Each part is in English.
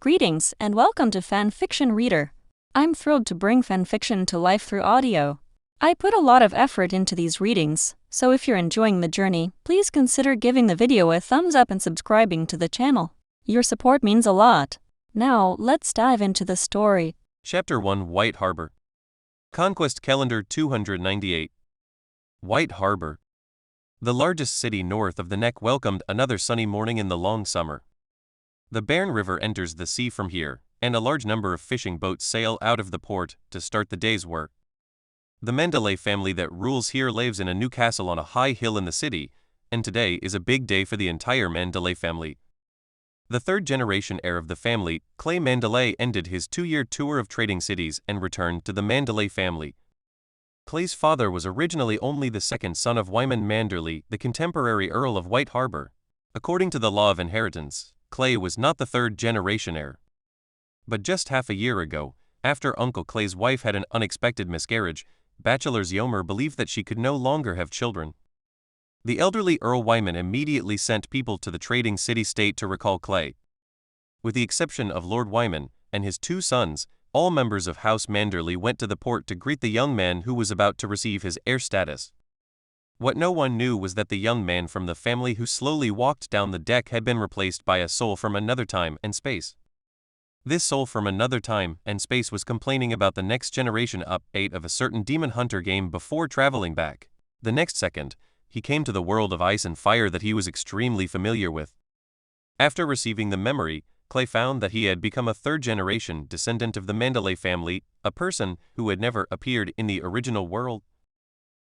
Greetings and welcome to Fanfiction Reader. I'm thrilled to bring fanfiction to life through audio. I put a lot of effort into these readings, so if you're enjoying the journey, please consider giving the video a thumbs up and subscribing to the channel. Your support means a lot. Now, let's dive into the story. Chapter 1 White Harbor. Conquest Calendar 298. White Harbor. The largest city north of the Neck welcomed another sunny morning in the long summer. The Barren River enters the sea from here, and a large number of fishing boats sail out of the port to start the day's work. The Manderly family that rules here lives in a new castle on a high hill in the city, and today is a big day for the entire Manderly family. The third-generation heir of the family, Clay Manderly, ended his 2-year tour of trading cities and returned to the Manderly family. Clay's father was originally only the second son of Wyman Manderly, the contemporary Earl of White Harbor. According to the law of inheritance, Clay was not the third-generation heir. But just half a year ago, after Uncle Clay's wife had an unexpected miscarriage, Bachelor's Yomer believed that she could no longer have children. The elderly Earl Wyman immediately sent people to the trading city-state to recall Clay. With the exception of Lord Wyman and his 2 sons, all members of House Manderly went to the port to greet the young man who was about to receive his heir status. What no one knew was that the young man from the family who slowly walked down the deck had been replaced by a soul from another time and space. This soul from another time and space was complaining about the next generation update of a certain Demon Hunter game before traveling back. The next second, he came to the world of ice and fire that he was extremely familiar with. After receiving the memory, Clay found that he had become a third-generation descendant of the Manderly family, a person who had never appeared in the original world.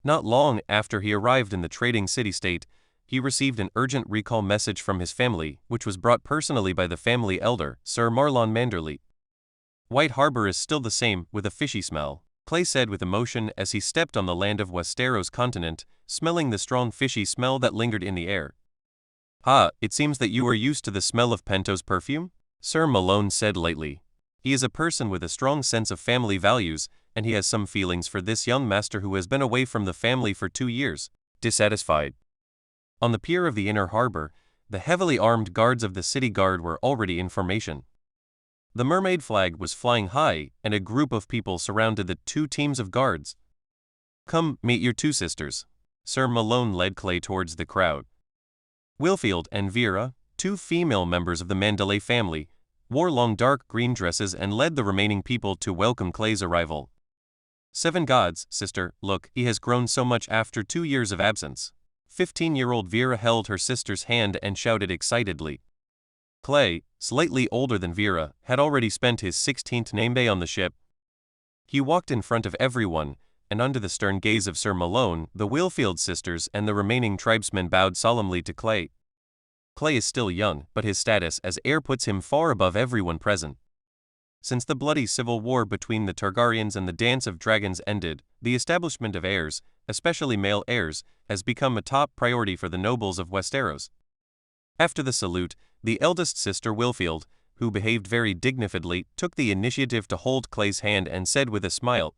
Not long after he arrived in the trading city-state, he received an urgent recall message from his family, which was brought personally by the family elder, Sir Marlon Manderly. White Harbor is still the same, with a fishy smell, Clay said with emotion as he stepped on the land of Westeros continent, smelling the strong fishy smell that lingered in the air. It seems that you are used to the smell of Pento's perfume? Sir Malone said lightly. He is a person with a strong sense of family values, and he has some feelings for this young master who has been away from the family for 2 years, dissatisfied. On the pier of the inner harbor, the heavily armed guards of the city guard were already in formation. The mermaid flag was flying high, and a group of people surrounded the 2 teams of guards. Come, meet your 2 sisters. Sir Malone led Clay towards the crowd. Wilfield and Vera, 2 female members of the Manderly family, wore long dark green dresses and led the remaining people to welcome Clay's arrival. 7 gods, sister, look, he has grown so much after 2 years of absence. 15-year-old Vera held her sister's hand and shouted excitedly. Clay, slightly older than Vera, had already spent his 16th nameday on the ship. He walked in front of everyone, and under the stern gaze of Sir Malone, the Wilfield sisters and the remaining tribesmen bowed solemnly to Clay. Clay is still young, but his status as heir puts him far above everyone present. Since the bloody civil war between the Targaryens and the Dance of Dragons ended, the establishment of heirs, especially male heirs, has become a top priority for the nobles of Westeros. After the salute, the eldest sister Wilfield, who behaved very dignifiedly, took the initiative to hold Clay's hand and said with a smile,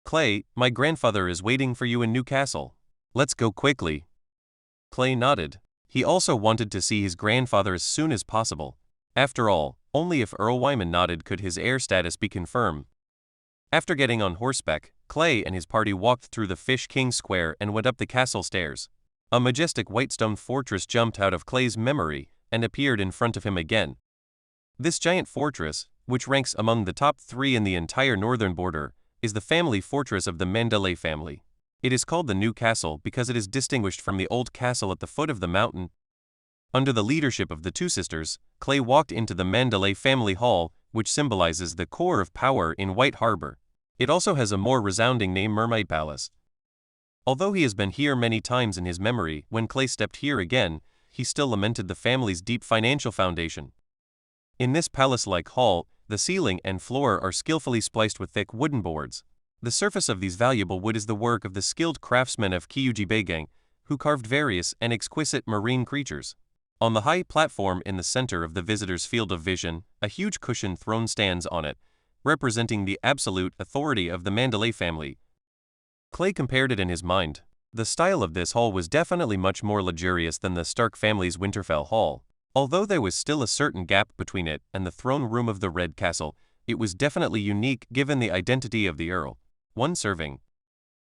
Clay, my grandfather is waiting for you in Newcastle. Let's go quickly. Clay nodded. He also wanted to see his grandfather as soon as possible. After all, only if Earl Wyman nodded could his heir status be confirmed. After getting on horseback, Clay and his party walked through the Fish King Square and went up the castle stairs. A majestic white stone fortress jumped out of Clay's memory and appeared in front of him again. This giant fortress, which ranks among the top 3 in the entire northern border, is the family fortress of the Manderly family. It is called the New Castle because it is distinguished from the old castle at the foot of the mountain. Under the leadership of the 2 sisters, Clay walked into the Manderly family hall, which symbolizes the core of power in White Harbor. It also has a more resounding name, Mermaid Palace. Although he has been here many times in his memory, when Clay stepped here again, he still lamented the family's deep financial foundation. In this palace-like hall, the ceiling and floor are skillfully spliced with thick wooden boards. The surface of these valuable wood is the work of the skilled craftsmen of Kyuji Beigang, who carved various and exquisite marine creatures. On the high platform in the center of the visitor's field of vision, a huge cushioned throne stands on it, representing the absolute authority of the Manderly family. Clay compared it in his mind. The style of this hall was definitely much more luxurious than the Stark family's Winterfell hall. Although there was still a certain gap between it and the throne room of the Red Castle, it was definitely unique given the identity of the Earl. One serving.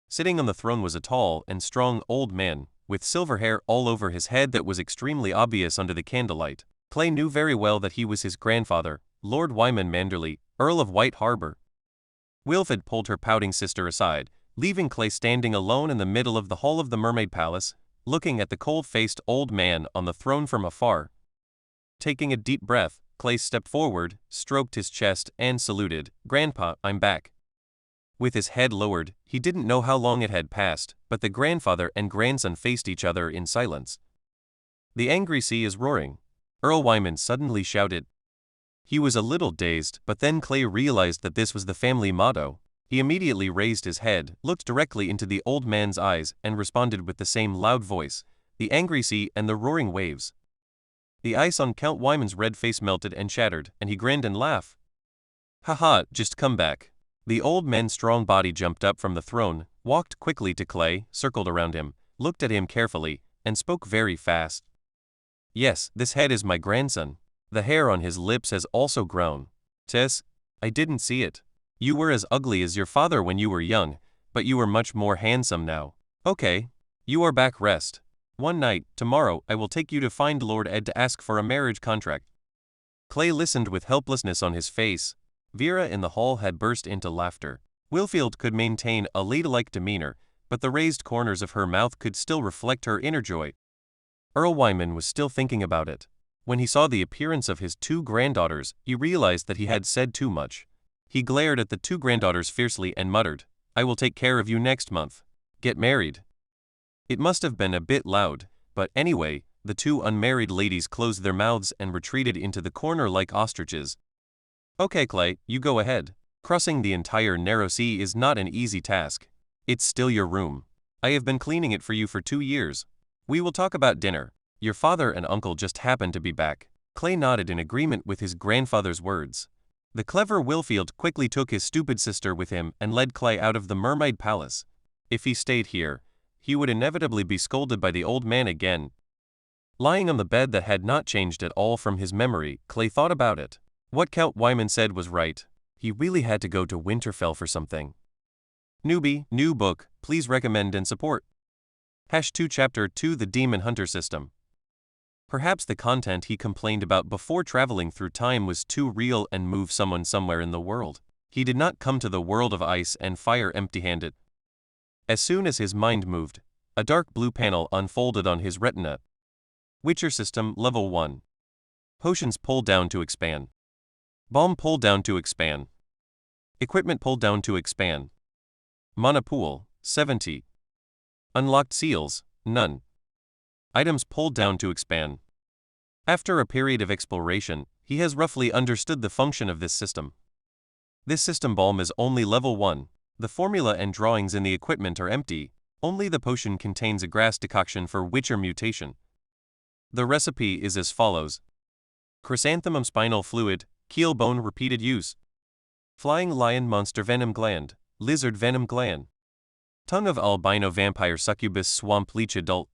Sitting on the throne was a tall and strong old man, with silver hair all over his head that was extremely obvious under the candlelight. Clay knew very well that he was his grandfather, Lord Wyman Manderly, Earl of White Harbor. Wilfred pulled her pouting sister aside, leaving Clay standing alone in the middle of the hall of the Mermaid Palace, looking at the cold-faced old man on the throne from afar. Taking a deep breath, Clay stepped forward, stroked his chest, and saluted, "Grandpa, I'm back." With his head lowered, he didn't know how long it had passed, but the grandfather and grandson faced each other in silence. "The angry sea is roaring," Earl Wyman suddenly shouted. He was a little dazed, but then Clay realized that this was the family motto. He immediately raised his head, looked directly into the old man's eyes, and responded with the same loud voice, "The angry sea and the roaring waves." The ice on Count Wyman's red face melted and shattered, and he grinned and laughed. "Haha, just come back." The old man's strong body jumped up from the throne, walked quickly to Clay, circled around him, looked at him carefully, and spoke very fast. "Yes, this head is my grandson. The hair on his lips has also grown. Tess, I didn't see it. You were as ugly as your father when you were young, but you are much more handsome now. Okay, you are back. Rest. One night, tomorrow, I will take you to find Lord Ed to ask for a marriage contract." Clay listened with helplessness on his face. Vera in the hall had burst into laughter. Wilfield could maintain a ladylike demeanor, but the raised corners of her mouth could still reflect her inner joy. Earl Wyman was still thinking about it. When he saw the appearance of his two granddaughters, he realized that he had said too much. He glared at the two granddaughters fiercely and muttered, "I will take care of you next month. Get married." It must have been a bit loud, but anyway, the two unmarried ladies closed their mouths and retreated into the corner like ostriches. "Okay, Clay, you go ahead. Crossing the entire narrow sea is not an easy task. It's still your room. I have been cleaning it for you for 2 years. We will talk about dinner. Your father and uncle just happened to be back." Clay nodded in agreement with his grandfather's words. The clever Wilfield quickly took his stupid sister with him and led Clay out of the Mermaid Palace. If he stayed here, he would inevitably be scolded by the old man again. Lying on the bed that had not changed at all from his memory, Clay thought about it. What Count Wyman said was right. He really had to go to Winterfell for something. Newbie, new book, please recommend and support. #2 Chapter 2 The Demon Hunter System. Perhaps the content he complained about before traveling through time was too real and moved someone somewhere in the world. He did not come to the world of ice and fire empty-handed. As soon as his mind moved, a dark blue panel unfolded on his retina. Witcher System Level 1. Potions pull down to expand. Balm pull down to expand. Equipment pull down to expand. Mana pool, 70. Unlocked seals, none. Items pulled down to expand. After a period of exploration, he has roughly understood the function of this system. This system balm is only level 1. The formula and drawings in the equipment are empty. Only the potion contains a grass decoction for Witcher mutation. The recipe is as follows. Chrysanthemum spinal fluid, keel bone repeated use. Flying lion monster venom gland, lizard venom gland. Tongue of albino vampire succubus swamp leech adult.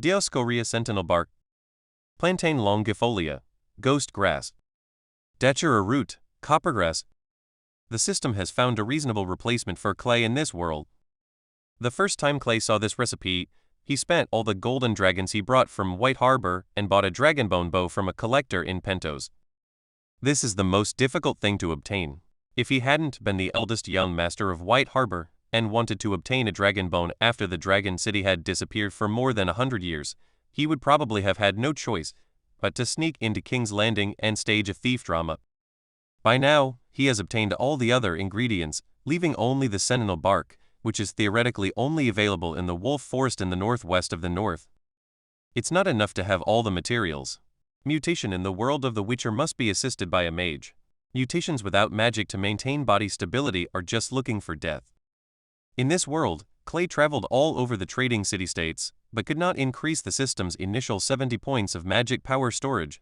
Dioscorea sentinel bark. Plantain longifolia, ghost grass. Datura root, coppergrass. The system has found a reasonable replacement for Clay in this world. The first time Clay saw this recipe, he spent all the golden dragons he brought from White Harbor and bought a dragonbone bow from a collector in Pentos. This is the most difficult thing to obtain. If he hadn't been the eldest young master of White Harbor and wanted to obtain a dragon bone after the Dragon City had disappeared for more than 100 years, he would probably have had no choice but to sneak into King's Landing and stage a thief drama. By now, he has obtained all the other ingredients, leaving only the sentinel bark, which is theoretically only available in the wolf forest in the northwest of the north. It's not enough to have all the materials. Mutation in the world of the Witcher must be assisted by a mage. Mutations without magic to maintain body stability are just looking for death. In this world, Clay traveled all over the trading city-states, but could not increase the system's initial 70 points of magic power storage.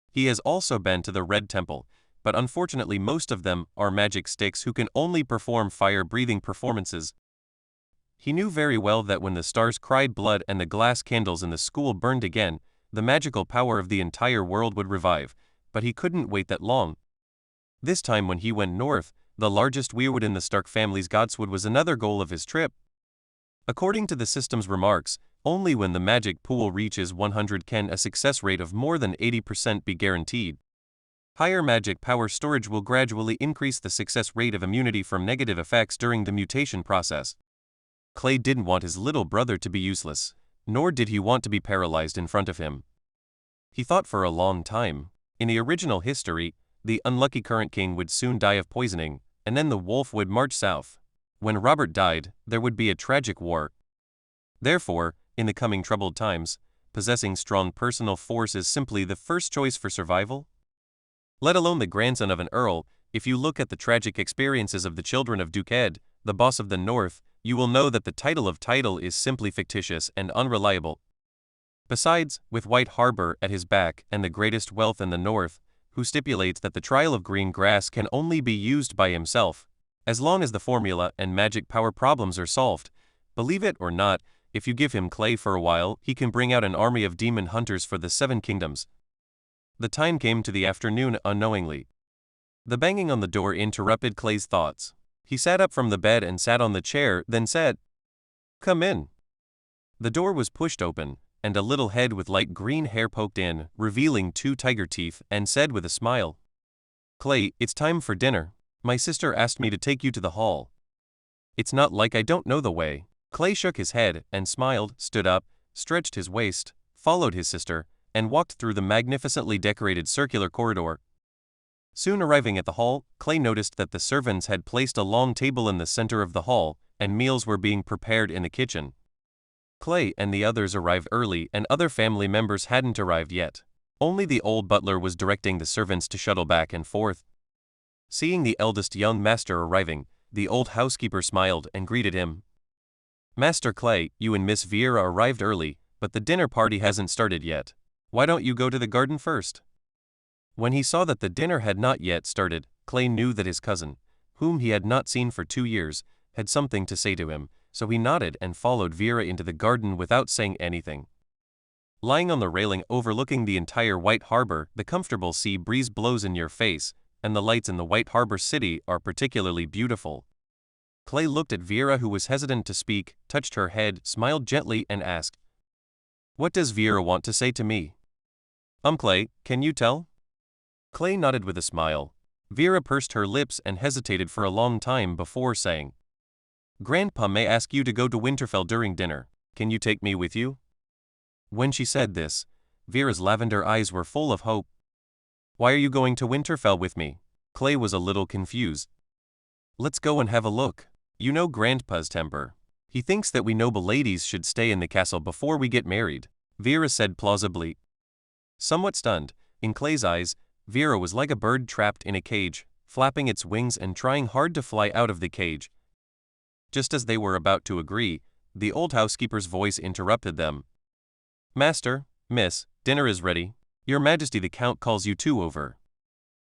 He has also been to the Red Temple, but unfortunately most of them are magic sticks who can only perform fire-breathing performances. He knew very well that when the stars cried blood and the glass candles in the school burned again, the magical power of the entire world would revive, but he couldn't wait that long. This time when he went north, the largest weirwood in the Stark family's godswood was another goal of his trip. According to the system's remarks, only when the magic pool reaches 100 can a success rate of more than 80% be guaranteed. Higher magic power storage will gradually increase the success rate of immunity from negative effects during the mutation process. Clay didn't want his little brother to be useless, nor did he want to be paralyzed in front of him. He thought for a long time. In the original history, the unlucky current king would soon die of poisoning, and then the wolf would march south. When Robert died, there would be a tragic war. Therefore, in the coming troubled times, possessing strong personal force is simply the first choice for survival. Let alone the grandson of an earl, if you look at the tragic experiences of the children of Duke Ed, the boss of the North, you will know that the title is simply fictitious and unreliable. Besides, with White Harbor at his back and the greatest wealth in the North, who stipulates that the trial of green grass can only be used by himself, as long as the formula and magic power problems are solved. Believe it or not, if you give him Clay for a while, he can bring out an army of demon hunters for the 7 kingdoms. The time came to the afternoon unknowingly. The banging on the door interrupted Clay's thoughts. He sat up from the bed and sat on the chair, then said, "Come in." The door was pushed open, and a little head with light green hair poked in, revealing 2 tiger teeth, and said with a smile, "Clay, it's time for dinner. My sister asked me to take you to the hall." "It's not like I don't know the way." Clay shook his head and smiled, stood up, stretched his waist, followed his sister, and walked through the magnificently decorated circular corridor. Soon arriving at the hall, Clay noticed that the servants had placed a long table in the center of the hall, and meals were being prepared in the kitchen. Clay and the others arrived early, and other family members hadn't arrived yet. Only the old butler was directing the servants to shuttle back and forth. Seeing the eldest young master arriving, the old housekeeper smiled and greeted him. "Master Clay, you and Miss Vieira arrived early, but the dinner party hasn't started yet. Why don't you go to the garden first?" When he saw that the dinner had not yet started, Clay knew that his cousin, whom he had not seen for 2 years, had something to say to him, so he nodded and followed Vieira into the garden without saying anything. Lying on the railing overlooking the entire White Harbor, the comfortable sea breeze blows in your face, and the lights in the White Harbor city are particularly beautiful. Clay looked at Vieira, who was hesitant to speak, touched her head, smiled gently, and asked, "What does Vieira want to say to me?" Clay, can you tell?" Clay nodded with a smile. Vieira pursed her lips and hesitated for a long time before saying, "Grandpa may ask you to go to Winterfell during dinner. Can you take me with you?" When she said this, Vieira's lavender eyes were full of hope. "Why are you going to Winterfell with me?" Clay was a little confused. "Let's go and have a look. You know Grandpa's temper. He thinks that we noble ladies should stay in the castle before we get married," Vieira said plausibly. Somewhat stunned, in Clay's eyes, Vieira was like a bird trapped in a cage, flapping its wings and trying hard to fly out of the cage. Just as they were about to agree, the old housekeeper's voice interrupted them. "Master, Miss, dinner is ready. Your Majesty the Count calls you 2 over."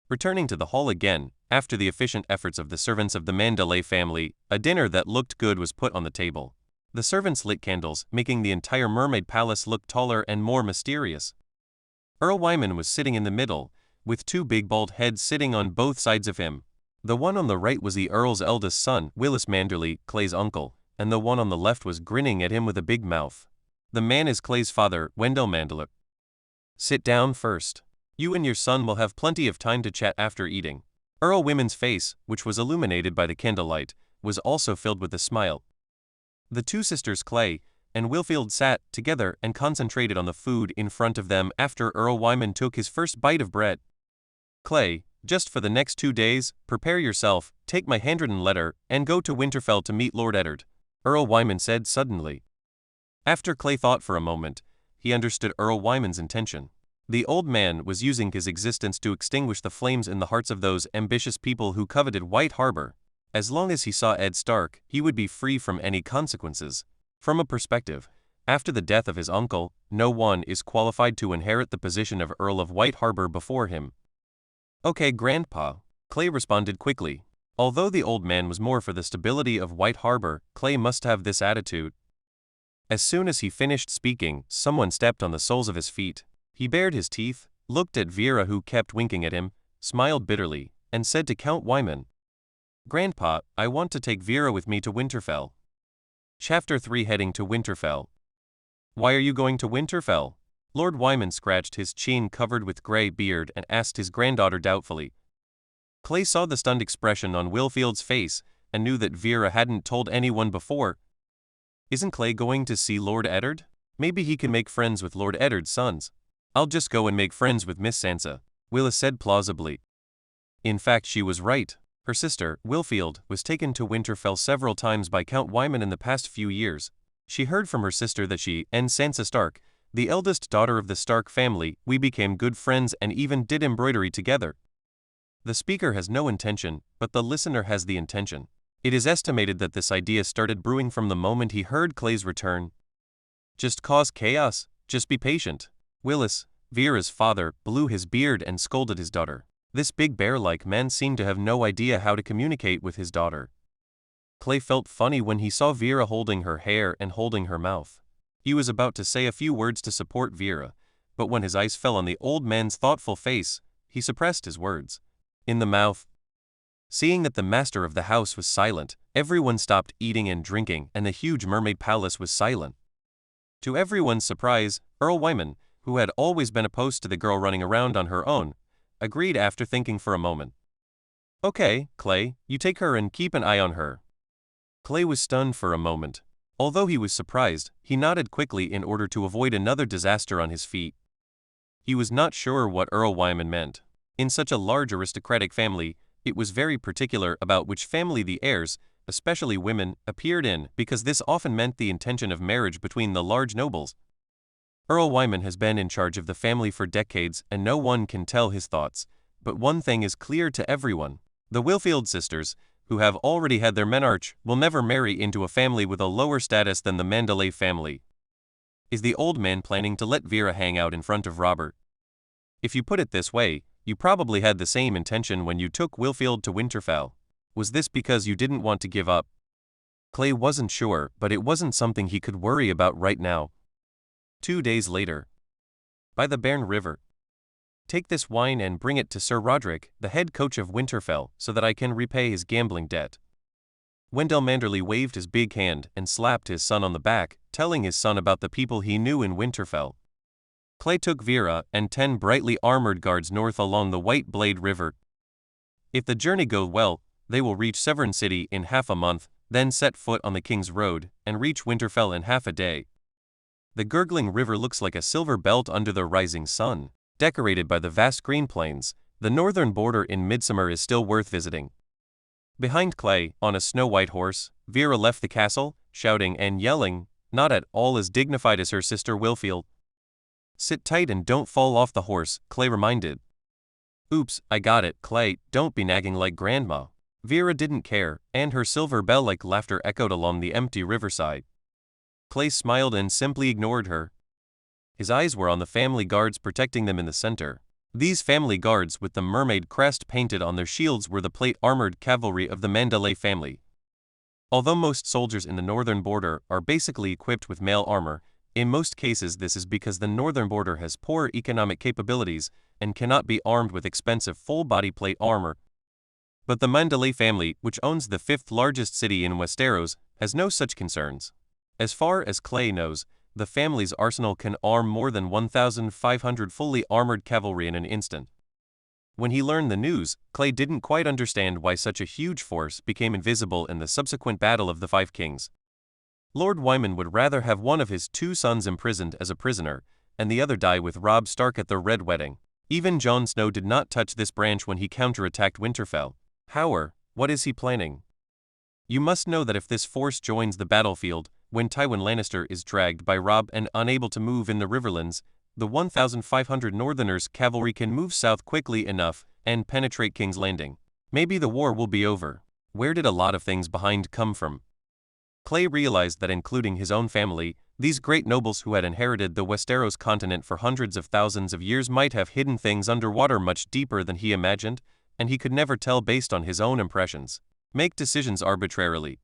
Returning to the hall again, after the efficient efforts of the servants of the Manderly family, a dinner that looked good was put on the table. The servants lit candles, making the entire mermaid palace look taller and more mysterious. Earl Wyman was sitting in the middle, with 2 big bald heads sitting on both sides of him. The one on the right was the Earl's eldest son, Willis Manderly, Clay's uncle, and the one on the left was grinning at him with a big mouth. The man is Clay's father, Wendell Manderly. "Sit down first. You and your son will have plenty of time to chat after eating." Earl Wyman's face, which was illuminated by the candlelight, was also filled with a smile. The 2 sisters Clay and Wilfield sat together and concentrated on the food in front of them after Earl Wyman took his first bite of bread. "Clay, just for the next 2 days, prepare yourself, take my handwritten letter, and go to Winterfell to meet Lord Eddard," Earl Wyman said suddenly. After Clay thought for a moment, he understood Earl Wyman's intention. The old man was using his existence to extinguish the flames in the hearts of those ambitious people who coveted White Harbor. As long as he saw Ed Stark, he would be free from any consequences. From a perspective, after the death of his uncle, no one is qualified to inherit the position of Earl of White Harbor before him. "Okay, Grandpa," Clay responded quickly. Although the old man was more for the stability of White Harbor, Clay must have this attitude. As soon as he finished speaking, someone stepped on the soles of his feet. He bared his teeth, looked at Vera who kept winking at him, smiled bitterly, and said to Count Wyman, "Grandpa, I want to take Vera with me to Winterfell." Chapter 3 Heading to Winterfell. Why are you going to Winterfell? Lord Wyman scratched his chin covered with grey beard and asked his granddaughter doubtfully. Clay saw the stunned expression on Willfield's face and knew that Vera hadn't told anyone before. Isn't Clay going to see Lord Eddard? Maybe he can make friends with Lord Eddard's sons. I'll just go and make friends with Miss Sansa, Willis said plausibly. In fact, she was right. Her sister, Willfield, was taken to Winterfell several times by Count Wyman in the past few years. She heard from her sister that she and Sansa Stark, the eldest daughter of the Stark family, we became good friends and even did embroidery together. The speaker has no intention, but the listener has the intention. It is estimated that this idea started brewing from the moment he heard Clay's return. Just cause chaos, just be patient. Willis, Vera's father, blew his beard and scolded his daughter. This big bear-like man seemed to have no idea how to communicate with his daughter. Clay felt funny when he saw Vera holding her hair and holding her mouth. He was about to say a few words to support Vera, but when his eyes fell on the old man's thoughtful face, he suppressed his words. In the mouth. Seeing that the master of the house was silent, everyone stopped eating and drinking, and the huge mermaid palace was silent. To everyone's surprise, Earl Wyman, who had always been opposed to the girl running around on her own, agreed after thinking for a moment. "Okay, Clay, you take her and keep an eye on her." Clay was stunned for a moment. Although he was surprised, he nodded quickly in order to avoid another disaster on his feet. He was not sure what Earl Wyman meant. In such a large aristocratic family, it was very particular about which family the heirs, especially women, appeared in, because this often meant the intention of marriage between the large nobles. Earl Wyman has been in charge of the family for decades and no one can tell his thoughts, but one thing is clear to everyone. The Willfield sisters, who have already had their menarche, will never marry into a family with a lower status than the Manderly family. Is the old man planning to let Vera hang out in front of Robert? If you put it this way, you probably had the same intention when you took Willfield to Winterfell. Was this because you didn't want to give up? Clay wasn't sure, but it wasn't something he could worry about right now. 2 days later. By the Bairn River. Take this wine and bring it to Sir Roderick, the head coach of Winterfell, so that I can repay his gambling debt. Wendell Manderly waved his big hand and slapped his son on the back, telling his son about the people he knew in Winterfell. Clay took Vera and 10 brightly armored guards north along the White Blade River. If the journey goes well, they will reach Severn City in half a month, then set foot on the King's Road, and reach Winterfell in half a day. The gurgling river looks like a silver belt under the rising sun, decorated by the vast green plains. The northern border in midsummer is still worth visiting. Behind Clay, on a snow-white horse, Vera left the castle, shouting and yelling, not at all as dignified as her sister Willfield. "Sit tight and don't fall off the horse," Clay reminded. "Oops, I got it, Clay, don't be nagging like Grandma." Vera didn't care, and her silver bell-like laughter echoed along the empty riverside. Clay smiled and simply ignored her. His eyes were on the family guards protecting them in the center. These family guards with the mermaid crest painted on their shields were the plate-armored cavalry of the Manderly family. Although most soldiers in the northern border are basically equipped with mail armor, in most cases this is because the northern border has poor economic capabilities and cannot be armed with expensive full-body plate armor. But the Manderly family, which owns the 5th largest city in Westeros, has no such concerns. As far as Clay knows, the family's arsenal can arm more than 1,500 fully armored cavalry in an instant. When he learned the news, Clay didn't quite understand why such a huge force became invisible in the subsequent Battle of the Five Kings. Lord Wyman would rather have one of his 2 sons imprisoned as a prisoner, and the other die with Robb Stark at their Red Wedding. Even Jon Snow did not touch this branch when he counterattacked Winterfell. However, what is he planning? You must know that if this force joins the battlefield, when Tywin Lannister is dragged by Robb and unable to move in the Riverlands, the 1,500 Northerners' cavalry can move south quickly enough and penetrate King's Landing. Maybe the war will be over. Where did a lot of things behind come from? Clay realized that including his own family, these great nobles who had inherited the Westeros continent for hundreds of thousands of years might have hidden things underwater much deeper than he imagined, and he could never tell based on his own impressions. Make decisions arbitrarily.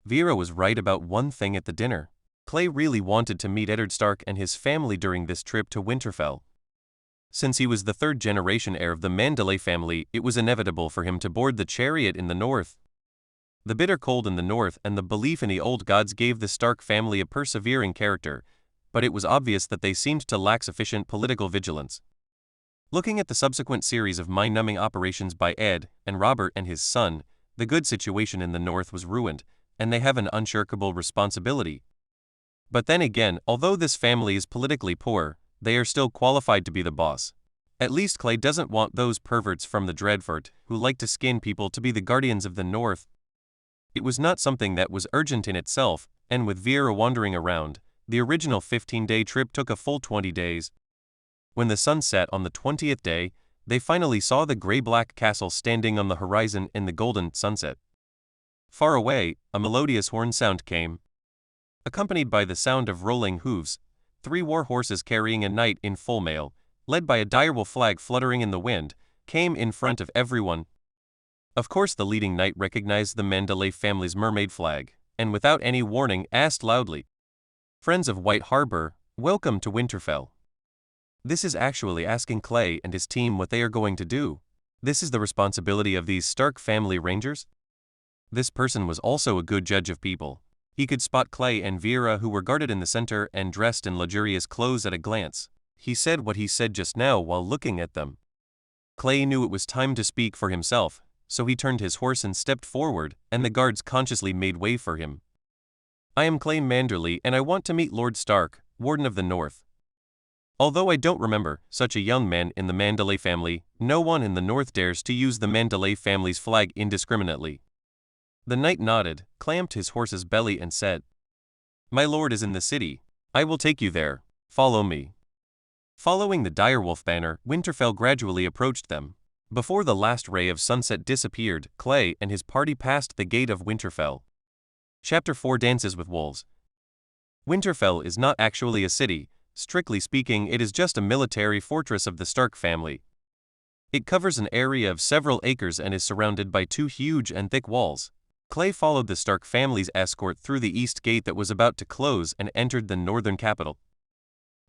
Vera was right about one thing at the dinner. Clay really wanted to meet Eddard Stark and his family during this trip to Winterfell. Since he was the third-generation heir of the Manderly family, it was inevitable for him to board the chariot in the north. The bitter cold in the north and the belief in the old gods gave the Stark family a persevering character, but it was obvious that they seemed to lack sufficient political vigilance. Looking at the subsequent series of mind-numbing operations by Ed and Robert and his son, the good situation in the north was ruined, and they have an unshirkable responsibility. But then again, although this family is politically poor, they are still qualified to be the boss. At least Clay doesn't want those perverts from the Dreadfort, who like to skin people, to be the guardians of the north. It was not something that was urgent in itself, and with Vera wandering around, the original 15-day trip took a full 20 days. When the sun set on the 20th day, they finally saw the gray-black castle standing on the horizon in the golden sunset. Far away, a melodious horn sound came, accompanied by the sound of rolling hooves. 3 war horses carrying a knight in full mail, led by a direwolf flag fluttering in the wind, came in front of everyone. Of course the leading knight recognized the Manderly family's mermaid flag, and without any warning asked loudly, "Friends of White Harbor, welcome to Winterfell." This is actually asking Clay and his team what they are going to do. This is the responsibility of these Stark family rangers. This person was also a good judge of people. He could spot Clay and Vera, who were guarded in the center and dressed in luxurious clothes, at a glance. He said what he said just now while looking at them. Clay knew it was time to speak for himself, so he turned his horse and stepped forward, and the guards consciously made way for him. "I am Clay Manderly, and I want to meet Lord Stark, Warden of the North." Although I don't remember such a young man in the Manderly family, no one in the north dares to use the Manderly family's flag indiscriminately. The knight nodded, clamped his horse's belly and said, "My lord is in the city. I will take you there. Follow me." Following the direwolf banner, Winterfell gradually approached them. Before the last ray of sunset disappeared, Clay and his party passed the gate of Winterfell. Chapter 4: Dances with Wolves. Winterfell is not actually a city. Strictly speaking, it is just a military fortress of the Stark family. It covers an area of several acres and is surrounded by 2 huge and thick walls. Clay followed the Stark family's escort through the east gate that was about to close and entered the northern capital.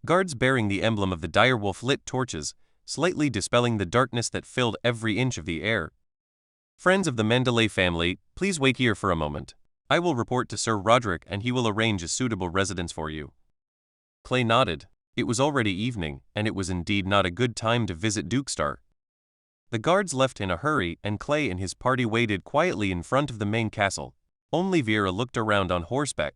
Guards bearing the emblem of the direwolf lit torches, slightly dispelling the darkness that filled every inch of the air. "Friends of the Manderly family, please wait here for a moment. I will report to Sir Roderick and he will arrange a suitable residence for you." Clay nodded. It was already evening, and it was indeed not a good time to visit Duke Stark. The guards left in a hurry, and Clay and his party waited quietly in front of the main castle. Only Vera looked around on horseback.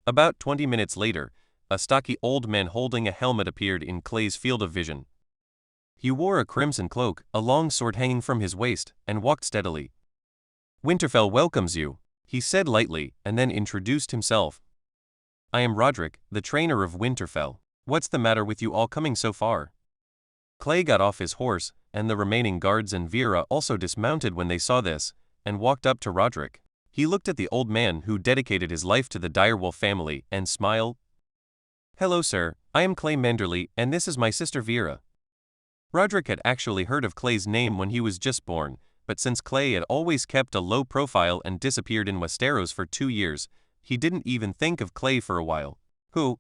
About 20 minutes later, a stocky old man holding a helmet appeared in Clay's field of vision. He wore a crimson cloak, a long sword hanging from his waist, and walked steadily. "Winterfell welcomes you," he said lightly, and then introduced himself. "I am Roderick, the trainer of Winterfell. What's the matter with you all coming so far?" Clay got off his horse, and the remaining guards and Vera also dismounted when they saw this, and walked up to Roderick. He looked at the old man who dedicated his life to the direwolf family, and smiled. "Hello sir, I am Clay Manderly, and this is my sister Vera." Roderick had actually heard of Clay's name when he was just born, but since Clay had always kept a low profile and disappeared in Westeros for 2 years, he didn't even think of Clay for a while. "Who?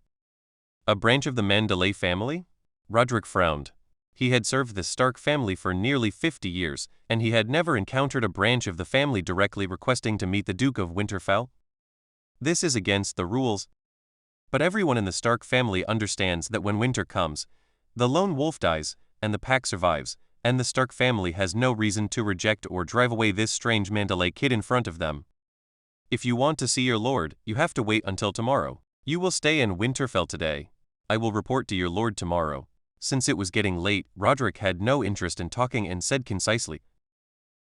A branch of the Manderly family?" Roderick frowned. He had served the Stark family for nearly 50 years, and he had never encountered a branch of the family directly requesting to meet the Duke of Winterfell. This is against the rules. But everyone in the Stark family understands that when winter comes, the lone wolf dies, and the pack survives, and the Stark family has no reason to reject or drive away this strange Manderly kid in front of them. "If you want to see your lord, you have to wait until tomorrow. You will stay in Winterfell today. I will report to your lord tomorrow." Since it was getting late, Roderick had no interest in talking and said concisely.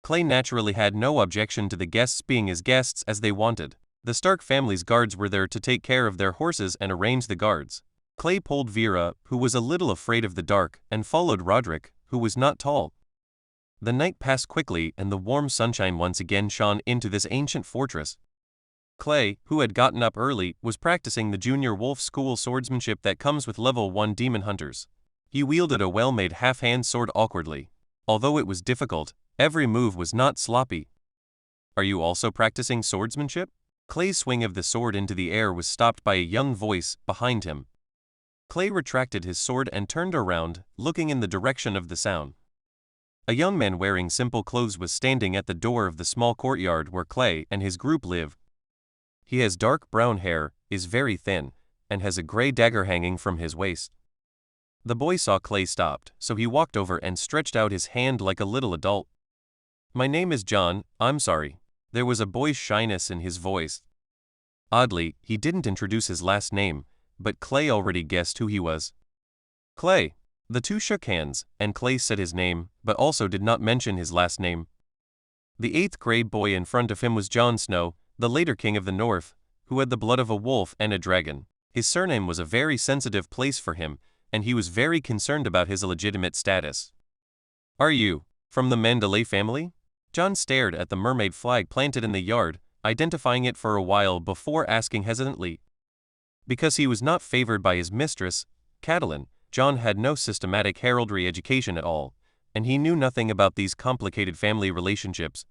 Clay naturally had no objection to the guests being his guests as they wanted. The Stark family's guards were there to take care of their horses and arrange the guards. Clay pulled Vera, who was a little afraid of the dark, and followed Roderick, who was not tall. The night passed quickly and the warm sunshine once again shone into this ancient fortress. Clay, who had gotten up early, was practicing the junior wolf school swordsmanship that comes with level 1 demon hunters. He wielded a well-made half-hand sword awkwardly. Although it was difficult, every move was not sloppy. "Are you also practicing swordsmanship?" Clay's swing of the sword into the air was stopped by a young voice behind him. Clay retracted his sword and turned around, looking in the direction of the sound. A young man wearing simple clothes was standing at the door of the small courtyard where Clay and his group live. He has dark brown hair, is very thin, and has a gray dagger hanging from his waist. The boy saw Clay stopped, so he walked over and stretched out his hand like a little adult. "My name is John, I'm sorry." There was a boyish shyness in his voice. Oddly, he didn't introduce his last name, but Clay already guessed who he was. "Clay." The two shook hands, and Clay said his name, but also did not mention his last name. The 8th grade boy in front of him was Jon Snow, the later king of the North, who had the blood of a wolf and a dragon. His surname was a very sensitive place for him, and he was very concerned about his illegitimate status. "Are you from the Manderly family?" Jon stared at the mermaid flag planted in the yard, identifying it for a while before asking hesitantly. Because he was not favored by his mistress, Catelyn, Jon had no systematic heraldry education at all, and he knew nothing about these complicated family relationships.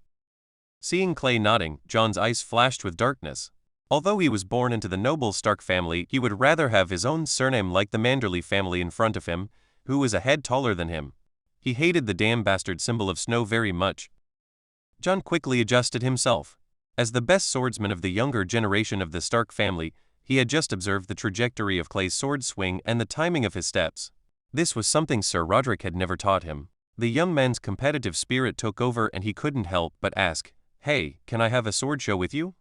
Seeing Clay nodding, Jon's eyes flashed with darkness. Although he was born into the noble Stark family, he would rather have his own surname like the Manderly family in front of him, who was a head taller than him. He hated the damn bastard symbol of snow very much. Jon quickly adjusted himself. As the best swordsman of the younger generation of the Stark family, he had just observed the trajectory of Clay's sword swing and the timing of his steps. This was something Sir Roderick had never taught him. The young man's competitive spirit took over and he couldn't help but ask, "Hey, can I have a sword show with you?"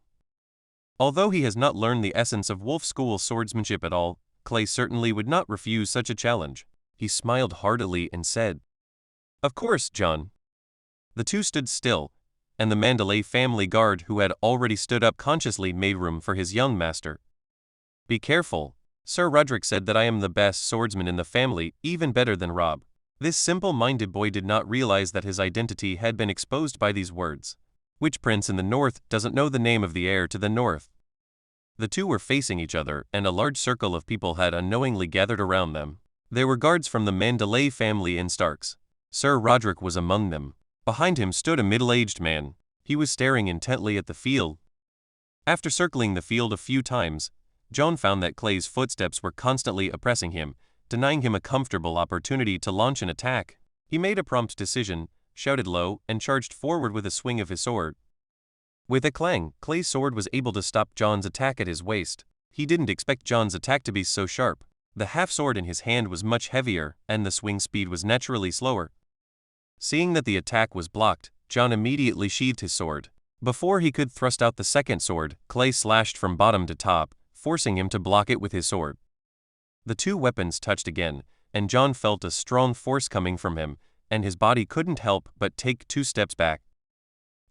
Although he has not learned the essence of Wolf School swordsmanship at all, Clay certainly would not refuse such a challenge. He smiled heartily and said, "Of course, Jon." The two stood still, and the Manderly family guard who had already stood up consciously made room for his young master. "Be careful. Sir Roderick said that I am the best swordsman in the family, even better than Robb." This simple-minded boy did not realize that his identity had been exposed by these words. Which prince in the north doesn't know the name of the heir to the north? The two were facing each other, and a large circle of people had unknowingly gathered around them. There were guards from the Manderly family in Starks. Sir Roderick was among them. Behind him stood a middle-aged man. He was staring intently at the field. After circling the field a few times, Jon found that Clay's footsteps were constantly oppressing him, denying him a comfortable opportunity to launch an attack. He made a prompt decision, shouted low, and charged forward with a swing of his sword. With a clang, Clay's sword was able to stop Jon's attack at his waist. He didn't expect Jon's attack to be so sharp. The half-sword in his hand was much heavier, and the swing speed was naturally slower. Seeing that the attack was blocked, Jon immediately sheathed his sword. Before he could thrust out the second sword, Clay slashed from bottom to top, forcing him to block it with his sword. The two weapons touched again, and Jon felt a strong force coming from him, and his body couldn't help but take 2 steps back.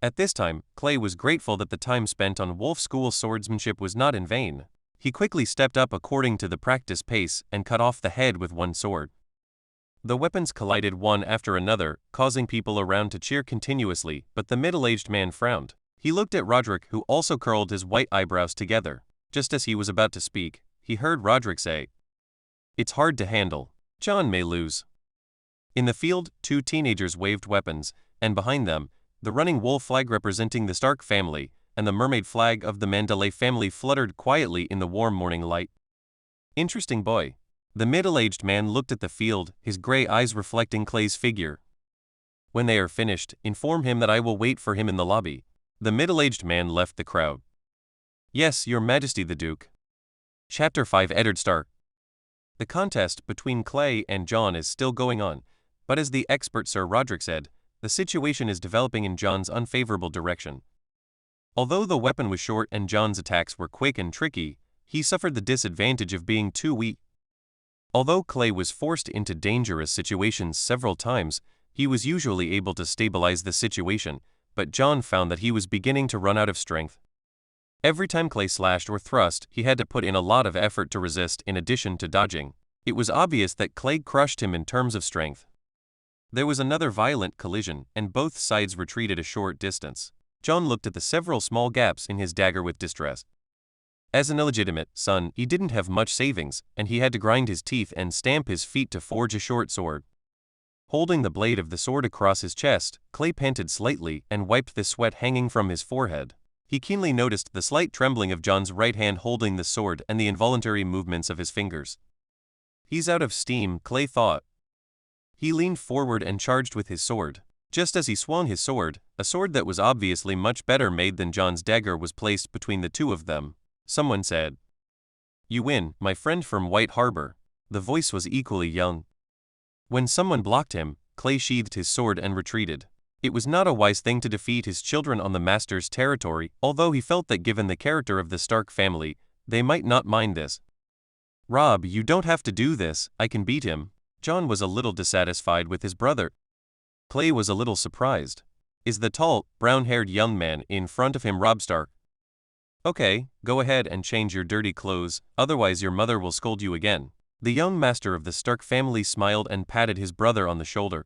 At this time, Clay was grateful that the time spent on Wolf School swordsmanship was not in vain. He quickly stepped up according to the practice pace and cut off the head with one sword. The weapons collided one after another, causing people around to cheer continuously, but the middle-aged man frowned. He looked at Roderick, who also curled his white eyebrows together. Just as he was about to speak, he heard Roderick say, "It's hard to handle. Jon may lose." In the field, 2 teenagers waved weapons, and behind them, the running wolf flag representing the Stark family, and the mermaid flag of the Manderly family fluttered quietly in the warm morning light. "Interesting boy." The middle-aged man looked at the field, his gray eyes reflecting Clay's figure. "When they are finished, inform him that I will wait for him in the lobby." The middle-aged man left the crowd. "Yes, Your Majesty the Duke." Chapter 5 Eddard Stark. The contest between Clay and Jon is still going on, but as the expert Sir Roderick said, the situation is developing in Jon's unfavorable direction. Although the weapon was short and Jon's attacks were quick and tricky, he suffered the disadvantage of being too weak. Although Clay was forced into dangerous situations several times, he was usually able to stabilize the situation, but Jon found that he was beginning to run out of strength. Every time Clay slashed or thrust, he had to put in a lot of effort to resist in addition to dodging. It was obvious that Clay crushed him in terms of strength. There was another violent collision, and both sides retreated a short distance. Jon looked at the several small gaps in his dagger with distress. As an illegitimate son, he didn't have much savings, and he had to grind his teeth and stamp his feet to forge a short sword. Holding the blade of the sword across his chest, Clay panted slightly and wiped the sweat hanging from his forehead. He keenly noticed the slight trembling of Jon's right hand holding the sword and the involuntary movements of his fingers. He's out of steam, Clay thought. He leaned forward and charged with his sword. Just as he swung his sword, a sword that was obviously much better made than Jon's dagger was placed between the two of them. Someone said, "You win, my friend from White Harbor." The voice was equally young. When someone blocked him, Clay sheathed his sword and retreated. It was not a wise thing to defeat his children on the master's territory, although he felt that given the character of the Stark family, they might not mind this. "Robb, you don't have to do this, I can beat him." Jon was a little dissatisfied with his brother. Clay was a little surprised. Is the tall, brown-haired young man in front of him Robb Stark? "Okay, go ahead and change your dirty clothes, otherwise your mother will scold you again." The young master of the Stark family smiled and patted his brother on the shoulder.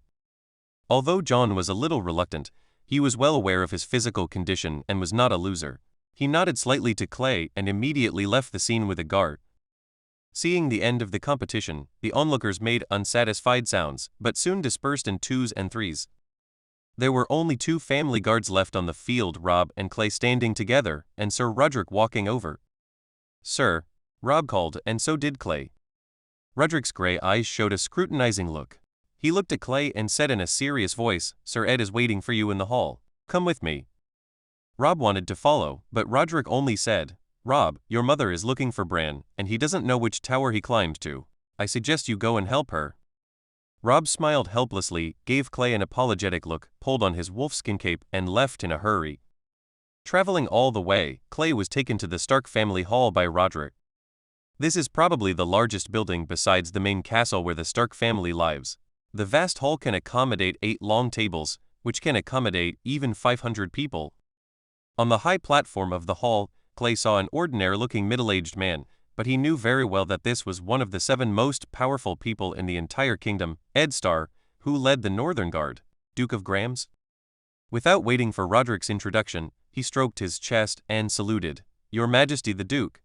Although Jon was a little reluctant, he was well aware of his physical condition and was not a loser. He nodded slightly to Clay and immediately left the scene with a guard. Seeing the end of the competition, the onlookers made unsatisfied sounds, but soon dispersed in twos and threes. There were only 2 family guards left on the field, Robb and Clay standing together, and Sir Roderick walking over. "Sir," Robb called, and so did Clay. Roderick's gray eyes showed a scrutinizing look. He looked at Clay and said in a serious voice, "Sir Ed is waiting for you in the hall. Come with me." Robb wanted to follow, but Roderick only said, "Robb, your mother is looking for Bran, and he doesn't know which tower he climbed to. I suggest you go and help her." Robb smiled helplessly, gave Clay an apologetic look, pulled on his wolfskin cape, and left in a hurry. Traveling all the way, Clay was taken to the Stark family hall by Roderick. This is probably the largest building besides the main castle where the Stark family lives. The vast hall can accommodate 8 long tables, which can accommodate even 500 people. On the high platform of the hall, Clay saw an ordinary-looking middle-aged man, but he knew very well that this was one of the 7 most powerful people in the entire kingdom, Ed Starr, who led the Northern Guard, Duke of Grams. Without waiting for Roderick's introduction, he stroked his chest and saluted, "Your Majesty the Duke."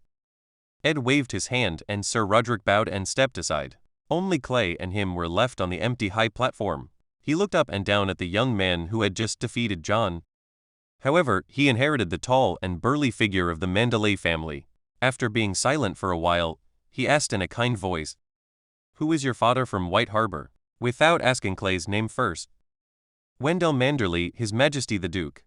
Ed waved his hand and Sir Roderick bowed and stepped aside. Only Clay and him were left on the empty high platform. He looked up and down at the young man who had just defeated Jon. However, he inherited the tall and burly figure of the Manderly family. After being silent for a while, he asked in a kind voice, "Who is your father from White Harbor?" Without asking Clay's name first. "Wendell Manderly, His Majesty the Duke."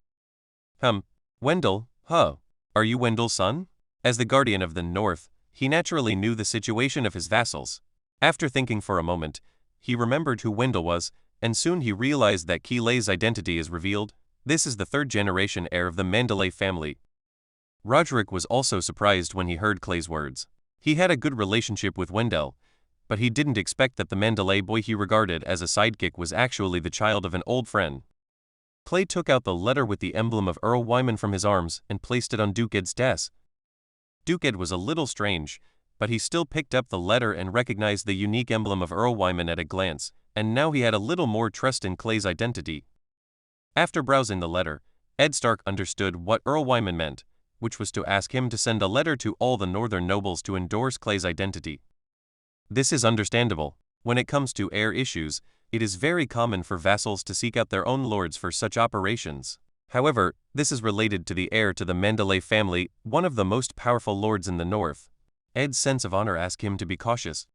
Wendell, huh? Are you Wendell's son?" As the guardian of the North, he naturally knew the situation of his vassals. After thinking for a moment, he remembered who Wendell was, and soon he realized that Clay's identity is revealed. This is the 3rd-generation heir of the Manderly family. Roderick was also surprised when he heard Clay's words. He had a good relationship with Wendell, but he didn't expect that the Manderly boy he regarded as a sidekick was actually the child of an old friend. Clay took out the letter with the emblem of Earl Wyman from his arms and placed it on Duke Ed's desk. Duke Ed was a little strange, but he still picked up the letter and recognized the unique emblem of Earl Wyman at a glance, and now he had a little more trust in Clay's identity. After browsing the letter, Ed Stark understood what Earl Wyman meant, which was to ask him to send a letter to all the northern nobles to endorse Clay's identity. This is understandable. When it comes to heir issues, it is very common for vassals to seek out their own lords for such operations. However, this is related to the heir to the Manderly family, one of the most powerful lords in the north. Ed's sense of honor asked him to be cautious.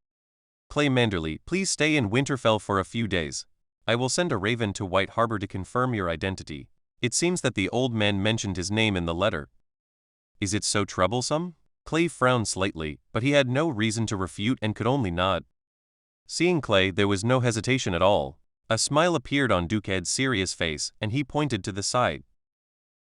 "Clay Manderly, please stay in Winterfell for a few days. I will send a raven to White Harbor to confirm your identity." It seems that the old man mentioned his name in the letter. "Is it so troublesome?" Clay frowned slightly, but he had no reason to refute and could only nod. Seeing Clay, there was no hesitation at all. A smile appeared on Duke Ed's serious face, and he pointed to the side.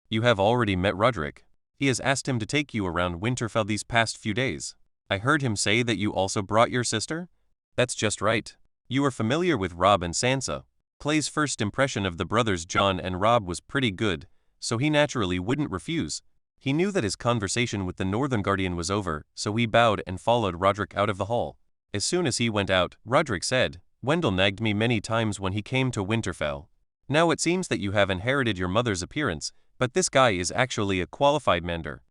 "You have already met Roderick. He has asked him to take you around Winterfell these past few days. I heard him say that you also brought your sister?" "That's just right. You are familiar with Robb and Sansa." Clay's first impression of the brothers Jon and Robb was pretty good, so he naturally wouldn't refuse. He knew that his conversation with the Northern Guardian was over, so he bowed and followed Roderick out of the hall. As soon as he went out, Roderick said, "Wendell nagged me many times when he came to Winterfell. Now it seems that you have inherited your mother's appearance, but this guy is actually a qualified Mander."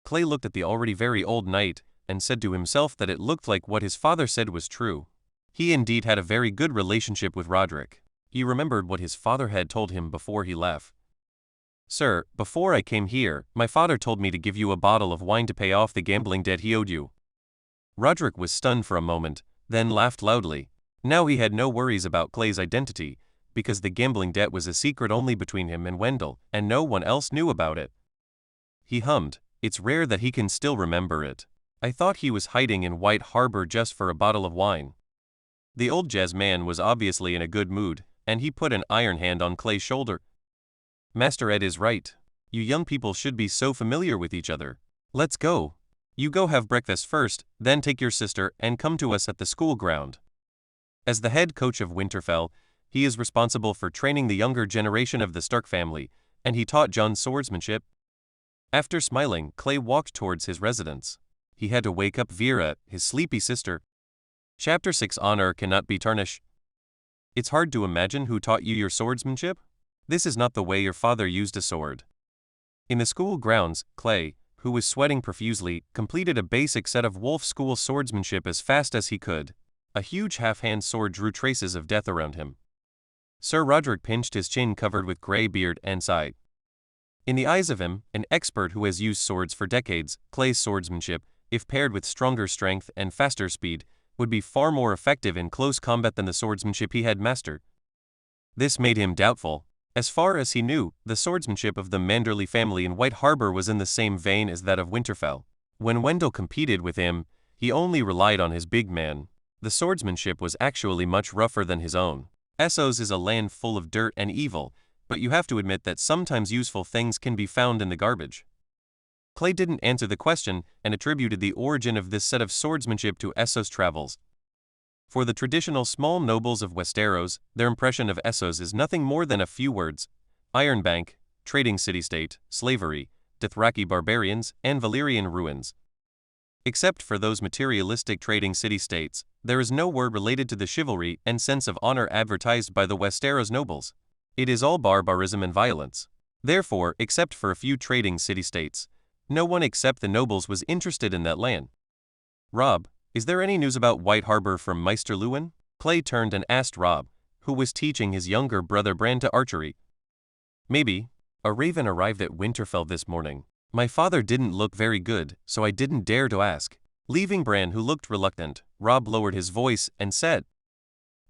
Clay looked at the already very old knight, and said to himself that it looked like what his father said was true. He indeed had a very good relationship with Roderick. He remembered what his father had told him before he left. Sir, before I came here, my father told me to give you a bottle of wine to pay off the gambling debt he owed you. Roderick was stunned for a moment, then laughed loudly. Now he had no worries about Clay's identity, because the gambling debt was a secret only between him and Wendell, and no one else knew about it. He hummed. It's rare that he can still remember it. I thought he was hiding in White Harbor just for a bottle of wine. The old jazz man was obviously in a good mood, and he put an iron hand on Clay's shoulder. Master Ed is right. You young people should be so familiar with each other. Let's go. You go have breakfast first, then take your sister and come to us at the school ground. As the head coach of Winterfell, he is responsible for training the younger generation of the Stark family, and he taught Jon swordsmanship. After smiling, Clay walked towards his residence. He had to wake up Vera, his sleepy sister. Chapter 6 Honor cannot be tarnished. It's hard to imagine who taught you your swordsmanship? This is not the way your father used a sword. In the school grounds, Clay, who was sweating profusely, completed a basic set of wolf school swordsmanship as fast as he could. A huge half-hand sword drew traces of death around him. Sir Roderick pinched his chin covered with gray beard and sighed. In the eyes of him, an expert who has used swords for decades, Clay's swordsmanship, if paired with stronger strength and faster speed, would be far more effective in close combat than the swordsmanship he had mastered. This made him doubtful. As far as he knew, the swordsmanship of the Manderly family in White Harbor was in the same vein as that of Winterfell. When Wendell competed with him, he only relied on his big man. The swordsmanship was actually much rougher than his own. Essos is a land full of dirt and evil, but you have to admit that sometimes useful things can be found in the garbage. Clay didn't answer the question and attributed the origin of this set of swordsmanship to Essos' travels. For the traditional small nobles of Westeros, their impression of Essos is nothing more than a few words: Ironbank, trading city-state, slavery, Dothraki barbarians, and Valyrian ruins. Except for those materialistic trading city-states, there is no word related to the chivalry and sense of honor advertised by the Westeros nobles. It is all barbarism and violence. Therefore, except for a few trading city-states, no one except the nobles was interested in that land. Robb, is there any news about White Harbor from Maester Luwin? Clay turned and asked Robb, who was teaching his younger brother Bran to archery. Maybe. A raven arrived at Winterfell this morning. My father didn't look very good, so I didn't dare to ask. Leaving Bran, who looked reluctant, Robb lowered his voice and said,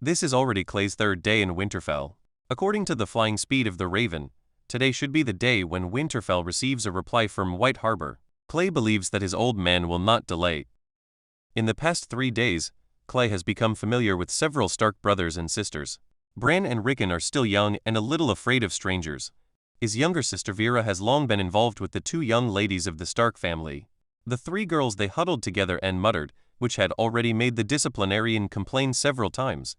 This is already Clay's third day in Winterfell. According to the flying speed of the raven, today should be the day when Winterfell receives a reply from White Harbor. Clay believes that his old man will not delay. In the past 3 days, Clay has become familiar with several Stark brothers and sisters. Bran and Rickon are still young and a little afraid of strangers. His younger sister Vera has long been involved with the 2 young ladies of the Stark family. The 3 girls they huddled together and muttered, which had already made the disciplinarian complain several times.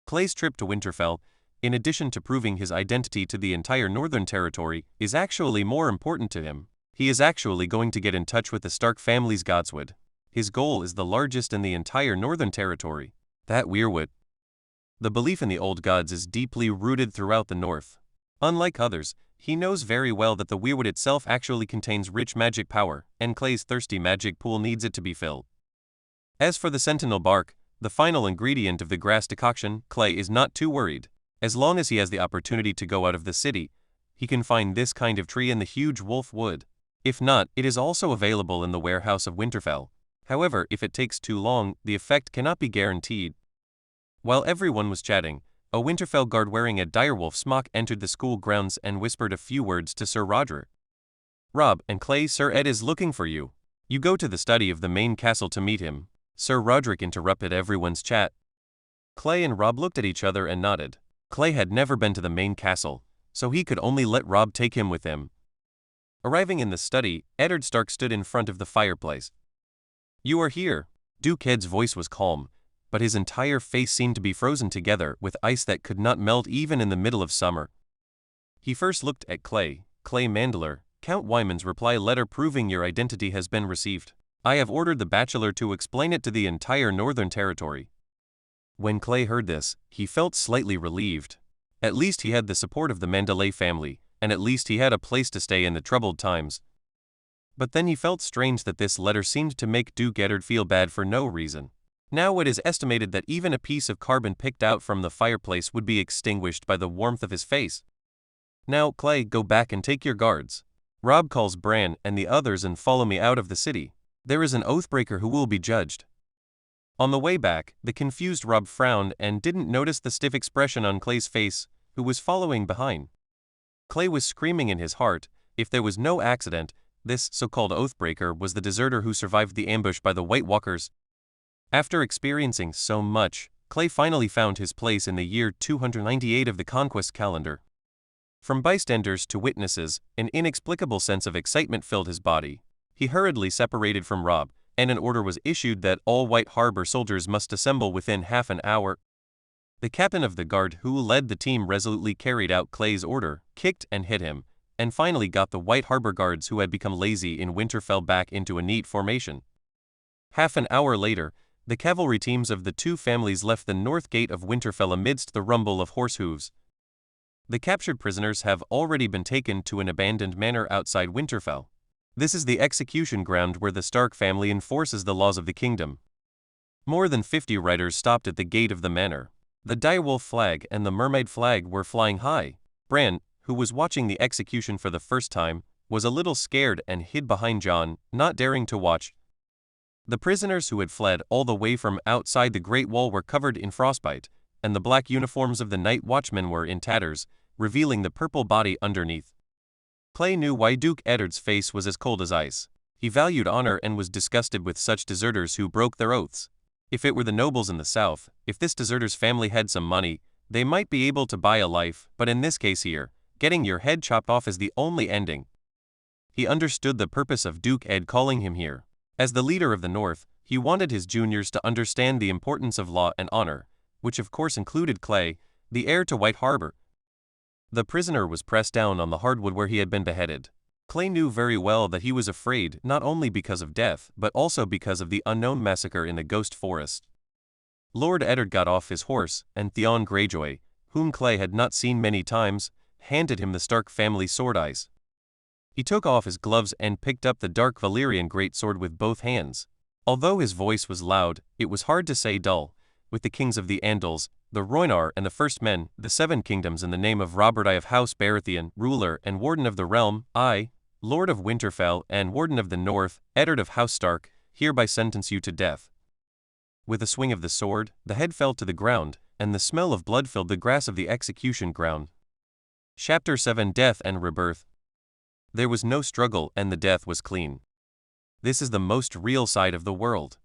Clay's trip to Winterfell, in addition to proving his identity to the entire Northern Territory, is actually more important to him. He is actually going to get in touch with the Stark family's godswood. His goal is the largest in the entire Northern Territory. That weirwood. The belief in the old gods is deeply rooted throughout the North. Unlike others, he knows very well that the weirwood itself actually contains rich magic power, and Clay's thirsty magic pool needs it to be filled. As for the sentinel bark, the final ingredient of the grass decoction, Clay is not too worried. As long as he has the opportunity to go out of the city, he can find this kind of tree in the huge wolf wood. If not, it is also available in the warehouse of Winterfell. However, if it takes too long, the effect cannot be guaranteed. While everyone was chatting, a Winterfell guard wearing a direwolf smock entered the school grounds and whispered a few words to Sir Roderick. Robb and Clay, Sir Ed is looking for you. You go to the study of the main castle to meet him. Sir Roderick interrupted everyone's chat. Clay and Robb looked at each other and nodded. Clay had never been to the main castle, so he could only let Robb take him with him. Arriving in the study, Eddard Stark stood in front of the fireplace. You are here. Duke Ed's voice was calm, but his entire face seemed to be frozen together with ice that could not melt even in the middle of summer. He first looked at Clay. Clay Mandler, Count Wyman's reply letter proving your identity has been received. I have ordered the Bachelor to explain it to the entire Northern Territory. When Clay heard this, he felt slightly relieved. At least he had the support of the Manderly family, and at least he had a place to stay in the troubled times. But then he felt strange that this letter seemed to make Duke Eddard feel bad for no reason. Now it is estimated that even a piece of carbon picked out from the fireplace would be extinguished by the warmth of his face. Now, Clay, go back and take your guards. Robb calls Bran and the others and follow me out of the city. There is an oathbreaker who will be judged. On the way back, the confused Robb frowned and didn't notice the stiff expression on Clay's face, who was following behind. Clay was screaming in his heart, if there was no accident, this so-called oathbreaker was the deserter who survived the ambush by the White Walkers. After experiencing so much, Clay finally found his place in the year 298 of the Conquest calendar. From bystanders to witnesses, an inexplicable sense of excitement filled his body. He hurriedly separated from Robb, and an order was issued that all White Harbor soldiers must assemble within half an hour. The captain of the guard who led the team resolutely carried out Clay's order, kicked and hit him, and finally got the White Harbor guards who had become lazy in Winterfell back into a neat formation. Half an hour later, the cavalry teams of the two families left the north gate of Winterfell amidst the rumble of horse hooves. The captured prisoners have already been taken to an abandoned manor outside Winterfell. This is the execution ground where the Stark family enforces the laws of the kingdom. More than 50 riders stopped at the gate of the manor. The direwolf flag and the mermaid flag were flying high. Bran, who was watching the execution for the first time, was a little scared and hid behind Jon, not daring to watch. The prisoners who had fled all the way from outside the Great Wall were covered in frostbite, and the black uniforms of the night watchmen were in tatters, revealing the purple body underneath. Clay knew why Duke Eddard's face was as cold as ice. He valued honor and was disgusted with such deserters who broke their oaths. If it were the nobles in the south, if this deserter's family had some money, they might be able to buy a life, but in this case here, getting your head chopped off is the only ending. He understood the purpose of Duke Ed calling him here. As the leader of the North, he wanted his juniors to understand the importance of law and honor, which of course included Clay, the heir to White Harbor. The prisoner was pressed down on the hardwood where he had been beheaded. Clay knew very well that he was afraid not only because of death, but also because of the unknown massacre in the Ghost Forest. Lord Eddard got off his horse, and Theon Greyjoy, whom Clay had not seen many times, handed him the Stark family sword eyes. He took off his gloves and picked up the dark Valyrian greatsword with both hands. Although his voice was loud, it was hard to say dull. With the kings of the Andals, the Rhoynar and the First Men, the Seven Kingdoms in the name of Robert I of House Baratheon, ruler and warden of the realm, I, Lord of Winterfell and warden of the North, Eddard of House Stark, hereby sentence you to death. With a swing of the sword, the head fell to the ground, and the smell of blood filled the grass of the execution ground. Chapter 7 Death and Rebirth. There was no struggle and the death was clean. This is the most real side of the world.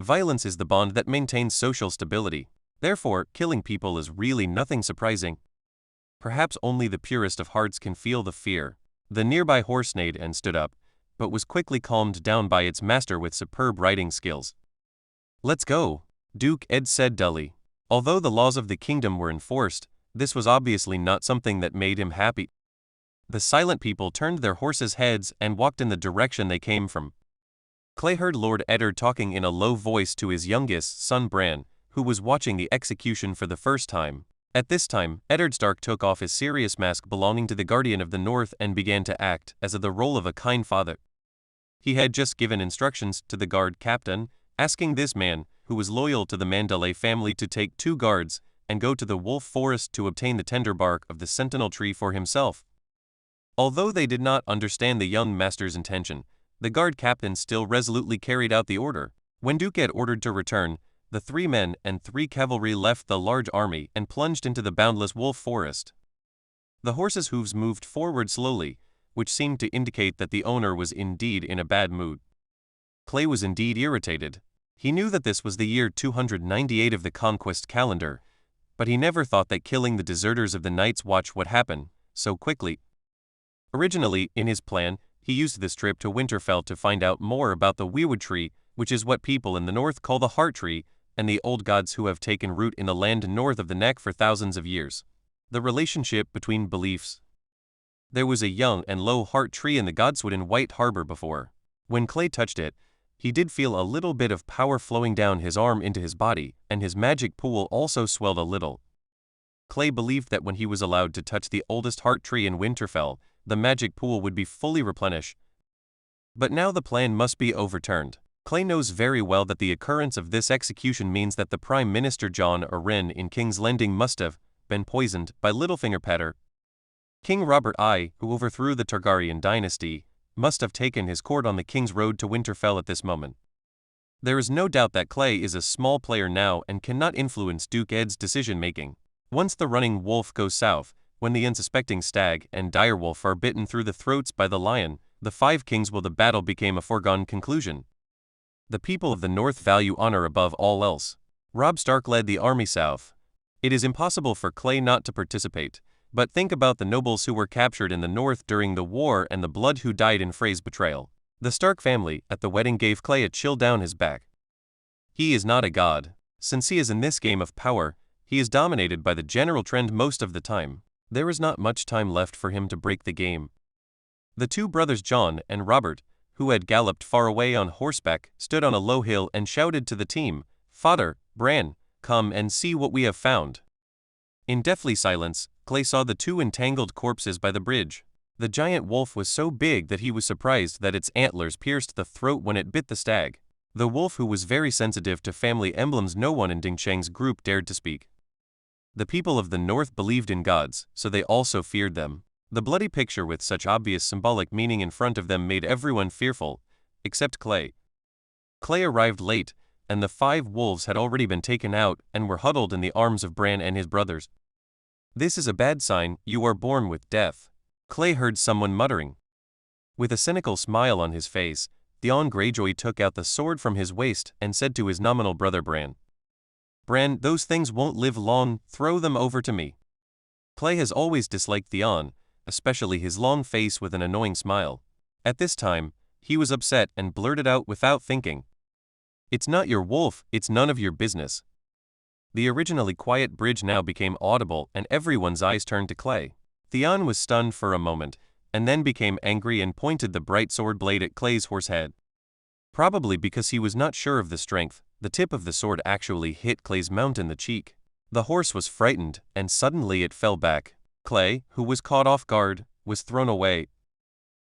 Violence is the bond that maintains social stability. Therefore, killing people is really nothing surprising. Perhaps only the purest of hearts can feel the fear. The nearby horse neighed and stood up, but was quickly calmed down by its master with superb riding skills. Let's go, Duke Ed said dully. Although the laws of the kingdom were enforced, this was obviously not something that made him happy. The silent people turned their horses' heads and walked in the direction they came from. Clay heard Lord Eddard talking in a low voice to his youngest son Bran, who was watching the execution for the first time. At this time, Eddard Stark took off his serious mask belonging to the Guardian of the North and began to act as the role of a kind father. He had just given instructions to the guard captain, asking this man, who was loyal to the Manderly family, to take 2 guards and go to the Wolf Forest to obtain the tender bark of the sentinel tree for himself. Although they did not understand the young master's intention, the guard captain still resolutely carried out the order. When Duke Ed ordered to return, the 3 men and 3 cavalry left the large army and plunged into the boundless wolf forest. The horses' hooves moved forward slowly, which seemed to indicate that the owner was indeed in a bad mood. Clay was indeed irritated. He knew that this was the year 298 of the Conquest calendar, but he never thought that killing the deserters of the Night's Watch would happen so quickly. Originally, in his plan, he used this trip to Winterfell to find out more about the weirwood tree, which is what people in the north call the heart tree, and the old gods who have taken root in the land north of the neck for thousands of years. The relationship between beliefs. There was a young and low heart tree in the godswood in White Harbor before. When Clay touched it, he did feel a little bit of power flowing down his arm into his body, and his magic pool also swelled a little. Clay believed that when he was allowed to touch the oldest heart tree in Winterfell, the magic pool would be fully replenished. But now the plan must be overturned. Clay knows very well that the occurrence of this execution means that the Prime Minister Jon Arryn in King's Landing must have been poisoned by Littlefinger Patter. King Robert I, who overthrew the Targaryen dynasty, must have taken his court on the King's Road to Winterfell at this moment. There is no doubt that Clay is a small player now and cannot influence Duke Ed's decision-making. Once the running wolf goes south, when the unsuspecting stag and direwolf are bitten through the throats by the lion, the five kings will the battle became a foregone conclusion. The people of the North value honor above all else. Robb Stark led the army south. It is impossible for Clay not to participate, but think about the nobles who were captured in the North during the war and the blood who died in Frey's betrayal. The Stark family at the wedding gave Clay a chill down his back. He is not a god. Since he is in this game of power, he is dominated by the general trend most of the time. There is not much time left for him to break the game. The two brothers John and Robert, who had galloped far away on horseback, stood on a low hill and shouted to the team, "Father, Bran, come and see what we have found." In deathly silence, Clay saw the two entangled corpses by the bridge. The giant wolf was so big that he was surprised that its antlers pierced the throat when it bit the stag. The wolf, who was very sensitive to family emblems, no one in Ding Cheng's group dared to speak. The people of the North believed in gods, so they also feared them. The bloody picture with such obvious symbolic meaning in front of them made everyone fearful, except Clay. Clay arrived late, and the five wolves had already been taken out and were huddled in the arms of Bran and his brothers. "This is a bad sign, you are born with death," Clay heard someone muttering. With a cynical smile on his face, Theon Greyjoy took out the sword from his waist and said to his nominal brother Bran, "Bran, those things won't live long, throw them over to me." Clay has always disliked Theon, especially his long face with an annoying smile. At this time, he was upset and blurted out without thinking, "It's not your wolf, it's none of your business." The originally quiet bridge now became audible and everyone's eyes turned to Clay. Theon was stunned for a moment, and then became angry and pointed the bright sword blade at Clay's horse head. Probably because he was not sure of the strength, the tip of the sword actually hit Clay's mount in the cheek. The horse was frightened, and suddenly it fell back. Clay, who was caught off guard, was thrown away.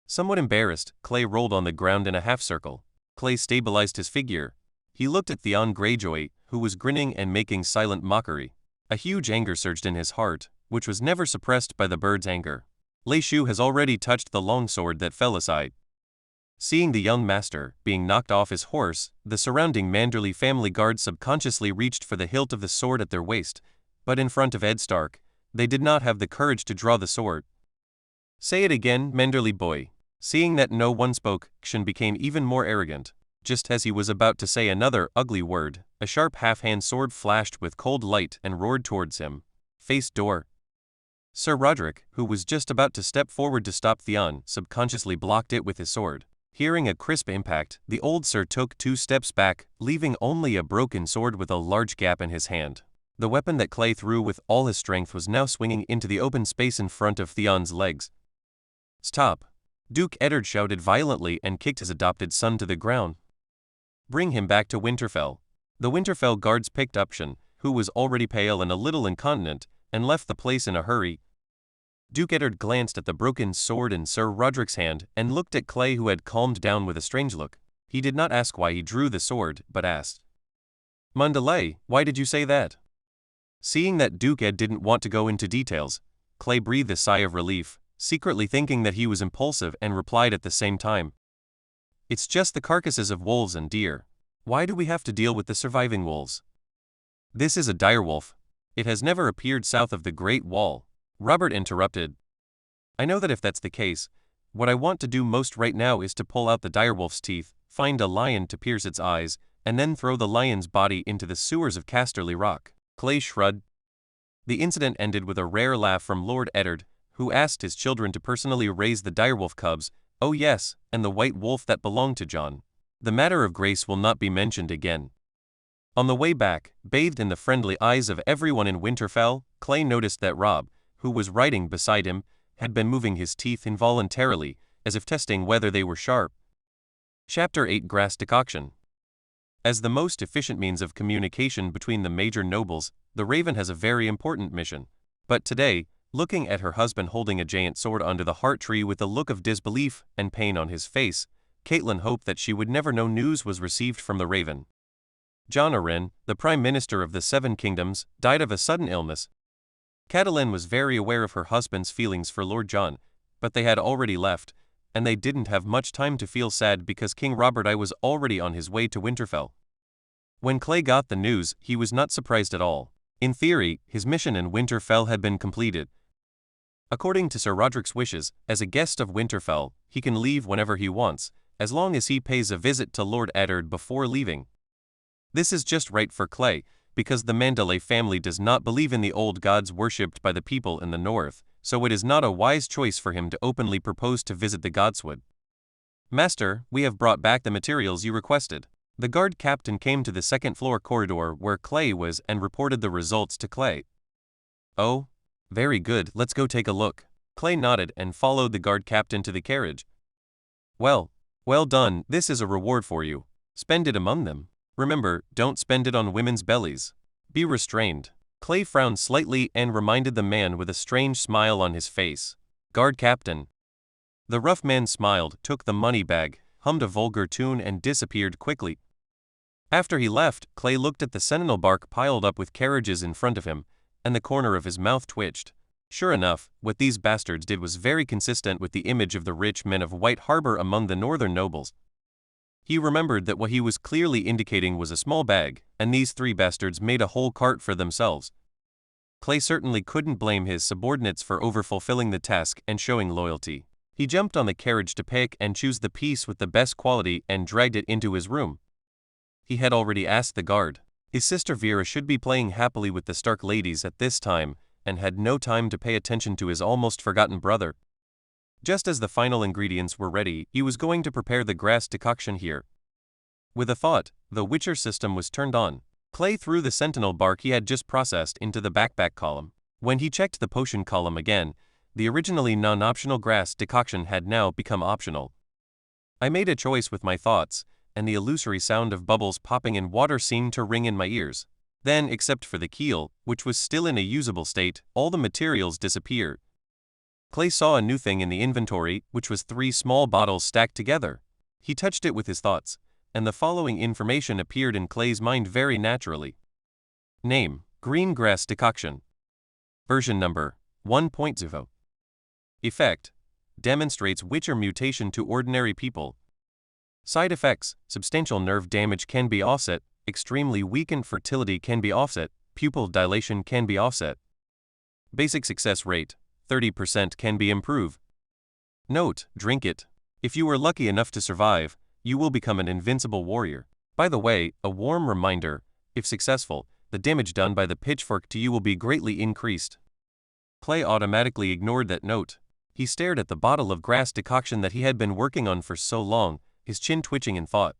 Somewhat embarrassed, Clay rolled on the ground in a half-circle. Clay stabilized his figure. He looked at Theon Greyjoy, who was grinning and making silent mockery. A huge anger surged in his heart, which was never suppressed by the bird's anger. Lei Shu has already touched the long sword that fell aside. Seeing the young master being knocked off his horse, the surrounding Manderly family guard subconsciously reached for the hilt of the sword at their waist, but in front of Ed Stark, they did not have the courage to draw the sword. "Say it again, Manderly boy." Seeing that no one spoke, Kshan became even more arrogant. Just as he was about to say another ugly word, a sharp half-hand sword flashed with cold light and roared towards him. Face door. Sir Roderick, who was just about to step forward to stop Theon, subconsciously blocked it with his sword. Hearing a crisp impact, the old sir took 2 steps back, leaving only a broken sword with a large gap in his hand. The weapon that Clay threw with all his strength was now swinging into the open space in front of Theon's legs. "Stop!" Duke Eddard shouted violently and kicked his adopted son to the ground. "Bring him back to Winterfell." The Winterfell guards picked up Kshan, who was already pale and a little incontinent, and left the place in a hurry. Duke Eddard glanced at the broken sword in Sir Roderick's hand and looked at Clay, who had calmed down with a strange look. He did not ask why he drew the sword, but asked, "Manderly, why did you say that?" Seeing that Duke Ed didn't want to go into details, Clay breathed a sigh of relief, secretly thinking that he was impulsive, and replied at the same time, "It's just the carcasses of wolves and deer. Why do we have to deal with the surviving wolves? This is a direwolf. It has never appeared south of the Great Wall." Robert interrupted, "I know that if that's the case, what I want to do most right now is to pull out the direwolf's teeth, find a lion to pierce its eyes, and then throw the lion's body into the sewers of Casterly Rock." Clay shrugged. The incident ended with a rare laugh from Lord Eddard, who asked his children to personally raise the direwolf cubs, oh yes, and the white wolf that belonged to John. The matter of grace will not be mentioned again. On the way back, bathed in the friendly eyes of everyone in Winterfell, Clay noticed that Robb, who was riding beside him, had been moving his teeth involuntarily, as if testing whether they were sharp. Chapter 8 Grass Decoction. As the most efficient means of communication between the major nobles, the Raven has a very important mission. But today, looking at her husband holding a giant sword under the heart tree with a look of disbelief and pain on his face, Catelyn hoped that she would never know news was received from the Raven. John Arryn, the Prime Minister of the Seven Kingdoms, died of a sudden illness. Catelyn was very aware of her husband's feelings for Lord John, but they had already left, and they didn't have much time to feel sad because King Robert I was already on his way to Winterfell. When Clay got the news, he was not surprised at all. In theory, his mission in Winterfell had been completed. According to Sir Roderick's wishes, as a guest of Winterfell, he can leave whenever he wants, as long as he pays a visit to Lord Eddard before leaving. This is just right for Clay, because the Manderly family does not believe in the old gods worshipped by the people in the north, so it is not a wise choice for him to openly propose to visit the godswood. Master, we have brought back the materials you requested. The guard captain came to the second-floor corridor where Clay was and reported the results to Clay. Oh, very good, let's go take a look. Clay nodded and followed the guard captain to the carriage. Well done, this is a reward for you. Spend it among them. Remember, don't spend it on women's bellies. Be restrained. Clay frowned slightly and reminded the man with a strange smile on his face. Guard captain. The rough man smiled, took the money bag, hummed a vulgar tune and disappeared quickly. After he left, Clay looked at the sentinel bark piled up with carriages in front of him, and the corner of his mouth twitched. Sure enough, what these bastards did was very consistent with the image of the rich men of White Harbor among the northern nobles. He remembered that what he was clearly indicating was a small bag, and these three bastards made a whole cart for themselves. Clay certainly couldn't blame his subordinates for overfulfilling the task and showing loyalty. He jumped on the carriage to pick and choose the piece with the best quality and dragged it into his room. He had already asked the guard. His sister Vera should be playing happily with the Stark ladies at this time, and had no time to pay attention to his almost forgotten brother. Just as the final ingredients were ready, he was going to prepare the grass decoction here. With a thought, the Witcher system was turned on. Clay threw the sentinel bark he had just processed into the backpack column. When he checked the potion column again, the originally non-optional grass decoction had now become optional. I made a choice with my thoughts, and the illusory sound of bubbles popping in water seemed to ring in my ears. Then, except for the keel, which was still in a usable state, all the materials disappeared. Clay saw a new thing in the inventory, which was 3 small bottles stacked together. He touched it with his thoughts, and the following information appeared in Clay's mind very naturally. Name: Green Grass Decoction. Version number 1.0. Effect: demonstrates Witcher mutation to ordinary people. Side effects: substantial nerve damage can be offset, extremely weakened fertility can be offset, pupil dilation can be offset. Basic success rate: 30% can be improved. Note: drink it. If you are lucky enough to survive, you will become an invincible warrior. By the way, a warm reminder: if successful, the damage done by the pitchfork to you will be greatly increased. Clay automatically ignored that note. He stared at the bottle of grass decoction that he had been working on for so long, his chin twitching in thought.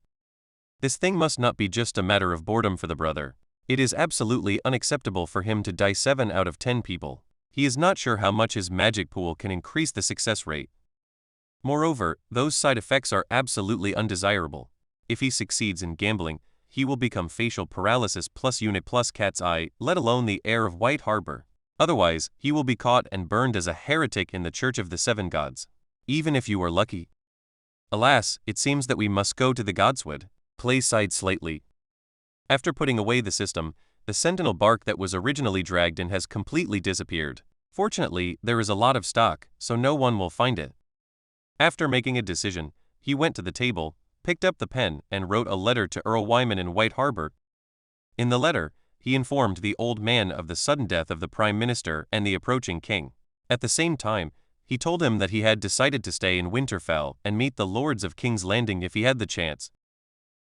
This thing must not be just a matter of boredom for the brother. It is absolutely unacceptable for him to die 7 out of 10 people. He is not sure how much his magic pool can increase the success rate. Moreover, those side effects are absolutely undesirable. If he succeeds in gambling, he will become facial paralysis plus unit plus cat's eye, let alone the heir of White Harbor. Otherwise, he will be caught and burned as a heretic in the Church of the Seven Gods. Even if you are lucky. Alas, it seems that we must go to the godswood. Clay sighed slightly. After putting away the system, the sentinel bark that was originally dragged in has completely disappeared. Fortunately, there is a lot of stock, so no one will find it. After making a decision, he went to the table, picked up the pen, and wrote a letter to Earl Wyman in White Harbor. In the letter, he informed the old man of the sudden death of the Prime Minister and the approaching king. At the same time, he told him that he had decided to stay in Winterfell and meet the lords of King's Landing if he had the chance.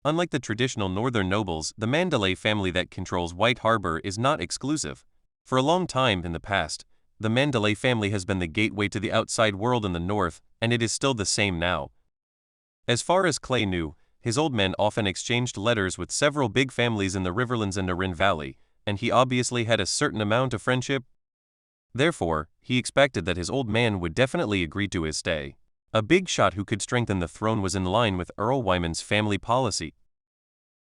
Unlike the traditional northern nobles, the Manderly family that controls White Harbor is not exclusive. For a long time in the past, the Manderly family has been the gateway to the outside world in the north, and it is still the same now. As far as Clay knew, his old man often exchanged letters with several big families in the Riverlands and Arin Valley, and he obviously had a certain amount of friendship. Therefore, he expected that his old man would definitely agree to his stay. A big shot who could strengthen the throne was in line with Earl Wyman's family policy.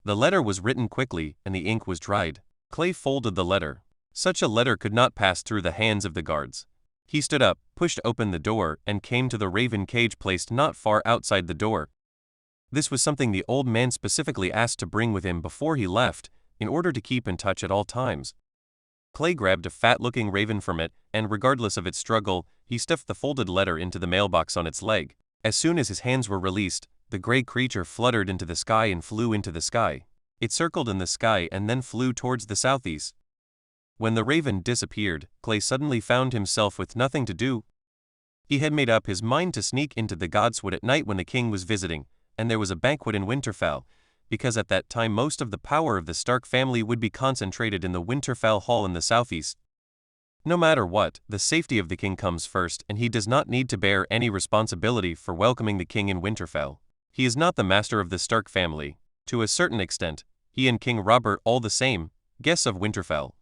The letter was written quickly, and the ink was dried. Clay folded the letter. Such a letter could not pass through the hands of the guards. He stood up, pushed open the door, and came to the raven cage placed not far outside the door. This was something the old man specifically asked to bring with him before he left, in order to keep in touch at all times. Clay grabbed a fat-looking raven from it, and regardless of its struggle, he stuffed the folded letter into the mailbox on its leg. As soon as his hands were released, the gray creature fluttered into the sky and flew into the sky. It circled in the sky and then flew towards the southeast. When the raven disappeared, Clay suddenly found himself with nothing to do. He had made up his mind to sneak into the Godswood at night when the king was visiting, and there was a banquet in Winterfell, because at that time most of the power of the Stark family would be concentrated in the Winterfell Hall in the southeast. No matter what, the safety of the king comes first, and he does not need to bear any responsibility for welcoming the king in Winterfell. He is not the master of the Stark family. To a certain extent, he and King Robert all the same, guests of Winterfell.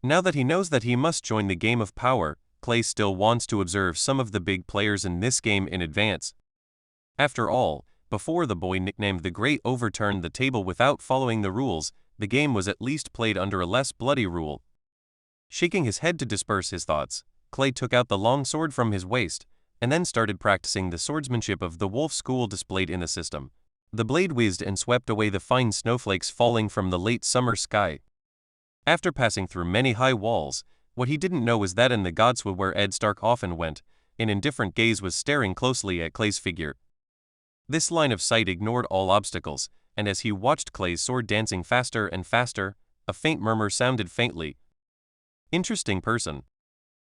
Now that he knows that he must join the game of power, Clay still wants to observe some of the big players in this game in advance. After all, before the boy nicknamed the Great overturned the table without following the rules, the game was at least played under a less bloody rule. Shaking his head to disperse his thoughts, Clay took out the long sword from his waist, and then started practicing the swordsmanship of the wolf school displayed in the system. The blade whizzed and swept away the fine snowflakes falling from the late summer sky. After passing through many high walls, what he didn't know was that in the Godswood where Ed Stark often went, an indifferent gaze was staring closely at Clay's figure. This line of sight ignored all obstacles, and as he watched Clay's sword dancing faster and faster, a faint murmur sounded faintly. Interesting person.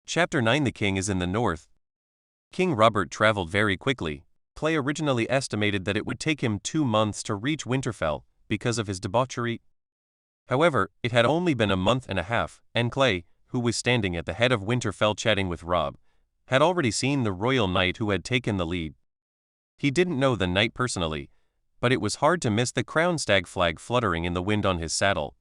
Chapter 9. The king is in the north. King Robert traveled very quickly. Clay originally estimated that it would take him 2 months to reach Winterfell, because of his debauchery. However, it had only been a month and a half, and Clay, who was standing at the head of Winterfell chatting with Robb, had already seen the royal knight who had taken the lead. He didn't know the knight personally, but it was hard to miss the crown stag flag fluttering in the wind on his saddle.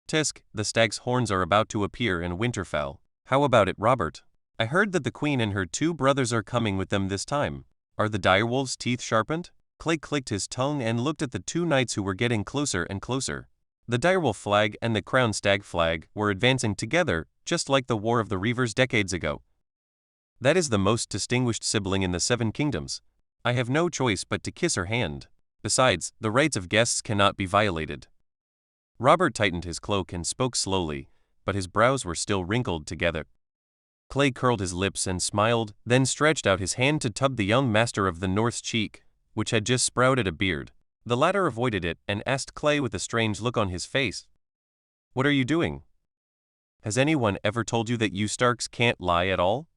Tisk, the stag's horns are about to appear in Winterfell. How about it, Robert? I heard that the queen and her 2 brothers are coming with them this time. Are the direwolves' teeth sharpened? Clay clicked his tongue and looked at the 2 knights who were getting closer and closer. The direwolf flag and the crown stag flag were advancing together, just like the War of the Reavers decades ago. That is the most distinguished sibling in the 7 kingdoms. I have no choice but to kiss her hand. Besides, the rights of guests cannot be violated. Robert tightened his cloak and spoke slowly, but his brows were still wrinkled together. Clay curled his lips and smiled, then stretched out his hand to tug the young master of the North's cheek, which had just sprouted a beard. The latter avoided it and asked Clay with a strange look on his face, "What are you doing? Has anyone ever told you that you Starks can't lie at all?"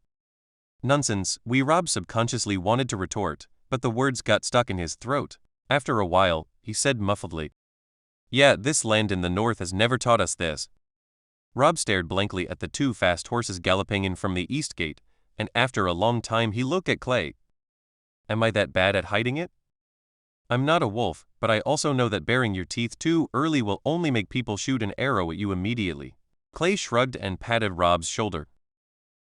"Nonsense," Robb subconsciously wanted to retort, but the words got stuck in his throat. After a while, he said muffledly, "Yeah, this land in the north has never taught us this." Robb stared blankly at the 2 fast horses galloping in from the east gate, and after a long time he looked at Clay. "Am I that bad at hiding it? I'm not a wolf, but I also know that baring your teeth too early will only make people shoot an arrow at you immediately." Clay shrugged and patted Robb's shoulder.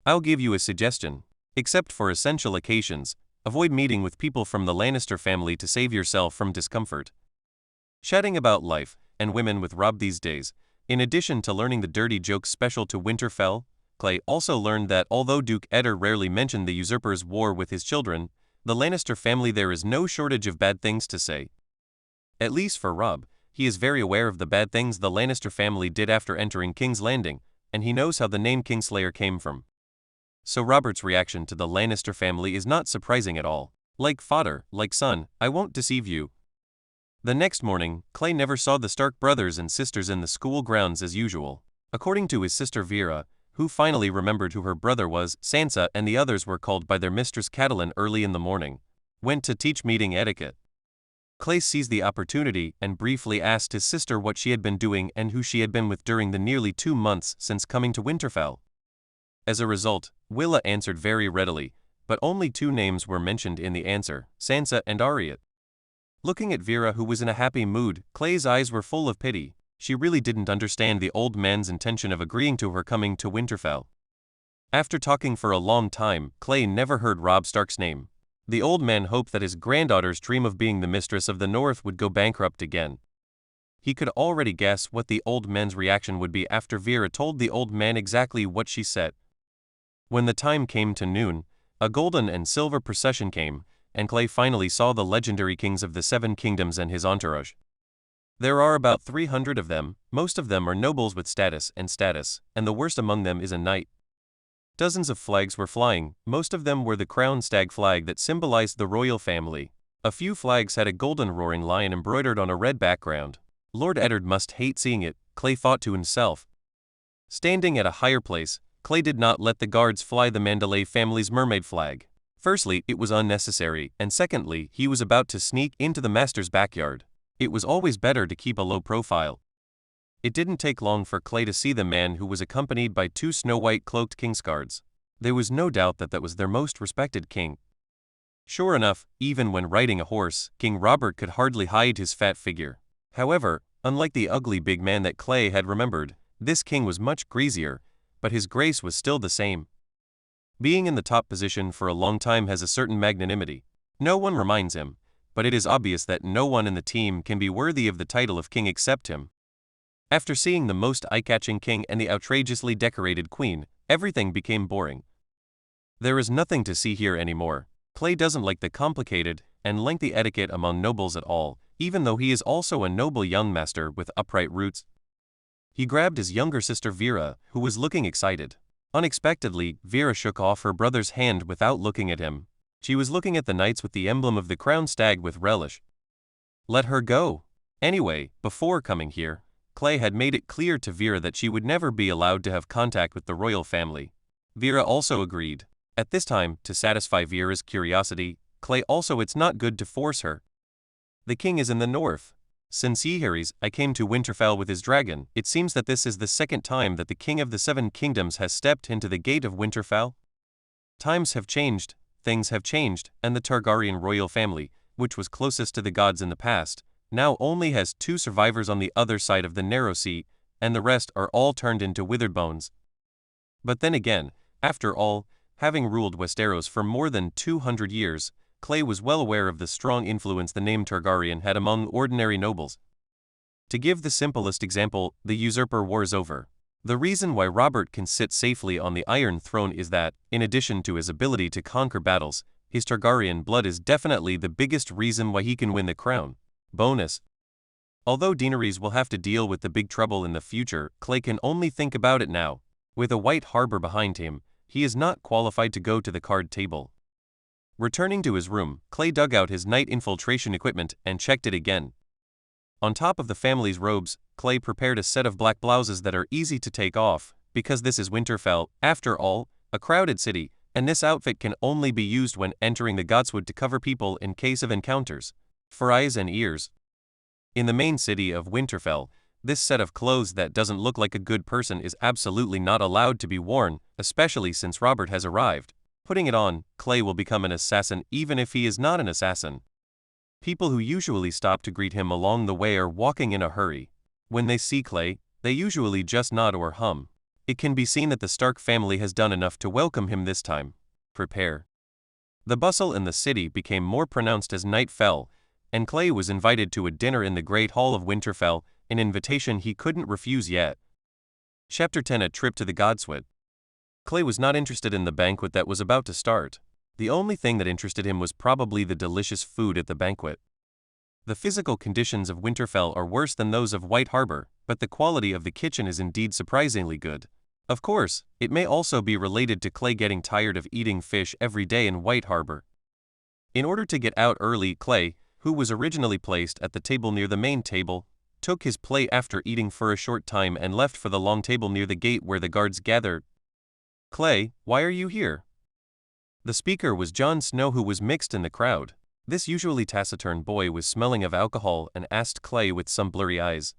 "I'll give you a suggestion. Except for essential occasions, avoid meeting with people from the Lannister family to save yourself from discomfort." Chatting about life and women with Robb these days, in addition to learning the dirty jokes special to Winterfell, Clay also learned that although Duke Eddard rarely mentioned the usurper's war with his children, the Lannister family there is no shortage of bad things to say. At least for Robb, he is very aware of the bad things the Lannister family did after entering King's Landing, and he knows how the name Kingslayer came from. So Robert's reaction to the Lannister family is not surprising at all. Like father, like son, I won't deceive you. The next morning, Clay never saw the Stark brothers and sisters in the school grounds as usual. According to his sister Vera, who finally remembered who her brother was, Sansa and the others were called by their mistress Catelyn early in the morning, went to teach meeting etiquette. Clay seized the opportunity and briefly asked his sister what she had been doing and who she had been with during the nearly 2 months since coming to Winterfell. As a result, Willa answered very readily, but only 2 names were mentioned in the answer, Sansa and Arya. Looking at Vera, who was in a happy mood, Clay's eyes were full of pity. She really didn't understand the old man's intention of agreeing to her coming to Winterfell. After talking for a long time, Clay never heard Robb Stark's name. The old man hoped that his granddaughter's dream of being the mistress of the North would go bankrupt again. He could already guess what the old man's reaction would be after Vera told the old man exactly what she said. When the time came to noon, a golden and silver procession came, and Clay finally saw the legendary kings of the 7 kingdoms and his entourage. There are about 300 of them, most of them are nobles with status, and the worst among them is a knight. Dozens of flags were flying, most of them were the crown stag flag that symbolized the royal family. A few flags had a golden roaring lion embroidered on a red background. Lord Eddard must hate seeing it, Clay thought to himself. Standing at a higher place, Clay did not let the guards fly the Manderly family's mermaid flag. Firstly, it was unnecessary, and secondly, he was about to sneak into the master's backyard. It was always better to keep a low profile. It didn't take long for Clay to see the man who was accompanied by 2 snow-white cloaked kingsguards. There was no doubt that was their most respected king. Sure enough, even when riding a horse, King Robert could hardly hide his fat figure. However, unlike the ugly big man that Clay had remembered, this king was much greasier, but his grace was still the same. Being in the top position for a long time has a certain magnanimity. No one reminds him, but it is obvious that no one in the team can be worthy of the title of king except him. After seeing the most eye-catching king and the outrageously decorated queen, everything became boring. There is nothing to see here anymore. Clay doesn't like the complicated and lengthy etiquette among nobles at all, even though he is also a noble young master with upright roots. He grabbed his younger sister Vera, who was looking excited. Unexpectedly, Vera shook off her brother's hand without looking at him. She was looking at the knights with the emblem of the crown stag with relish. Let her go. Anyway, before coming here, Clay had made it clear to Vera that she would never be allowed to have contact with the royal family. Vera also agreed. At this time, to satisfy Vera's curiosity, Clay also it's not good to force her. The king is in the north. Since Yehares, I came to Winterfell with his dragon. It seems that this is the second time that the king of the 7 kingdoms has stepped into the gate of Winterfell. Times have changed, things have changed, and the Targaryen royal family, which was closest to the gods in the past, now only has 2 survivors on the other side of the narrow sea, and the rest are all turned into withered bones. But then again, after all, having ruled Westeros for more than 200 years, Clay was well aware of the strong influence the name Targaryen had among ordinary nobles. To give the simplest example, the usurper war is over. The reason why Robert can sit safely on the Iron Throne is that, in addition to his ability to conquer battles, his Targaryen blood is definitely the biggest reason why he can win the crown. Bonus. Although Daenerys will have to deal with the big trouble in the future, Clay can only think about it now. With a white harbor behind him, he is not qualified to go to the card table. Returning to his room, Clay dug out his night infiltration equipment and checked it again. On top of the family's robes, Clay prepared a set of black blouses that are easy to take off, because this is Winterfell, after all, a crowded city, and this outfit can only be used when entering the Godswood to cover people in case of encounters. For eyes and ears. In the main city of Winterfell, this set of clothes that doesn't look like a good person is absolutely not allowed to be worn, especially since Robert has arrived. Putting it on, Clay will become an assassin even if he is not an assassin. People who usually stop to greet him along the way are walking in a hurry. When they see Clay, they usually just nod or hum. It can be seen that the Stark family has done enough to welcome him this time. Prepare. The bustle in the city became more pronounced as night fell, and Clay was invited to a dinner in the Great Hall of Winterfell, an invitation he couldn't refuse yet. Chapter 10: A Trip to the Godswood. Clay was not interested in the banquet that was about to start. The only thing that interested him was probably the delicious food at the banquet. The physical conditions of Winterfell are worse than those of White Harbor, but the quality of the kitchen is indeed surprisingly good. Of course, it may also be related to Clay getting tired of eating fish every day in White Harbor. In order to get out early, Clay, who was originally placed at the table near the main table, took his plate after eating for a short time and left for the long table near the gate where the guards gathered. Clay, why are you here? The speaker was Jon Snow, who was mixed in the crowd. This usually taciturn boy was smelling of alcohol and asked Clay with some blurry eyes.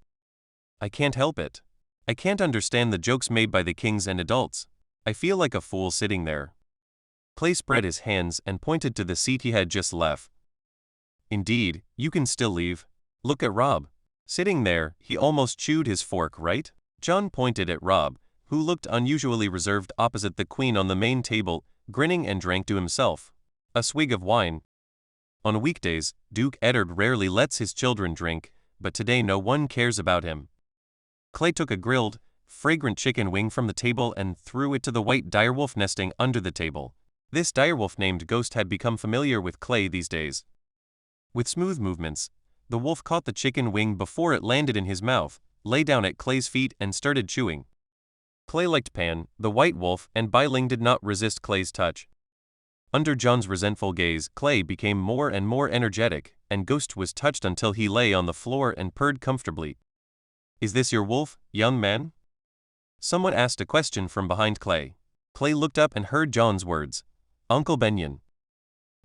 I can't help it. I can't understand the jokes made by the kings and adults. I feel like a fool sitting there. Clay spread his hands and pointed to the seat he had just left. Indeed, you can still leave. Look at Rob. Sitting there, he almost chewed his fork, right? Jon pointed at Rob, who looked unusually reserved opposite the queen on the main table, grinning and drank to himself a swig of wine. On weekdays, Duke Eddard rarely lets his children drink, but today no one cares about him. Clay took a grilled, fragrant chicken wing from the table and threw it to the white direwolf nesting under the table. This direwolf named Ghost had become familiar with Clay these days. With smooth movements, The wolf caught the chicken wing before it landed in his mouth, lay down at Clay's feet and started chewing. Clay liked Pan, the white wolf, and Biling did not resist Clay's touch. Under John's resentful gaze, Clay became more and more energetic, and Ghost was touched until he lay on the floor and purred comfortably. "Is this your wolf, young man?" Someone asked a question from behind Clay. Clay looked up and heard John's words. "Uncle Benyon."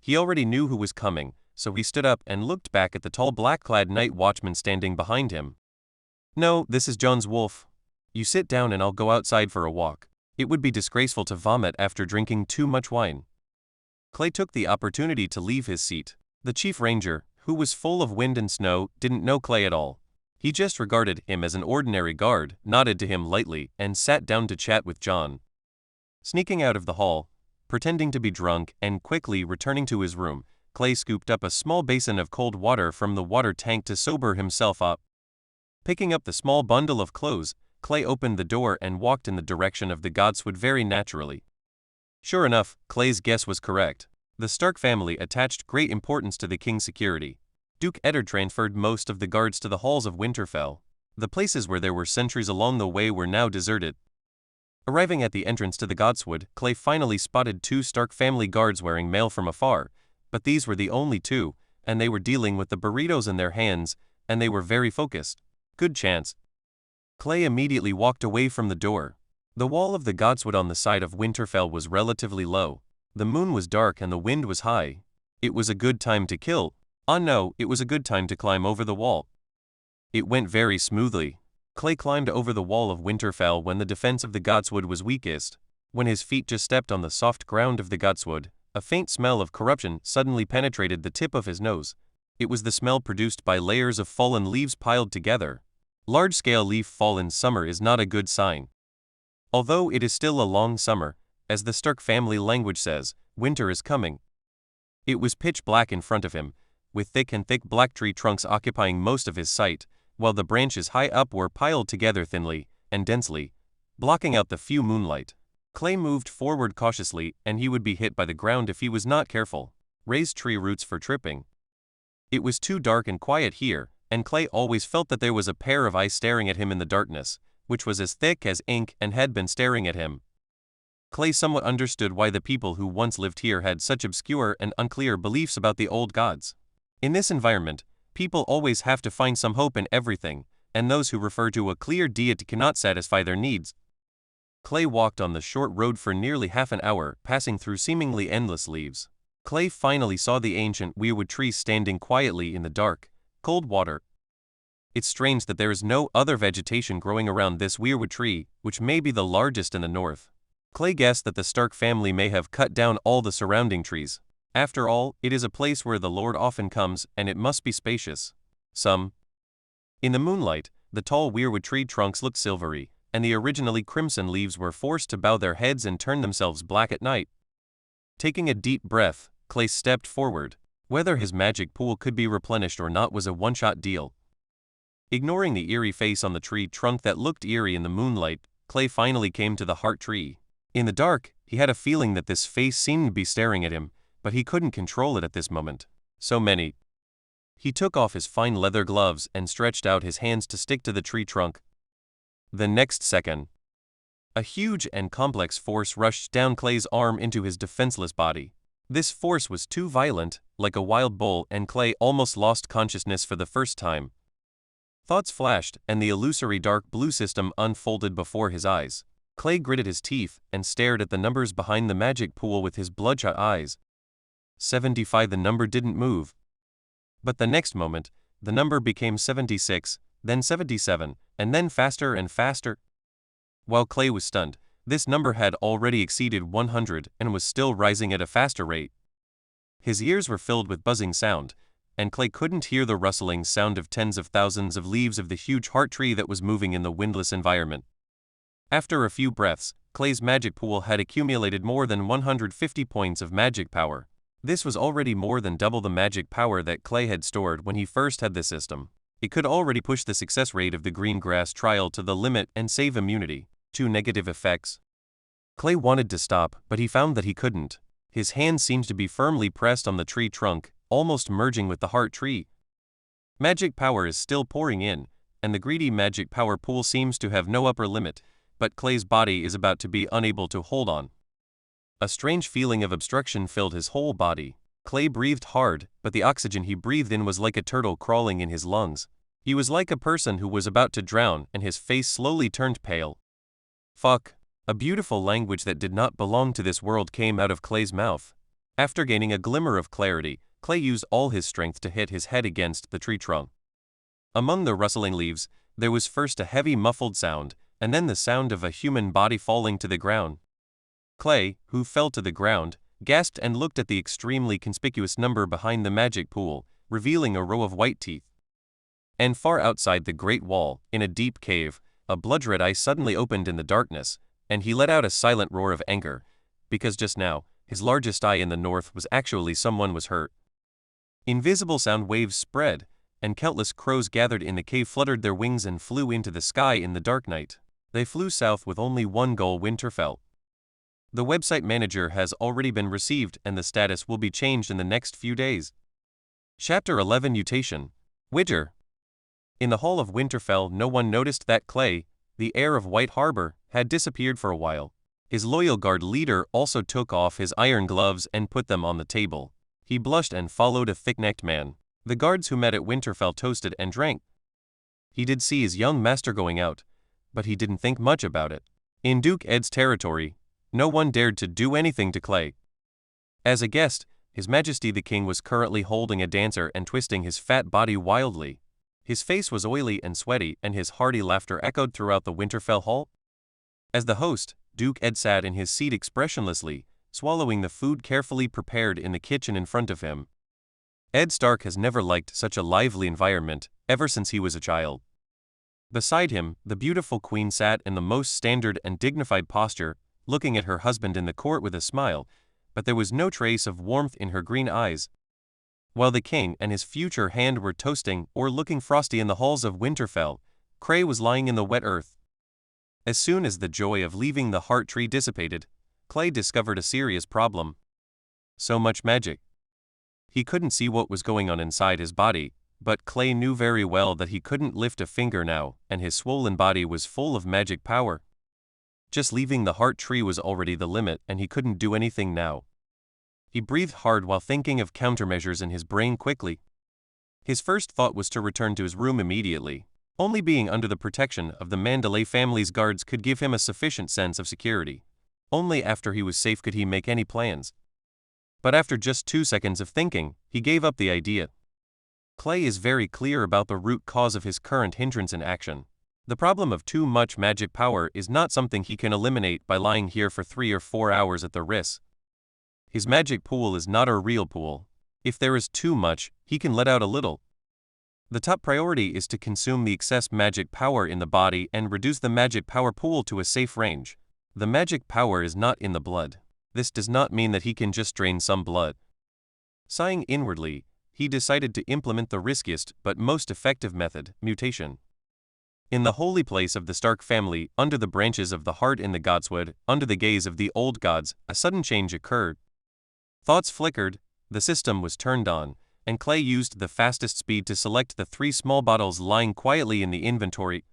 He already knew who was coming, so he stood up and looked back at the tall black-clad night watchman standing behind him. "No, this is John's wolf. You sit down and I'll go outside for a walk. It would be disgraceful to vomit after drinking too much wine." Clay took the opportunity to leave his seat. The chief ranger, who was full of wind and snow, didn't know Clay at all. He just regarded him as an ordinary guard, nodded to him lightly, and sat down to chat with John. Sneaking out of the hall, pretending to be drunk and quickly returning to his room, Clay scooped up a small basin of cold water from the water tank to sober himself up. Picking up the small bundle of clothes, Clay opened the door and walked in the direction of the godswood very naturally. Sure enough, Clay's guess was correct. The Stark family attached great importance to the king's security. Duke Eddard transferred most of the guards to the halls of Winterfell. The places where there were sentries along the way were now deserted. Arriving at the entrance to the godswood, Clay finally spotted 2 Stark family guards wearing mail from afar, but these were the only 2, and they were dealing with the burritos in their hands, and they were very focused. Good chance. Clay immediately walked away from the door. The wall of the godswood on the side of Winterfell was relatively low. The moon was dark and the wind was high. It was a good time to kill. No, it was a good time to climb over the wall. It went very smoothly. Clay climbed over the wall of Winterfell when the defense of the godswood was weakest. When his feet just stepped on the soft ground of the godswood, a faint smell of corruption suddenly penetrated the tip of his nose. It was the smell produced by layers of fallen leaves piled together. Large-scale leaf fall in summer is not a good sign. Although it is still a long summer, as the Stark family language says, winter is coming. It was pitch black in front of him, with thick black tree trunks occupying most of his sight, while the branches high up were piled together thinly and densely, blocking out the few moonlight. Clay moved forward cautiously, and he would be hit by the ground if he was not careful. Raised tree roots for tripping. It was too dark and quiet here, and Clay always felt that there was a pair of eyes staring at him in the darkness, which was as thick as ink and had been staring at him. Clay somewhat understood why the people who once lived here had such obscure and unclear beliefs about the old gods. In this environment, people always have to find some hope in everything, and those who refer to a clear deity cannot satisfy their needs. Clay walked on the short road for nearly half an hour, passing through seemingly endless leaves. Clay finally saw the ancient weirwood tree standing quietly in the dark, cold water. It's strange that there is no other vegetation growing around this weirwood tree, which may be the largest in the north. Clay guessed that the Stark family may have cut down all the surrounding trees. After all, it is a place where the Lord often comes, and it must be spacious. In the moonlight, the tall weirwood tree trunks looked silvery, and the originally crimson leaves were forced to bow their heads and turn themselves black at night. Taking a deep breath, Clay stepped forward. Whether his magic pool could be replenished or not was a one-shot deal. Ignoring the eerie face on the tree trunk that looked eerie in the moonlight, Clay finally came to the heart tree. In the dark, he had a feeling that this face seemed to be staring at him, but he couldn't control it at this moment. He took off his fine leather gloves and stretched out his hands to stick to the tree trunk. The next second, a huge and complex force rushed down Clay's arm into his defenseless body. This force was too violent, like a wild bull, and Clay almost lost consciousness for the first time. Thoughts flashed, and the illusory dark blue system unfolded before his eyes. Clay gritted his teeth and stared at the numbers behind the magic pool with his bloodshot eyes. 75. The number didn't move. But the next moment, the number became 76, then 77, and then faster and faster. While Clay was stunned, this number had already exceeded 100 and was still rising at a faster rate. His ears were filled with buzzing sound, and Clay couldn't hear the rustling sound of tens of thousands of leaves of the huge heart tree that was moving in the windless environment. After a few breaths, Clay's magic pool had accumulated more than 150 points of magic power. This was already more than double the magic power that Clay had stored when he first had the system. It could already push the success rate of the green grass trial to the limit and save immunity to negative effects. Clay wanted to stop, but he found that he couldn't. His hand seemed to be firmly pressed on the tree trunk, almost merging with the heart tree. Magic power is still pouring in, and the greedy magic power pool seems to have no upper limit, but Clay's body is about to be unable to hold on. A strange feeling of obstruction filled his whole body. Clay breathed hard, but the oxygen he breathed in was like a turtle crawling in his lungs. He was like a person who was about to drown, and his face slowly turned pale. Fuck. A beautiful language that did not belong to this world came out of Clay's mouth. After gaining a glimmer of clarity, Clay used all his strength to hit his head against the tree trunk. Among the rustling leaves, there was first a heavy muffled sound, and then the sound of a human body falling to the ground. Clay, who fell to the ground, gasped and looked at the extremely conspicuous number behind the magic pool, revealing a row of white teeth. And far outside the great wall, in a deep cave, a blood-red eye suddenly opened in the darkness, and he let out a silent roar of anger, because just now, his largest eye in the north was actually someone was hurt. Invisible sound waves spread, and countless crows gathered in the cave fluttered their wings and flew into the sky in the dark night. They flew south with only one goal: Winterfell. The website manager has already been received and the status will be changed in the next few days. Chapter 11 Mutation. Widger. In the hall of Winterfell, no one noticed that Clay, the heir of White Harbor, had disappeared for a while. His loyal guard leader also took off his iron gloves and put them on the table. He blushed and followed a thick-necked man. The guards who met at Winterfell toasted and drank. He did see his young master going out, but he didn't think much about it. In Duke Ed's territory, no one dared to do anything to Clay. As a guest, His Majesty the King was currently holding a dancer and twisting his fat body wildly. His face was oily and sweaty, and his hearty laughter echoed throughout the Winterfell hall. As the host, Duke Ed sat in his seat expressionlessly, swallowing the food carefully prepared in the kitchen in front of him. Ed Stark has never liked such a lively environment, ever since he was a child. Beside him, the beautiful queen sat in the most standard and dignified posture, looking at her husband in the court with a smile, but there was no trace of warmth in her green eyes. While the king and his future hand were toasting or looking frosty in the halls of Winterfell, Clay was lying in the wet earth. As soon as the joy of leaving the heart tree dissipated, Clay discovered a serious problem. So much magic. He couldn't see what was going on inside his body, but Clay knew very well that he couldn't lift a finger now, and his swollen body was full of magic power. Just leaving the heart tree was already the limit, and he couldn't do anything now. He breathed hard while thinking of countermeasures in his brain quickly. His first thought was to return to his room immediately. Only being under the protection of the Manderly family's guards could give him a sufficient sense of security. Only after he was safe could he make any plans. But after just 2 seconds of thinking, he gave up the idea. Clay is very clear about the root cause of his current hindrance in action. The problem of too much magic power is not something he can eliminate by lying here for 3 or 4 hours at the risk. His magic pool is not a real pool. If there is too much, he can let out a little. The top priority is to consume the excess magic power in the body and reduce the magic power pool to a safe range. The magic power is not in the blood. This does not mean that he can just drain some blood. Sighing inwardly, he decided to implement the riskiest but most effective method: mutation. In the holy place of the Stark family, under the branches of the heart in the godswood, under the gaze of the old gods, a sudden change occurred. Thoughts flickered, the system was turned on, and Clay used the fastest speed to select the 3 small bottles lying quietly in the inventory.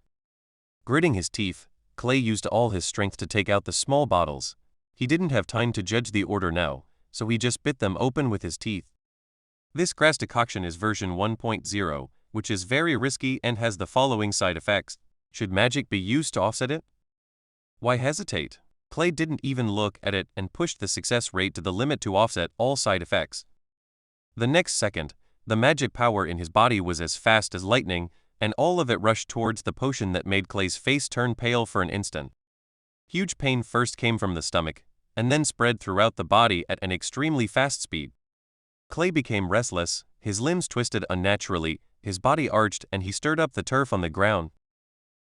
Gritting his teeth, Clay used all his strength to take out the small bottles. He didn't have time to judge the order now, so he just bit them open with his teeth. This grass decoction is version 1.0, which is very risky and has the following side effects. Should magic be used to offset it? Why hesitate? Clay didn't even look at it and pushed the success rate to the limit to offset all side effects. The next second, the magic power in his body was as fast as lightning, and all of it rushed towards the potion that made Clay's face turn pale for an instant. Huge pain first came from the stomach, and then spread throughout the body at an extremely fast speed. Clay became restless, his limbs twisted unnaturally, his body arched, and he stirred up the turf on the ground.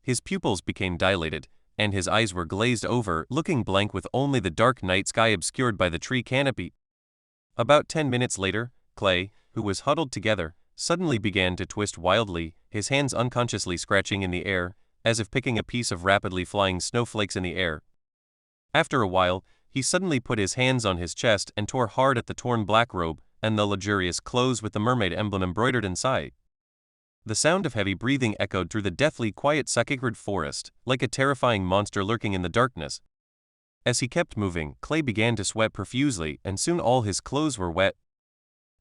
His pupils became dilated, and his eyes were glazed over, looking blank with only the dark night sky obscured by the tree canopy. About 10 minutes later, Clay, who was huddled together, suddenly began to twist wildly, his hands unconsciously scratching in the air, as if picking a piece of rapidly flying snowflakes in the air. After a while, he suddenly put his hands on his chest and tore hard at the torn black robe and the luxurious clothes with the mermaid emblem embroidered inside. The sound of heavy breathing echoed through the deathly quiet sacred forest, like a terrifying monster lurking in the darkness. As he kept moving, Clay began to sweat profusely, and soon all his clothes were wet.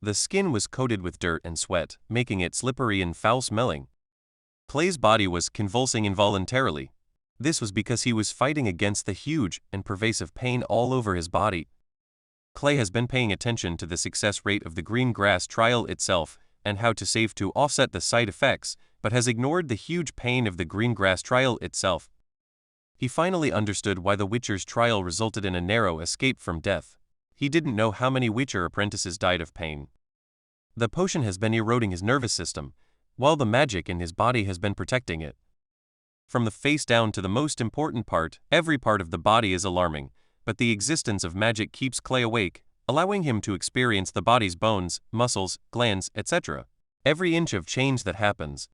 The skin was coated with dirt and sweat, making it slippery and foul-smelling. Clay's body was convulsing involuntarily. This was because he was fighting against the huge and pervasive pain all over his body. Clay has been paying attention to the success rate of the green grass trial itself and how to save to offset the side effects, but has ignored the huge pain of the green grass trial itself. He finally understood why the Witcher's trial resulted in a narrow escape from death. He didn't know how many Witcher apprentices died of pain. The potion has been eroding his nervous system, while the magic in his body has been protecting it. From the face down to the most important part, every part of the body is alarming, but the existence of magic keeps Clay awake, allowing him to experience the body's bones, muscles, glands, etc. Every inch of change that happens.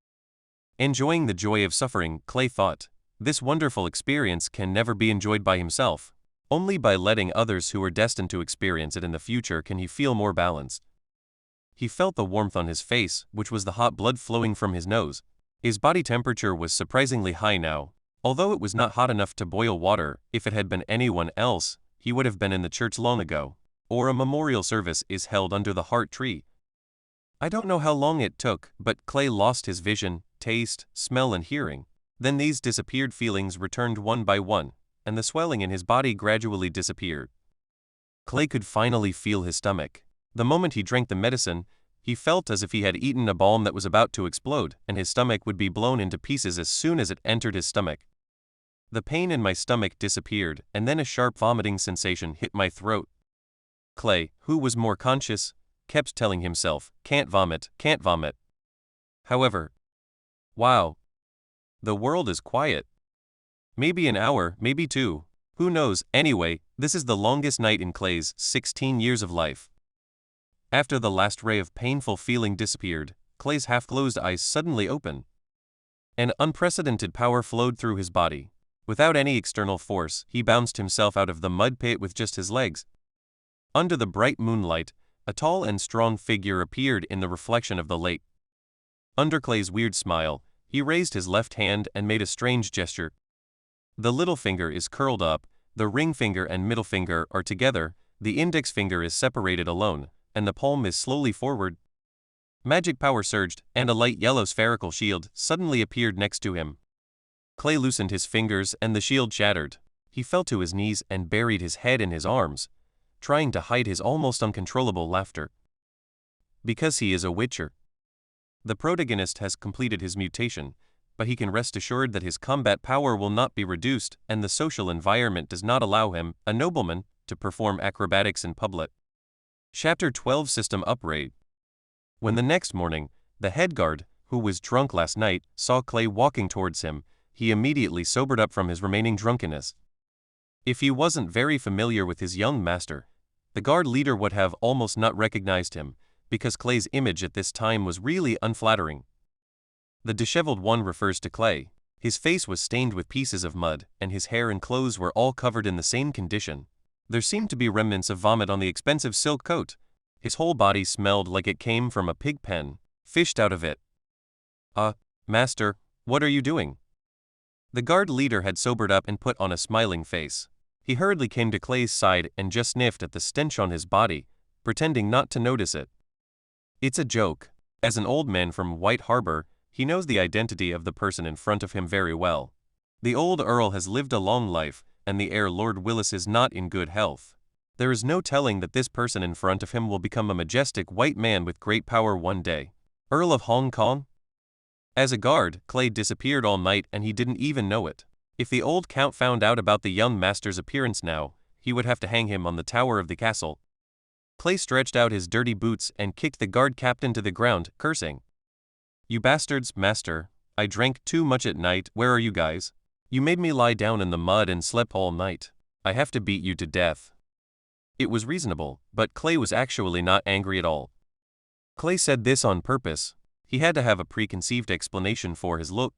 Enjoying the joy of suffering, Clay thought. This wonderful experience can never be enjoyed by himself. Only by letting others who are destined to experience it in the future can he feel more balanced. He felt the warmth on his face, which was the hot blood flowing from his nose. His body temperature was surprisingly high now. Although it was not hot enough to boil water, if it had been anyone else, he would have been in the church long ago. Or a memorial service is held under the heart tree. I don't know how long it took, but Clay lost his vision, taste, smell and hearing. Then these disappeared feelings returned one by one, and the swelling in his body gradually disappeared. Clay could finally feel his stomach. The moment he drank the medicine, he felt as if he had eaten a bomb that was about to explode, and his stomach would be blown into pieces as soon as it entered his stomach. The pain in my stomach disappeared, and then a sharp vomiting sensation hit my throat. Clay, who was more conscious, kept telling himself, "Can't vomit, can't vomit." However, wow. The world is quiet. Maybe an hour, maybe two. Who knows? Anyway, this is the longest night in Clay's 16 years of life. After the last ray of painful feeling disappeared, Clay's half-closed eyes suddenly opened. An unprecedented power flowed through his body. Without any external force, he bounced himself out of the mud pit with just his legs. Under the bright moonlight, a tall and strong figure appeared in the reflection of the lake. Under Clay's weird smile, he raised his left hand and made a strange gesture. The little finger is curled up, the ring finger and middle finger are together, the index finger is separated alone, and the palm is slowly forward. Magic power surged, and a light yellow spherical shield suddenly appeared next to him. Clay loosened his fingers and the shield shattered. He fell to his knees and buried his head in his arms, trying to hide his almost uncontrollable laughter. Because he is a Witcher. The protagonist has completed his mutation, but he can rest assured that his combat power will not be reduced, and the social environment does not allow him, a nobleman, to perform acrobatics in public. Chapter 12 System Upgrade. When the next morning, the head guard, who was drunk last night, saw Clay walking towards him, he immediately sobered up from his remaining drunkenness. If he wasn't very familiar with his young master, the guard leader would have almost not recognized him, because Clay's image at this time was really unflattering. The disheveled one refers to Clay. His face was stained with pieces of mud, and his hair and clothes were all covered in the same condition. There seemed to be remnants of vomit on the expensive silk coat. His whole body smelled like it came from a pig pen, fished out of it. Master, what are you doing?" The guard leader had sobered up and put on a smiling face. He hurriedly came to Clay's side and just sniffed at the stench on his body, pretending not to notice it. It's a joke. As an old man from White Harbor, he knows the identity of the person in front of him very well. The old Earl has lived a long life, and the heir Lord Willis is not in good health. There is no telling that this person in front of him will become a majestic white man with great power one day. Earl of Hong Kong? As a guard, Clay disappeared all night and he didn't even know it. If the old count found out about the young master's appearance now, he would have to hang him on the tower of the castle. Clay stretched out his dirty boots and kicked the guard captain to the ground, cursing. "You bastards, master, I drank too much at night, where are you guys? You made me lie down in the mud and slept all night. I have to beat you to death." It was reasonable, but Clay was actually not angry at all. Clay said this on purpose. He had to have a preconceived explanation for his look.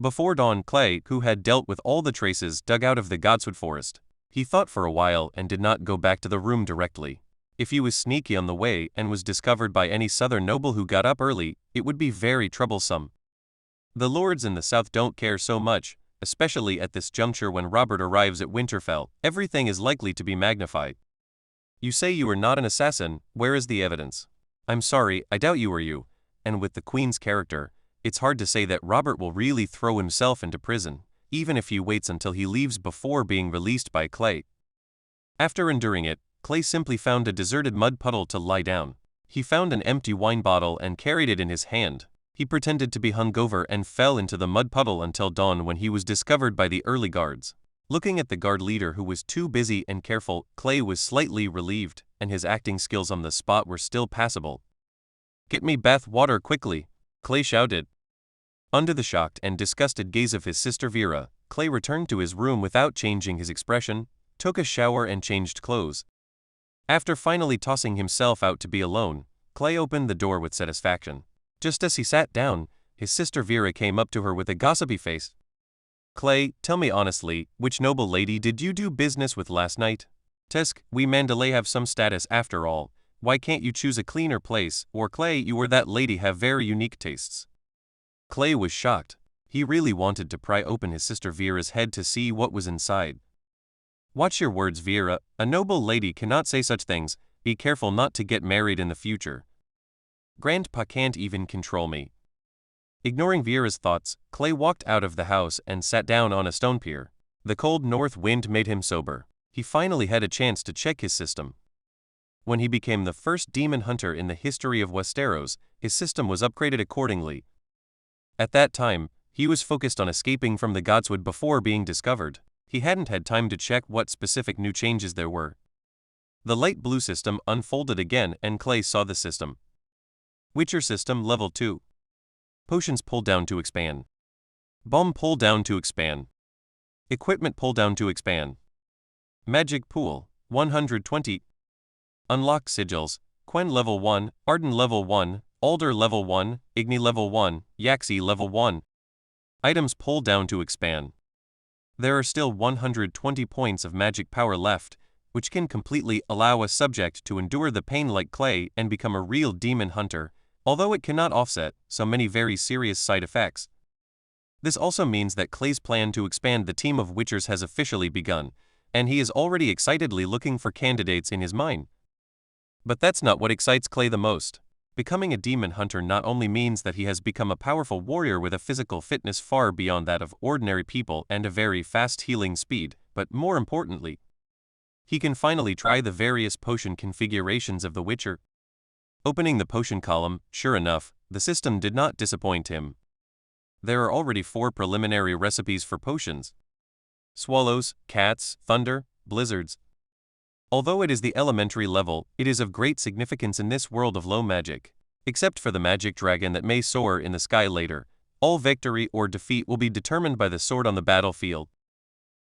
Before dawn, Clay, who had dealt with all the traces dug out of the Godswood forest, he thought for a while and did not go back to the room directly. If he was sneaky on the way and was discovered by any southern noble who got up early, it would be very troublesome. The lords in the south don't care so much, especially at this juncture when Robert arrives at Winterfell. Everything is likely to be magnified. You say you are not an assassin, where is the evidence? I'm sorry, I doubt you are you, and with the Queen's character, it's hard to say that Robert will really throw himself into prison, even if he waits until he leaves before being released by Clay. After enduring it, Clay simply found a deserted mud puddle to lie down. He found an empty wine bottle and carried it in his hand. He pretended to be hungover and fell into the mud puddle until dawn when he was discovered by the early guards. Looking at the guard leader who was too busy and careful, Clay was slightly relieved, and his acting skills on the spot were still passable. "Get me bath water quickly," Clay shouted. Under the shocked and disgusted gaze of his sister Vera, Clay returned to his room without changing his expression, took a shower and changed clothes. After finally tossing himself out to be alone, Clay opened the door with satisfaction. Just as he sat down, his sister Vera came up to her with a gossipy face. "Clay, tell me honestly, which noble lady did you do business with last night? Tisk, we Manderly have some status after all. Why can't you choose a cleaner place, or Clay, you or that lady have very unique tastes." Clay was shocked. He really wanted to pry open his sister Vera's head to see what was inside. "Watch your words, Vera, a noble lady cannot say such things, be careful not to get married in the future. Grandpa can't even control me." Ignoring Vera's thoughts, Clay walked out of the house and sat down on a stone pier. The cold north wind made him sober. He finally had a chance to check his system. When he became the first demon hunter in the history of Westeros, his system was upgraded accordingly. At that time, he was focused on escaping from the Godswood before being discovered. He hadn't had time to check what specific new changes there were. The light blue system unfolded again and Clay saw the system. Witcher system level 2. Potions pull down to expand. Bomb pull down to expand. Equipment pull down to expand. Magic pool, 120. Unlock sigils, Quen level 1, Arden level 1, Alder level 1, Igni level 1, Yaxi level 1. Items pull down to expand. There are still 120 points of magic power left, which can completely allow a subject to endure the pain like Clay and become a real demon hunter, although it cannot offset so many very serious side effects. This also means that Clay's plan to expand the team of Witchers has officially begun, and he is already excitedly looking for candidates in his mind. But that's not what excites Clay the most. Becoming a demon hunter not only means that he has become a powerful warrior with a physical fitness far beyond that of ordinary people and a very fast healing speed, but more importantly, he can finally try the various potion configurations of the Witcher. Opening the potion column, sure enough, the system did not disappoint him. There are already 4 preliminary recipes for potions: swallows, cats, thunder, blizzards. Although it is the elementary level, it is of great significance in this world of low magic. Except for the magic dragon that may soar in the sky later, all victory or defeat will be determined by the sword on the battlefield.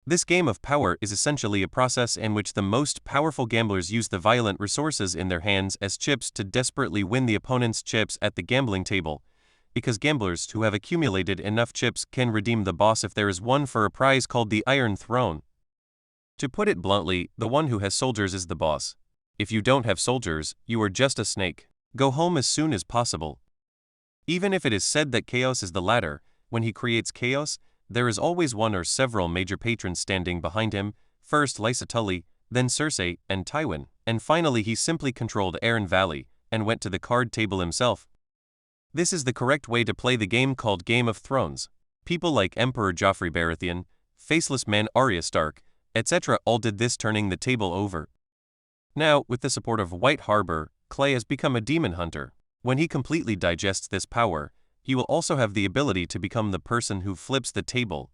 This game of power is essentially a process in which the most powerful gamblers use the violent resources in their hands as chips to desperately win the opponent's chips at the gambling table, because gamblers who have accumulated enough chips can redeem the boss if there is one for a prize called the Iron Throne. To put it bluntly, the one who has soldiers is the boss. If you don't have soldiers, you are just a snake. Go home as soon as possible. Even if it is said that chaos is the latter, when he creates chaos, there is always one or several major patrons standing behind him, first Lysa Tully, then Cersei and Tywin, and finally he simply controlled Arryn Valley, and went to the card table himself. This is the correct way to play the game called Game of Thrones. People like Emperor Joffrey Baratheon, Faceless Man Arya Stark, etc. all did this, turning the table over. Now, with the support of White Harbor, Clay has become a demon hunter. When he completely digests this power, he will also have the ability to become the person who flips the table.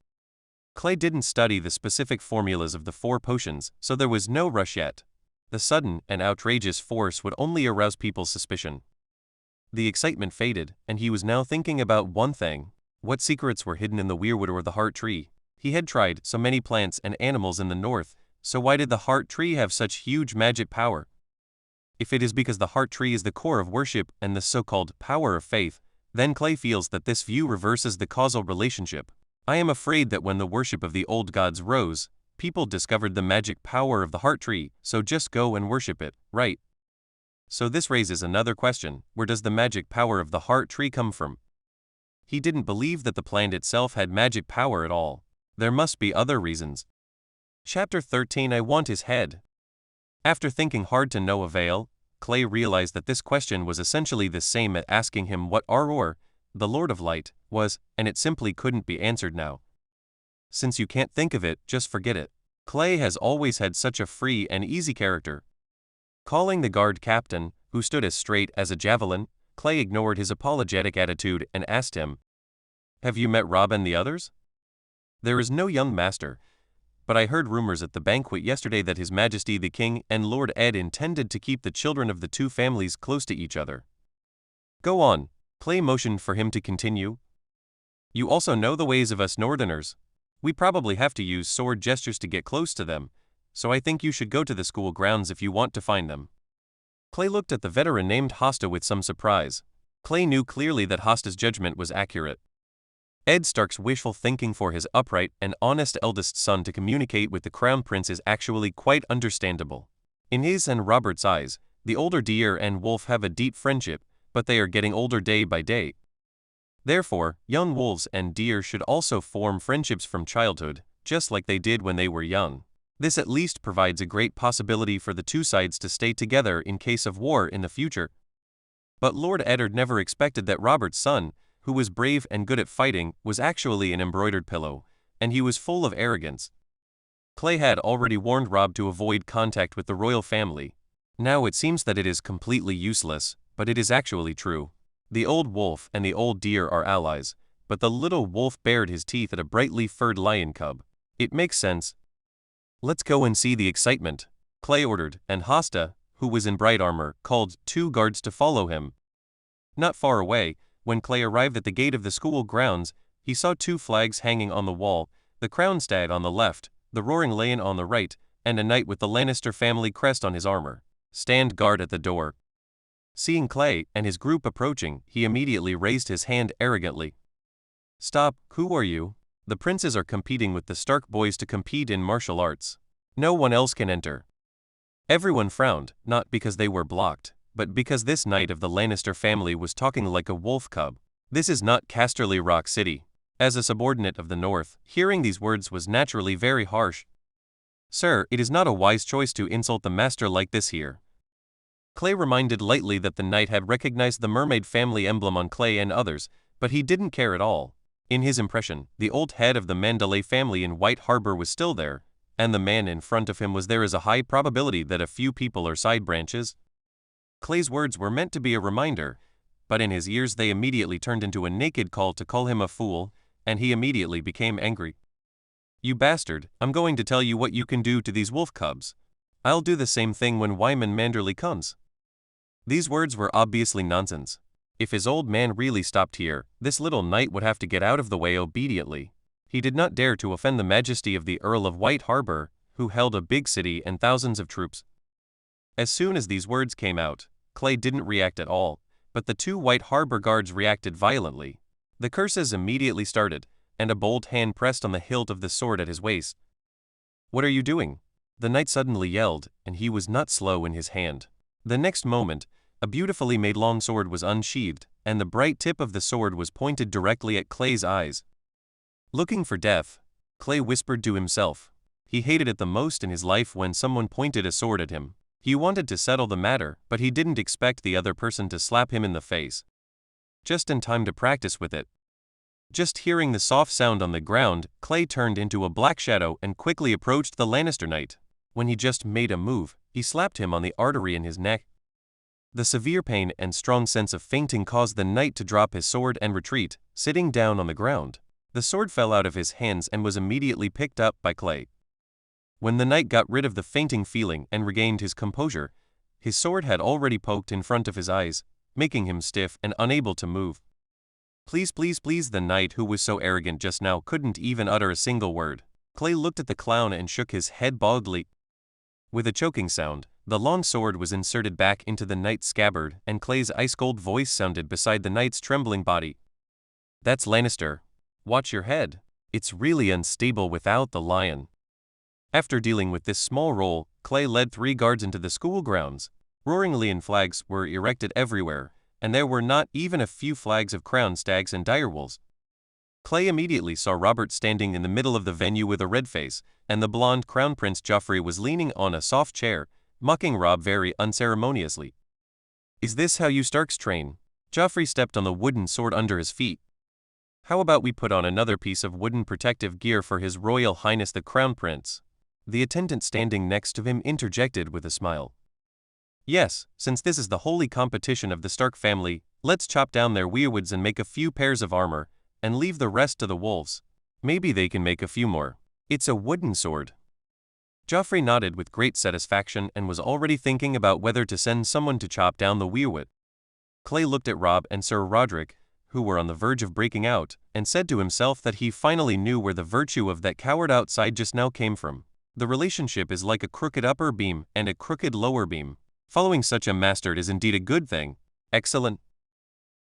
Clay didn't study the specific formulas of the 4 potions, so there was no rush yet. The sudden and outrageous force would only arouse people's suspicion. The excitement faded, and he was now thinking about one thing: what secrets were hidden in the weirwood or the heart tree? He had tried so many plants and animals in the north, so why did the heart tree have such huge magic power? If it is because the heart tree is the core of worship and the so-called power of faith, then Clay feels that this view reverses the causal relationship. I am afraid that when the worship of the old gods rose, people discovered the magic power of the heart tree, so just go and worship it, right? So this raises another question: where does the magic power of the heart tree come from? He didn't believe that the plant itself had magic power at all. There must be other reasons. Chapter 13. I want his head. After thinking hard to no avail, Clay realized that this question was essentially the same as asking him what Aror, the Lord of Light, was, and it simply couldn't be answered now. Since you can't think of it, just forget it. Clay has always had such a free and easy character. Calling the guard captain, who stood as straight as a javelin, Clay ignored his apologetic attitude and asked him, "Have you met Rob and the others?" "There is no young master, but I heard rumors at the banquet yesterday that His Majesty the King and Lord Ed intended to keep the children of the two families close to each other." "Go on." Clay motioned for him to continue. "You also know the ways of us Northerners. We probably have to use sword gestures to get close to them, so I think you should go to the school grounds if you want to find them." Clay looked at the veteran named Hosta with some surprise. Clay knew clearly that Hosta's judgment was accurate. Ed Stark's wishful thinking for his upright and honest eldest son to communicate with the Crown Prince is actually quite understandable. In his and Robert's eyes, the older deer and wolf have a deep friendship, but they are getting older day by day. Therefore, young wolves and deer should also form friendships from childhood, just like they did when they were young. This at least provides a great possibility for the two sides to stay together in case of war in the future. But Lord Eddard never expected that Robert's son, who was brave and good at fighting, was actually an embroidered pillow, and he was full of arrogance. Clay had already warned Rob to avoid contact with the royal family. Now it seems that it is completely useless, but it is actually true. The old wolf and the old deer are allies, but the little wolf bared his teeth at a brightly furred lion cub. It makes sense. "Let's go and see the excitement," Clay ordered, and Hosta, who was in bright armor, called 2 guards to follow him. Not far away, when Clay arrived at the gate of the school grounds, he saw 2 flags hanging on the wall, the crown stag on the left, the roaring lion on the right, and a knight with the Lannister family crest on his armor. Stand guard at the door. Seeing Clay and his group approaching, he immediately raised his hand arrogantly. "Stop, who are you?" "The princes are competing with the Stark boys to compete in martial arts. No one else can enter." Everyone frowned, not because they were blocked, but because this knight of the Lannister family was talking like a wolf cub. This is not Casterly Rock City. As a subordinate of the North, hearing these words was naturally very harsh. "Sir, it is not a wise choice to insult the master like this here." Clay reminded lightly that the knight had recognized the mermaid family emblem on Clay and others, but he didn't care at all. In his impression, the old head of the Manderly family in White Harbor was still there, and the man in front of him was there as a high probability that a few people are side branches. Clay's words were meant to be a reminder, but in his ears they immediately turned into a naked call to call him a fool, and he immediately became angry. "You bastard, I'm going to tell you what you can do to these wolf cubs. I'll do the same thing when Wyman Manderly comes." These words were obviously nonsense. If his old man really stopped here, this little knight would have to get out of the way obediently. He did not dare to offend the majesty of the Earl of White Harbor, who held a big city and thousands of troops. As soon as these words came out, Clay didn't react at all, but the 2 White Harbor guards reacted violently. The curses immediately started, and a bold hand pressed on the hilt of the sword at his waist. "What are you doing?" the knight suddenly yelled, and he was not slow in his hand. The next moment, a beautifully made long sword was unsheathed, and the bright tip of the sword was pointed directly at Clay's eyes. Looking for death, Clay whispered to himself. He hated it the most in his life when someone pointed a sword at him. He wanted to settle the matter, but he didn't expect the other person to slap him in the face. Just in time to practice with it. Just hearing the soft sound on the ground, Clay turned into a black shadow and quickly approached the Lannister knight. When he just made a move, he slapped him on the artery in his neck. The severe pain and strong sense of fainting caused the knight to drop his sword and retreat, sitting down on the ground. The sword fell out of his hands and was immediately picked up by Clay. When the knight got rid of the fainting feeling and regained his composure, his sword had already poked in front of his eyes, making him stiff and unable to move. "Please, please, please," the knight who was so arrogant just now couldn't even utter a single word. Clay looked at the clown and shook his head boldly. With a choking sound, the long sword was inserted back into the knight's scabbard, and Clay's ice-cold voice sounded beside the knight's trembling body. "That's Lannister. Watch your head. It's really unstable without the lion." After dealing with this small role, Clay led 3 guards into the school grounds. Roaring lion flags were erected everywhere, and there were not even a few flags of crowned stags and direwolves. Clay immediately saw Robert standing in the middle of the venue with a red face, and the blonde Crown Prince Joffrey was leaning on a soft chair, mocking Rob very unceremoniously. "Is this how you Starks train?" Joffrey stepped on the wooden sword under his feet. "How about we put on another piece of wooden protective gear for His Royal Highness the Crown Prince?" The attendant standing next to him interjected with a smile. "Yes, since this is the holy competition of the Stark family, let's chop down their weirwoods and make a few pairs of armor, and leave the rest to the wolves. Maybe they can make a few more. It's a wooden sword." Joffrey nodded with great satisfaction and was already thinking about whether to send someone to chop down the weirwood. Clay looked at Rob and Sir Roderick, who were on the verge of breaking out, and said to himself that he finally knew where the virtue of that coward outside just now came from. The relationship is like a crooked upper beam and a crooked lower beam. Following such a master is indeed a good thing. Excellent.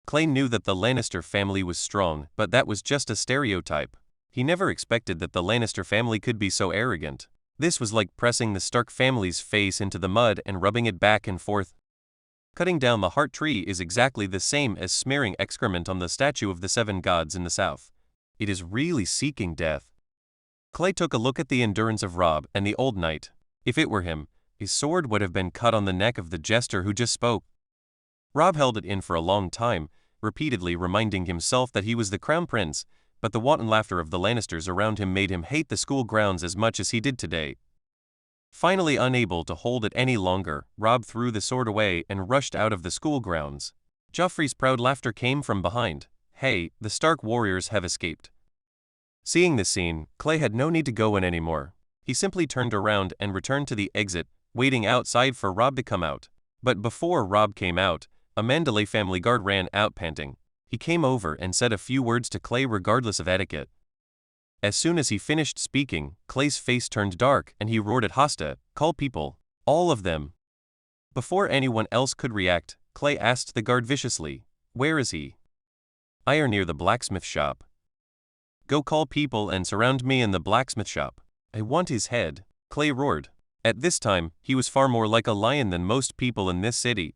Clay knew that the Lannister family was strong, but that was just a stereotype. He never expected that the Lannister family could be so arrogant. This was like pressing the Stark family's face into the mud and rubbing it back and forth. Cutting down the heart tree is exactly the same as smearing excrement on the statue of the seven gods in the south. It is really seeking death. Clay took a look at the endurance of Rob and the old knight. If it were him, his sword would have been cut on the neck of the jester who just spoke. Rob held it in for a long time, repeatedly reminding himself that he was the Crown Prince, but the wanton laughter of the Lannisters around him made him hate the school grounds as much as he did today. Finally unable to hold it any longer, Rob threw the sword away and rushed out of the school grounds. Joffrey's proud laughter came from behind. "Hey, the Stark warriors have escaped." Seeing this scene, Clay had no need to go in anymore. He simply turned around and returned to the exit, waiting outside for Rob to come out. But before Rob came out, a Manderly family guard ran out panting. He came over and said a few words to Clay regardless of etiquette. As soon as he finished speaking, Clay's face turned dark and he roared at Hosta, "Call people. All of them." Before anyone else could react, Clay asked the guard viciously, "Where is he?" "I are near the blacksmith shop." "Go call people and surround me in the blacksmith shop. I want his head," Clay roared. At this time, he was far more like a lion than most people in this city.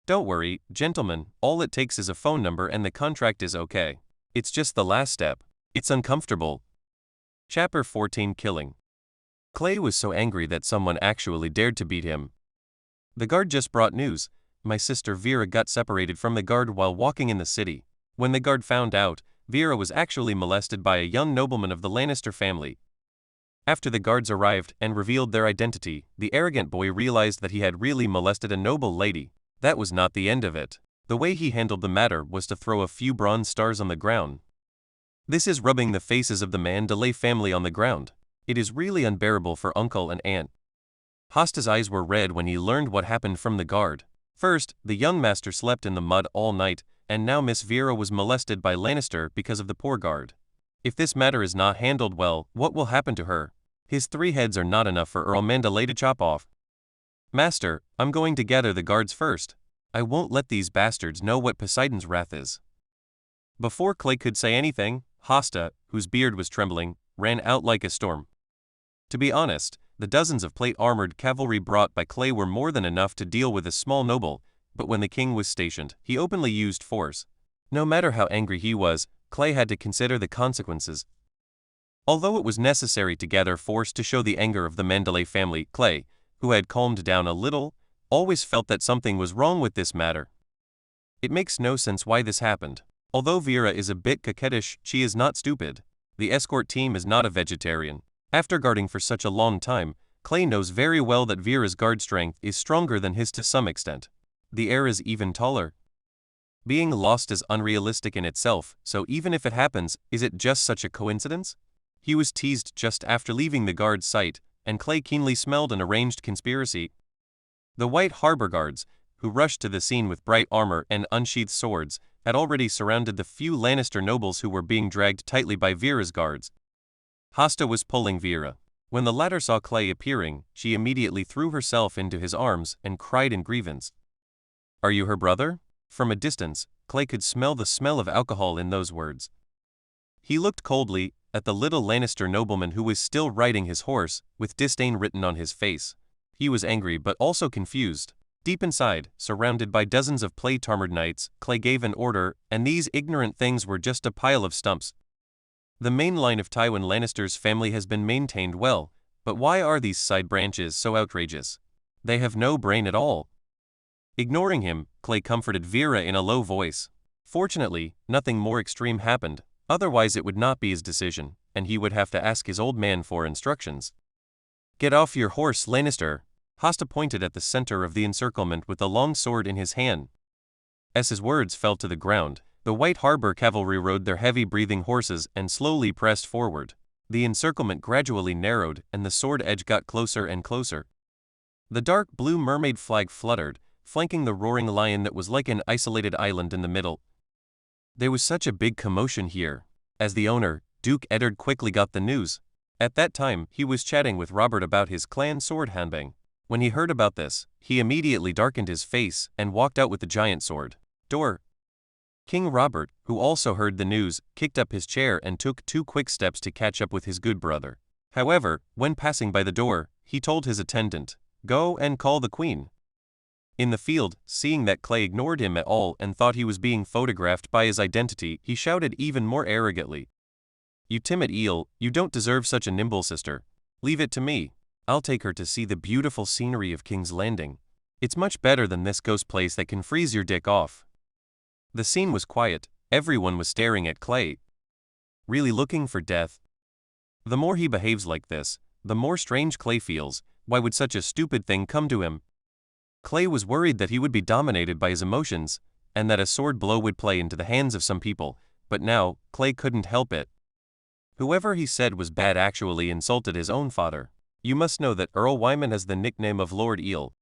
"Don't worry, gentlemen, all it takes is a phone number and the contract is okay. It's just the last step. It's uncomfortable." Chapter 14 Killing. Clay was so angry that someone actually dared to beat him. "The guard just brought news. My sister Vera got separated from the guard while walking in the city. When the guard found out, Vera was actually molested by a young nobleman of the Lannister family. After the guards arrived and revealed their identity, the arrogant boy realized that he had really molested a noble lady. That was not the end of it. The way he handled the matter was to throw a few bronze stars on the ground. This is rubbing the faces of the Manderly family on the ground. It is really unbearable for uncle and aunt. Hosta's eyes were red when he learned what happened from the guard. First, the young master slept in the mud all night, and now Miss Vera was molested by Lannister because of the poor guard. If this matter is not handled well, what will happen to her? His 3 heads are not enough for Earl Manderly to chop off. "Master, I'm going to gather the guards first. I won't let these bastards know what Poseidon's wrath is." Before Clay could say anything, Hosta, whose beard was trembling, ran out like a storm. To be honest, the dozens of plate-armored cavalry brought by Clay were more than enough to deal with a small noble, but when the king was stationed, he openly used force. No matter how angry he was, Clay had to consider the consequences. Although it was necessary to gather force to show the anger of the Manderly family, Clay, who had calmed down a little, always felt that something was wrong with this matter. It makes no sense why this happened. Although Vera is a bit coquettish, she is not stupid. The escort team is not a vegetarian. After guarding for such a long time, Clay knows very well that Vera's guard strength is stronger than his to some extent. The air is even taller. Being lost is unrealistic in itself, so even if it happens, is it just such a coincidence? He was teased just after leaving the guard's sight, and Clay keenly smelled an arranged conspiracy. The White Harbor guards, who rushed to the scene with bright armor and unsheathed swords, had already surrounded the few Lannister nobles who were being dragged tightly by Vera's guards. Hosta was pulling Vera. When the latter saw Clay appearing, she immediately threw herself into his arms and cried in grievance. "Are you her brother?" From a distance, Clay could smell the smell of alcohol in those words. He looked coldly at the little Lannister nobleman who was still riding his horse, with disdain written on his face. He was angry but also confused. Deep inside, surrounded by dozens of plate-armored knights, Clay gave an order, and these ignorant things were just a pile of stumps. The main line of Tywin Lannister's family has been maintained well, but why are these side branches so outrageous? They have no brain at all. Ignoring him, Clay comforted Vera in a low voice. Fortunately, nothing more extreme happened, otherwise it would not be his decision, and he would have to ask his old man for instructions. "Get off your horse, Lannister." Hosta pointed at the center of the encirclement with a long sword in his hand. As his words fell to the ground, the White Harbor cavalry rode their heavy-breathing horses and slowly pressed forward. The encirclement gradually narrowed, and the sword edge got closer and closer. The dark blue mermaid flag fluttered, flanking the roaring lion that was like an isolated island in the middle. There was such a big commotion here. As the owner, Duke Eddard quickly got the news. At that time, he was chatting with Robert about his clan sword handbang. When he heard about this, he immediately darkened his face and walked out with the giant sword. Door. King Robert, who also heard the news, kicked up his chair and took 2 quick steps to catch up with his good brother. However, when passing by the door, he told his attendant, "Go and call the queen." In the field, seeing that Clay ignored him at all and thought he was being photographed by his identity, he shouted even more arrogantly, "You timid eel, you don't deserve such a nimble sister. Leave it to me. I'll take her to see the beautiful scenery of King's Landing. It's much better than this ghost place that can freeze your dick off." The scene was quiet, everyone was staring at Clay. Really looking for death? The more he behaves like this, the more strange Clay feels. Why would such a stupid thing come to him? Clay was worried that he would be dominated by his emotions, and that a sword blow would play into the hands of some people, but now, Clay couldn't help it. Whoever he said was bad actually insulted his own father. You must know that Earl Wyman has the nickname of Lord Eel.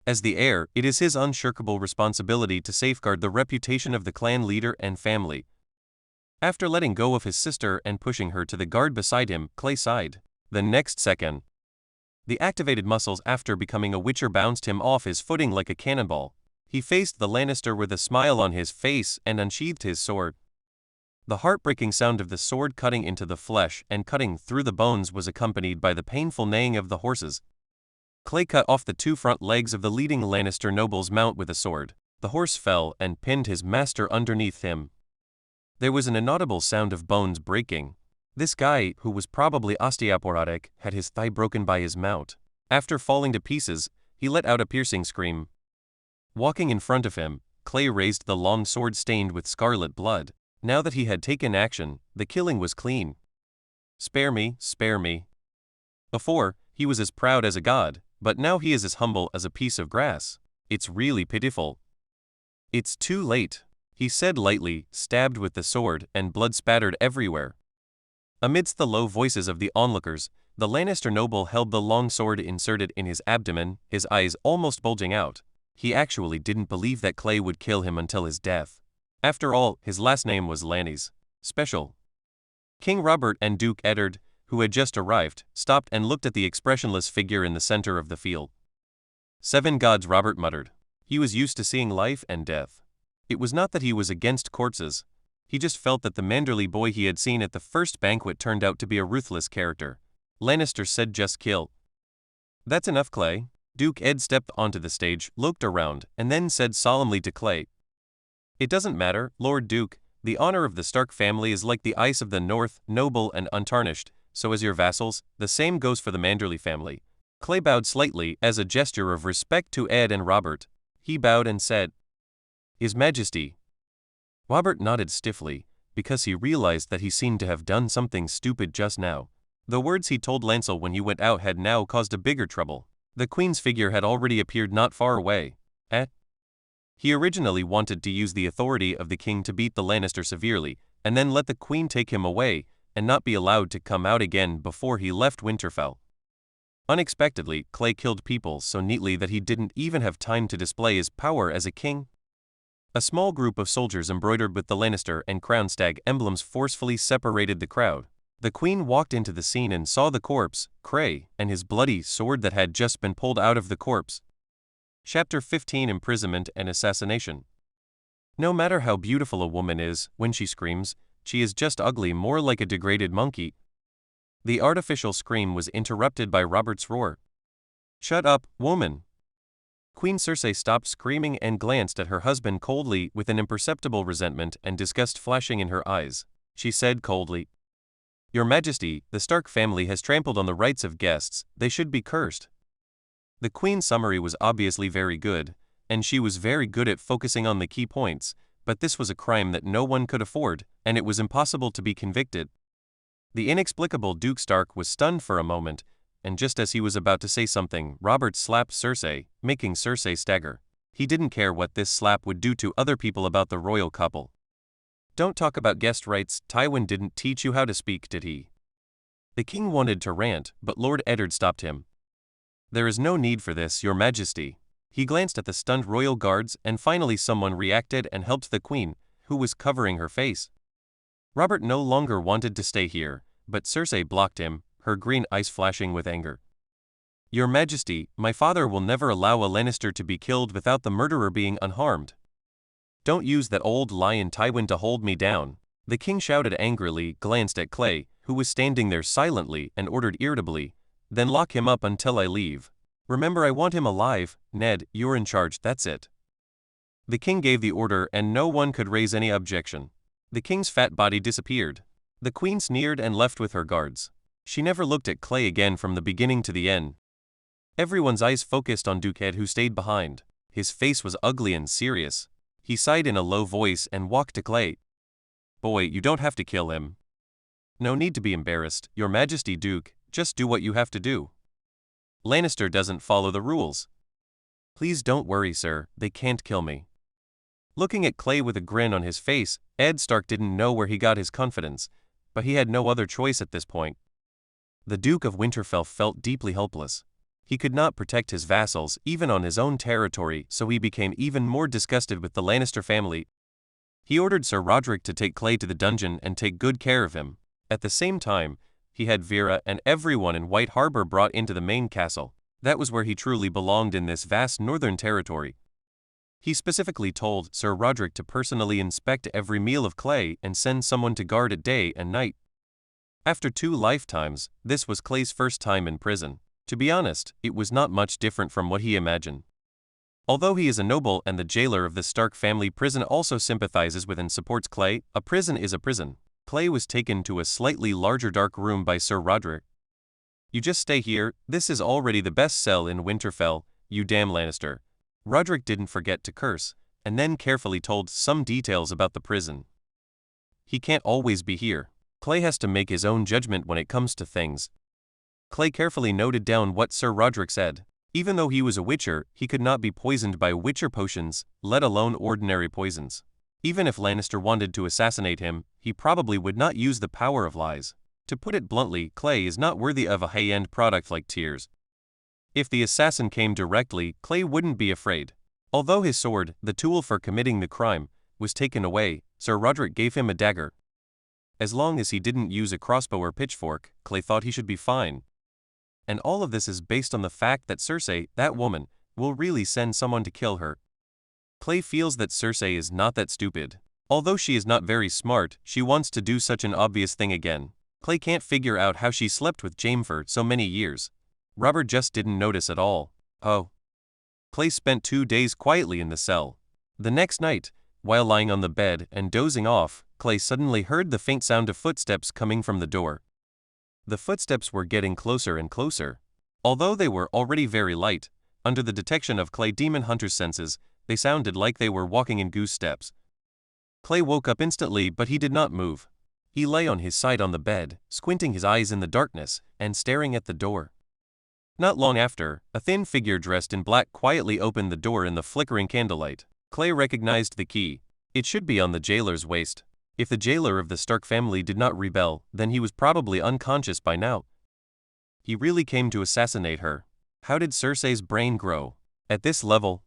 As the heir, it is his unshirkable responsibility to safeguard the reputation of the clan leader and family. After letting go of his sister and pushing her to the guard beside him, Clay sighed. The next second, the activated muscles after becoming a Witcher bounced him off his footing like a cannonball. He faced the Lannister with a smile on his face and unsheathed his sword. The heartbreaking sound of the sword cutting into the flesh and cutting through the bones was accompanied by the painful neighing of the horses. Clay cut off the 2 front legs of the leading Lannister noble's mount with a sword. The horse fell and pinned his master underneath him. There was an inaudible sound of bones breaking. This guy, who was probably osteoporotic, had his thigh broken by his mount. After falling to pieces, he let out a piercing scream. Walking in front of him, Clay raised the long sword stained with scarlet blood. Now that he had taken action, the killing was clean. "Spare me, spare me." Before, he was as proud as a god, but now he is as humble as a piece of grass. It's really pitiful. "It's too late," he said lightly, stabbed with the sword, and blood spattered everywhere. Amidst the low voices of the onlookers, the Lannister noble held the long sword inserted in his abdomen, his eyes almost bulging out. He actually didn't believe that Clay would kill him until his death. After all, his last name was Lannies. Special. King Robert and Duke Eddard, who had just arrived, stopped and looked at the expressionless figure in the center of the field. "7 gods," Robert muttered. He was used to seeing life and death. It was not that he was against corpses. He just felt that the Manderly boy he had seen at the first banquet turned out to be a ruthless character. Lannister said, "Just kill." "That's enough, Clay." Duke Ed stepped onto the stage, looked around, and then said solemnly to Clay, "It doesn't matter, Lord Duke. The honor of the Stark family is like the ice of the north, noble and untarnished, so as your vassals, the same goes for the Manderly family." Clay bowed slightly as a gesture of respect to Ed and Robert. He bowed and said, "His Majesty." Robert nodded stiffly, because he realized that he seemed to have done something stupid just now. The words he told Lancel when he went out had now caused a bigger trouble. The Queen's figure had already appeared not far away. He originally wanted to use the authority of the king to beat the Lannister severely, and then let the Queen take him away, and not be allowed to come out again before he left Winterfell. Unexpectedly, Clay killed people so neatly that he didn't even have time to display his power as a king. A small group of soldiers embroidered with the Lannister and Crown Stag emblems forcefully separated the crowd. The Queen walked into the scene and saw the corpse, Cray, and his bloody sword that had just been pulled out of the corpse. Chapter 15: Imprisonment and Assassination. No matter how beautiful a woman is, when she screams, she is just ugly, more like a degraded monkey. The artificial scream was interrupted by Robert's roar. "Shut up, woman! Queen Cersei stopped screaming and glanced at her husband coldly with an imperceptible resentment and disgust flashing in her eyes. She said coldly, "Your Majesty, the Stark family has trampled on the rights of guests, they should be cursed." The Queen's summary was obviously very good, and she was very good at focusing on the key points, but this was a crime that no one could afford, and it was impossible to be convicted. The inexplicable Duke Stark was stunned for a moment, and just as he was about to say something, Robert slapped Cersei, making Cersei stagger. He didn't care what this slap would do to other people about the royal couple. "Don't talk about guest rights, Tywin didn't teach you how to speak, did he?" The king wanted to rant, but Lord Eddard stopped him. "There is no need for this, Your Majesty." He glanced at the stunned royal guards, and finally someone reacted and helped the queen, who was covering her face. Robert no longer wanted to stay here, but Cersei blocked him, her green eyes flashing with anger. "Your Majesty, my father will never allow a Lannister to be killed without the murderer being unharmed. Don't use that old lion Tywin to hold me down." The king shouted angrily, glanced at Clay, who was standing there silently, and ordered irritably, "Then lock him up until I leave. Remember, I want him alive. Ned, you're in charge, that's it." The king gave the order and no one could raise any objection. The king's fat body disappeared. The queen sneered and left with her guards. She never looked at Clay again from the beginning to the end. Everyone's eyes focused on Duke Ed, who stayed behind. His face was ugly and serious. He sighed in a low voice and walked to Clay. "Boy, you don't have to kill him." "No need to be embarrassed, Your Majesty Duke, just do what you have to do. Lannister doesn't follow the rules." "Please don't worry, sir, they can't kill me." Looking at Clay with a grin on his face, Ed Stark didn't know where he got his confidence, but he had no other choice at this point. The Duke of Winterfell felt deeply helpless. He could not protect his vassals even on his own territory, so he became even more disgusted with the Lannister family. He ordered Sir Roderick to take Clay to the dungeon and take good care of him. At the same time, he had Vera and everyone in White Harbor brought into the main castle. That was where he truly belonged in this vast northern territory. He specifically told Sir Roderick to personally inspect every meal of Clay and send someone to guard it day and night. After 2 lifetimes, this was Clay's first time in prison. To be honest, it was not much different from what he imagined. Although he is a noble and the jailer of the Stark family, prison also sympathizes with and supports Clay. A prison is a prison. Clay was taken to a slightly larger dark room by Sir Roderick. "You just stay here, this is already the best cell in Winterfell, you damn Lannister." Roderick didn't forget to curse, and then carefully told some details about the prison. "He can't always be here. Clay has to make his own judgment when it comes to things." Clay carefully noted down what Sir Roderick said. Even though he was a witcher, he could not be poisoned by witcher potions, let alone ordinary poisons. Even if Lannister wanted to assassinate him, he probably would not use the power of lies. To put it bluntly, Clay is not worthy of a high-end product like tears. If the assassin came directly, Clay wouldn't be afraid. Although his sword, the tool for committing the crime, was taken away, Sir Roderick gave him a dagger. As long as he didn't use a crossbow or pitchfork, Clay thought he should be fine. And all of this is based on the fact that Cersei, that woman, will really send someone to kill her. Clay feels that Cersei is not that stupid. Although she is not very smart, she wants to do such an obvious thing again. Clay can't figure out how she slept with Jaime for so many years. Robert just didn't notice at all. Oh. Clay spent 2 days quietly in the cell. The next night, while lying on the bed and dozing off, Clay suddenly heard the faint sound of footsteps coming from the door. The footsteps were getting closer and closer. Although they were already very light, under the detection of Clay Demon Hunter's senses, they sounded like they were walking in goose steps. Clay woke up instantly, but he did not move. He lay on his side on the bed, squinting his eyes in the darkness, and staring at the door. Not long after, a thin figure dressed in black quietly opened the door in the flickering candlelight. Clay recognized the key. It should be on the jailer's waist. If the jailer of the Stark family did not rebel, then he was probably unconscious by now. He really came to assassinate her. How did Cersei's brain grow? At this level?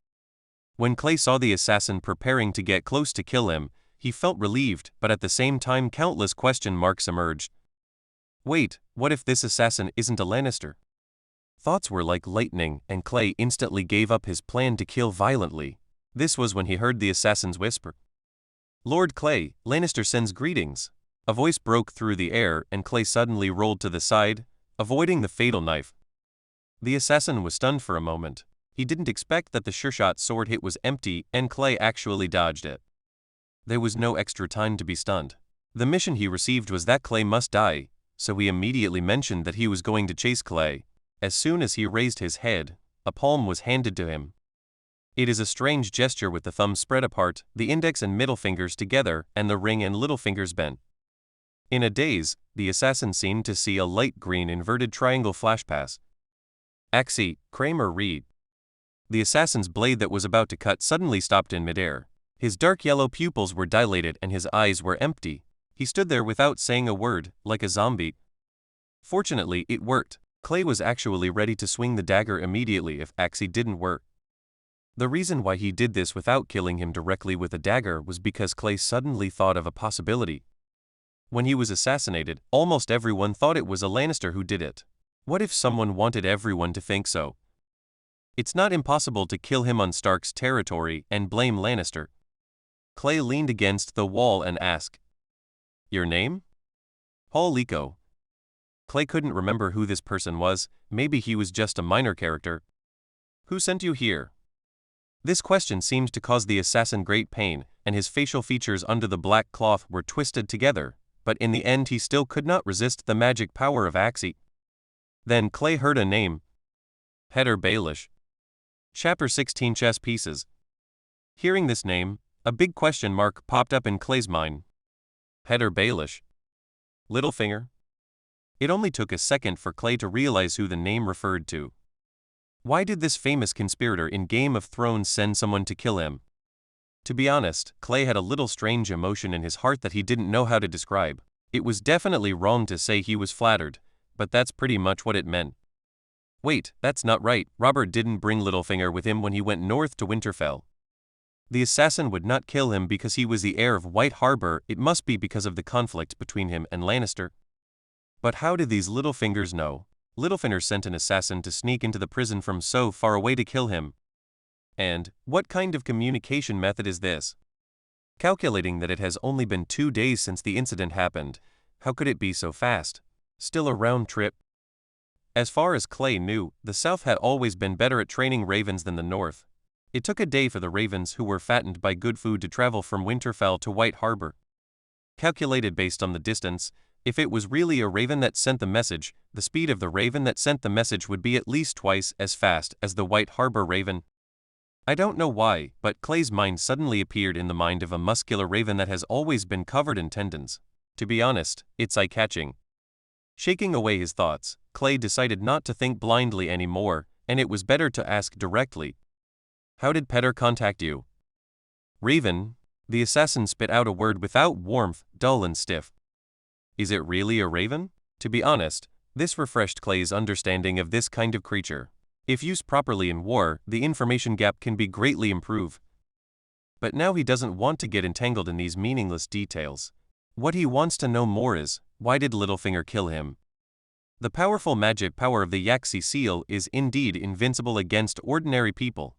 When Clay saw the assassin preparing to get close to kill him, he felt relieved, but at the same time countless question marks emerged. Wait, what if this assassin isn't a Lannister? Thoughts were like lightning, and Clay instantly gave up his plan to kill violently. This was when he heard the assassin's whisper. "Lord Clay, Lannister sends greetings." A voice broke through the air, and Clay suddenly rolled to the side, avoiding the fatal knife. The assassin was stunned for a moment. he didn't expect that the sure-shot sword hit was empty and Clay actually dodged it. There was no extra time to be stunned. The mission he received was that Clay must die, so he immediately mentioned that he was going to chase Clay. As soon as he raised his head, a palm was handed to him. It is a strange gesture with the thumb spread apart, the index and middle fingers together, and the ring and little fingers bent. In a daze, the assassin seemed to see a light green inverted triangle flash pass. Axie, Kramer read. The assassin's blade that was about to cut suddenly stopped in midair. His dark yellow pupils were dilated and his eyes were empty. He stood there without saying a word, like a zombie. Fortunately, it worked. Clay was actually ready to swing the dagger immediately if Axie didn't work. The reason why he did this without killing him directly with a dagger was because Clay suddenly thought of a possibility. When he was assassinated, almost everyone thought it was a Lannister who did it. What if someone wanted everyone to think so? It's not impossible to kill him on Stark's territory and blame Lannister. Clay leaned against the wall and asked, "Your name?" Paul Lico. Clay couldn't remember who this person was, maybe he was just a minor character. Who sent you here? This question seemed to cause the assassin great pain, and his facial features under the black cloth were twisted together, but in the end he still could not resist the magic power of Axie. Then Clay heard a name. Petter Baelish. Chapter 16 Chess Pieces. Hearing this name, a big question mark popped up in Clay's mind. Petter Baelish. Littlefinger? It only took a second for Clay to realize who the name referred to. Why did this famous conspirator in Game of Thrones send someone to kill him? To be honest, Clay had a little strange emotion in his heart that he didn't know how to describe. It was definitely wrong to say he was flattered, but that's pretty much what it meant. Wait, that's not right. Robert didn't bring Littlefinger with him when he went north to Winterfell. The assassin would not kill him because he was the heir of White Harbor, it must be because of the conflict between him and Lannister. But how did these Littlefingers know? Littlefinger sent an assassin to sneak into the prison from so far away to kill him. And, what kind of communication method is this? Calculating that it has only been 2 days since the incident happened, how could it be so fast? Still a round trip? As far as Clay knew, the South had always been better at training ravens than the North. It took a day for the ravens who were fattened by good food to travel from Winterfell to White Harbor. Calculated based on the distance, if it was really a raven that sent the message, the speed of the raven that sent the message would be at least twice as fast as the White Harbor raven. I don't know why, but Clay's mind suddenly appeared in the mind of a muscular raven that has always been covered in tendons. To be honest, it's eye-catching. Shaking away his thoughts, Clay decided not to think blindly anymore, and it was better to ask directly. How did Petter contact you? Raven. The assassin spit out a word without warmth, dull and stiff. Is it really a raven? To be honest, this refreshed Clay's understanding of this kind of creature. If used properly in war, the information gap can be greatly improved. But now he doesn't want to get entangled in these meaningless details. What he wants to know more is, why did Littlefinger kill him? The powerful magic power of the Yaxi seal is indeed invincible against ordinary people,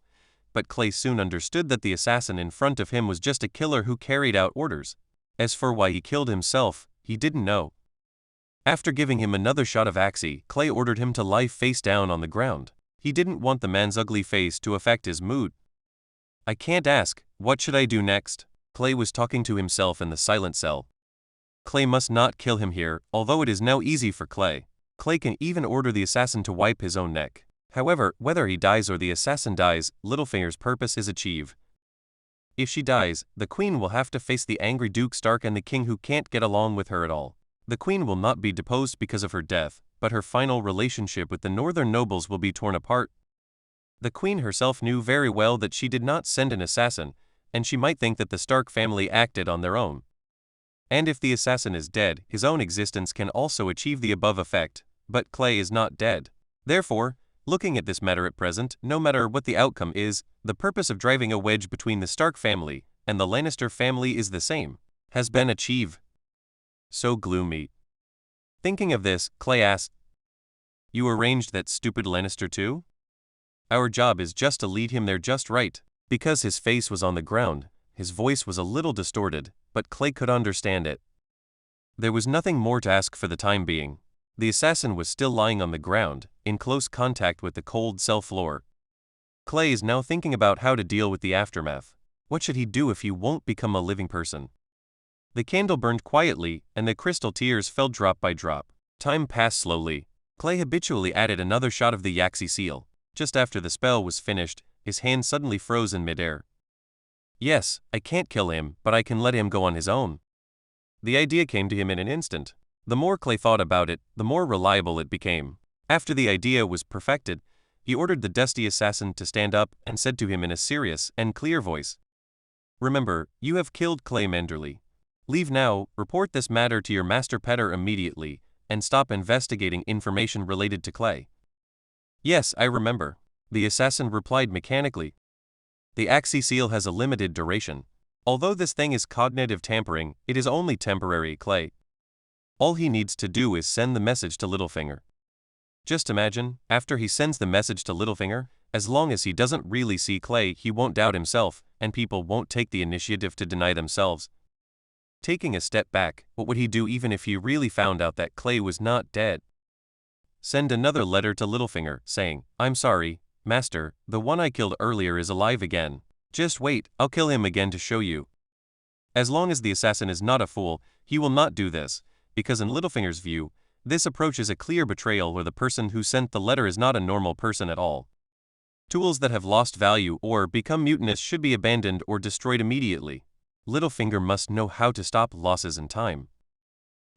but Clay soon understood that the assassin in front of him was just a killer who carried out orders. As for why he killed himself, he didn't know. After giving him another shot of Axie, Clay ordered him to lie face down on the ground. He didn't want the man's ugly face to affect his mood. I can't ask, what should I do next? Clay was talking to himself in the silent cell. Clay must not kill him here, although it is now easy for Clay. Clay can even order the assassin to wipe his own neck. However, whether he dies or the assassin dies, Littlefinger's purpose is achieved. If she dies, the queen will have to face the angry Duke Stark and the king who can't get along with her at all. The queen will not be deposed because of her death, but her final relationship with the northern nobles will be torn apart. The queen herself knew very well that she did not send an assassin, and she might think that the Stark family acted on their own. And if the assassin is dead, his own existence can also achieve the above effect, but Clay is not dead. Therefore, looking at this matter at present, no matter what the outcome is, the purpose of driving a wedge between the Stark family and the Lannister family is the same, has been achieved. So gloomy. Thinking of this, Clay asked, You arranged that stupid Lannister too? Our job is just to lead him there just right. Because his face was on the ground, his voice was a little distorted, but Clay could understand it. There was nothing more to ask for the time being. The assassin was still lying on the ground, in close contact with the cold cell floor. Clay is now thinking about how to deal with the aftermath. What should he do if he won't become a living person? The candle burned quietly, and the crystal tears fell drop by drop. Time passed slowly. Clay habitually added another shot of the Yaxi seal. Just after the spell was finished, his hand suddenly froze in midair. Yes, I can't kill him, but I can let him go on his own. The idea came to him in an instant. The more Clay thought about it, the more reliable it became. After the idea was perfected, he ordered the dusty assassin to stand up and said to him in a serious and clear voice, "Remember, you have killed Clay Manderly. Leave now, report this matter to your master Petter immediately, and stop investigating information related to Clay." "Yes, I remember," the assassin replied mechanically. "The Axi seal has a limited duration. Although this thing is cognitive tampering, it is only temporary, Clay. All he needs to do is send the message to Littlefinger. Just imagine, after he sends the message to Littlefinger, as long as he doesn't really see Clay, he won't doubt himself, and people won't take the initiative to deny themselves." Taking a step back, what would he do even if he really found out that Clay was not dead? Send another letter to Littlefinger, saying, "I'm sorry, Master, the one I killed earlier is alive again. Just wait, I'll kill him again to show you." As long as the assassin is not a fool, he will not do this, because in Littlefinger's view, this approach is a clear betrayal where the person who sent the letter is not a normal person at all. Tools that have lost value or become mutinous should be abandoned or destroyed immediately. Littlefinger must know how to stop losses in time.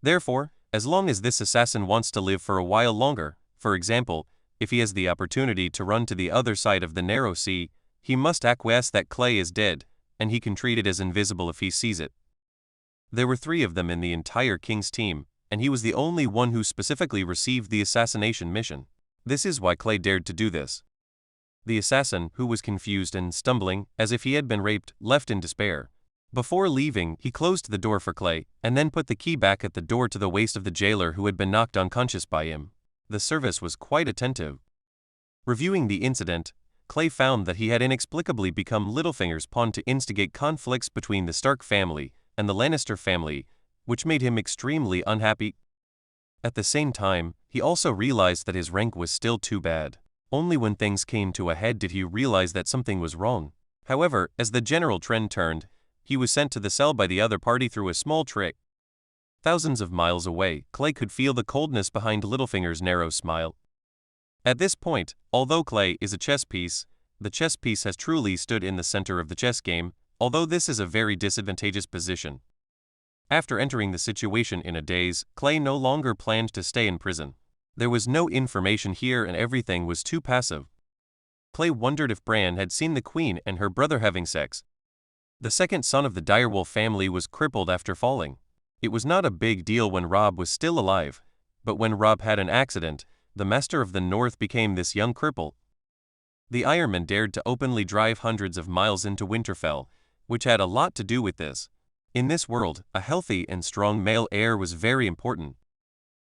Therefore, as long as this assassin wants to live for a while longer, for example, if he has the opportunity to run to the other side of the narrow sea, he must acquiesce that Clay is dead, and he can treat it as invisible if he sees it. There were 3 of them in the entire King's team, and he was the only one who specifically received the assassination mission. This is why Clay dared to do this. The assassin, who was confused and stumbling, as if he had been raped, left in despair. Before leaving, he closed the door for Clay, and then put the key back at the door to the waist of the jailer who had been knocked unconscious by him. The service was quite attentive. Reviewing the incident, Clay found that he had inexplicably become Littlefinger's pawn to instigate conflicts between the Stark family and the Lannister family, which made him extremely unhappy. At the same time, he also realized that his rank was still too bad. Only when things came to a head did he realize that something was wrong. However, as the general trend turned, he was sent to the cell by the other party through a small trick. Thousands of miles away, Clay could feel the coldness behind Littlefinger's narrow smile. At this point, although Clay is a chess piece, the chess piece has truly stood in the center of the chess game, although this is a very disadvantageous position. After entering the situation in a daze, Clay no longer planned to stay in prison. There was no information here and everything was too passive. Clay wondered if Bran had seen the Queen and her brother having sex. The second son of the direwolf family was crippled after falling. It was not a big deal when Robb was still alive, but when Robb had an accident, the Master of the North became this young cripple. The Ironman dared to openly drive hundreds of miles into Winterfell, which had a lot to do with this. In this world, a healthy and strong male heir was very important.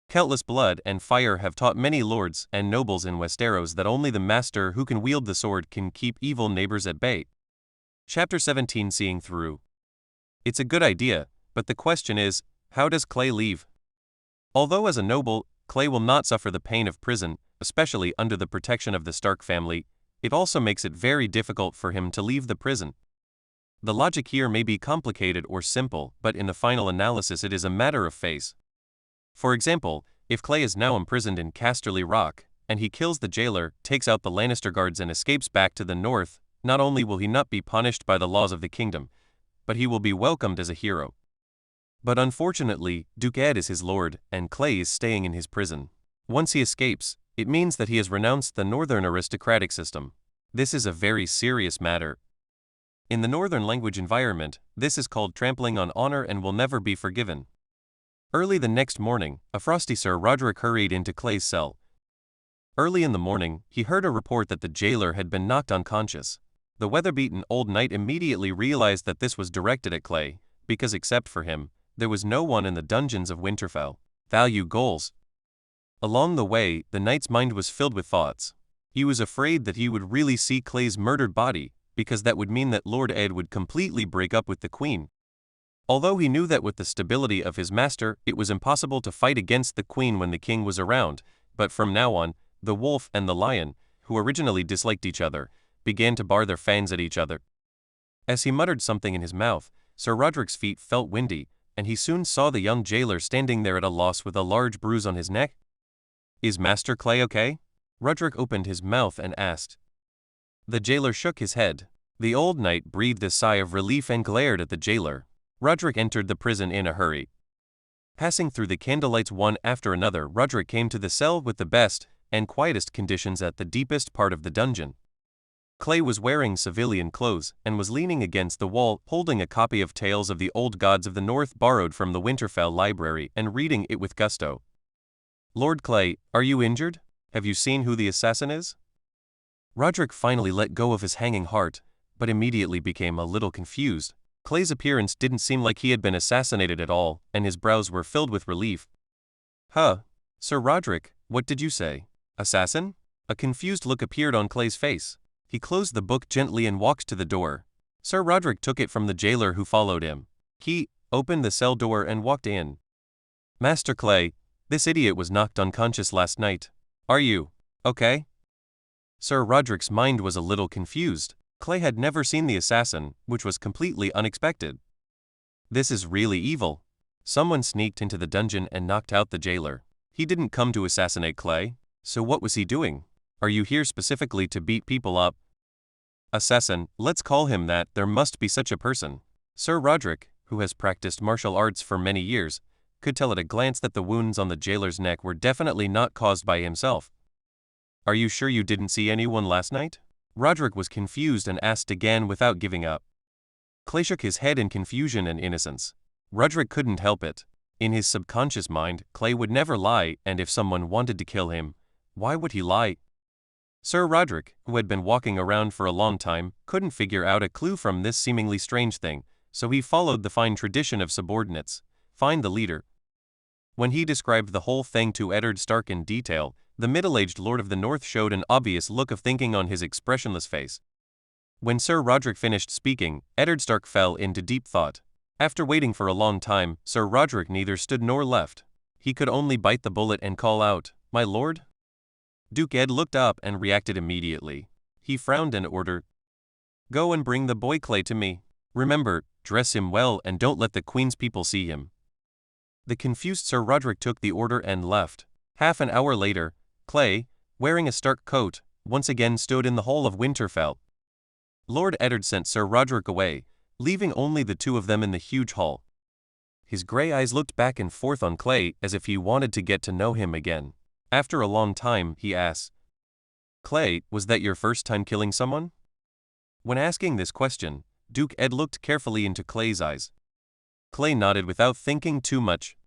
Countless blood and fire have taught many lords and nobles in Westeros that only the master who can wield the sword can keep evil neighbors at bay. Chapter 17, Seeing Through. It's a good idea, but the question is, how does Clay leave? Although as a noble, Clay will not suffer the pain of prison, especially under the protection of the Stark family, it also makes it very difficult for him to leave the prison. The logic here may be complicated or simple, but in the final analysis it is a matter of face. For example, if Clay is now imprisoned in Casterly Rock, and he kills the jailer, takes out the Lannister guards and escapes back to the north, not only will he not be punished by the laws of the kingdom, but he will be welcomed as a hero. But unfortunately, Duke Ed is his lord, and Clay is staying in his prison. Once he escapes, it means that he has renounced the northern aristocratic system. This is a very serious matter. In the northern language environment, this is called trampling on honor and will never be forgiven. Early the next morning, a frosty Sir Roderick hurried into Clay's cell. Early in the morning, he heard a report that the jailer had been knocked unconscious. The weather-beaten old knight immediately realized that this was directed at Clay, because except for him, there was no one in the dungeons of Winterfell. Value goals. Along the way, the knight's mind was filled with thoughts. He was afraid that he would really see Clay's murdered body, because that would mean that Lord Ed would completely break up with the Queen. Although he knew that with the stability of his master, it was impossible to fight against the Queen when the King was around, but from now on, the wolf and the lion, who originally disliked each other, began to bar their fangs at each other. As he muttered something in his mouth, Sir Roderick's feet felt windy, and he soon saw the young jailer standing there at a loss with a large bruise on his neck. "Is Master Clay okay?" Roderick opened his mouth and asked. The jailer shook his head. The old knight breathed a sigh of relief and glared at the jailer. Roderick entered the prison in a hurry. Passing through the candlelights one after another, Roderick came to the cell with the best and quietest conditions at the deepest part of the dungeon. Clay was wearing civilian clothes and was leaning against the wall, holding a copy of Tales of the Old Gods of the North borrowed from the Winterfell library and reading it with gusto. "Lord Clay, are you injured? Have you seen who the assassin is?" Roderick finally let go of his hanging heart, but immediately became a little confused. Clay's appearance didn't seem like he had been assassinated at all, and his brows were filled with relief. "Huh? Sir Roderick, what did you say? Assassin?" A confused look appeared on Clay's face. He closed the book gently and walked to the door. Sir Roderick took it from the jailer who followed him. He opened the cell door and walked in. "Master Clay, this idiot was knocked unconscious last night. Are you okay?" Sir Roderick's mind was a little confused. Clay had never seen the assassin, which was completely unexpected. This is really evil. Someone sneaked into the dungeon and knocked out the jailer. He didn't come to assassinate Clay, so what was he doing? Are you here specifically to beat people up? Assassin, let's call him that. There must be such a person. Sir Roderick, who has practiced martial arts for many years, could tell at a glance that the wounds on the jailer's neck were definitely not caused by himself. "Are you sure you didn't see anyone last night?" Roderick was confused and asked again without giving up. Clay shook his head in confusion and innocence. Roderick couldn't help it. In his subconscious mind, Clay would never lie, and if someone wanted to kill him, why would he lie? Sir Roderick, who had been walking around for a long time, couldn't figure out a clue from this seemingly strange thing, so he followed the fine tradition of subordinates: find the leader. When he described the whole thing to Eddard Stark in detail, the middle-aged Lord of the North showed an obvious look of thinking on his expressionless face. When Sir Roderick finished speaking, Eddard Stark fell into deep thought. After waiting for a long time, Sir Roderick neither stood nor left. He could only bite the bullet and call out, "My lord?" Duke Ed looked up and reacted immediately. He frowned and ordered, "Go and bring the boy Clay to me. Remember, dress him well and don't let the Queen's people see him." The confused Sir Roderick took the order and left. Half an hour later, Clay, wearing a Stark coat, once again stood in the hall of Winterfell. Lord Eddard sent Sir Roderick away, leaving only the two of them in the huge hall. His grey eyes looked back and forth on Clay as if he wanted to get to know him again. After a long time, he asked, "Clay, was that your first time killing someone?" When asking this question, Duke Ed looked carefully into Clay's eyes. Clay nodded without thinking too much.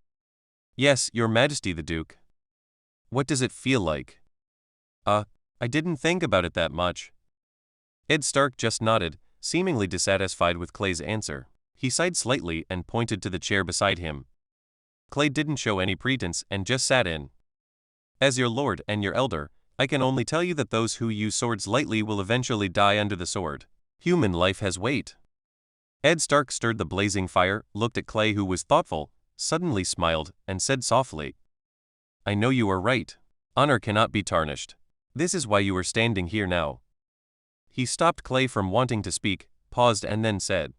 "Yes, Your Majesty the Duke." "What does it feel like?" I didn't think about it that much." Ed Stark just nodded, seemingly dissatisfied with Clay's answer. He sighed slightly and pointed to the chair beside him. Clay didn't show any pretense and just sat in. "As your lord and your elder, I can only tell you that those who use swords lightly will eventually die under the sword. Human life has weight." Ed Stark stirred the blazing fire, looked at Clay, who was thoughtful, suddenly smiled, and said softly, "I know you are right. Honor cannot be tarnished. This is why you are standing here now." He stopped Clay from wanting to speak, paused and then said,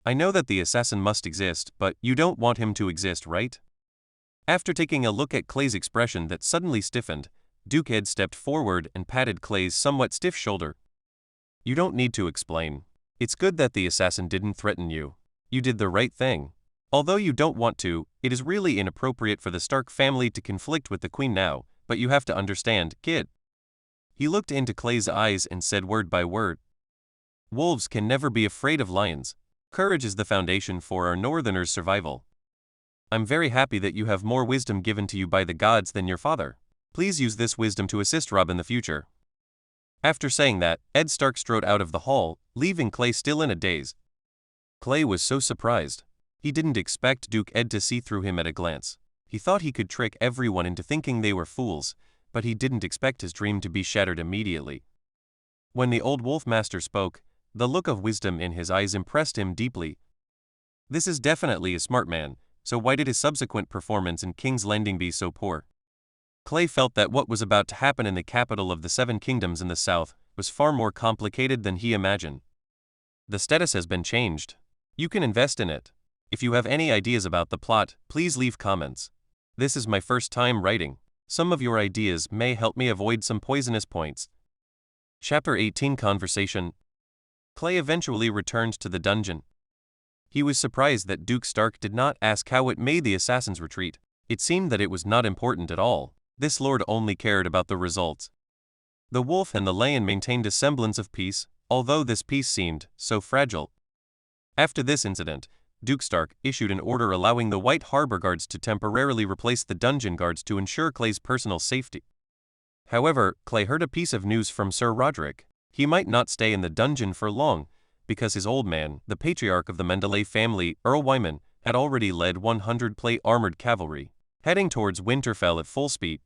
"I know that the assassin must exist, but you don't want him to exist, right?" After taking a look at Clay's expression that suddenly stiffened, Duke Ed stepped forward and patted Clay's somewhat stiff shoulder. "You don't need to explain. It's good that the assassin didn't threaten you. You did the right thing. Although you don't want to, it is really inappropriate for the Stark family to conflict with the Queen now, but you have to understand, kid." He looked into Clay's eyes and said word by word, "Wolves can never be afraid of lions. Courage is the foundation for our Northerners' survival. I'm very happy that you have more wisdom given to you by the gods than your father. Please use this wisdom to assist Robb in the future." After saying that, Ed Stark strode out of the hall, leaving Clay still in a daze. Clay was so surprised. He didn't expect Duke Ed to see through him at a glance. He thought he could trick everyone into thinking they were fools, but he didn't expect his dream to be shattered immediately. When the old wolf master spoke, the look of wisdom in his eyes impressed him deeply. This is definitely a smart man, so why did his subsequent performance in King's Landing be so poor? Clay felt that what was about to happen in the capital of the Seven Kingdoms in the south was far more complicated than he imagined. The status has been changed. You can invest in it. If you have any ideas about the plot, please leave comments. This is my first time writing. Some of your ideas may help me avoid some poisonous points. Chapter 18 Conversation. Clay eventually returned to the dungeon. He was surprised that Duke Stark did not ask how it made the assassins retreat. It seemed that it was not important at all. This lord only cared about the results. The wolf and the lion maintained a semblance of peace, although this peace seemed so fragile. After this incident, Duke Stark issued an order allowing the White Harbor guards to temporarily replace the dungeon guards to ensure Clay's personal safety. However, Clay heard a piece of news from Sir Roderick. He might not stay in the dungeon for long, because his old man, the patriarch of the Manderly family, Earl Wyman, had already led 100 plate armored cavalry, heading towards Winterfell at full speed.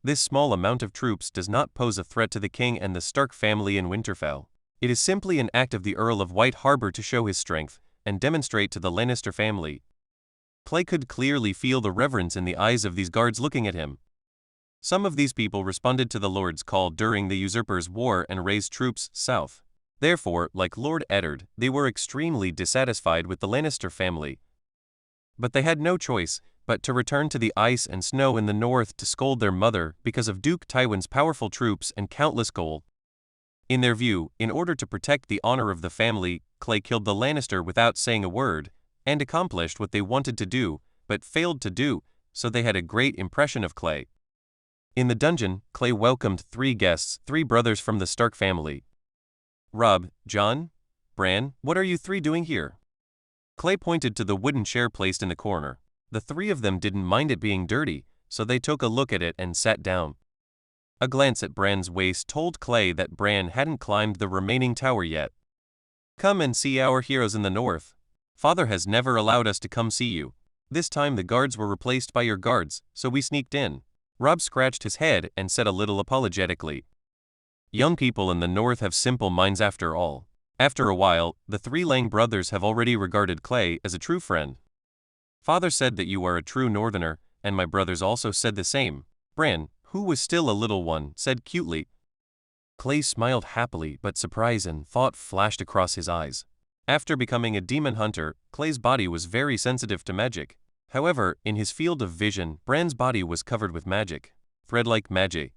This small amount of troops does not pose a threat to the king and the Stark family in Winterfell. It is simply an act of the Earl of White Harbor to show his strength and demonstrate to the Lannister family. Clay could clearly feel the reverence in the eyes of these guards looking at him. Some of these people responded to the Lord's call during the Usurpers' War and raised troops south. Therefore, like Lord Eddard, they were extremely dissatisfied with the Lannister family. But they had no choice but to return to the ice and snow in the north to scold their mother because of Duke Tywin's powerful troops and countless gold. In their view, in order to protect the honor of the family, Clay killed the Lannister without saying a word, and accomplished what they wanted to do, but failed to do, so they had a great impression of Clay. In the dungeon, Clay welcomed 3 guests, 3 brothers from the Stark family. Robb, Jon, Bran, what are you 3 doing here? Clay pointed to the wooden chair placed in the corner. The 3 of them didn't mind it being dirty, so they took a look at it and sat down. A glance at Bran's waist told Clay that Bran hadn't climbed the remaining tower yet. Come and see our heroes in the north. Father has never allowed us to come see you. This time the guards were replaced by your guards, so we sneaked in. Robb scratched his head and said a little apologetically. Young people in the north have simple minds after all. After a while, the 3 Lang brothers have already regarded Clay as a true friend. Father said that you are a true northerner, and my brothers also said the same. Bran, who was still a little one, said cutely. Clay smiled happily, but surprise and thought flashed across his eyes. After becoming a demon hunter, Clay's body was very sensitive to magic. However, in his field of vision, Bran's body was covered with magic. Thread-like magic.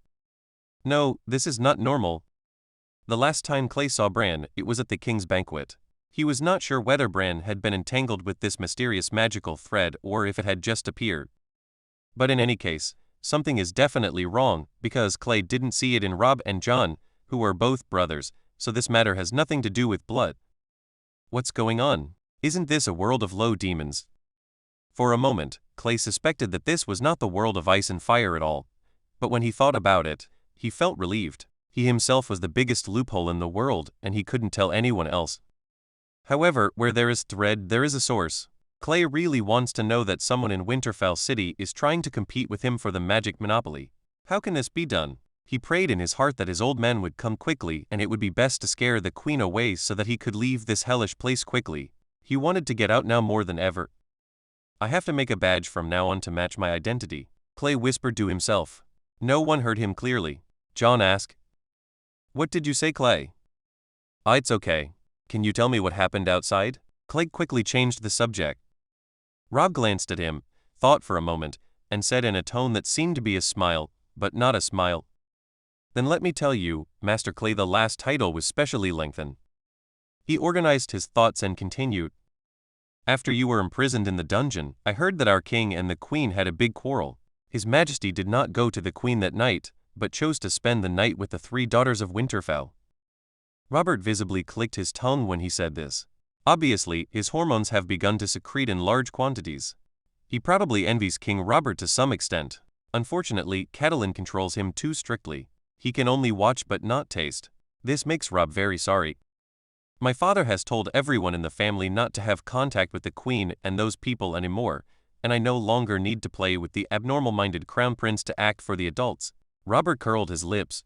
No, this is not normal. The last time Clay saw Bran, it was at the king's banquet. He was not sure whether Bran had been entangled with this mysterious magical thread or if it had just appeared. But in any case, something is definitely wrong, because Clay didn't see it in Robb and Jon, who are both brothers, so this matter has nothing to do with blood. What's going on? Isn't this a world of low demons? For a moment, Clay suspected that this was not the world of ice and fire at all, but when he thought about it, he felt relieved. He himself was the biggest loophole in the world, and he couldn't tell anyone else. However, where there is thread, there is a source. Clay really wants to know that someone in Winterfell City is trying to compete with him for the magic monopoly. How can this be done? He prayed in his heart that his old man would come quickly and it would be best to scare the queen away so that he could leave this hellish place quickly. He wanted to get out now more than ever. I have to make a badge from now on to match my identity, Clay whispered to himself. No one heard him clearly. Jon asked. What did you say, Clay? It's okay. Can you tell me what happened outside? Clay quickly changed the subject. Robb glanced at him, thought for a moment, and said in a tone that seemed to be a smile, but not a smile. Then let me tell you, Master Clay, the last title was specially lengthened. He organized his thoughts and continued. After you were imprisoned in the dungeon, I heard that our king and the queen had a big quarrel. His Majesty did not go to the queen that night, but chose to spend the night with the 3 daughters of Winterfell. Robert visibly clicked his tongue when he said this. Obviously, his hormones have begun to secrete in large quantities. He probably envies King Robert to some extent. Unfortunately, Catelyn controls him too strictly. He can only watch but not taste. This makes Robb very sorry. My father has told everyone in the family not to have contact with the queen and those people anymore, and I no longer need to play with the abnormal-minded crown prince to act for the adults. Robert curled his lips.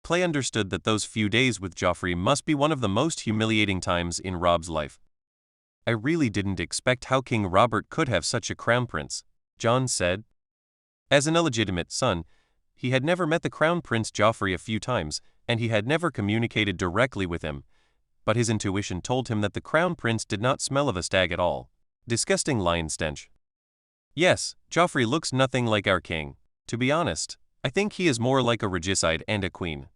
Clay understood that those few days with Joffrey must be one of the most humiliating times in Robb's life. I really didn't expect how King Robert could have such a crown prince, Jon said. As an illegitimate son, he had never met the crown prince Joffrey a few times, and he had never communicated directly with him, but his intuition told him that the crown prince did not smell of a stag at all. Disgusting lion stench. Yes, Joffrey looks nothing like our king. To be honest, I think he is more like a regicide and a queen.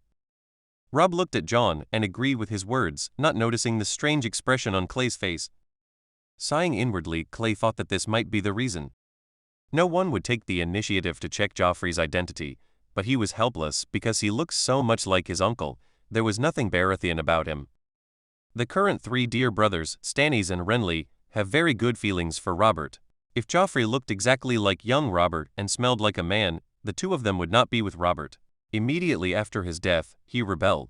Robb looked at Jon and agreed with his words, not noticing the strange expression on Clay's face. Sighing inwardly, Clay thought that this might be the reason. No one would take the initiative to check Joffrey's identity, but he was helpless because he looked so much like his uncle. There was nothing Baratheon about him. The current three dear brothers, Stannis and Renly, have very good feelings for Robert. If Joffrey looked exactly like young Robert and smelled like a man, the two of them would not be with Robert. Immediately after his death, he rebelled.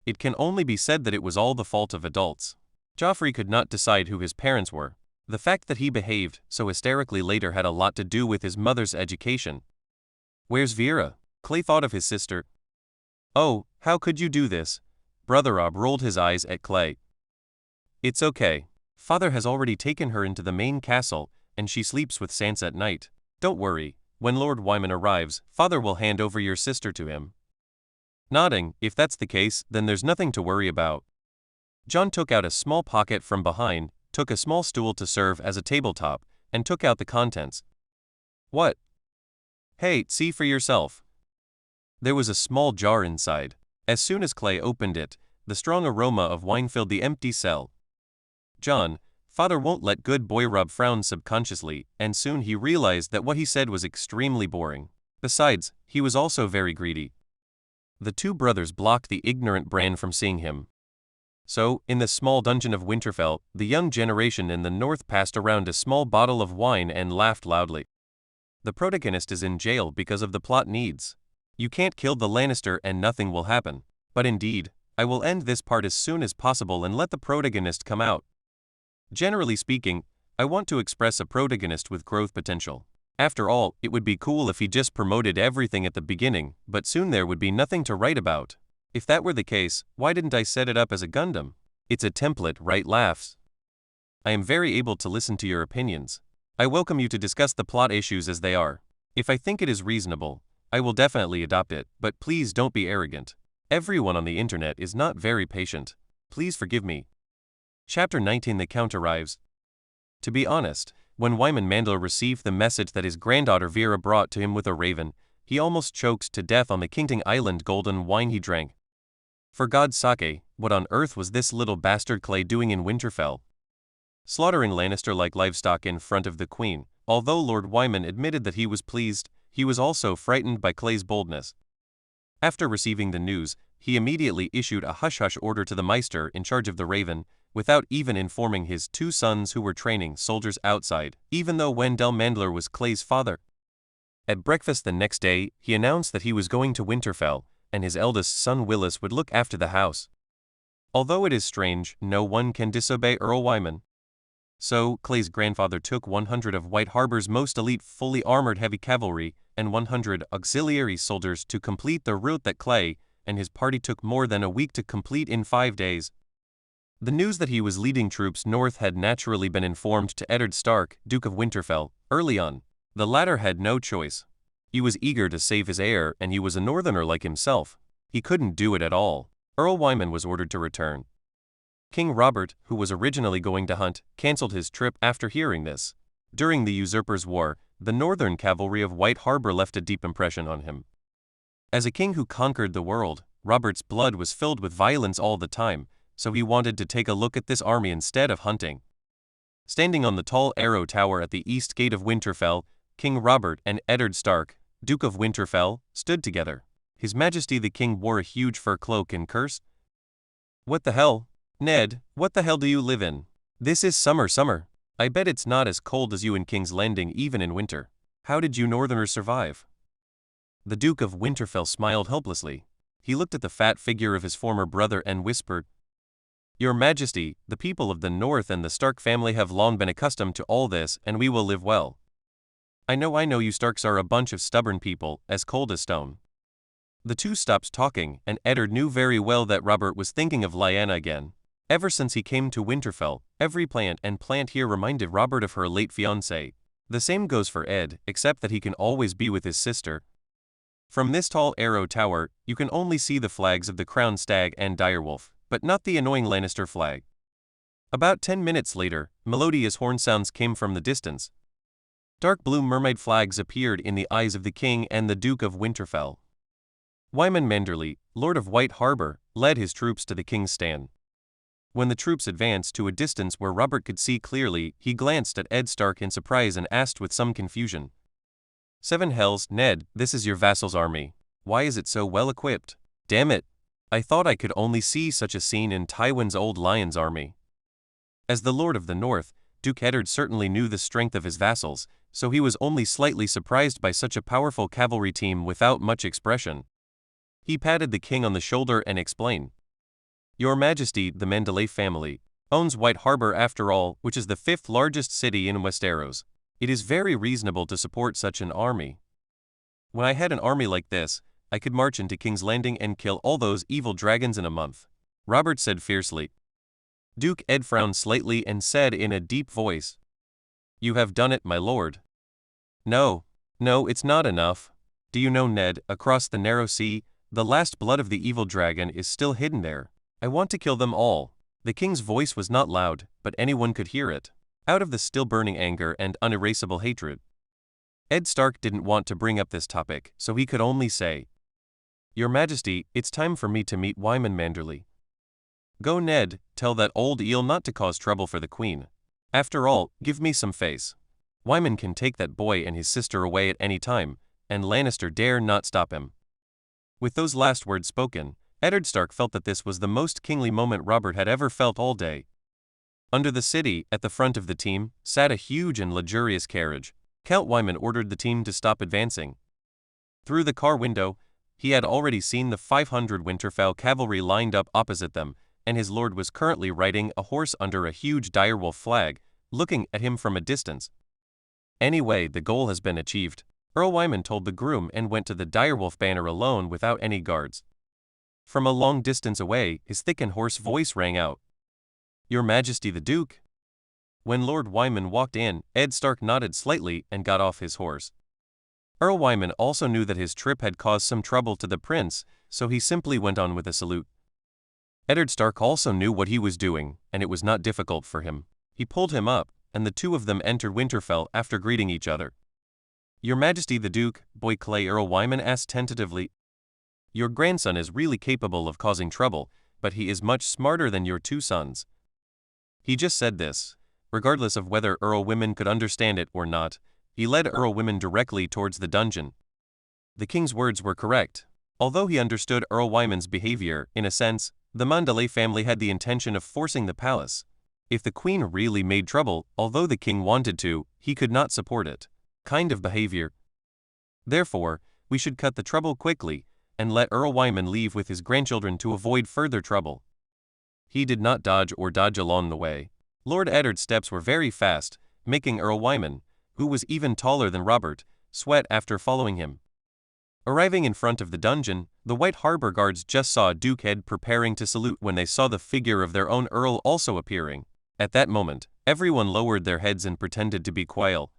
It can only be said that it was all the fault of adults. Joffrey could not decide who his parents were. The fact that he behaved so hysterically later had a lot to do with his mother's education. Where's Vera? Clay thought of his sister. Oh, how could you do this? Brother Robb rolled his eyes at Clay. It's okay. Father has already taken her into the main castle, and she sleeps with Sansa at night. Don't worry, when Lord Wyman arrives, Father will hand over your sister to him. Nodding, if that's the case, then there's nothing to worry about. Jon took out a small pocket from behind, took a small stool to serve as a tabletop, and took out the contents. What? Hey, see for yourself. There was a small jar inside. As soon as Clay opened it, the strong aroma of wine filled the empty cell. Jon, Father won't let good boy Robb frown subconsciously, and soon he realized that what he said was extremely boring. Besides, he was also very greedy. The two brothers blocked the ignorant Bran from seeing him. So, in the small dungeon of Winterfell, the young generation in the north passed around a small bottle of wine and laughed loudly. The protagonist is in jail because of the plot needs. You can't kill the Lannister and nothing will happen. But indeed, I will end this part as soon as possible and let the protagonist come out. Generally speaking, I want to express a protagonist with growth potential. After all, it would be cool if he just promoted everything at the beginning, but soon there would be nothing to write about. If that were the case, why didn't I set it up as a Gundam? It's a template, right? Laughs. I am very able to listen to your opinions. I welcome you to discuss the plot issues as they are. If I think it is reasonable, I will definitely adopt it, but please don't be arrogant. Everyone on the internet is not very patient. Please forgive me. Chapter 19. The Count arrives. To be honest, when Wyman Manderly received the message that his granddaughter Vera brought to him with a raven, he almost choked to death on the Kingting Island golden wine he drank. For God's sake, what on earth was this little bastard Clay doing in Winterfell? Slaughtering Lannister-like livestock in front of the Queen. Although Lord Wyman admitted that he was pleased, he was also frightened by Clay's boldness. After receiving the news, he immediately issued a hush-hush order to the Maester in charge of the Raven, without even informing his two sons who were training soldiers outside, even though Wendell Manderly was Clay's father. At breakfast the next day, he announced that he was going to Winterfell, and his eldest son Willis would look after the house. Although it is strange, no one can disobey Earl Wyman. So, Clay's grandfather took 100 of White Harbor's most elite fully armored heavy cavalry and 100 auxiliary soldiers to complete the route that Clay and his party took more than a week to complete in 5 days. The news that he was leading troops north had naturally been informed to Eddard Stark, Duke of Winterfell, early on. The latter had no choice. He was eager to save his heir, and he was a northerner like himself. He couldn't do it at all. Earl Wyman was ordered to return. King Robert, who was originally going to hunt, cancelled his trip after hearing this. During the Usurpers' War, the northern cavalry of White Harbor left a deep impression on him. As a king who conquered the world, Robert's blood was filled with violence all the time, so he wanted to take a look at this army instead of hunting. Standing on the tall arrow tower at the east gate of Winterfell, King Robert and Eddard Stark, Duke of Winterfell, stood together. His Majesty the King wore a huge fur cloak and cursed. "What the hell? Ned, what the hell do you live in? This is summer. I bet it's not as cold as you in King's Landing even in winter. How did you northerners survive?" The Duke of Winterfell smiled helplessly. He looked at the fat figure of his former brother and whispered, "Your Majesty, the people of the North and the Stark family have long been accustomed to all this, and we will live well. I know you Starks are a bunch of stubborn people, as cold as stone." The two stopped talking, and Eddard knew very well that Robert was thinking of Lyanna again. Ever since he came to Winterfell, every plant here reminded Robert of her late fiancée. The same goes for Ed, except that he can always be with his sister. From this tall arrow tower, you can only see the flags of the Crowned Stag and Direwolf, but not the annoying Lannister flag. About 10 minutes later, melodious horn sounds came from the distance. Dark blue mermaid flags appeared in the eyes of the king and the Duke of Winterfell. Wyman Manderly, Lord of White Harbor, led his troops to the king's stand. When the troops advanced to a distance where Robert could see clearly, he glanced at Ed Stark in surprise and asked with some confusion, "Seven hells, Ned, this is your vassal's army. Why is it so well equipped? Damn it! I thought I could only see such a scene in Tywin's old lion's army." As the Lord of the North, Duke Eddard certainly knew the strength of his vassals, so he was only slightly surprised by such a powerful cavalry team without much expression. He patted the king on the shoulder and explained, "Your Majesty, the Manderly family owns White Harbor after all, which is the 5th largest city in Westeros. It is very reasonable to support such an army. When I had an army like this, I could march into King's Landing and kill all those evil dragons in a month," Robert said fiercely. Duke Ed frowned slightly and said in a deep voice, "You have done it, my lord." No, it's not enough. Do you know, Ned, across the narrow sea, the last blood of the evil dragon is still hidden there. I want to kill them all." The king's voice was not loud, but anyone could hear it, out of the still burning anger and unerasable hatred. Ed Stark didn't want to bring up this topic, so he could only say, "Your Majesty, it's time for me to meet Wyman Manderly." "Go, Ned, tell that old eel not to cause trouble for the queen. After all, give me some face. Wyman can take that boy and his sister away at any time, and Lannister dare not stop him." With those last words spoken, Eddard Stark felt that this was the most kingly moment Robert had ever felt all day. Under the city, at the front of the team, sat a huge and luxurious carriage. Count Wyman ordered the team to stop advancing. Through the car window, he had already seen the 500 Winterfell cavalry lined up opposite them, and his lord was currently riding a horse under a huge direwolf flag, looking at him from a distance. "Anyway, the goal has been achieved," Earl Wyman told the groom and went to the direwolf banner alone without any guards. From a long distance away, his thick and hoarse voice rang out, "Your Majesty the Duke." When Lord Wyman walked in, Ed Stark nodded slightly and got off his horse. Earl Wyman also knew that his trip had caused some trouble to the prince, so he simply went on with a salute. Eddard Stark also knew what he was doing, and it was not difficult for him. He pulled him up, and the two of them entered Winterfell after greeting each other. "Your Majesty the Duke," Boy Clay, Earl Wyman asked tentatively. "Your grandson is really capable of causing trouble, but he is much smarter than your two sons." He just said this. Regardless of whether Earl Wyman could understand it or not, he led Earl Wyman directly towards the dungeon. The king's words were correct. Although he understood Earl Wyman's behavior, in a sense, the Manderly family had the intention of forcing the palace. If the queen really made trouble, although the king wanted to, he could not support it. Kind of behavior. Therefore, we should cut the trouble quickly, and let Earl Wyman leave with his grandchildren to avoid further trouble. He did not dodge along the way. Lord Eddard's steps were very fast, making Earl Wyman, who was even taller than Robert, sweat after following him. Arriving in front of the dungeon, the White Harbor guards just saw Duke Ed preparing to salute when they saw the figure of their own earl also appearing. At that moment, everyone lowered their heads and pretended to be quiet.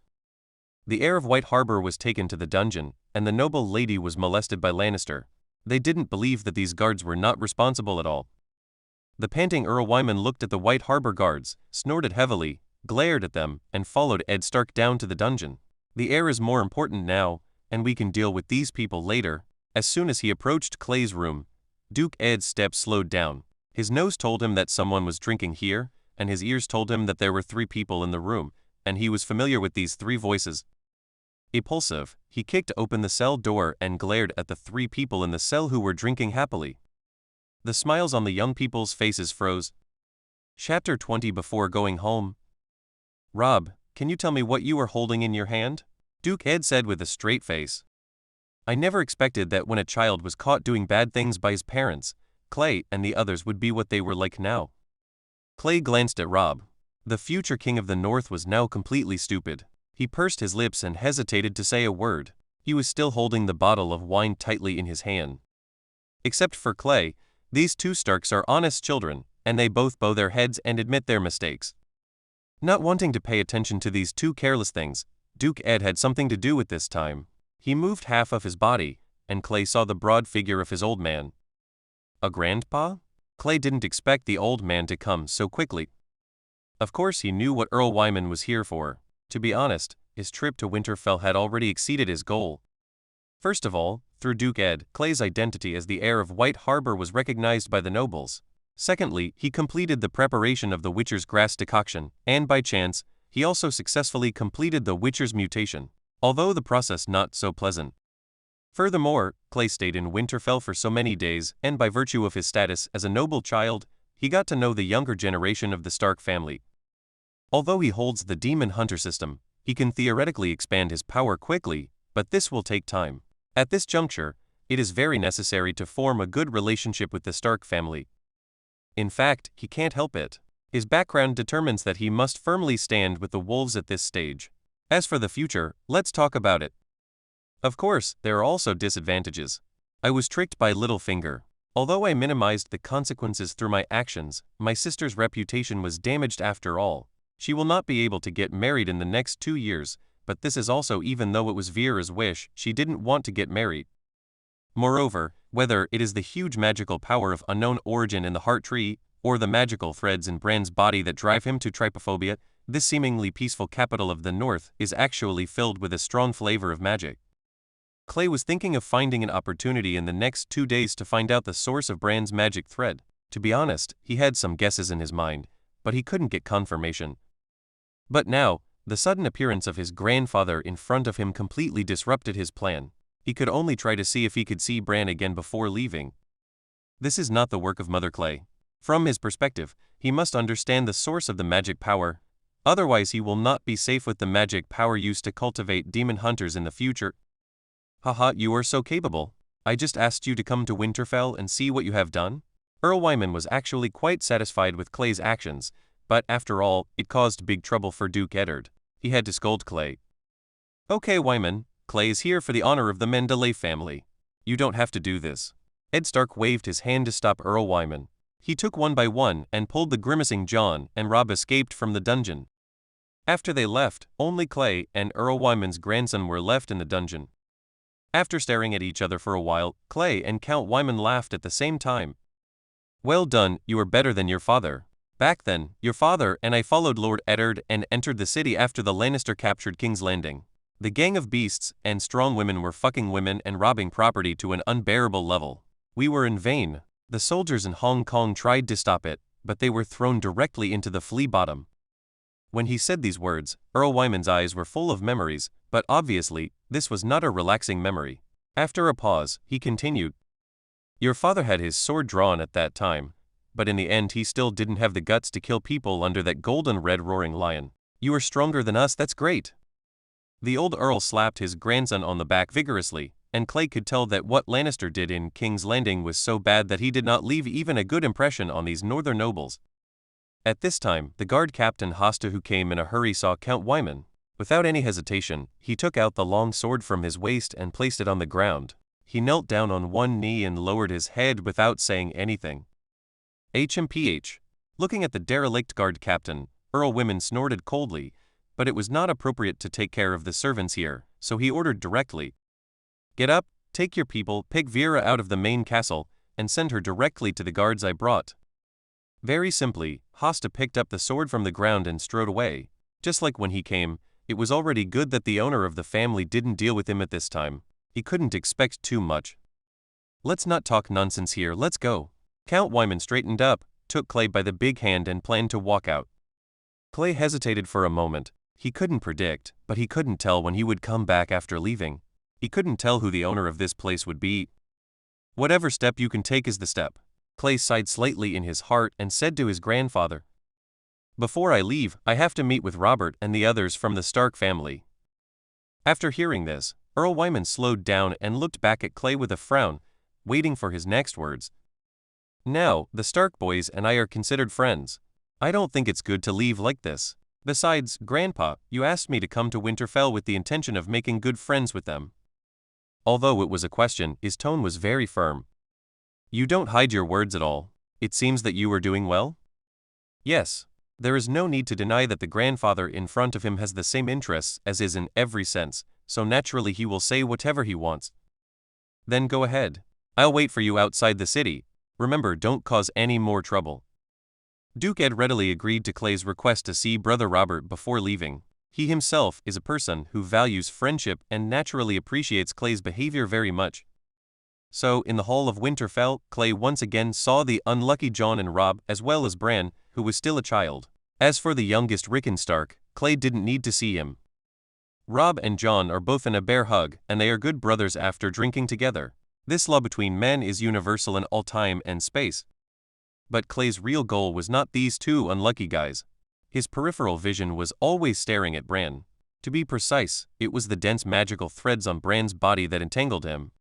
The heir of White Harbor was taken to the dungeon, and the noble lady was molested by Lannister. They didn't believe that these guards were not responsible at all. The panting Earl Wyman looked at the White Harbor guards, snorted heavily, glared at them, and followed Ed Stark down to the dungeon. The heir is more important now, and we can deal with these people later. As soon as he approached Clay's room, Duke Ed's steps slowed down. His nose told him that someone was drinking here, and his ears told him that there were 3 people in the room, and he was familiar with these 3 voices. Impulsive, he kicked open the cell door and glared at the 3 people in the cell who were drinking happily. The smiles on the young people's faces froze. Chapter 20. Before going home. "Rob, can you tell me what you are holding in your hand?" Duke Ed said with a straight face. "I never expected that when a child was caught doing bad things by his parents, Clay and the others would be what they were like now." Clay glanced at Rob. The future king of the North was now completely stupid. He pursed his lips and hesitated to say a word. He was still holding the bottle of wine tightly in his hand. Except for Clay, these 2 Starks are honest children, and they both bow their heads and admit their mistakes. Not wanting to pay attention to these 2 careless things, Duke Ed had something to do with this time. He moved half of his body, and Clay saw the broad figure of his old man. A grandpa? Clay didn't expect the old man to come so quickly. Of course he knew what Earl Wyman was here for. To be honest, his trip to Winterfell had already exceeded his goal. First of all, through Duke Ed, Clay's identity as the heir of White Harbor was recognized by the nobles. Secondly, he completed the preparation of the Witcher's grass decoction, and by chance, he also successfully completed the Witcher's mutation, although the process not so pleasant. Furthermore, Clay stayed in Winterfell for so many days, and by virtue of his status as a noble child, he got to know the younger generation of the Stark family. Although he holds the Demon Hunter system, he can theoretically expand his power quickly, but this will take time. At this juncture, it is very necessary to form a good relationship with the Stark family. In fact, he can't help it. His background determines that he must firmly stand with the wolves at this stage. As for the future, let's talk about it. Of course, there are also disadvantages. I was tricked by Littlefinger. Although I minimized the consequences through my actions, my sister's reputation was damaged after all. She will not be able to get married in the next 2 years, but this is also even though it was Vera's wish, she didn't want to get married. Moreover, whether it is the huge magical power of unknown origin in the heart tree, or the magical threads in Bran's body that drive him to trypophobia, this seemingly peaceful capital of the north is actually filled with a strong flavor of magic. Clay was thinking of finding an opportunity in the next 2 days to find out the source of Bran's magic thread. To be honest, he had some guesses in his mind, but he couldn't get confirmation. But now, the sudden appearance of his grandfather in front of him completely disrupted his plan. He could only try to see if he could see Bran again before leaving. This is not the work of Mother Clay. From his perspective, he must understand the source of the magic power. Otherwise he will not be safe with the magic power used to cultivate demon hunters in the future. Haha, you are so capable. I just asked you to come to Winterfell and see what you have done. Earl Wyman was actually quite satisfied with Clay's actions, but after all, it caused big trouble for Duke Eddard. He had to scold Clay. Okay, Wyman, Clay is here for the honor of the Manderly family. You don't have to do this. Ed Stark waved his hand to stop Earl Wyman. He took one by one and pulled the grimacing Jon and Robb escaped from the dungeon. After they left, only Clay and Earl Wyman's grandson were left in the dungeon. After staring at each other for a while, Clay and Count Wyman laughed at the same time. Well done, you are better than your father. Back then, your father and I followed Lord Eddard and entered the city after the Lannister captured King's Landing. The gang of beasts and strong women were fucking women and robbing property to an unbearable level. We were in vain. The soldiers in Hong Kong tried to stop it, but they were thrown directly into the flea bottom. When he said these words, Earl Wyman's eyes were full of memories, but obviously, this was not a relaxing memory. After a pause, he continued. Your father had his sword drawn at that time, but in the end he still didn't have the guts to kill people under that golden red roaring lion. You are stronger than us, that's great. The old Earl slapped his grandson on the back vigorously, and Clay could tell that what Lannister did in King's Landing was so bad that he did not leave even a good impression on these northern nobles. At this time, the guard captain Hosta who came in a hurry saw Count Wyman. Without any hesitation, he took out the long sword from his waist and placed it on the ground. He knelt down on one knee and lowered his head without saying anything. HMPH. Looking at the derelict guard captain, Earl Wyman snorted coldly, but it was not appropriate to take care of the servants here, so he ordered directly. Get up, take your people, pick Vera out of the main castle, and send her directly to the guards I brought. Very simply, Hosta picked up the sword from the ground and strode away. Just like when he came, it was already good that the owner of the family didn't deal with him at this time. He couldn't expect too much. Let's not talk nonsense here, let's go. Count Wyman straightened up, took Clay by the big hand and planned to walk out. Clay hesitated for a moment. He couldn't predict, but he couldn't tell when he would come back after leaving. He couldn't tell who the owner of this place would be. Whatever step you can take is the step. Clay sighed slightly in his heart and said to his grandfather. Before I leave, I have to meet with Robert and the others from the Stark family. After hearing this, Earl Wyman slowed down and looked back at Clay with a frown, waiting for his next words. Now, the Stark boys and I are considered friends. I don't think it's good to leave like this. Besides, Grandpa, you asked me to come to Winterfell with the intention of making good friends with them. Although it was a question, his tone was very firm. You don't hide your words at all. It seems that you are doing well? Yes. There is no need to deny that the grandfather in front of him has the same interests as his in every sense, so naturally he will say whatever he wants. Then go ahead. I'll wait for you outside the city. Remember, don't cause any more trouble. Duke Ed readily agreed to Clay's request to see Brother Robert before leaving. He himself is a person who values friendship and naturally appreciates Clay's behavior very much. So, in the hall of Winterfell, Clay once again saw the unlucky Jon and Robb as well as Bran, who was still a child. As for the youngest Rickon Stark, Clay didn't need to see him. Robb and Jon are both in a bear hug, and they are good brothers after drinking together. This love between men is universal in all time and space. But Clay's real goal was not these two unlucky guys. His peripheral vision was always staring at Bran. To be precise, it was the dense magical threads on Bran's body that entangled him.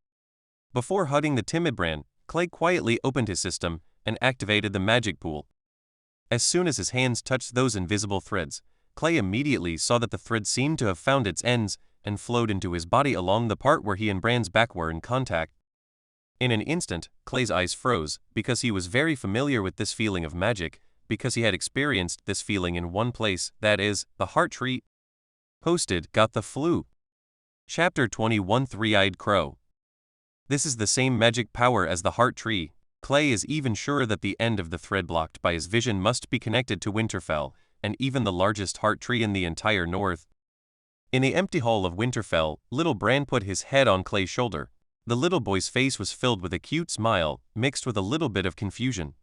Before hugging the timid Bran, Clay quietly opened his system and activated the magic pool. As soon as his hands touched those invisible threads, Clay immediately saw that the thread seemed to have found its ends and flowed into his body along the part where he and Bran's back were in contact. In an instant, Clay's eyes froze, because he was very familiar with this feeling of magic, because he had experienced this feeling in one place, that is, the heart tree. Posted, got the flu. Chapter 21, Three-Eyed Crow. This is the same magic power as the heart tree. Clay is even sure that the end of the thread blocked by his vision must be connected to Winterfell, and even the largest heart tree in the entire north. In the empty hall of Winterfell, little Bran put his head on Clay's shoulder. The little boy's face was filled with a cute smile, mixed with a little bit of confusion.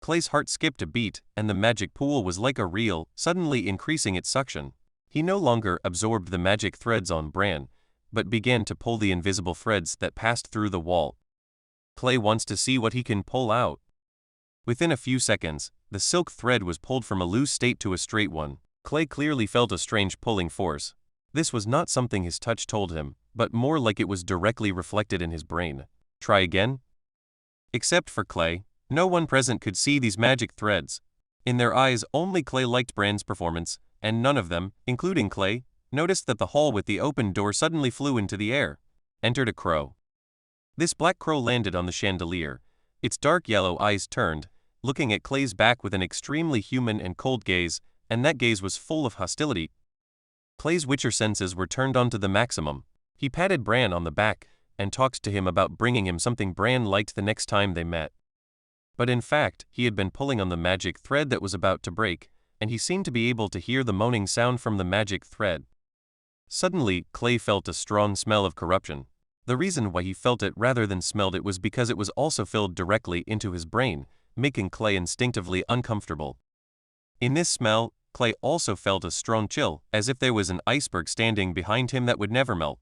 Clay's heart skipped a beat, and the magic pool was like a reel, suddenly increasing its suction. He no longer absorbed the magic threads on Bran, but began to pull the invisible threads that passed through the wall. Clay wants to see what he can pull out. Within a few seconds, the silk thread was pulled from a loose state to a straight one. Clay clearly felt a strange pulling force. This was not something his touch told him, but more like it was directly reflected in his brain. Try again? Except for Clay, no one present could see these magic threads. In their eyes, only Clay liked Bran's performance, and none of them, including Clay, noticed that the hall with the open door suddenly flew into the air. Entered a crow. This black crow landed on the chandelier. Its dark yellow eyes turned, looking at Clay's back with an extremely human and cold gaze, and that gaze was full of hostility. Clay's Witcher senses were turned on to the maximum. He patted Bran on the back and talked to him about bringing him something Bran liked the next time they met. But in fact, he had been pulling on the magic thread that was about to break, and he seemed to be able to hear the moaning sound from the magic thread. Suddenly, Clay felt a strong smell of corruption. The reason why he felt it rather than smelled it was because it was also filled directly into his brain, making Clay instinctively uncomfortable. In this smell, Clay also felt a strong chill, as if there was an iceberg standing behind him that would never melt.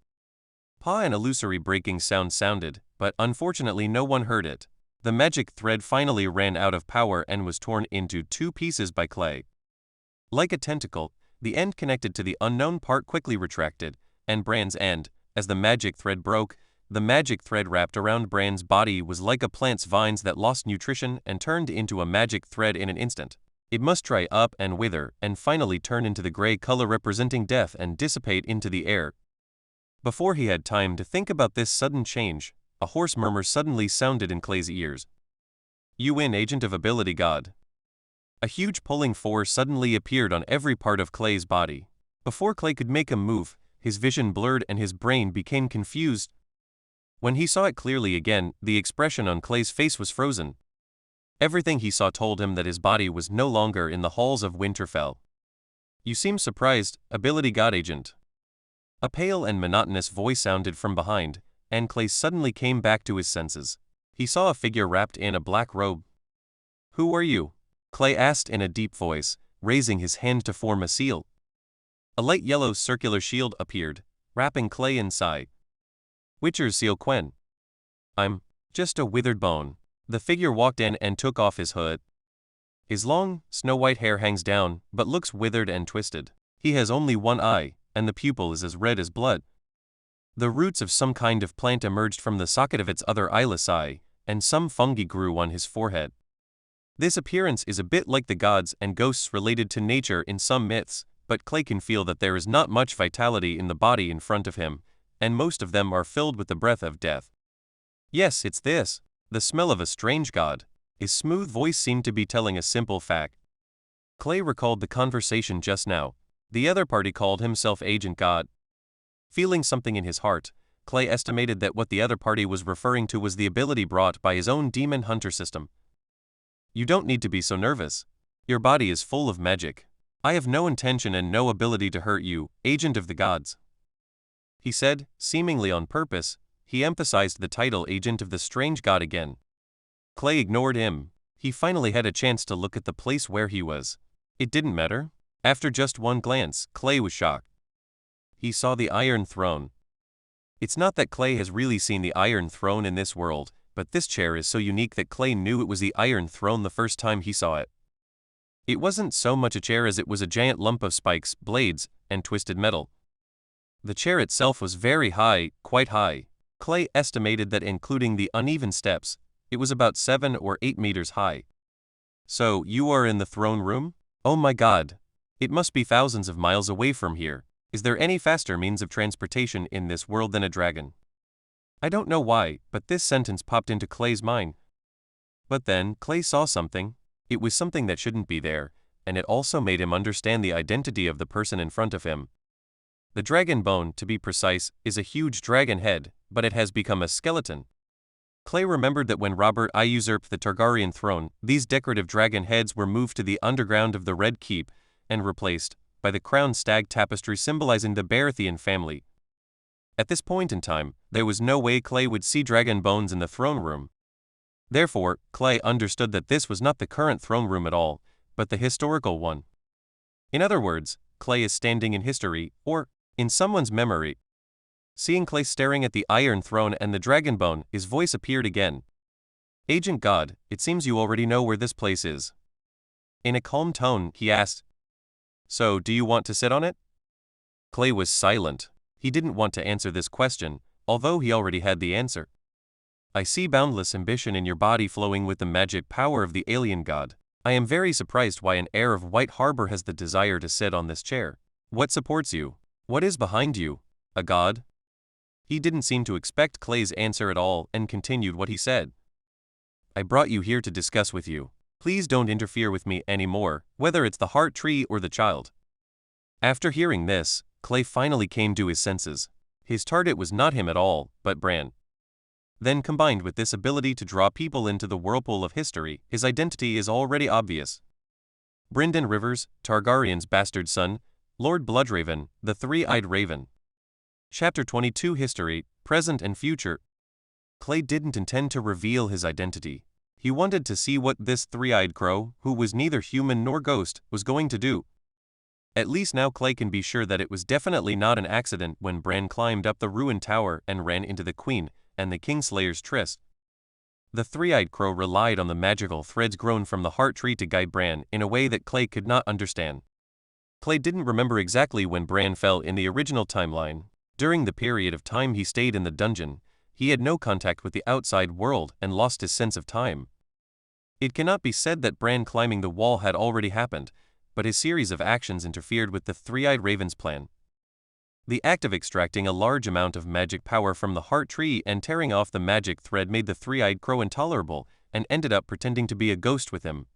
An illusory breaking sound sounded, but unfortunately no one heard it. The magic thread finally ran out of power and was torn into two pieces by Clay. Like a tentacle, the end connected to the unknown part quickly retracted, and Bran's end, as the magic thread broke, the magic thread wrapped around Bran's body was like a plant's vines that lost nutrition and turned into a magic thread in an instant. It must dry up and wither, and finally turn into the gray color representing death and dissipate into the air. Before he had time to think about this sudden change, a hoarse murmur suddenly sounded in Clay's ears. "You win, Agent of Ability God." A huge pulling force suddenly appeared on every part of Clay's body. Before Clay could make a move, his vision blurred and his brain became confused. When he saw it clearly again, the expression on Clay's face was frozen. Everything he saw told him that his body was no longer in the halls of Winterfell. "You seem surprised, Ability God Agent." A pale and monotonous voice sounded from behind, and Clay suddenly came back to his senses. He saw a figure wrapped in a black robe. "Who are you?" Clay asked in a deep voice, raising his hand to form a seal. A light yellow circular shield appeared, wrapping Clay inside. "Witcher's seal Quen." "I'm just a withered bone." The figure walked in and took off his hood. His long, snow-white hair hangs down, but looks withered and twisted. He has only one eye, and the pupil is as red as blood. The roots of some kind of plant emerged from the socket of its other eyeless eye, and some fungi grew on his forehead. This appearance is a bit like the gods and ghosts related to nature in some myths, but Clay can feel that there is not much vitality in the body in front of him, and most of them are filled with the breath of death. "Yes, it's this. The smell of a strange god." His smooth voice seemed to be telling a simple fact. Clay recalled the conversation just now. The other party called himself Agent God. Feeling something in his heart, Clay estimated that what the other party was referring to was the ability brought by his own demon hunter system. You don't need to be so nervous. Your body is full of magic. I have no intention and no ability to hurt you, agent of the gods. He said, seemingly on purpose. He emphasized the title agent of the strange god again. Clay ignored him. He finally had a chance to look at the place where he was. It didn't matter. After just one glance, Clay was shocked. He saw the Iron Throne. It's not that Clay has really seen the Iron Throne in this world, but this chair is so unique that Clay knew it was the Iron Throne the first time he saw it. It wasn't so much a chair as it was a giant lump of spikes, blades, and twisted metal. The chair itself was very high, quite high. Clay estimated that including the uneven steps, it was about 7 or 8 meters high. So, you are in the throne room? Oh my god. It must be thousands of miles away from here. Is there any faster means of transportation in this world than a dragon? I don't know why, but this sentence popped into Clay's mind. But then, Clay saw something. It was something that shouldn't be there, and it also made him understand the identity of the person in front of him. The dragon bone, to be precise, is a huge dragon head, but it has become a skeleton. Clay remembered that when Robert I usurped the Targaryen throne, these decorative dragon heads were moved to the underground of the Red Keep and replaced by the crowned stag tapestry symbolizing the Baratheon family. At this point in time, there was no way Clay would see dragon bones in the throne room. Therefore, Clay understood that this was not the current throne room at all, but the historical one. In other words, Clay is standing in history, or in someone's memory. Seeing Clay staring at the Iron Throne and the dragon bone, his voice appeared again. Agent God, it seems you already know where this place is. In a calm tone, he asked, So, do you want to sit on it? Clay was silent. He didn't want to answer this question, although he already had the answer. I see boundless ambition in your body flowing with the magic power of the alien god. I am very surprised why an heir of White Harbor has the desire to sit on this chair. What supports you? What is behind you? A god? He didn't seem to expect Clay's answer at all and continued what he said. I brought you here to discuss with you. Please don't interfere with me anymore, whether it's the heart tree or the child. After hearing this, Clay finally came to his senses. His target was not him at all, but Bran. Then combined with this ability to draw people into the whirlpool of history, his identity is already obvious. Brynden Rivers, Targaryen's bastard son, Lord Bloodraven, the Three-Eyed Raven. Chapter 22 History, Present and Future. Clay didn't intend to reveal his identity. He wanted to see what this three-eyed crow, who was neither human nor ghost, was going to do. At least now Clay can be sure that it was definitely not an accident when Bran climbed up the ruined tower and ran into the Queen and the Kingslayer's tryst. The three-eyed crow relied on the magical threads grown from the heart tree to guide Bran in a way that Clay could not understand. Clay didn't remember exactly when Bran fell in the original timeline. During the period of time he stayed in the dungeon, he had no contact with the outside world and lost his sense of time. It cannot be said that Bran climbing the wall had already happened, but his series of actions interfered with the Three-Eyed Raven's plan. The act of extracting a large amount of magic power from the heart tree and tearing off the magic thread made the three-eyed crow intolerable and ended up pretending to be a ghost with him.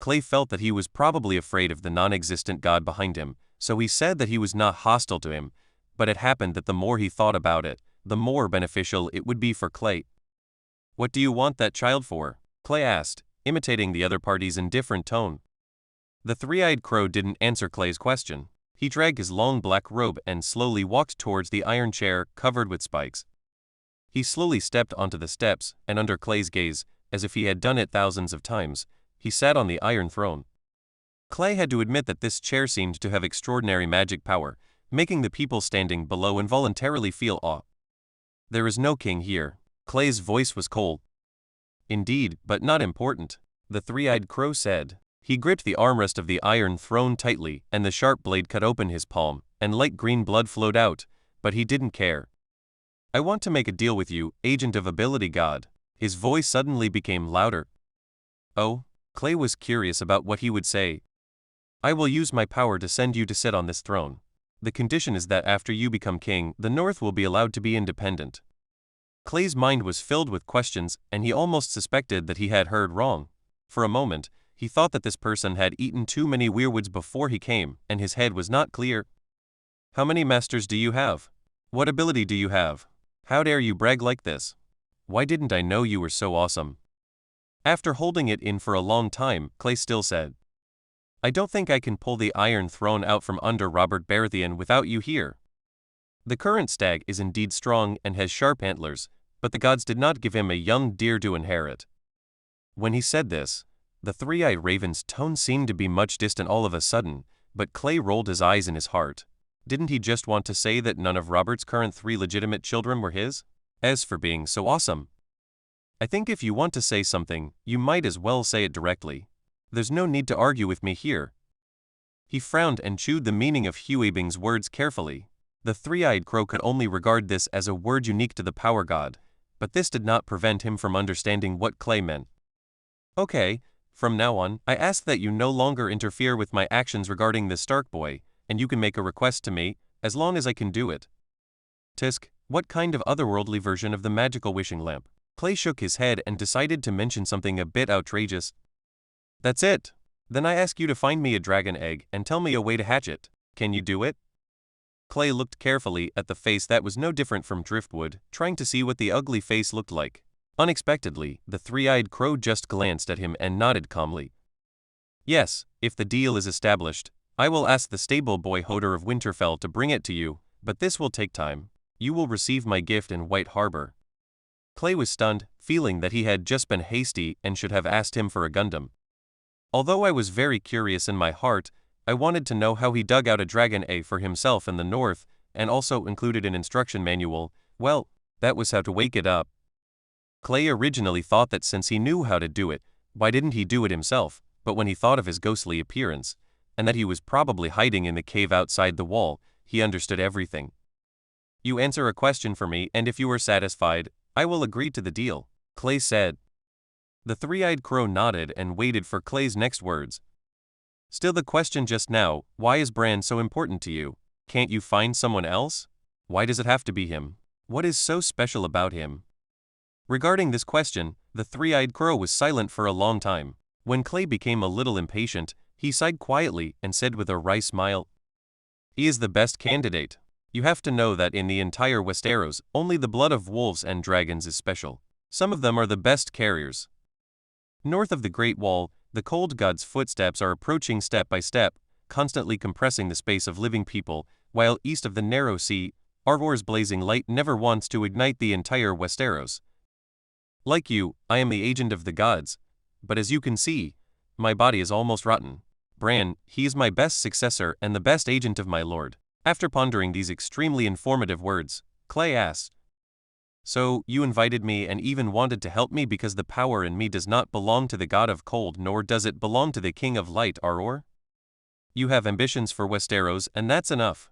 Clay felt that he was probably afraid of the non-existent god behind him, so he said that he was not hostile to him, but it happened that the more he thought about it, the more beneficial it would be for Clay. What do you want that child for? Clay asked, imitating the other party's indifferent tone. The three-eyed crow didn't answer Clay's question. He dragged his long black robe and slowly walked towards the iron chair covered with spikes. He slowly stepped onto the steps, and under Clay's gaze, as if he had done it thousands of times, he sat on the Iron Throne. Clay had to admit that this chair seemed to have extraordinary magic power, making the people standing below involuntarily feel awe. There is no king here. Clay's voice was cold. Indeed, but not important, the three-eyed crow said. He gripped the armrest of the Iron Throne tightly, and the sharp blade cut open his palm, and light green blood flowed out, but he didn't care. I want to make a deal with you, agent of ability god. His voice suddenly became louder. Oh? Clay was curious about what he would say. I will use my power to send you to sit on this throne. The condition is that after you become king, the North will be allowed to be independent. Clay's mind was filled with questions, and he almost suspected that he had heard wrong. For a moment, he thought that this person had eaten too many weirwoods before he came, and his head was not clear. How many masters do you have? What ability do you have? How dare you brag like this? Why didn't I know you were so awesome? After holding it in for a long time, Clay still said, I don't think I can pull the Iron Throne out from under Robert Baratheon without you here. The current stag is indeed strong and has sharp antlers, but the gods did not give him a young deer to inherit. When he said this, the three-eyed raven's tone seemed to be much distant all of a sudden, but Clay rolled his eyes in his heart. Didn't he just want to say that none of Robert's current 3 legitimate children were his? As for being so awesome, I think if you want to say something, you might as well say it directly. There's no need to argue with me here. He frowned and chewed the meaning of Huebing's words carefully. The three-eyed crow could only regard this as a word unique to the power god, but this did not prevent him from understanding what Clay meant. Okay, from now on, I ask that you no longer interfere with my actions regarding this Stark boy, and you can make a request to me, as long as I can do it. Tisk, what kind of otherworldly version of the magical wishing lamp? Clay shook his head and decided to mention something a bit outrageous. That's it. Then I ask you to find me a dragon egg and tell me a way to hatch it. Can you do it? Clay looked carefully at the face that was no different from driftwood, trying to see what the ugly face looked like. Unexpectedly, the three-eyed crow just glanced at him and nodded calmly. Yes, if the deal is established, I will ask the stable boy Hodor of Winterfell to bring it to you, but this will take time. You will receive my gift in White Harbor. Clay was stunned, feeling that he had just been hasty and should have asked him for a Gundam. Although I was very curious in my heart, I wanted to know how he dug out a dragon egg for himself in the north, and also included an instruction manual. Well, that was how to wake it up. Clay originally thought that since he knew how to do it, why didn't he do it himself, but when he thought of his ghostly appearance, and that he was probably hiding in the cave outside the wall, he understood everything. You answer a question for me, and if you are satisfied, I will agree to the deal, Clay said. The three-eyed crow nodded and waited for Clay's next words. Still the question just now, why is Bran so important to you? Can't you find someone else? Why does it have to be him? What is so special about him? Regarding this question, the three-eyed crow was silent for a long time. When Clay became a little impatient, he sighed quietly and said with a wry smile, He is the best candidate. You have to know that in the entire Westeros, only the blood of wolves and dragons is special. Some of them are the best carriers. North of the Great Wall, the cold god's footsteps are approaching step by step, constantly compressing the space of living people, while east of the narrow sea, Arvor's blazing light never wants to ignite the entire Westeros. Like you, I am the agent of the gods, but as you can see, my body is almost rotten. Bran, he is my best successor and the best agent of my lord. After pondering these extremely informative words, Clay asked, So, you invited me and even wanted to help me because the power in me does not belong to the god of cold nor does it belong to the king of light, Aror? You have ambitions for Westeros and that's enough.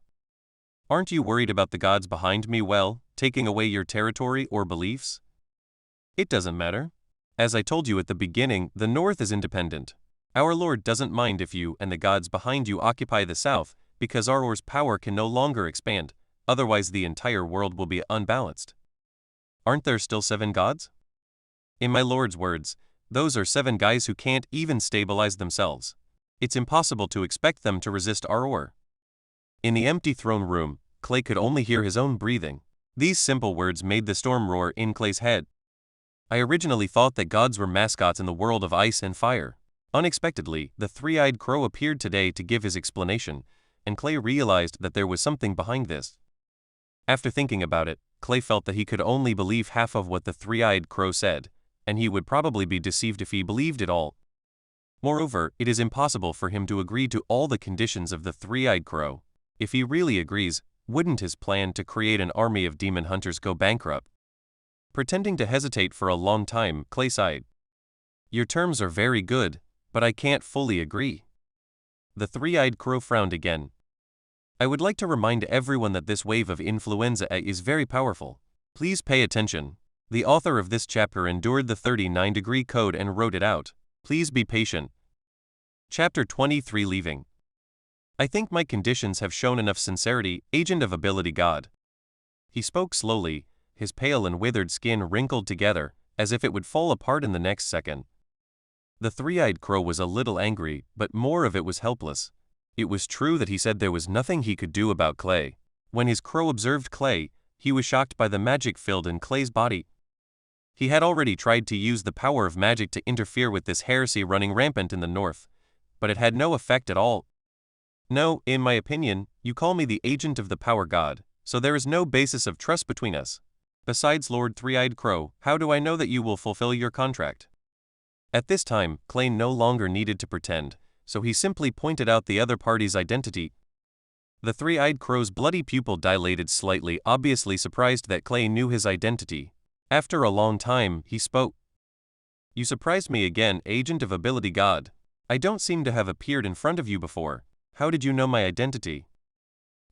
Aren't you worried about the gods behind me, taking away your territory or beliefs? It doesn't matter. As I told you at the beginning, the north is independent. Our lord doesn't mind if you and the gods behind you occupy the south, because Aror's power can no longer expand, otherwise the entire world will be unbalanced. Aren't there still 7 gods? In my lord's words, those are 7 guys who can't even stabilize themselves. It's impossible to expect them to resist Aror. In the empty throne room, Clay could only hear his own breathing. These simple words made the storm roar in Clay's head. I originally thought that gods were mascots in the world of ice and fire. Unexpectedly, the three-eyed crow appeared today to give his explanation, and Clay realized that there was something behind this. After thinking about it, Clay felt that he could only believe half of what the three-eyed crow said, and he would probably be deceived if he believed it all. Moreover, it is impossible for him to agree to all the conditions of the three-eyed crow. If he really agrees, wouldn't his plan to create an army of demon hunters go bankrupt? Pretending to hesitate for a long time, Clay sighed. Your terms are very good, but I can't fully agree. The three-eyed crow frowned again. I would like to remind everyone that this wave of influenza is very powerful. Please pay attention. The author of this chapter endured the 39-degree code and wrote it out. Please be patient. Chapter 23 Leaving. I think my conditions have shown enough sincerity, agent of ability god. He spoke slowly, his pale and withered skin wrinkled together, as if it would fall apart in the next second. The three-eyed crow was a little angry, but more of it was helpless. It was true that he said there was nothing he could do about Clay. When his crow observed Clay, he was shocked by the magic filled in Clay's body. He had already tried to use the power of magic to interfere with this heresy running rampant in the north, but it had no effect at all. No, in my opinion, you call me the agent of the power god, so there is no basis of trust between us. Besides, Lord Three-Eyed Crow, how do I know that you will fulfill your contract? At this time, Clay no longer needed to pretend, so he simply pointed out the other party's identity. The Three-Eyed Crow's bloody pupil dilated slightly, obviously surprised that Clay knew his identity. After a long time, he spoke. You surprised me again, agent of ability god. I don't seem to have appeared in front of you before. How did you know my identity?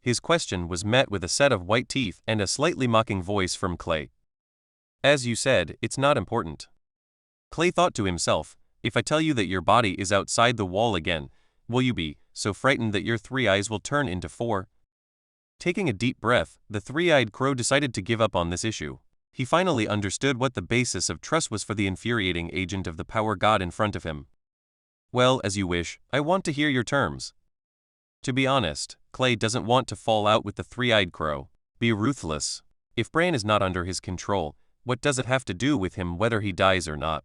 His question was met with a set of white teeth and a slightly mocking voice from Clay. As you said, it's not important. Clay thought to himself, if I tell you that your body is outside the wall again, will you be so frightened that your 3 eyes will turn into 4? Taking a deep breath, the Three-Eyed Crow decided to give up on this issue. He finally understood what the basis of trust was for the infuriating agent of the power god in front of him. Well, as you wish, I want to hear your terms. To be honest, Clay doesn't want to fall out with the Three-Eyed Crow. Be ruthless. If Bran is not under his control, what does it have to do with him whether he dies or not?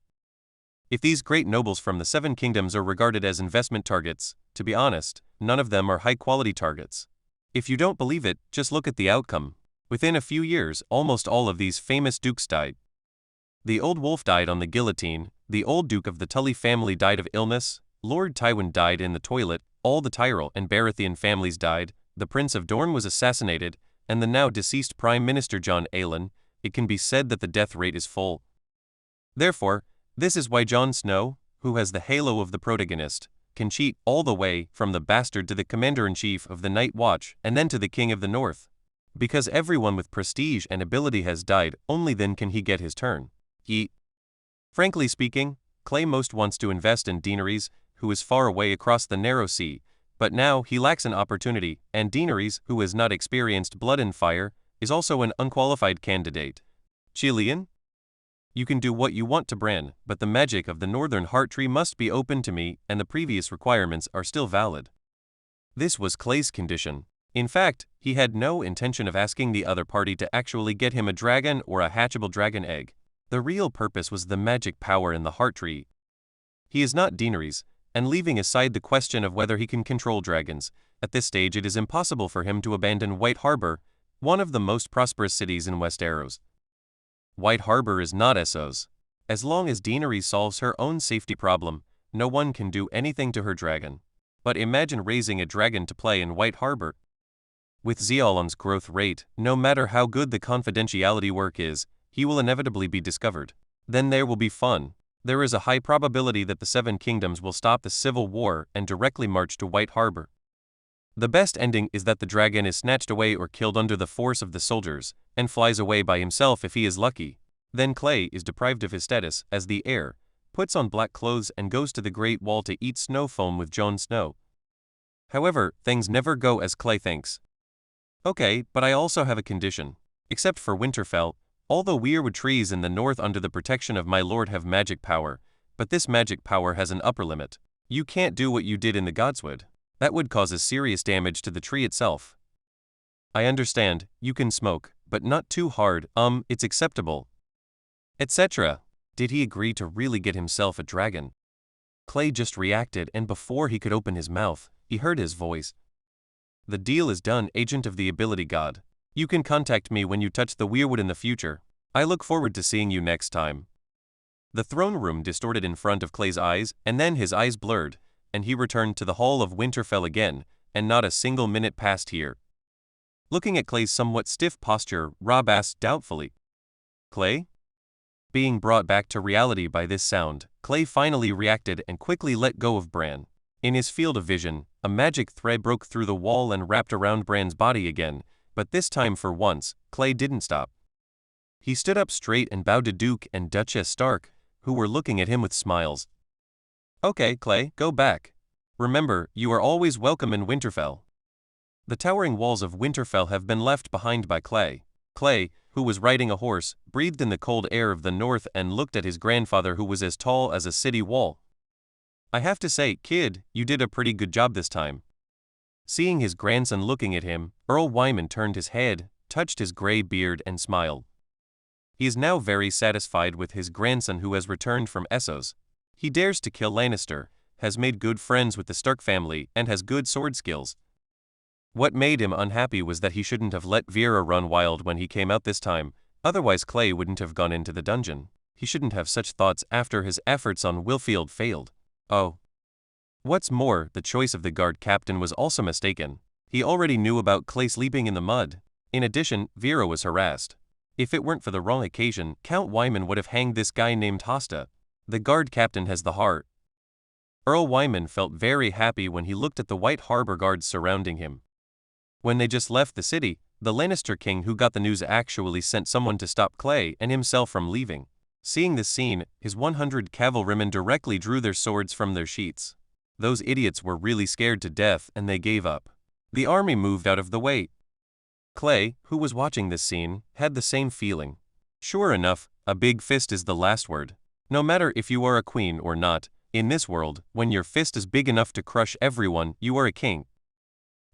If these great nobles from the 7 kingdoms are regarded as investment targets, to be honest, none of them are high-quality targets. If you don't believe it, just look at the outcome. Within a few years, almost all of these famous dukes died. The old wolf died on the guillotine, the old duke of the Tully family died of illness, Lord Tywin died in the toilet, all the Tyrell and Baratheon families died, the Prince of Dorne was assassinated, and the now deceased Prime Minister Jon Alan. It can be said that the death rate is full. Therefore, this is why Jon Snow, who has the halo of the protagonist, can cheat all the way from the bastard to the commander-in-chief of the Night Watch and then to the King of the North. Because everyone with prestige and ability has died, only then can he get his turn. Frankly speaking, Clay most wants to invest in Daenerys, who is far away across the narrow sea, but now he lacks an opportunity, and Daenerys, who has not experienced blood and fire, is also an unqualified candidate. Chilean? You can do what you want to Bran, but the magic of the Northern Heart Tree must be open to me, and the previous requirements are still valid. This was Clay's condition. In fact, he had no intention of asking the other party to actually get him a dragon or a hatchable dragon egg. The real purpose was the magic power in the Heart Tree. He is not Daenerys, and leaving aside the question of whether he can control dragons, at this stage it is impossible for him to abandon White Harbor, one of the most prosperous cities in Westeros. White Harbor is not Essos. As long as Daenerys solves her own safety problem, no one can do anything to her dragon. But imagine raising a dragon to play in White Harbor. With Zeolon's growth rate, no matter how good the confidentiality work is, he will inevitably be discovered. Then there will be fun. There is a high probability that the 7 kingdoms will stop the civil war and directly march to White Harbor. The best ending is that the dragon is snatched away or killed under the force of the soldiers, and flies away by himself if he is lucky. Then Clay is deprived of his status as the heir, puts on black clothes and goes to the Great Wall to eat snow foam with Jon Snow. However, things never go as Clay thinks. Okay, but I also have a condition. Except for Winterfell, all the weirwood trees in the north under the protection of my lord have magic power, but this magic power has an upper limit. You can't do what you did in the Godswood. That would cause serious damage to the tree itself. I understand, you can smoke, but not too hard, it's acceptable. Etc. Did he agree to really get himself a dragon? Clay just reacted, and before he could open his mouth, he heard his voice. The deal is done, agent of the ability god. You can contact me when you touch the weirwood in the future. I look forward to seeing you next time. The throne room distorted in front of Clay's eyes, and then his eyes blurred, and he returned to the Hall of Winterfell again, and not a single minute passed here. Looking at Clay's somewhat stiff posture, Robb asked doubtfully, Clay? Being brought back to reality by this sound, Clay finally reacted and quickly let go of Bran. In his field of vision, a magic thread broke through the wall and wrapped around Bran's body again, but this time for once, Clay didn't stop. He stood up straight and bowed to Duke and Duchess Stark, who were looking at him with smiles. Okay, Clay, go back. Remember, you are always welcome in Winterfell. The towering walls of Winterfell have been left behind by Clay. Clay, who was riding a horse, breathed in the cold air of the north and looked at his grandfather, who was as tall as a city wall. I have to say, kid, you did a pretty good job this time. Seeing his grandson looking at him, Earl Wyman turned his head, touched his gray beard and smiled. He is now very satisfied with his grandson who has returned from Essos. He dares to kill Lannister, has made good friends with the Stark family, and has good sword skills. What made him unhappy was that he shouldn't have let Vera run wild when he came out this time, otherwise Clay wouldn't have gone into the dungeon. He shouldn't have such thoughts after his efforts on Willfield failed. Oh. What's more, the choice of the guard captain was also mistaken. He already knew about Clay sleeping in the mud. In addition, Vera was harassed. If it weren't for the wrong occasion, Count Wyman would have hanged this guy named Hosta. The guard captain has the heart. Earl Wyman felt very happy when he looked at the White Harbor guards surrounding him. When they just left the city, the Lannister king who got the news actually sent someone to stop Clay and himself from leaving. Seeing this scene, his 100 cavalrymen directly drew their swords from their sheaths. Those idiots were really scared to death and they gave up. The army moved out of the way. Clay, who was watching this scene, had the same feeling. Sure enough, a big fist is the last word. No matter if you are a queen or not, in this world, when your fist is big enough to crush everyone, you are a king.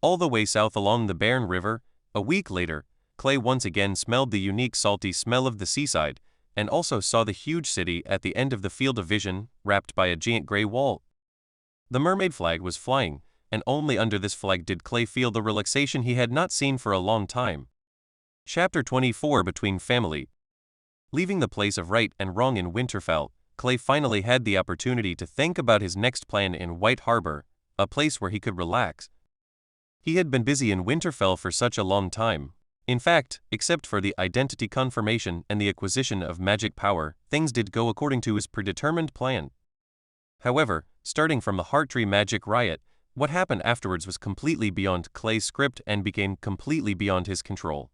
All the way south along the Barren River, a week later, Clay once again smelled the unique salty smell of the seaside, and also saw the huge city at the end of the field of vision, wrapped by a giant gray wall. The mermaid flag was flying, and only under this flag did Clay feel the relaxation he had not seen for a long time. Chapter 24 Between Family. Leaving the place of right and wrong in Winterfell, Clay finally had the opportunity to think about his next plan in White Harbor, a place where he could relax. He had been busy in Winterfell for such a long time. In fact, except for the identity confirmation and the acquisition of magic power, things did go according to his predetermined plan. However, starting from the Hearttree magic riot, what happened afterwards was completely beyond Clay's script and became completely beyond his control.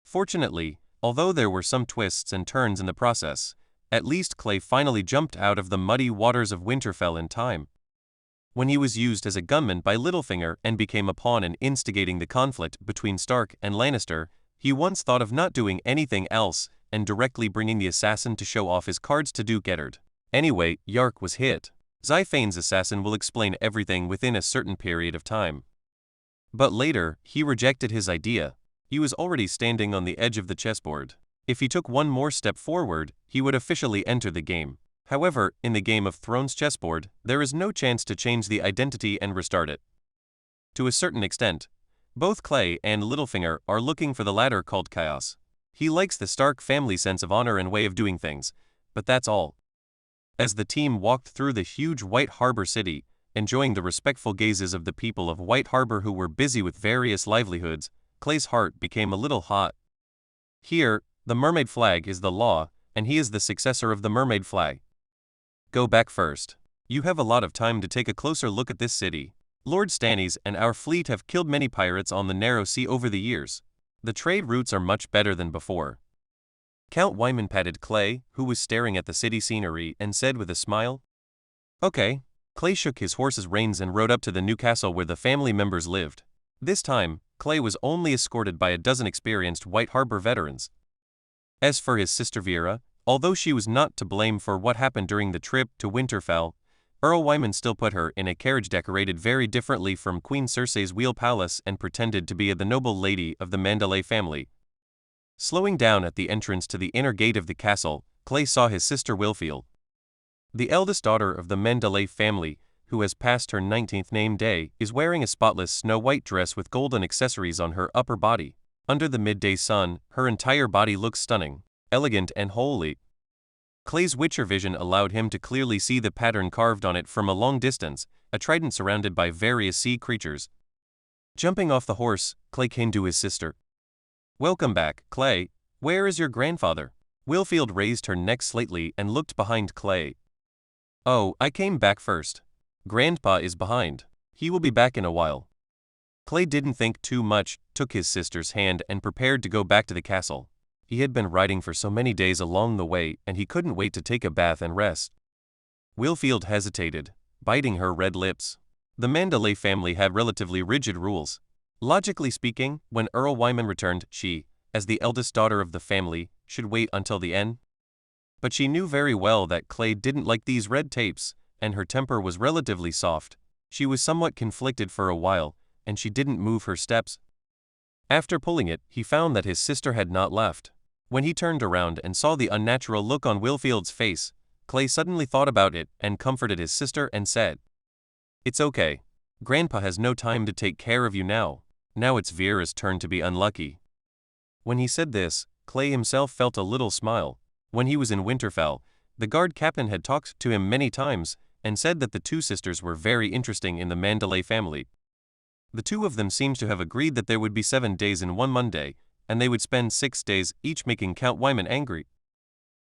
Fortunately, although there were some twists and turns in the process, at least Clay finally jumped out of the muddy waters of Winterfell in time. When he was used as a gunman by Littlefinger and became a pawn in instigating the conflict between Stark and Lannister, he once thought of not doing anything else and directly bringing the assassin to show off his cards to Duke Eddard. Anyway, Yark was hit. Xifane's assassin will explain everything within a certain period of time. But later, he rejected his idea. He was already standing on the edge of the chessboard. If he took one more step forward, he would officially enter the game. However, in the Game of Thrones chessboard, there is no chance to change the identity and restart it. To a certain extent, both Clay and Littlefinger are looking for the latter called chaos. He likes the Stark family sense of honor and way of doing things, but that's all. As the team walked through the huge White Harbor city, enjoying the respectful gazes of the people of White Harbor who were busy with various livelihoods, Clay's heart became a little hot. Here, the mermaid flag is the law, and he is the successor of the mermaid flag. Go back first. You have a lot of time to take a closer look at this city. Lord Stannis and our fleet have killed many pirates on the narrow sea over the years. The trade routes are much better than before. Count Wyman patted Clay, who was staring at the city scenery, and said with a smile, "Okay." Clay shook his horse's reins and rode up to the new castle where the family members lived. This time, Clay was only escorted by a dozen experienced White Harbor veterans. As for his sister Vera, although she was not to blame for what happened during the trip to Winterfell, Earl Wyman still put her in a carriage decorated very differently from Queen Cersei's Wheel Palace and pretended to be the noble lady of the Manderly family. Slowing down at the entrance to the inner gate of the castle, Clay saw his sister Willfield. The eldest daughter of the Manderly family, who has passed her 19th name day, is wearing a spotless snow-white dress with golden accessories on her upper body. Under the midday sun, her entire body looks stunning, elegant and holy. Clay's Witcher vision allowed him to clearly see the pattern carved on it from a long distance, a trident surrounded by various sea creatures. Jumping off the horse, Clay came to his sister. "Welcome back, Clay. Where is your grandfather?" Willfield raised her neck slightly and looked behind Clay. "Oh, I came back first. Grandpa is behind. He will be back in a while." Clay didn't think too much, took his sister's hand and prepared to go back to the castle. He had been riding for so many days along the way and he couldn't wait to take a bath and rest. Willfield hesitated, biting her red lips. The Manderly family had relatively rigid rules. Logically speaking, when Earl Wyman returned, she, as the eldest daughter of the family, should wait until the end. But she knew very well that Clay didn't like these red tapes, and her temper was relatively soft. She was somewhat conflicted for a while, and she didn't move her steps. After pulling it, he found that his sister had not left. When he turned around and saw the unnatural look on Wilfield's face, Clay suddenly thought about it and comforted his sister and said, "It's okay. Grandpa has no time to take care of you now. Now it's Vera's turn to be unlucky." When he said this, Clay himself felt a little smile. When he was in Winterfell, the guard captain had talked to him many times and said that the two sisters were very interesting in the Manderly family. The two of them seemed to have agreed that there would be 7 days in one Monday, and they would spend 6 days each making Count Wyman angry.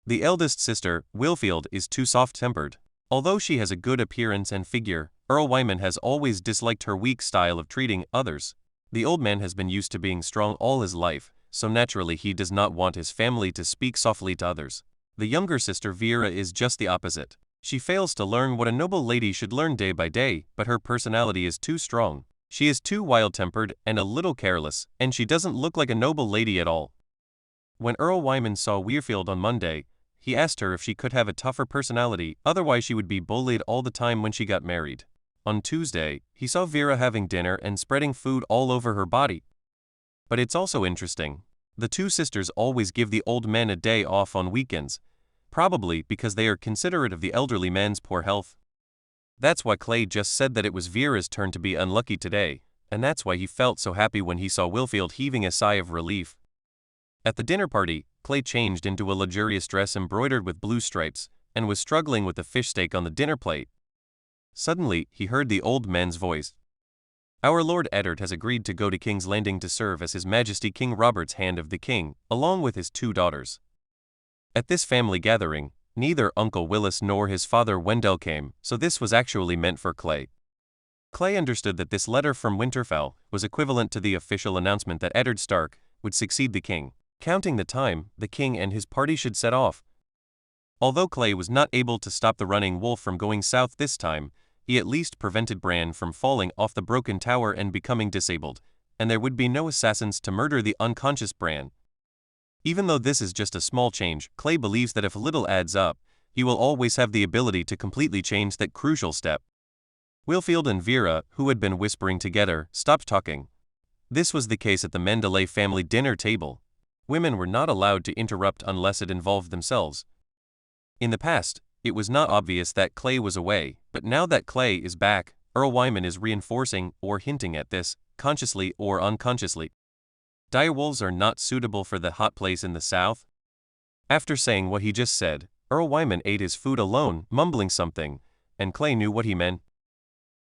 The eldest sister, Wilfield, is too soft-tempered. Although she has a good appearance and figure, Earl Wyman has always disliked her weak style of treating others. The old man has been used to being strong all his life, so naturally he does not want his family to speak softly to others. The younger sister Vera is just the opposite. She fails to learn what a noble lady should learn day by day, but her personality is too strong. She is too wild-tempered and a little careless, and she doesn't look like a noble lady at all. When Earl Wyman saw Weirfield on Monday, he asked her if she could have a tougher personality, otherwise she would be bullied all the time when she got married. On Tuesday, he saw Vera having dinner and spreading food all over her body. But it's also interesting. The two sisters always give the old man a day off on weekends, probably because they are considerate of the elderly man's poor health. That's why Clay just said that it was Vera's turn to be unlucky today, and that's why he felt so happy when he saw Wilfield heaving a sigh of relief. At the dinner party, Clay changed into a luxurious dress embroidered with blue stripes, and was struggling with the fish steak on the dinner plate. Suddenly, he heard the old man's voice. "Our Lord Eddard has agreed to go to King's Landing to serve as His Majesty King Robert's Hand of the King, along with his 2 daughters. At this family gathering, neither Uncle Willis nor his father Wendell came, so this was actually meant for Clay." Clay understood that this letter from Winterfell was equivalent to the official announcement that Eddard Stark would succeed the king. Counting the time, the king and his party should set off. Although Clay was not able to stop the running wolf from going south this time, he at least prevented Bran from falling off the broken tower and becoming disabled, and there would be no assassins to murder the unconscious Bran. Even though this is just a small change, Clay believes that if little adds up, he will always have the ability to completely change that crucial step. Wilfield and Vera, who had been whispering together, stopped talking. This was the case at the Manderly family dinner table. Women were not allowed to interrupt unless it involved themselves. In the past, it was not obvious that Clay was away, but now that Clay is back, Earl Wyman is reinforcing or hinting at this, consciously or unconsciously. Direwolves are not suitable for the hot place in the south. After saying what he just said, Earl Wyman ate his food alone, mumbling something, and Clay knew what he meant.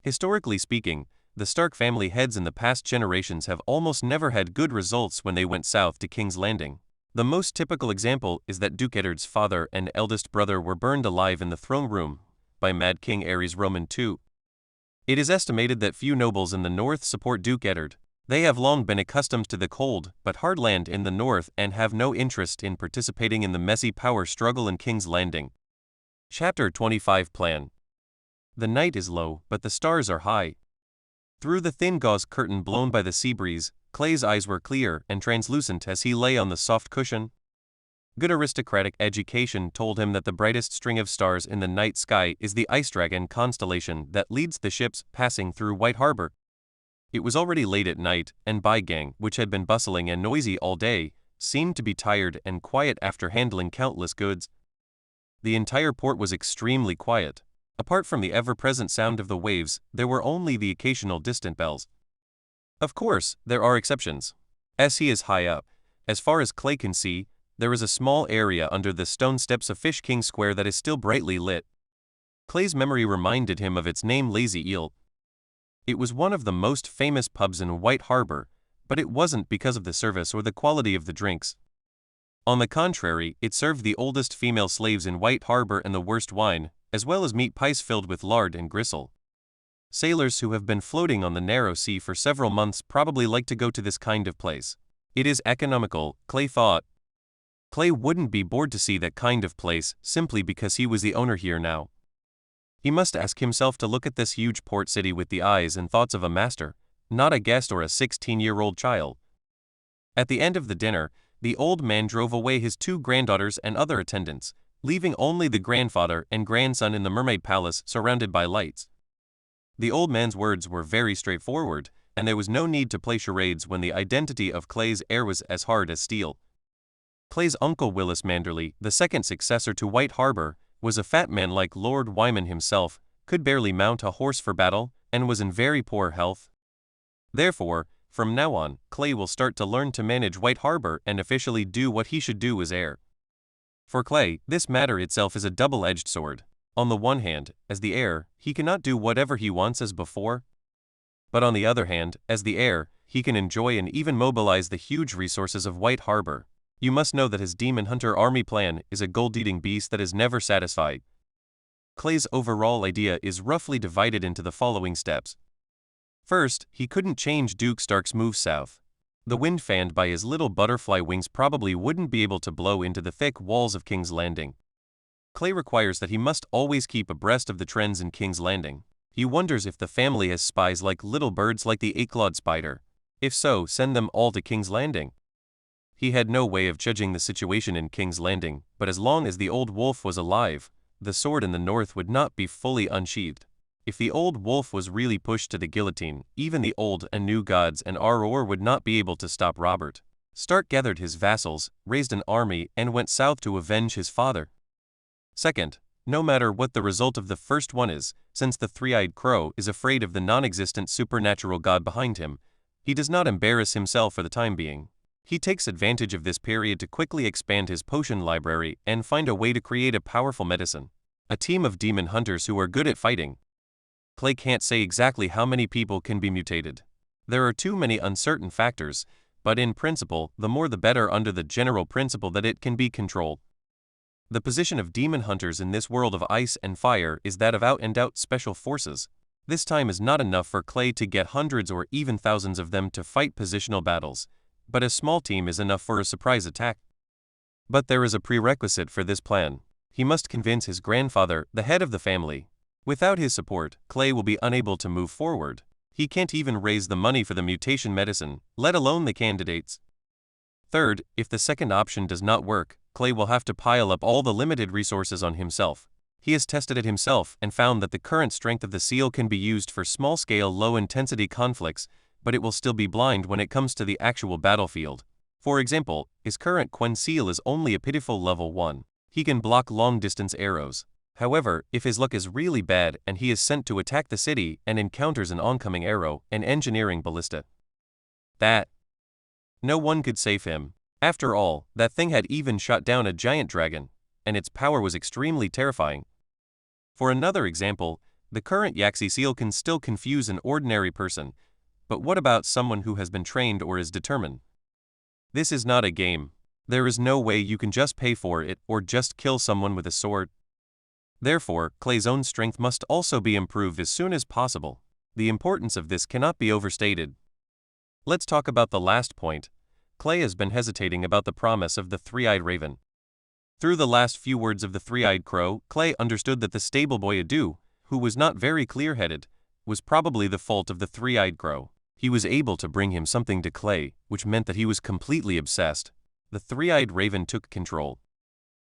Historically speaking, the Stark family heads in the past generations have almost never had good results when they went south to King's Landing. The most typical example is that Duke Eddard's father and eldest brother were burned alive in the throne room by Mad King Ares Roman II. It is estimated that few nobles in the north support Duke Eddard. They have long been accustomed to the cold but hard land in the north and have no interest in participating in the messy power struggle in King's Landing. Chapter 25 Plan. The night is low, but the stars are high. Through the thin gauze curtain blown by the sea breeze, Clay's eyes were clear and translucent as he lay on the soft cushion. Good aristocratic education told him that the brightest string of stars in the night sky is the Ice Dragon constellation that leads the ships passing through White Harbor. It was already late at night, and Bygang, which had been bustling and noisy all day, seemed to be tired and quiet after handling countless goods. The entire port was extremely quiet. Apart from the ever-present sound of the waves, there were only the occasional distant bells. Of course, there are exceptions. As he is high up, as far as Clay can see, there is a small area under the stone steps of Fish King Square that is still brightly lit. Clay's memory reminded him of its name, Lazy Eel. It was one of the most famous pubs in White Harbor, but it wasn't because of the service or the quality of the drinks. On the contrary, it served the oldest female slaves in White Harbor and the worst wine, as well as meat pies filled with lard and gristle. Sailors who have been floating on the narrow sea for several months probably like to go to this kind of place. It is economical, Clay thought. Clay wouldn't be bored to see that kind of place simply because he was the owner here now. He must ask himself to look at this huge port city with the eyes and thoughts of a master, not a guest or a 16-year-old child. At the end of the dinner, the old man drove away his 2 granddaughters and other attendants, leaving only the grandfather and grandson in the Mermaid Palace surrounded by lights. The old man's words were very straightforward, and there was no need to play charades when the identity of Clay's heir was as hard as steel. Clay's uncle Willis Manderly, the second successor to White Harbor, was a fat man like Lord Wyman himself, could barely mount a horse for battle, and was in very poor health. Therefore, from now on, Clay will start to learn to manage White Harbor and officially do what he should do as heir. For Clay, this matter itself is a double-edged sword. On the one hand, as the heir, he cannot do whatever he wants as before. But on the other hand, as the heir, he can enjoy and even mobilize the huge resources of White Harbor. You must know that his demon hunter army plan is a gold-eating beast that is never satisfied. Clay's overall idea is roughly divided into the following steps. First, he couldn't change Duke Stark's move south. The wind fanned by his little butterfly wings probably wouldn't be able to blow into the thick walls of King's Landing. Clay requires that he must always keep abreast of the trends in King's Landing. He wonders if the family has spies like little birds like the eight-clawed spider. If so, send them all to King's Landing. He had no way of judging the situation in King's Landing, but as long as the old wolf was alive, the sword in the north would not be fully unsheathed. If the old wolf was really pushed to the guillotine, even the old and new gods and Auror would not be able to stop Robert. Stark gathered his vassals, raised an army, and went south to avenge his father. Second, no matter what the result of the first one is, since the three-eyed crow is afraid of the non-existent supernatural god behind him, he does not embarrass himself for the time being. He takes advantage of this period to quickly expand his potion library and find a way to create a powerful medicine. A team of demon hunters who are good at fighting. Clay can't say exactly how many people can be mutated. There are too many uncertain factors, but in principle, the more the better under the general principle that it can be controlled. The position of demon hunters in this world of ice and fire is that of out-and-out special forces. This time is not enough for Clay to get hundreds or even thousands of them to fight positional battles, but a small team is enough for a surprise attack. But there is a prerequisite for this plan. He must convince his grandfather, the head of the family. Without his support, Clay will be unable to move forward. He can't even raise the money for the mutation medicine, let alone the candidates. Third, if the second option does not work, Clay will have to pile up all the limited resources on himself. He has tested it himself and found that the current strength of the seal can be used for small-scale, low-intensity conflicts, but it will still be blind when it comes to the actual battlefield. For example, his current Quen seal is only a pitiful level 1. He can block long-distance arrows. However, if his luck is really bad and he is sent to attack the city and encounters an oncoming arrow, an engineering ballista, no one could save him. After all, that thing had even shot down a giant dragon, and its power was extremely terrifying. For another example, the current Yaxi seal can still confuse an ordinary person, but what about someone who has been trained or is determined? This is not a game. There is no way you can just pay for it or just kill someone with a sword. Therefore, Clay's own strength must also be improved as soon as possible. The importance of this cannot be overstated. Let's talk about the last point. Clay has been hesitating about the promise of the three-eyed raven. Through the last few words of the three-eyed crow, Clay understood that the stable boy Adu, who was not very clear-headed, was probably the fault of the three-eyed crow. He was able to bring him something to Clay, which meant that he was completely obsessed. The three-eyed raven took control.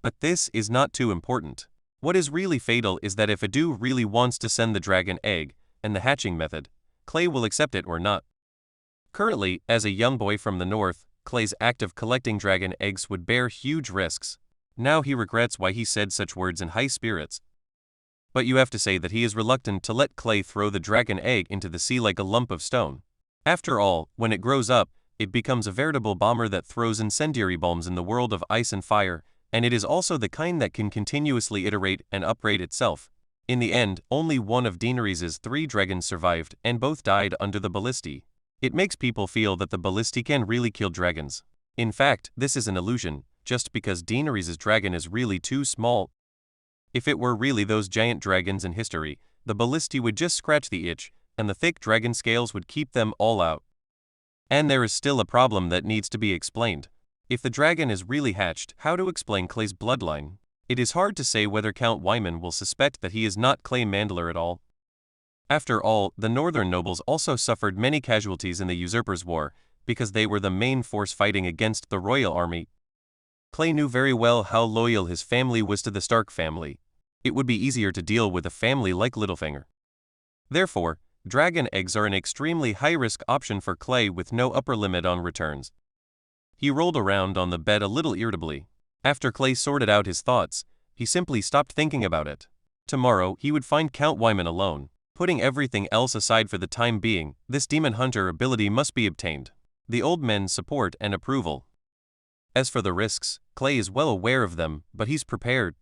But this is not too important. What is really fatal is that if Adu really wants to send the dragon egg, and the hatching method, Clay will accept it or not. Currently, as a young boy from the north, Clay's act of collecting dragon eggs would bear huge risks. Now he regrets why he said such words in high spirits. But you have to say that he is reluctant to let Clay throw the dragon egg into the sea like a lump of stone. After all, when it grows up, it becomes a veritable bomber that throws incendiary bombs in the world of ice and fire, and it is also the kind that can continuously iterate and upgrade itself. In the end, only one of Daenerys' 3 dragons survived, and both died under the ballistae. It makes people feel that the ballistae can really kill dragons. In fact, this is an illusion, just because Daenerys' dragon is really too small. If it were really those giant dragons in history, the ballistae would just scratch the itch, and the thick dragon scales would keep them all out. And there is still a problem that needs to be explained. If the dragon is really hatched, how to explain Clay's bloodline? It is hard to say whether Count Wyman will suspect that he is not Clay Mandler at all. After all, the northern nobles also suffered many casualties in the Usurpers' War, because they were the main force fighting against the royal army. Clay knew very well how loyal his family was to the Stark family. It would be easier to deal with a family like Littlefinger. Therefore, Dragon eggs are an extremely high-risk option for Clay with no upper limit on returns. He rolled around on the bed a little irritably. After Clay sorted out his thoughts, he simply stopped thinking about it. Tomorrow, he would find Count Wyman alone. Putting everything else aside for the time being, this demon hunter ability must be obtained. The old men's support and approval. As for the risks, Clay is well aware of them, but he's prepared.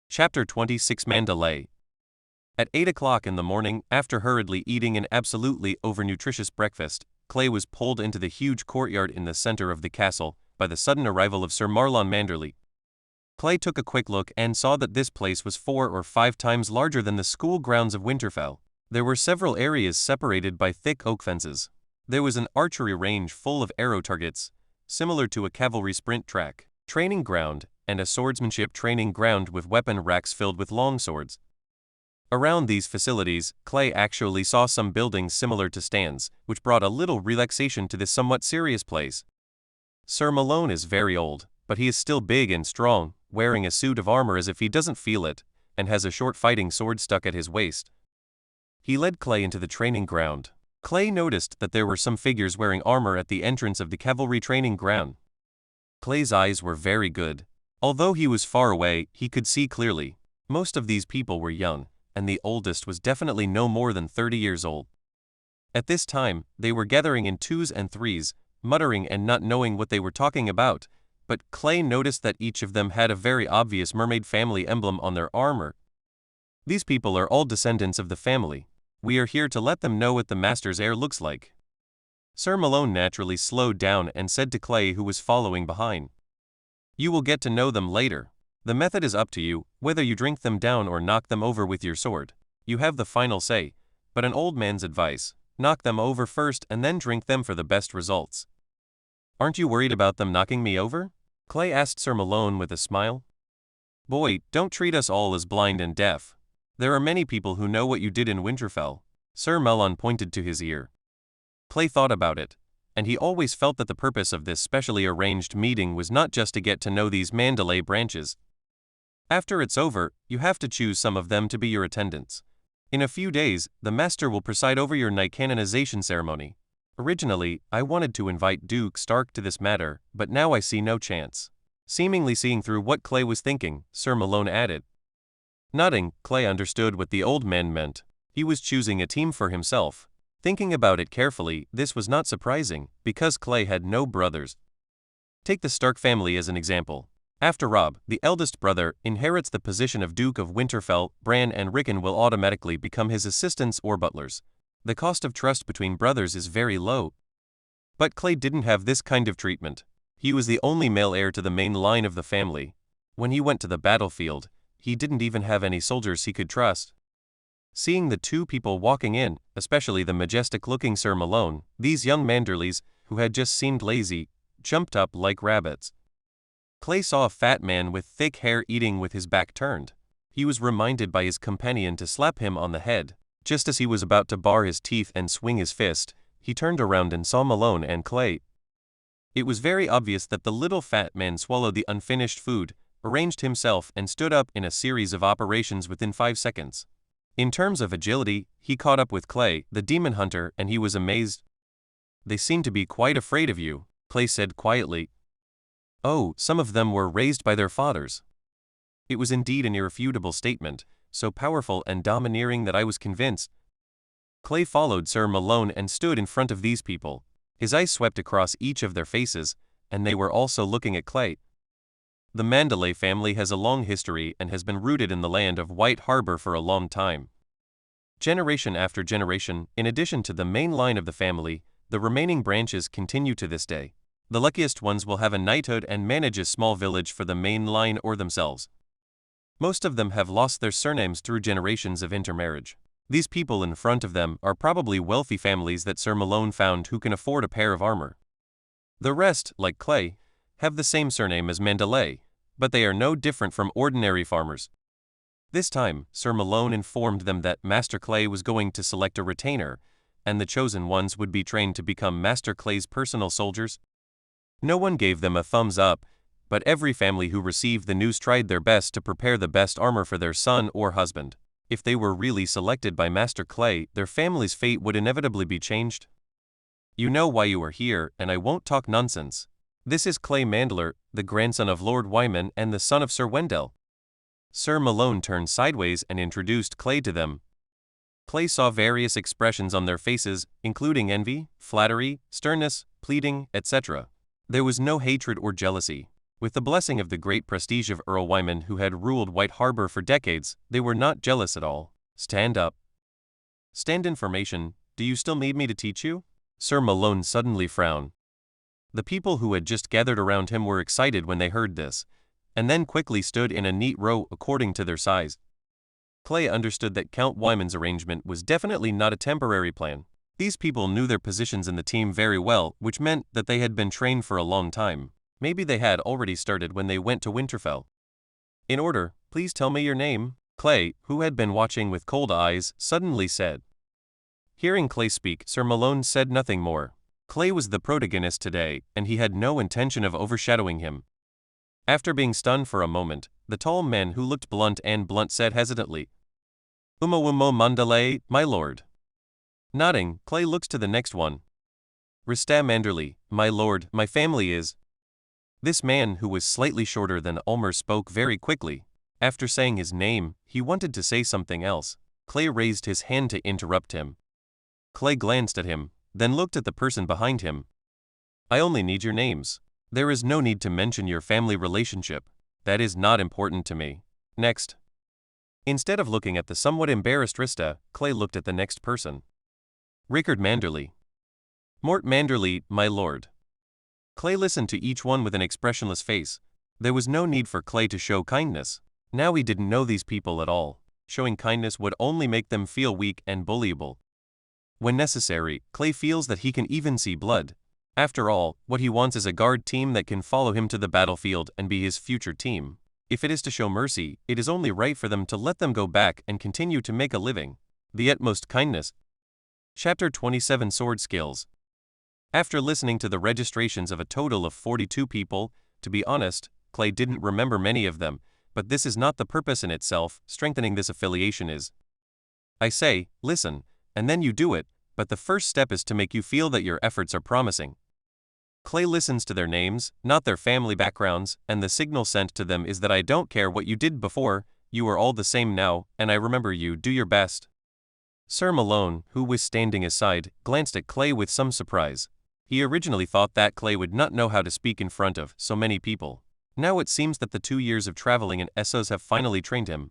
Chapter 26 Manderly. At 8 o'clock in the morning, after hurriedly eating an absolutely overnutritious breakfast, Clay was pulled into the huge courtyard in the center of the castle by the sudden arrival of Sir Marlon Manderly. Clay took a quick look and saw that this place was 4 or 5 times larger than the school grounds of Winterfell. There were several areas separated by thick oak fences. There was an archery range full of arrow targets, similar to a cavalry sprint track, training ground, and a swordsmanship training ground with weapon racks filled with long swords. Around these facilities, Clay actually saw some buildings similar to stands, which brought a little relaxation to this somewhat serious place. Sir Malone is very old, but he is still big and strong, wearing a suit of armor as if he doesn't feel it, and has a short fighting sword stuck at his waist. He led Clay into the training ground. Clay noticed that there were some figures wearing armor at the entrance of the cavalry training ground. Clay's eyes were very good. Although he was far away, he could see clearly. Most of these people were young, and the oldest was definitely no more than 30 years old. At this time, they were gathering in 2s and 3s, muttering and not knowing what they were talking about, but Clay noticed that each of them had a very obvious mermaid family emblem on their armor. These people are all descendants of the family. We are here to let them know what the master's heir looks like. Sir Malone naturally slowed down and said to Clay, who was following behind, "You will get to know them later. The method is up to you, whether you drink them down or knock them over with your sword. You have the final say, but an old man's advice, knock them over first and then drink them for the best results." "Aren't you worried about them knocking me over?" Clay asked Sir Malone with a smile. "Boy, don't treat us all as blind and deaf. There are many people who know what you did in Winterfell." Sir Malone pointed to his ear. Clay thought about it, and he always felt that the purpose of this specially arranged meeting was not just to get to know these Manderly branches. After it's over, you have to choose some of them to be your attendants. In a few days, the master will preside over your knight canonization ceremony. Originally, I wanted to invite Duke Stark to this matter, but now I see no chance. Seemingly seeing through what Clay was thinking, Sir Malone added. Nodding, Clay understood what the old man meant. He was choosing a team for himself. Thinking about it carefully, this was not surprising, because Clay had no brothers. Take the Stark family as an example. After Robb, the eldest brother, inherits the position of Duke of Winterfell, Bran and Rickon will automatically become his assistants or butlers. The cost of trust between brothers is very low. But Clay didn't have this kind of treatment. He was the only male heir to the main line of the family. When he went to the battlefield, he didn't even have any soldiers he could trust. Seeing the two people walking in, especially the majestic-looking Sir Malone, these young Manderlys, who had just seemed lazy, jumped up like rabbits. Clay saw a fat man with thick hair eating with his back turned. He was reminded by his companion to slap him on the head. Just as he was about to bar his teeth and swing his fist, he turned around and saw Malone and Clay. It was very obvious that the little fat man swallowed the unfinished food, arranged himself and stood up in a series of operations within 5 seconds. In terms of agility, he caught up with Clay, the demon hunter, and he was amazed. "They seem to be quite afraid of you," Clay said quietly. "Oh, some of them were raised by their fathers." It was indeed an irrefutable statement, so powerful and domineering that I was convinced. Clay followed Sir Malone and stood in front of these people. His eyes swept across each of their faces, and they were also looking at Clay. The Manderly family has a long history and has been rooted in the land of White Harbor for a long time. Generation after generation, in addition to the main line of the family, the remaining branches continue to this day. The luckiest ones will have a knighthood and manage a small village for the main line or themselves. Most of them have lost their surnames through generations of intermarriage. These people in front of them are probably wealthy families that Sir Malone found who can afford a pair of armor. The rest, like Clay, have the same surname as Manderly, but they are no different from ordinary farmers. This time, Sir Malone informed them that Master Clay was going to select a retainer, and the chosen ones would be trained to become Master Clay's personal soldiers. No one gave them a thumbs up, but every family who received the news tried their best to prepare the best armor for their son or husband. If they were really selected by Master Clay, their family's fate would inevitably be changed. You know why you are here, and I won't talk nonsense. This is Clay Manderly, the grandson of Lord Wyman and the son of Sir Wendell. Sir Malone turned sideways and introduced Clay to them. Clay saw various expressions on their faces, including envy, flattery, sternness, pleading, etc. There was no hatred or jealousy. With the blessing of the great prestige of Earl Wyman, who had ruled White Harbor for decades, they were not jealous at all. Stand up. Stand information, do you still need me to teach you? Sir Malone suddenly frowned. The people who had just gathered around him were excited when they heard this, and then quickly stood in a neat row according to their size. Clay understood that Count Wyman's arrangement was definitely not a temporary plan. These people knew their positions in the team very well, which meant that they had been trained for a long time. Maybe they had already started when they went to Winterfell. In order, please tell me your name. Clay, who had been watching with cold eyes, suddenly said. Hearing Clay speak, Sir Malone said nothing more. Clay was the protagonist today, and he had no intention of overshadowing him. After being stunned for a moment, the tall man who looked blunt said hesitantly, Umo Manderly, my lord. Nodding, Clay looks to the next one. Reshape Manderly, my lord, my family is. This man, who was slightly shorter than Ulmer, spoke very quickly. After saying his name, he wanted to say something else. Clay raised his hand to interrupt him. Clay glanced at him, then looked at the person behind him. I only need your names. There is no need to mention your family relationship. That is not important to me. Next. Instead of looking at the somewhat embarrassed Rista, Clay looked at the next person. Rickard Manderly. Mort Manderly, my lord. Clay listened to each one with an expressionless face. There was no need for Clay to show kindness. Now he didn't know these people at all. Showing kindness would only make them feel weak and bullyable. When necessary, Clay feels that he can even see blood. After all, what he wants is a guard team that can follow him to the battlefield and be his future team. If it is to show mercy, it is only right for them to let them go back and continue to make a living. The utmost kindness. Chapter 27 Sword Skills. After listening to the registrations of a total of 42 people, to be honest, Clay didn't remember many of them, but this is not the purpose in itself, strengthening this affiliation is. I say, listen, and then you do it, but the first step is to make you feel that your efforts are promising. Clay listens to their names, not their family backgrounds, and the signal sent to them is that I don't care what you did before, you are all the same now, and I remember you, do your best. Sir Malone, who was standing aside, glanced at Clay with some surprise. He originally thought that Clay would not know how to speak in front of so many people. Now it seems that the 2 years of traveling in Essos have finally trained him.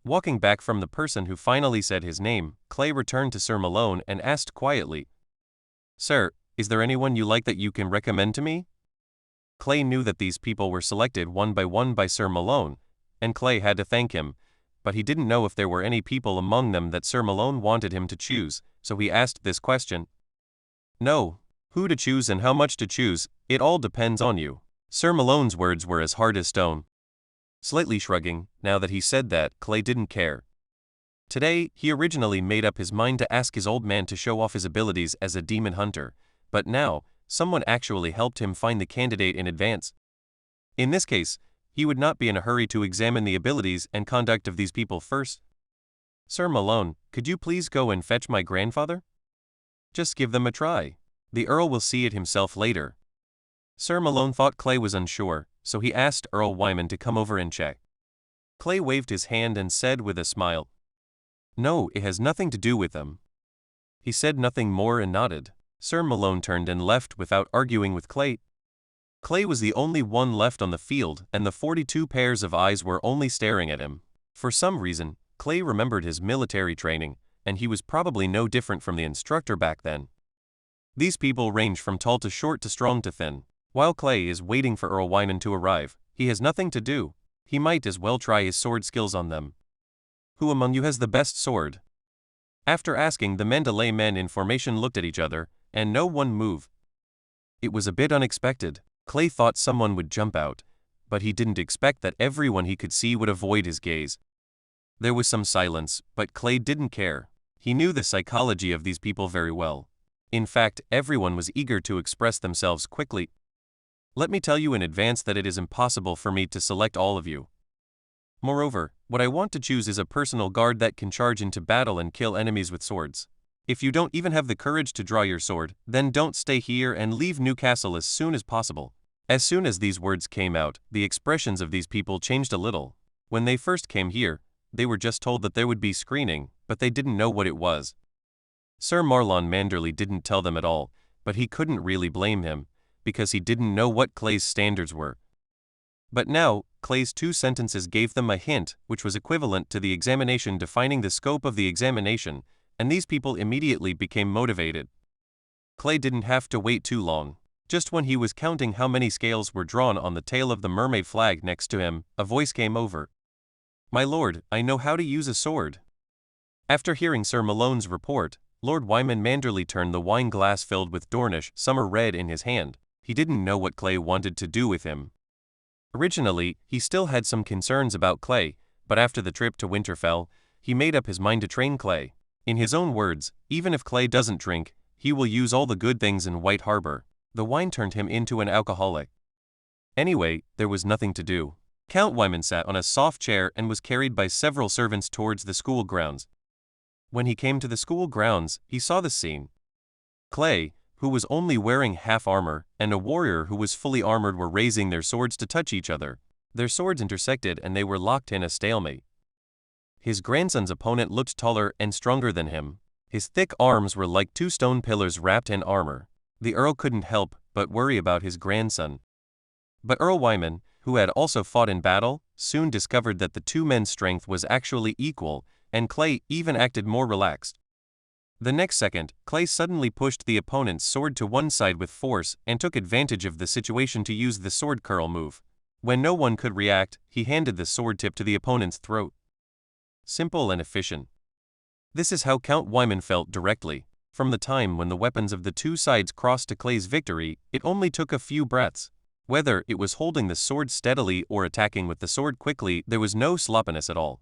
Walking back from the person who finally said his name, Clay returned to Sir Malone and asked quietly, Sir, is there anyone you like that you can recommend to me? Clay knew that these people were selected one by Sir Malone, and Clay had to thank him, but he didn't know if there were any people among them that Sir Malone wanted him to choose, so he asked this question. No. Who to choose and how much to choose, it all depends on you. Sir Malone's words were as hard as stone. Slightly shrugging, now that he said that, Clay didn't care. Today, he originally made up his mind to ask his old man to show off his abilities as a demon hunter, but now, someone actually helped him find the candidate in advance. In this case, he would not be in a hurry to examine the abilities and conduct of these people first. Sir Malone, could you please go and fetch my grandfather? Just give them a try. The Earl will see it himself later. Sir Malone thought Clay was unsure, so he asked Earl Wyman to come over and check. Clay waved his hand and said with a smile, No, it has nothing to do with them. He said nothing more and nodded. Sir Malone turned and left without arguing with Clay. Clay was the only one left on the field, and the 42 pairs of eyes were only staring at him. For some reason, Clay remembered his military training, and he was probably no different from the instructor back then. These people range from tall to short to strong to thin. While Clay is waiting for Earl Wyman to arrive, he has nothing to do. He might as well try his sword skills on them. Who among you has the best sword? After asking, the Manderly men in formation looked at each other, and no one moved. It was a bit unexpected. Clay thought someone would jump out, but he didn't expect that everyone he could see would avoid his gaze. There was some silence, but Clay didn't care. He knew the psychology of these people very well. In fact, everyone was eager to express themselves quickly. Let me tell you in advance that it is impossible for me to select all of you. Moreover, what I want to choose is a personal guard that can charge into battle and kill enemies with swords. If you don't even have the courage to draw your sword, then don't stay here and leave Newcastle as soon as possible." As soon as these words came out, the expressions of these people changed a little. When they first came here, they were just told that there would be screening, but they didn't know what it was. Sir Marlon Manderly didn't tell them at all, but he couldn't really blame him, because he didn't know what Clay's standards were. But now, Clay's 2 sentences gave them a hint, which was equivalent to the examination defining the scope of the examination, and these people immediately became motivated. Clay didn't have to wait too long. Just when he was counting how many scales were drawn on the tail of the mermaid flag next to him, a voice came over. "My lord, I know how to use a sword." After hearing Sir Malone's report, Lord Wyman Manderly turned the wine glass filled with Dornish summer red in his hand. He didn't know what Clay wanted to do with him. Originally, he still had some concerns about Clay, but after the trip to Winterfell, he made up his mind to train Clay. In his own words, even if Clay doesn't drink, he will use all the good things in White Harbor. The wine turned him into an alcoholic. Anyway, there was nothing to do. Count Wyman sat on a soft chair and was carried by several servants towards the school grounds. When he came to the school grounds, he saw the scene. Clay, who was only wearing half armor, and a warrior who was fully armored were raising their swords to touch each other. Their swords intersected and they were locked in a stalemate. His grandson's opponent looked taller and stronger than him. His thick arms were like 2 stone pillars wrapped in armor. The Earl couldn't help but worry about his grandson. But Earl Wyman, who had also fought in battle, soon discovered that the 2 men's strength was actually equal, and Clay even acted more relaxed. The next second, Clay suddenly pushed the opponent's sword to one side with force and took advantage of the situation to use the sword curl move. When no one could react, he handed the sword tip to the opponent's throat. Simple and efficient. This is how Count Wyman felt directly. From the time when the weapons of the 2 sides crossed to Clay's victory, it only took a few breaths. Whether it was holding the sword steadily or attacking with the sword quickly, there was no sloppiness at all.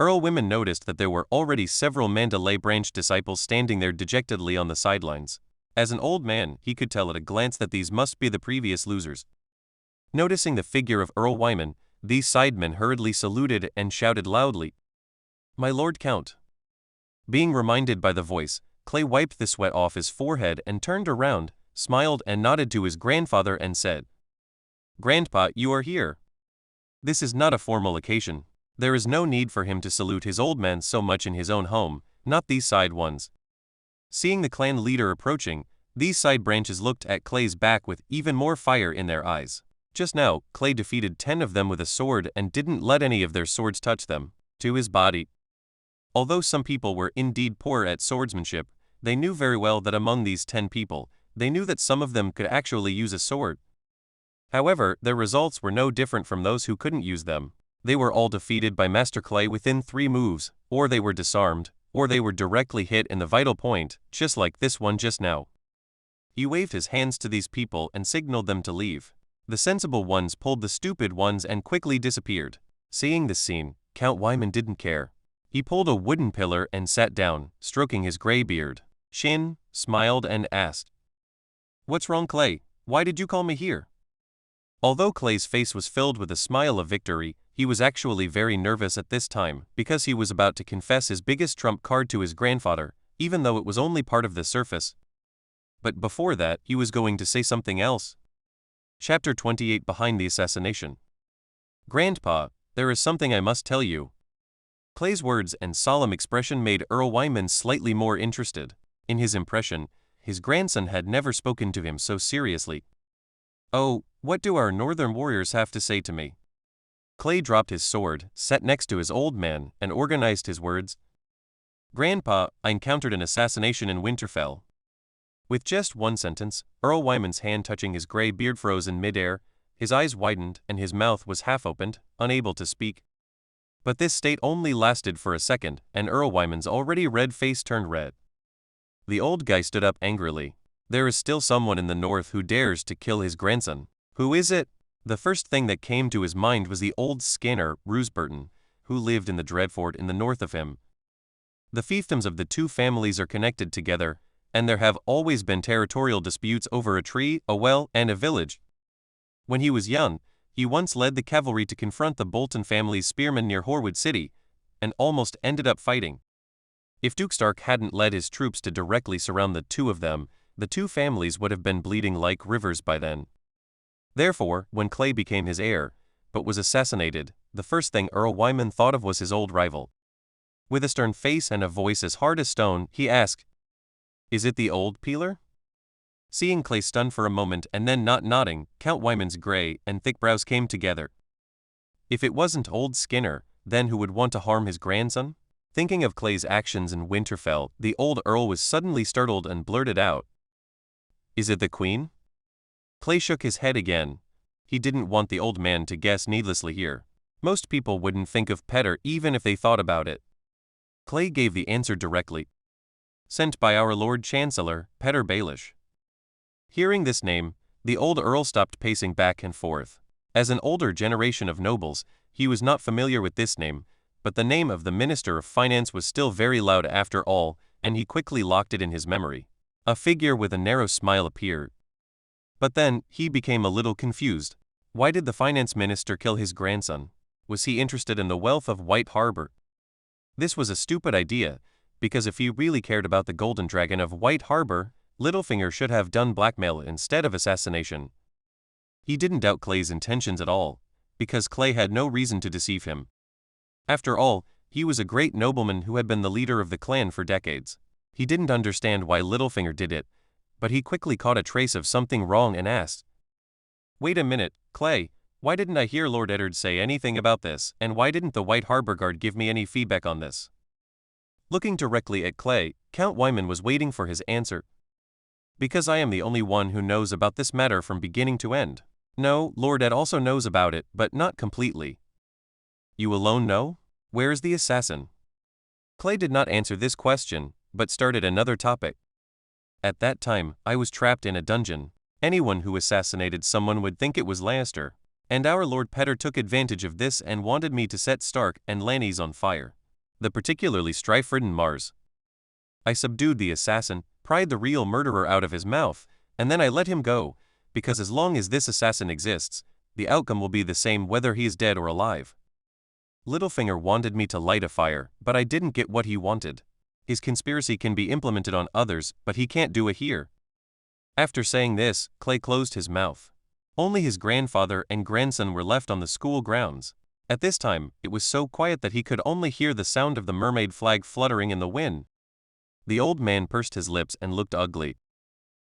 Earl Wyman noticed that there were already several Manderly branch disciples standing there dejectedly on the sidelines. As an old man, he could tell at a glance that these must be the previous losers. Noticing the figure of Earl Wyman, these sidemen hurriedly saluted and shouted loudly, "My Lord Count." Being reminded by the voice, Clay wiped the sweat off his forehead and turned around, smiled and nodded to his grandfather and said, "Grandpa, you are here." This is not a formal occasion. There is no need for him to salute his old man so much in his own home, not these side ones. Seeing the clan leader approaching, these side branches looked at Clay's back with even more fire in their eyes. Just now, Clay defeated 10 of them with a sword and didn't let any of their swords touch them. To his body. Although some people were indeed poor at swordsmanship, they knew very well that among these 10 people, they knew that some of them could actually use a sword. However, their results were no different from those who couldn't use them. They were all defeated by Master Clay within 3 moves, or they were disarmed, or they were directly hit in the vital point, just like this one just now. He waved his hands to these people and signaled them to leave. The sensible ones pulled the stupid ones and quickly disappeared. Seeing this scene, Count Wyman didn't care. He pulled a wooden pillar and sat down, stroking his gray beard. Shin smiled and asked, "What's wrong, Clay? Why did you call me here?" Although Clay's face was filled with a smile of victory, he was actually very nervous at this time, because he was about to confess his biggest trump card to his grandfather, even though it was only part of the surface. But before that, he was going to say something else. Chapter 28 Behind the Assassination. "Grandpa, there is something I must tell you." Clay's words and solemn expression made Earl Wyman slightly more interested. In his impression, his grandson had never spoken to him so seriously. "Oh, what do our northern warriors have to say to me?" Clay dropped his sword, sat next to his old man, and organized his words. "Grandpa, I encountered an assassination in Winterfell." With just one sentence, Earl Wyman's hand touching his gray beard froze in midair, his eyes widened and his mouth was half opened, unable to speak. But this state only lasted for a second, and Earl Wyman's already red face turned red. The old guy stood up angrily. "There is still someone in the north who dares to kill his grandson. Who is it?" The first thing that came to his mind was the old skinner, Roosburton, who lived in the Dreadfort in the north of him. The fiefdoms of the 2 families are connected together, and there have always been territorial disputes over a tree, a well, and a village. When he was young, He once led the cavalry to confront the Bolton family's spearmen near Horwood City, and almost ended up fighting. If Duke Stark hadn't led his troops to directly surround the two of them, the two families would have been bleeding like rivers by then. Therefore, when Clay became his heir, but was assassinated, the first thing Earl Wyman thought of was his old rival. With a stern face and a voice as hard as stone, he asked, "Is it the old peeler?" Seeing Clay stunned for a moment and then not nodding, Count Wyman's gray and thick brows came together. If it wasn't old Skinner, then who would want to harm his grandson? Thinking of Clay's actions in Winterfell, the old Earl was suddenly startled and blurted out, "Is it the Queen?" Clay shook his head again. He didn't want the old man to guess needlessly here. Most people wouldn't think of Petter even if they thought about it. Clay gave the answer directly. "Sent by our Lord Chancellor, Petter Baelish." Hearing this name, the old Earl stopped pacing back and forth. As an older generation of nobles, he was not familiar with this name, but the name of the Minister of Finance was still very loud after all, and he quickly locked it in his memory. A figure with a narrow smile appeared. But then, he became a little confused. Why did the finance minister kill his grandson? Was he interested in the wealth of White Harbor? This was a stupid idea, because if he really cared about the Golden Dragon of White Harbor, Littlefinger should have done blackmail instead of assassination. He didn't doubt Clay's intentions at all, because Clay had no reason to deceive him. After all, he was a great nobleman who had been the leader of the clan for decades. He didn't understand why Littlefinger did it, but he quickly caught a trace of something wrong and asked, "Wait a minute, Clay, why didn't I hear Lord Eddard say anything about this, and why didn't the White Harbor Guard give me any feedback on this?" Looking directly at Clay, Count Wyman was waiting for his answer. "Because I am the only one who knows about this matter from beginning to end. No, Lord Ed also knows about it, but not completely." "You alone know? Where is the assassin?" Clay did not answer this question, but started another topic. "At that time, I was trapped in a dungeon. Anyone who assassinated someone would think it was Lannister, and our Lord Petter took advantage of this and wanted me to set Stark and Lannies on fire. The particularly strife-ridden Mars. I subdued the assassin, pried the real murderer out of his mouth, and then I let him go, because as long as this assassin exists, the outcome will be the same whether he is dead or alive. Littlefinger wanted me to light a fire, but I didn't get what he wanted. His conspiracy can be implemented on others, but he can't do it here." After saying this, Clay closed his mouth. Only his grandfather and grandson were left on the school grounds. At this time, it was so quiet that he could only hear the sound of the mermaid flag fluttering in the wind. The old man pursed his lips and looked ugly.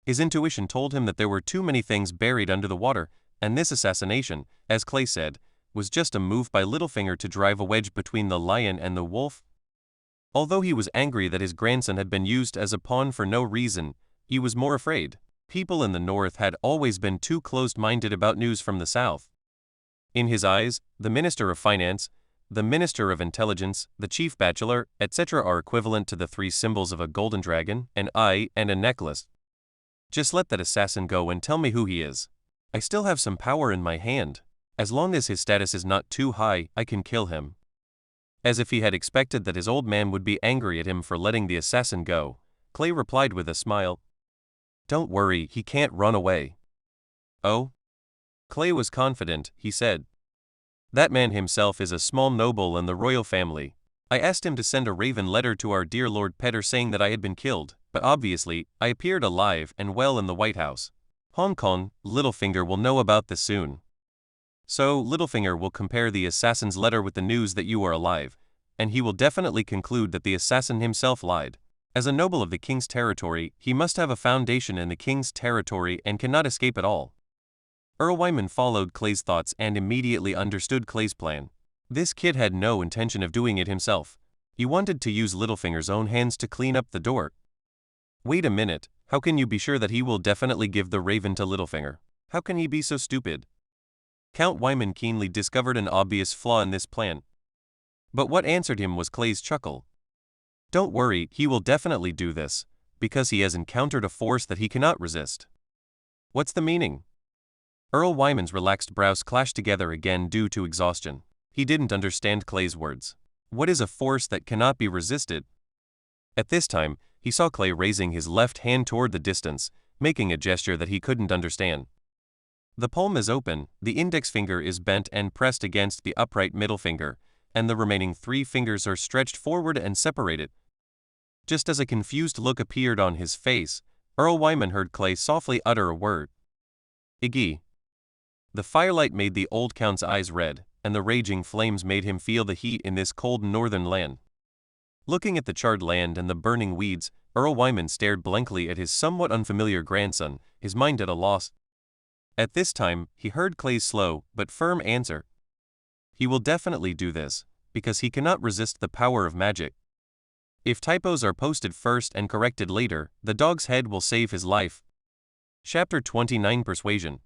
His intuition told him that there were too many things buried under the water, and this assassination, as Clay said, was just a move by Littlefinger to drive a wedge between the lion and the wolf. Although he was angry that his grandson had been used as a pawn for no reason, he was more afraid. People in the North had always been too closed-minded about news from the South. In his eyes, the Minister of Finance, the Minister of Intelligence, the Chief Bachelor, etc. are equivalent to the three symbols of a golden dragon, an eye, and a necklace. Just let that assassin go and tell me who he is. I still have some power in my hand. As long as his status is not too high, I can kill him." As if he had expected that his old man would be angry at him for letting the assassin go, Clay replied with a smile, "Don't worry, he can't run away." "Oh?" Clay was confident, he said. "That man himself is a small noble in the royal family. I asked him to send a raven letter to our dear Lord Petter saying that I had been killed, but obviously, I appeared alive and well in the White House. Hong Kong, Littlefinger will know about this soon. So, Littlefinger will compare the assassin's letter with the news that you are alive, and he will definitely conclude that the assassin himself lied. As a noble of the king's territory, he must have a foundation in the king's territory and cannot escape at all." Earl Wyman followed Clay's thoughts and immediately understood Clay's plan. This kid had no intention of doing it himself. He wanted to use Littlefinger's own hands to clean up the door. "Wait a minute, how can you be sure that he will definitely give the raven to Littlefinger? How can he be so stupid?" Count Wyman keenly discovered an obvious flaw in this plan. But what answered him was Clay's chuckle. "Don't worry, he will definitely do this, because he has encountered a force that he cannot resist." "What's the meaning?" Earl Wyman's relaxed brows clashed together again due to exhaustion. He didn't understand Clay's words. What is a force that cannot be resisted? At this time, he saw Clay raising his left hand toward the distance, making a gesture that he couldn't understand. The palm is open, the index finger is bent and pressed against the upright middle finger, and the remaining 3 fingers are stretched forward and separated. Just as a confused look appeared on his face, Earl Wyman heard Clay softly utter a word. Iggy. The firelight made the old Count's eyes red, and the raging flames made him feel the heat in this cold northern land. Looking at the charred land and the burning weeds, Earl Wyman stared blankly at his somewhat unfamiliar grandson, his mind at a loss. At this time, he heard Clay's slow but firm answer. He will definitely do this, because he cannot resist the power of magic. If typos are posted first and corrected later, the dog's head will save his life. Chapter 29 Persuasion.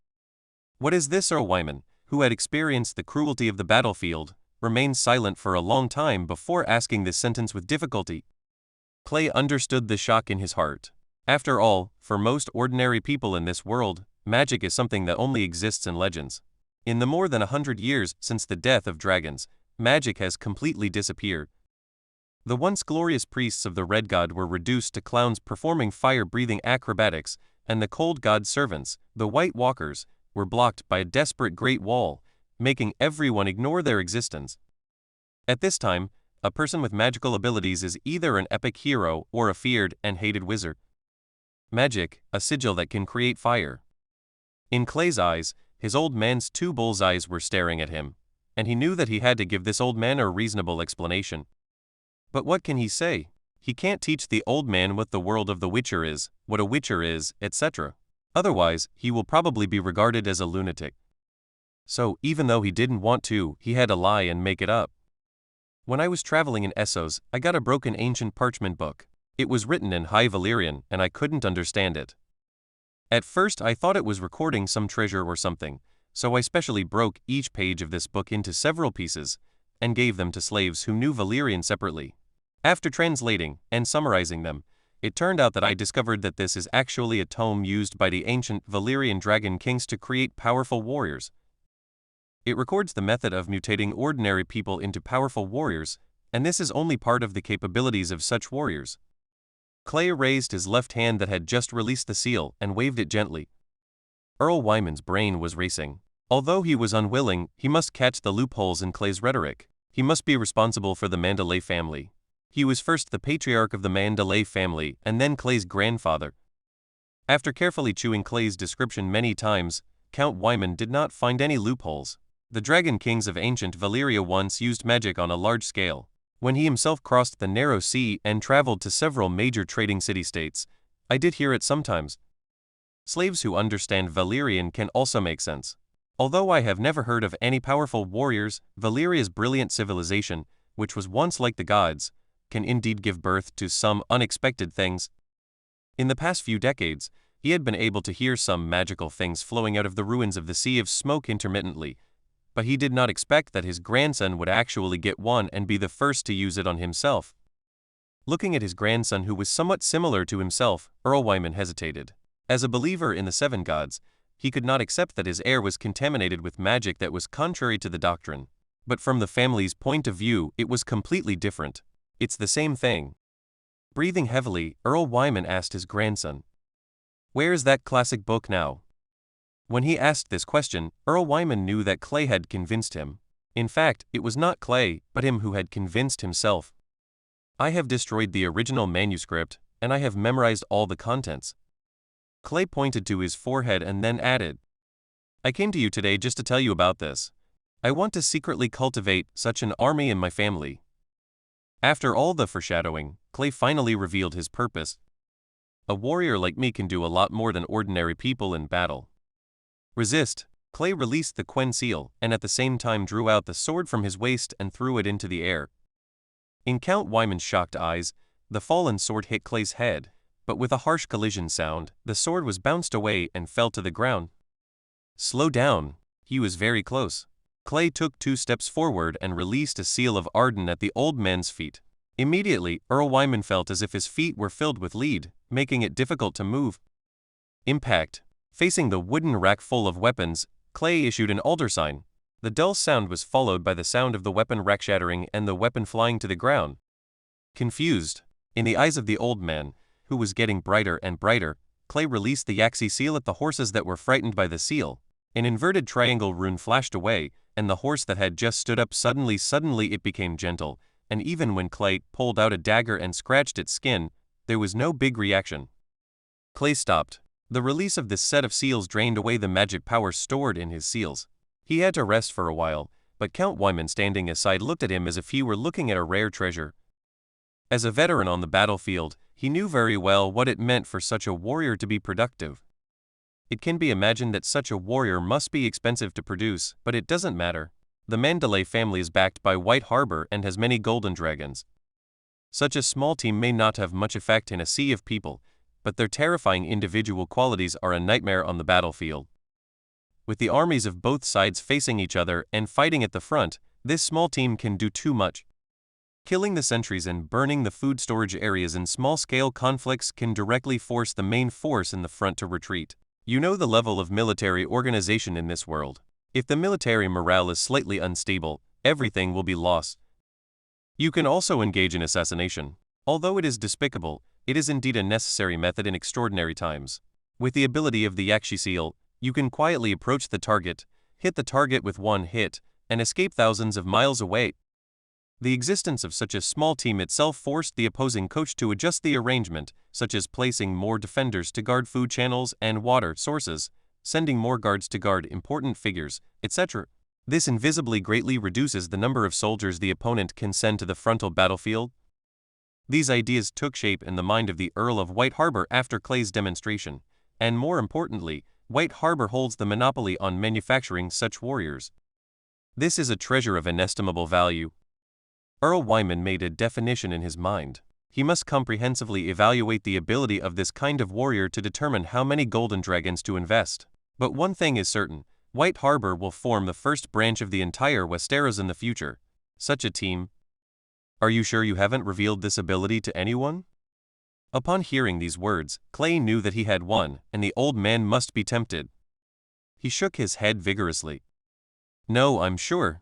What is this? Earl Wyman, who had experienced the cruelty of the battlefield, remained silent for a long time before asking this sentence with difficulty. Clay understood the shock in his heart. After all, for most ordinary people in this world, magic is something that only exists in legends. In the more than 100 years since the death of dragons, magic has completely disappeared. The once glorious priests of the Red God were reduced to clowns performing fire-breathing acrobatics, and the Cold God's servants, the White Walkers, were blocked by a desperate great wall, making everyone ignore their existence. At this time, a person with magical abilities is either an epic hero or a feared and hated wizard. Magic, a sigil that can create fire. In Clay's eyes, his old man's 2 bull's eyes were staring at him, and he knew that he had to give this old man a reasonable explanation. But what can he say? He can't teach the old man what the world of the Witcher is, what a Witcher is, etc. Otherwise, he will probably be regarded as a lunatic. So, even though he didn't want to, he had to lie and make it up. When I was traveling in Essos, I got a broken ancient parchment book. It was written in High Valyrian, and I couldn't understand it. At first I thought it was recording some treasure or something, so I specially broke each page of this book into several pieces, and gave them to slaves who knew Valyrian separately. After translating and summarizing them, it turned out that I discovered that this is actually a tome used by the ancient Valyrian dragon kings to create powerful warriors. It records the method of mutating ordinary people into powerful warriors, and this is only part of the capabilities of such warriors. Clay raised his left hand that had just released the seal and waved it gently. Earl Wyman's brain was racing. Although he was unwilling, he must catch the loopholes in Clay's rhetoric. He must be responsible for the Manderly family. He was first the patriarch of the Manderly family and then Clay's grandfather. After carefully chewing Clay's description many times, Count Wyman did not find any loopholes. The dragon kings of ancient Valyria once used magic on a large scale. When he himself crossed the narrow sea and traveled to several major trading city-states, I did hear it sometimes. Slaves who understand Valyrian can also make sense. Although I have never heard of any powerful warriors, Valyria's brilliant civilization, which was once like the gods, can indeed give birth to some unexpected things. In the past few decades, he had been able to hear some magical things flowing out of the ruins of the Sea of Smoke intermittently, but he did not expect that his grandson would actually get one and be the first to use it on himself. Looking at his grandson, who was somewhat similar to himself, Earl Wyman hesitated. As a believer in the 7 gods, he could not accept that his heir was contaminated with magic that was contrary to the doctrine. But from the family's point of view, it was completely different. It's the same thing. Breathing heavily, Earl Wyman asked his grandson, "Where is that classic book now?" When he asked this question, Earl Wyman knew that Clay had convinced him. In fact, it was not Clay, but him who had convinced himself. "I have destroyed the original manuscript, and I have memorized all the contents." Clay pointed to his forehead and then added, "I came to you today just to tell you about this. I want to secretly cultivate such an army in my family." After all the foreshadowing, Clay finally revealed his purpose. "A warrior like me can do a lot more than ordinary people in battle." Resist. Clay released the Quen seal and at the same time drew out the sword from his waist and threw it into the air. In Count Wyman's shocked eyes, the fallen sword hit Clay's head, but with a harsh collision sound, the sword was bounced away and fell to the ground. "Slow down." He was very close. Clay took 2 steps forward and released a seal of Arden at the old man's feet. Immediately, Earl Wyman felt as if his feet were filled with lead, making it difficult to move. Impact. Facing the wooden rack full of weapons, Clay issued an altar sign. The dull sound was followed by the sound of the weapon rack shattering and the weapon flying to the ground. Confused. In the eyes of the old man, who was getting brighter and brighter, Clay released the Yaxi seal at the horses that were frightened by the seal. An inverted triangle rune flashed away, and the horse that had just stood up suddenly it became gentle, and even when Clay pulled out a dagger and scratched its skin, there was no big reaction. Clay stopped. The release of this set of seals drained away the magic power stored in his seals. He had to rest for a while, but Count Wyman standing aside looked at him as if he were looking at a rare treasure. As a veteran on the battlefield, he knew very well what it meant for such a warrior to be productive. It can be imagined that such a warrior must be expensive to produce, but it doesn't matter. The Manderly family is backed by White Harbor and has many golden dragons. Such a small team may not have much effect in a sea of people, but their terrifying individual qualities are a nightmare on the battlefield. With the armies of both sides facing each other and fighting at the front, this small team can do too much. Killing the sentries and burning the food storage areas in small-scale conflicts can directly force the main force in the front to retreat. You know the level of military organization in this world. If the military morale is slightly unstable, everything will be lost. You can also engage in assassination. Although it is despicable, it is indeed a necessary method in extraordinary times. With the ability of the Yakshi seal, you can quietly approach the target, hit the target with one hit, and escape thousands of miles away. The existence of such a small team itself forced the opposing coach to adjust the arrangement, such as placing more defenders to guard food channels and water sources, sending more guards to guard important figures, etc. This invisibly greatly reduces the number of soldiers the opponent can send to the frontal battlefield. These ideas took shape in the mind of the Earl of White Harbor after Clay's demonstration, and more importantly, White Harbor holds the monopoly on manufacturing such warriors. This is a treasure of inestimable value. Earl Wyman made a definition in his mind. He must comprehensively evaluate the ability of this kind of warrior to determine how many golden dragons to invest. But one thing is certain, White Harbor will form the first branch of the entire Westeros in the future. Such a team. Are you sure you haven't revealed this ability to anyone? Upon hearing these words, Clay knew that he had won, and the old man must be tempted. He shook his head vigorously. No, I'm sure.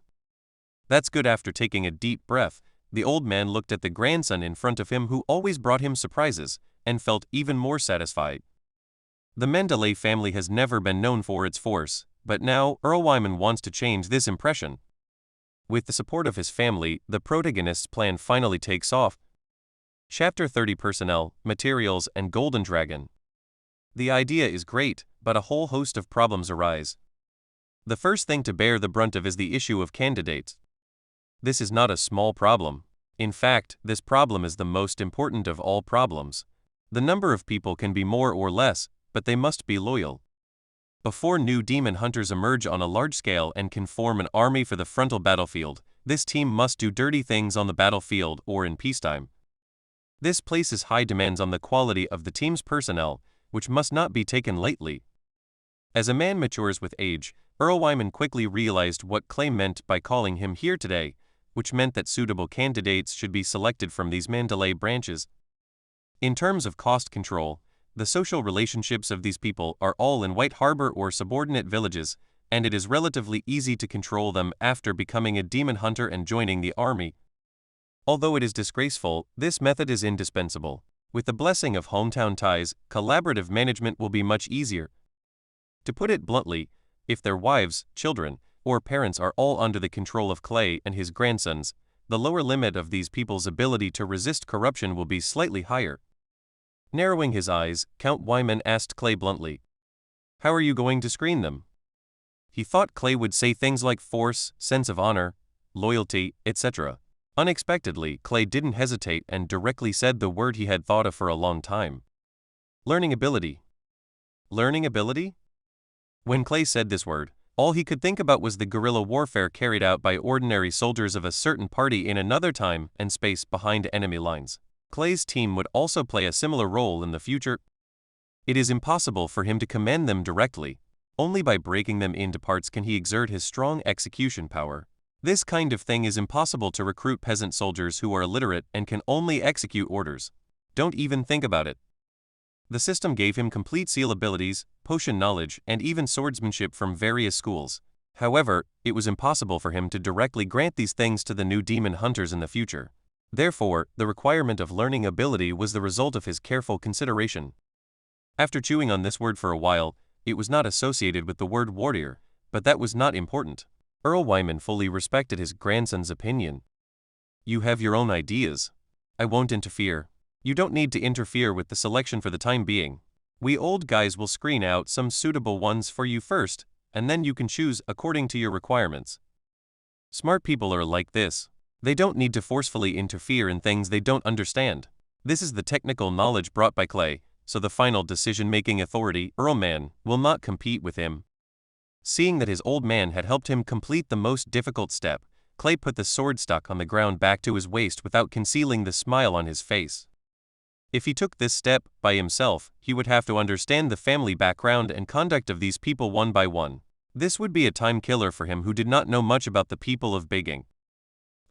That's good. After taking a deep breath, the old man looked at the grandson in front of him who always brought him surprises, and felt even more satisfied. The Manderly family has never been known for its force, but now Earl Wyman wants to change this impression. With the support of his family, the protagonist's plan finally takes off. Chapter 30: Personnel, Materials, and Golden Dragon. The idea is great, but a whole host of problems arise. The first thing to bear the brunt of is the issue of candidates. This is not a small problem. In fact, this problem is the most important of all problems. The number of people can be more or less, but they must be loyal. Before new demon hunters emerge on a large scale and can form an army for the frontal battlefield, this team must do dirty things on the battlefield or in peacetime. This places high demands on the quality of the team's personnel, which must not be taken lightly. As a man matures with age, Earl Wyman quickly realized what Clay meant by calling him here today, which meant that suitable candidates should be selected from these Manderly branches. In terms of cost control, the social relationships of these people are all in White Harbor or subordinate villages, and it is relatively easy to control them after becoming a demon hunter and joining the army. Although it is disgraceful, this method is indispensable. With the blessing of hometown ties, collaborative management will be much easier. To put it bluntly, if their wives, children, or parents are all under the control of Clay and his grandsons, the lower limit of these people's ability to resist corruption will be slightly higher. Narrowing his eyes, Count Wyman asked Clay bluntly, "How are you going to screen them?" He thought Clay would say things like force, sense of honor, loyalty, etc. Unexpectedly, Clay didn't hesitate and directly said the word he had thought of for a long time. Learning ability. Learning ability? When Clay said this word, all he could think about was the guerrilla warfare carried out by ordinary soldiers of a certain party in another time and space behind enemy lines. Clay's team would also play a similar role in the future. It is impossible for him to command them directly. Only by breaking them into parts can he exert his strong execution power. This kind of thing is impossible to recruit peasant soldiers who are illiterate and can only execute orders. Don't even think about it. The system gave him complete seal abilities, potion knowledge, and even swordsmanship from various schools. However, it was impossible for him to directly grant these things to the new demon hunters in the future. Therefore, the requirement of learning ability was the result of his careful consideration. After chewing on this word for a while, It was not associated with the word warrior, but that was not important. Earl Wyman fully respected his grandson's opinion. You have your own ideas. I won't interfere. You don't need to interfere with the selection for the time being. We old guys will screen out some suitable ones for you first, and then you can choose according to your requirements. Smart people are like this. They don't need to forcefully interfere in things they don't understand. This is the technical knowledge brought by Clay, so the final decision-making authority, Earl Man, will not compete with him. Seeing that his old man had helped him complete the most difficult step, Clay put the sword stock on the ground back to his waist without concealing the smile on his face. If he took this step by himself, he would have to understand the family background and conduct of these people one by one. This would be a time killer for him who did not know much about the people of Bigging.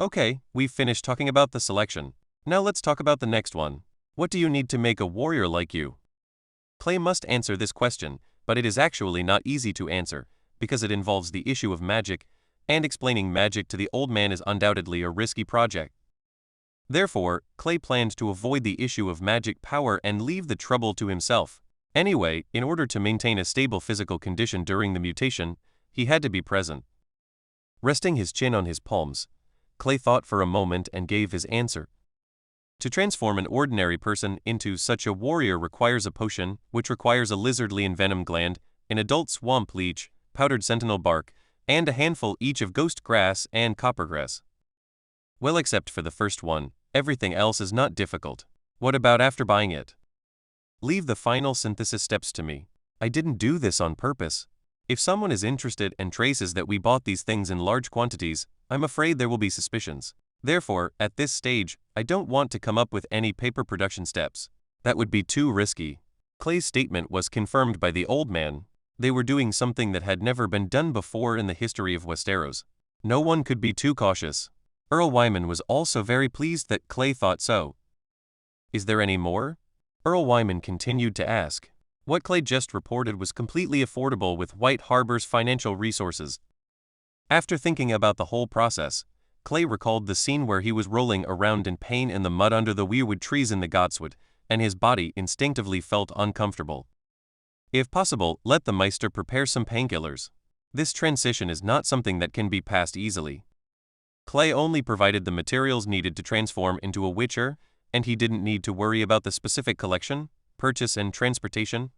Okay, we've finished talking about the selection. Now let's talk about the next one. What do you need to make a warrior like you? Clay must answer this question, but it is actually not easy to answer, because it involves the issue of magic, and explaining magic to the old man is undoubtedly a risky project. Therefore, Clay planned to avoid the issue of magic power and leave the trouble to himself. Anyway, in order to maintain a stable physical condition during the mutation, he had to be present. Resting his chin on his palms, Clay thought for a moment and gave his answer. To transform an ordinary person into such a warrior requires a potion, which requires a lizardly envenom gland, an adult swamp leech, powdered sentinel bark, and a handful each of ghost grass and coppergrass. Well, except for the first one, everything else is not difficult. What about after buying it? Leave the final synthesis steps to me. I didn't do this on purpose. If someone is interested and traces that we bought these things in large quantities, I'm afraid there will be suspicions. Therefore, at this stage, I don't want to come up with any paper production steps. That would be too risky. Clay's statement was confirmed by the old man. They were doing something that had never been done before in the history of Westeros. No one could be too cautious. Earl Wyman was also very pleased that Clay thought so. Is there any more? Earl Wyman continued to ask. What Clay just reported was completely affordable with White Harbor's financial resources. After thinking about the whole process, Clay recalled the scene where he was rolling around in pain in the mud under the weirwood trees in the Godswood, and his body instinctively felt uncomfortable. If possible, let the Meister prepare some painkillers. This transition is not something that can be passed easily. Clay only provided the materials needed to transform into a witcher, and he didn't need to worry about the specific collection, purchase and transportation.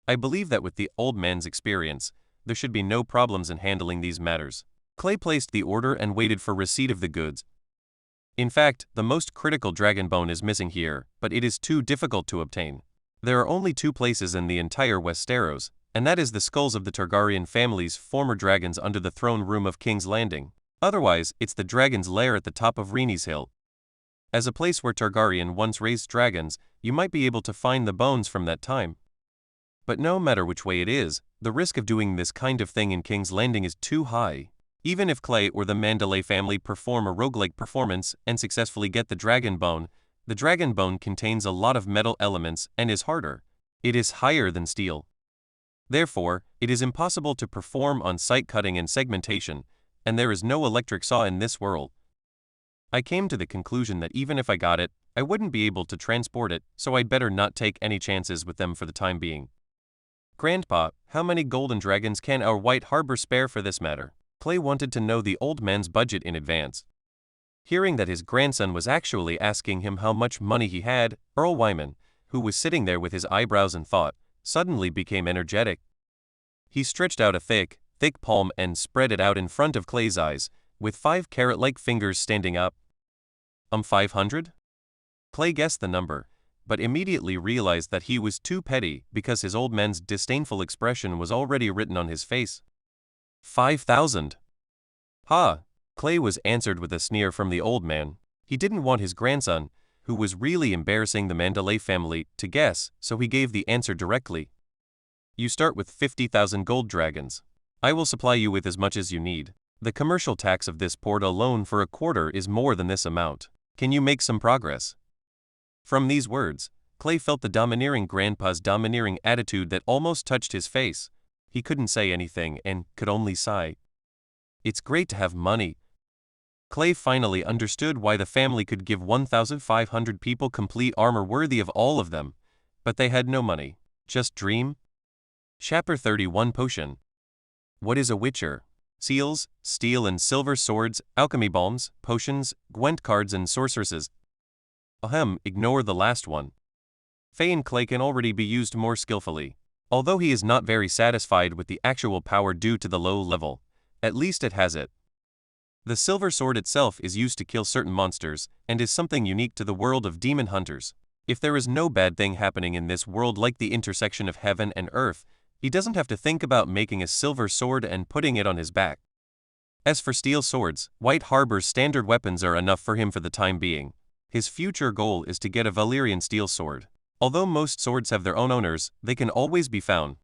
I believe that with the old man's experience, there should be no problems in handling these matters. Clay placed the order and waited for receipt of the goods. In fact, the most critical dragon bone is missing here, but it is too difficult to obtain. There are only two places in the entire Westeros, and that is the skulls of the Targaryen family's former dragons under the throne room of King's Landing. Otherwise, it's the dragon's lair at the top of Rhaenys Hill. As a place where Targaryen once raised dragons, you might be able to find the bones from that time. But no matter which way it is, the risk of doing this kind of thing in King's Landing is too high. Even if Clay or the Manderly family perform a roguelike performance and successfully get the dragon bone contains a lot of metal elements and is harder. It is higher than steel. Therefore, it is impossible to perform on-site cutting and segmentation, and there is no electric saw in this world. I came to the conclusion that even if I got it, I wouldn't be able to transport it, so I'd better not take any chances with them for the time being. Grandpa, how many golden dragons can our White Harbor spare for this matter? Clay wanted to know the old man's budget in advance. Hearing that his grandson was actually asking him how much money he had, Earl Wyman, who was sitting there with his eyebrows in thought, suddenly became energetic. He stretched out a thick palm and spread it out in front of Clay's eyes, with 5 carrot-like fingers standing up. 500? Clay guessed the number, but immediately realized that he was too petty because his old man's disdainful expression was already written on his face. 5,000. Ha! Clay was answered with a sneer from the old man. He didn't want his grandson, who was really embarrassing the Manderly family, to guess, so he gave the answer directly. You start with 50,000 gold dragons. I will supply you with as much as you need. The commercial tax of this port alone for a quarter is more than this amount. Can you make some progress? From these words, Clay felt the domineering grandpa's domineering attitude that almost touched his face. He couldn't say anything and could only sigh. It's great to have money. Clay finally understood why the family could give 1,500 people complete armor worthy of all of them, but they had no money. Just dream? Chapter 31 Potion. What is a Witcher? Seals, steel and silver swords, alchemy balms, potions, Gwent cards and sorceresses. Ahem, ignore the last one. Fae and clay can already be used more skillfully. Although he is not very satisfied with the actual power due to the low level, at least it has it. The silver sword itself is used to kill certain monsters, and is something unique to the world of demon hunters. If there is no bad thing happening in this world like the intersection of heaven and earth, he doesn't have to think about making a silver sword and putting it on his back. As for steel swords, White Harbor's standard weapons are enough for him for the time being. His future goal is to get a Valyrian steel sword. Although most swords have their own owners, they can always be found.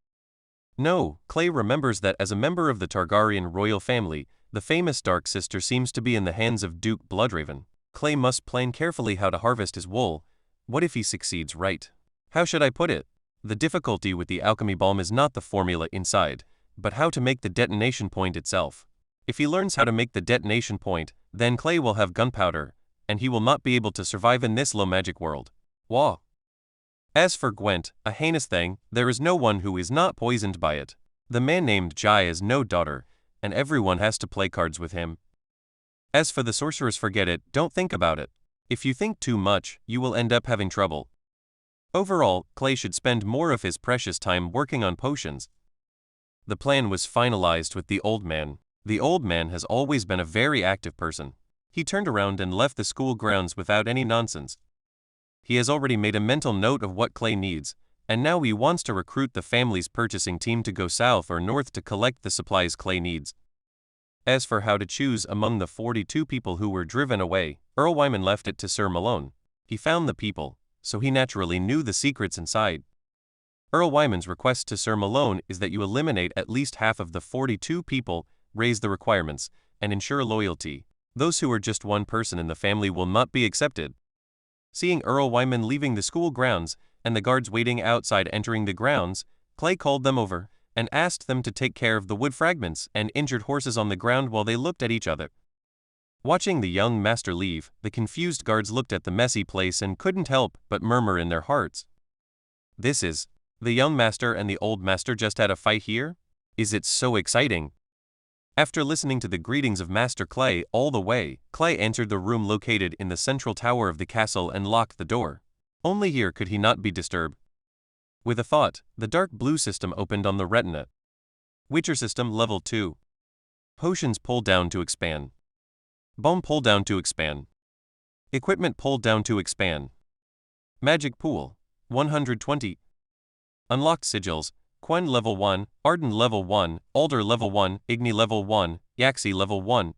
No, Clay remembers that as a member of the Targaryen royal family, the famous Dark Sister seems to be in the hands of Duke Bloodraven. Clay must plan carefully how to harvest his wool. What if he succeeds right? How should I put it? The difficulty with the alchemy balm is not the formula inside, but how to make the detonation point itself. If he learns how to make the detonation point, then Clay will have gunpowder, and he will not be able to survive in this low magic world. Wah! As for Gwent, a heinous thing, there is no one who is not poisoned by it. The man named Jai has no daughter, and everyone has to play cards with him. As for the sorcerers, forget it, don't think about it. If you think too much, you will end up having trouble. Overall, Clay should spend more of his precious time working on potions. The plan was finalized with the old man. The old man has always been a very active person. He turned around and left the school grounds without any nonsense. He has already made a mental note of what Clay needs, and now he wants to recruit the family's purchasing team to go south or north to collect the supplies Clay needs. As for how to choose among the 42 people who were driven away, Earl Wyman left it to Sir Malone. He found the people, so he naturally knew the secrets inside. Earl Wyman's request to Sir Malone is that you eliminate at least half of the 42 people, raise the requirements, and ensure loyalty. Those who are just one person in the family will not be accepted. Seeing Earl Wyman leaving the school grounds, and the guards waiting outside entering the grounds, Clay called them over, and asked them to take care of the wood fragments and injured horses on the ground while they looked at each other. Watching the young master leave, the confused guards looked at the messy place and couldn't help but murmur in their hearts. The young master and the old master just had a fight here? Is it so exciting? After listening to the greetings of Master Clay all the way, Clay entered the room located in the central tower of the castle and locked the door. Only here could he not be disturbed. With a thought, the dark blue system opened on the retina. Witcher system level 2. Potions pull down to expand. Balm pull down to expand. Equipment pull down to expand. Magic pool, 120. Unlocked sigils, Quen level 1, Arden level 1, Alder level 1, Igni level 1, Yaxi level 1.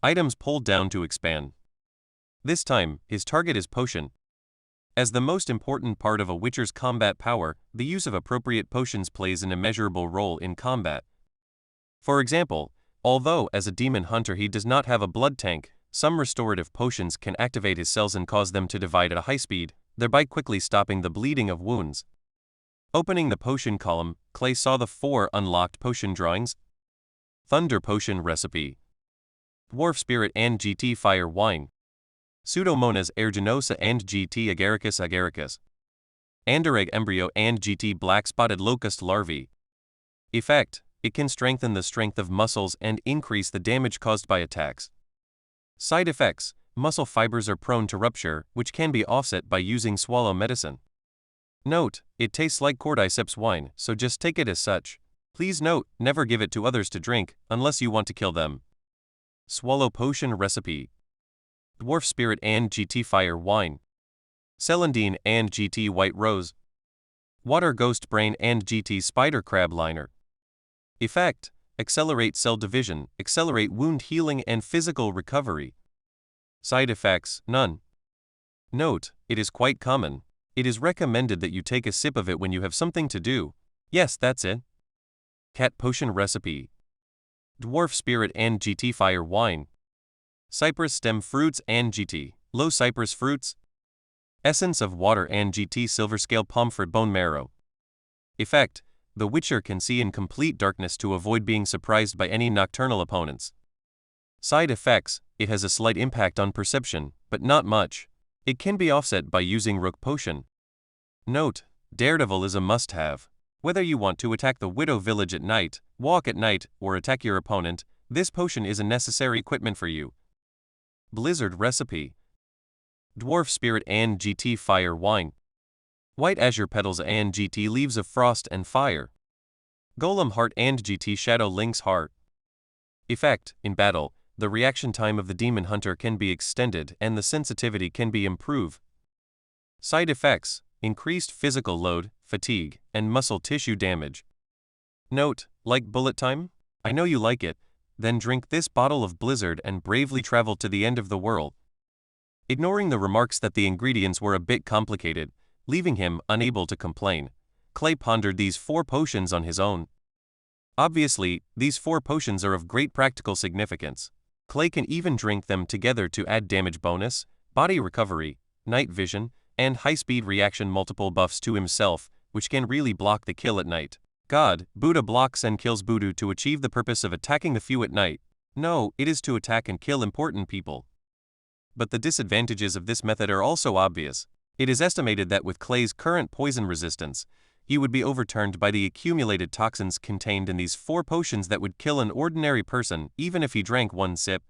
Items pulled down to expand. This time, his target is potion. As the most important part of a Witcher's combat power, the use of appropriate potions plays an immeasurable role in combat. For example, although as a demon hunter he does not have a blood tank, some restorative potions can activate his cells and cause them to divide at a high speed, thereby quickly stopping the bleeding of wounds. Opening the potion column, Clay saw the 4 unlocked potion drawings. Thunder Potion Recipe. Dwarf Spirit and GT Fire Wine. Pseudomonas aeruginosa and GT agaricus agaricus. Anderegg embryo and GT black spotted locust larvae. Effect: it can strengthen the strength of muscles and increase the damage caused by attacks. Side effects: muscle fibers are prone to rupture, which can be offset by using swallow medicine. Note: it tastes like cordyceps wine, so just take it as such. Please note, never give it to others to drink, unless you want to kill them. Swallow Potion Recipe. Dwarf Spirit and GT Fire Wine. Celandine and GT White Rose. Water Ghost Brain and GT Spider Crab Liner. Effect: accelerate cell division, accelerate wound healing and physical recovery. Side effects: none. Note: it is quite common. It is recommended that you take a sip of it when you have something to do. Yes, that's it. Cat Potion Recipe. Dwarf Spirit and GT Fire Wine. Cypress Stem Fruits and GT Low Cypress Fruits. Essence of Water and GT Silver Scale Pomfret Bone Marrow. Effect: the Witcher can see in complete darkness to avoid being surprised by any nocturnal opponents. Side effects: it has a slight impact on perception, but not much. It can be offset by using Rook Potion. Note: Daredevil is a must-have. Whether you want to attack the Widow Village at night, walk at night, or attack your opponent, this potion is a necessary equipment for you. Blizzard Recipe. Dwarf Spirit and GT Fire Wine. White Azure Petals and GT Leaves of Frost and Fire. Golem Heart and GT Shadow Lynx Heart. Effect: in battle, the reaction time of the Demon Hunter can be extended and the sensitivity can be improved. Side effects: increased physical load, fatigue, and muscle tissue damage. Note: like bullet time? I know you like it. Then drink this bottle of Blizzard and bravely travel to the end of the world. Ignoring the remarks that the ingredients were a bit complicated, leaving him unable to complain, Clay pondered these 4 potions on his own. Obviously, these 4 potions are of great practical significance. Clay can even drink them together to add damage bonus, body recovery, night vision, and high-speed reaction multiple buffs to himself, which can really block the kill at night. God, Buddha blocks and kills Budu to achieve the purpose of attacking the few at night. No, it is to attack and kill important people. But the disadvantages of this method are also obvious. It is estimated that with Clay's current poison resistance, he would be overturned by the accumulated toxins contained in these 4 potions that would kill an ordinary person even if he drank 1 sip.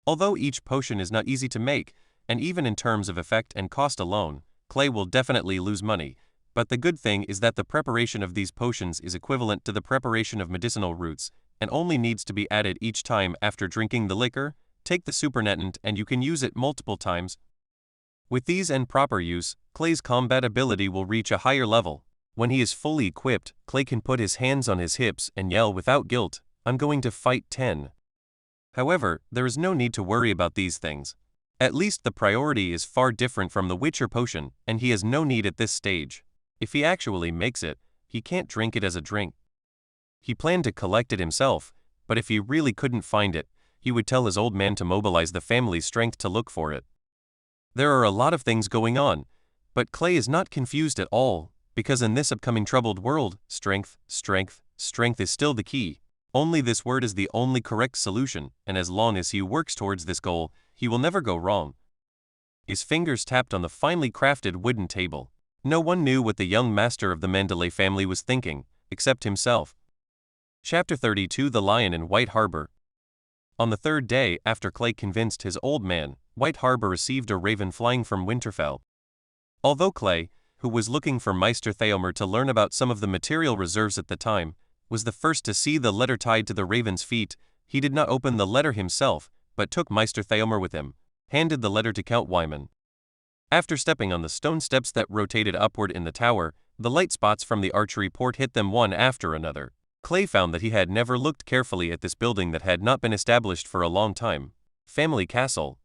Although each potion is not easy to make, and even in terms of effect and cost alone, Clay will definitely lose money, but the good thing is that the preparation of these potions is equivalent to the preparation of medicinal roots, and only needs to be added each time after drinking the liquor. Take the supernatant and you can use it multiple times. With these and proper use, Clay's combat ability will reach a higher level. When he is fully equipped, Clay can put his hands on his hips and yell without guilt, "I'm going to fight 10." However, there is no need to worry about these things. At least the priority is far different from the Witcher potion, and he has no need at this stage. If he actually makes it, he can't drink it as a drink. He planned to collect it himself, but if he really couldn't find it, he would tell his old man to mobilize the family's strength to look for it. There are a lot of things going on, but Clay is not confused at all, because in this upcoming troubled world, strength is still the key. Only this word is the only correct solution, and as long as he works towards this goal, he will never go wrong. His fingers tapped on the finely crafted wooden table. No one knew what the young master of the Manderly family was thinking, except himself. Chapter 32: The Lion in White Harbor. On the 3rd day after Clay convinced his old man, White Harbor received a raven flying from Winterfell. Although Clay, who was looking for Meister Theomer to learn about some of the material reserves at the time, was the first to see the letter tied to the raven's feet, he did not open the letter himself, but took Meister Theomer with him, handed the letter to Count Wyman. After stepping on the stone steps that rotated upward in the tower, the light spots from the archery port hit them one after another. Clay found that he had never looked carefully at this building that had not been established for a long time. Family Castle.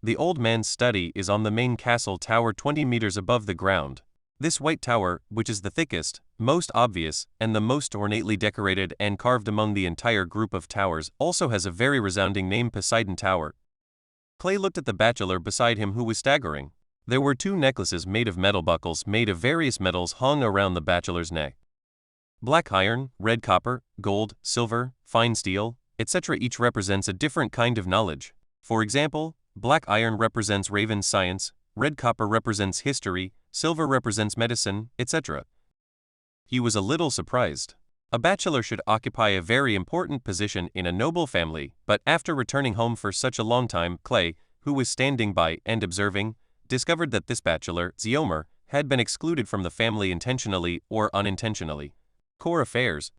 The old man's study is on the main castle tower 20 meters above the ground. This white tower, which is the thickest, most obvious, and the most ornately decorated and carved among the entire group of towers, also has a very resounding name: Poseidon Tower. Clay looked at the bachelor beside him, who was staggering. There were 2 necklaces made of metal buckles made of various metals hung around the bachelor's neck. Black iron, red copper, gold, silver, fine steel, etc. Each represents a different kind of knowledge. For example, black iron represents raven science, red copper represents history, silver represents medicine, etc. He was a little surprised. A bachelor should occupy a very important position in a noble family, but after returning home for such a long time, Clay, who was standing by and observing, discovered that this bachelor, Zeomer, had been excluded from the family intentionally or unintentionally. Core affairs.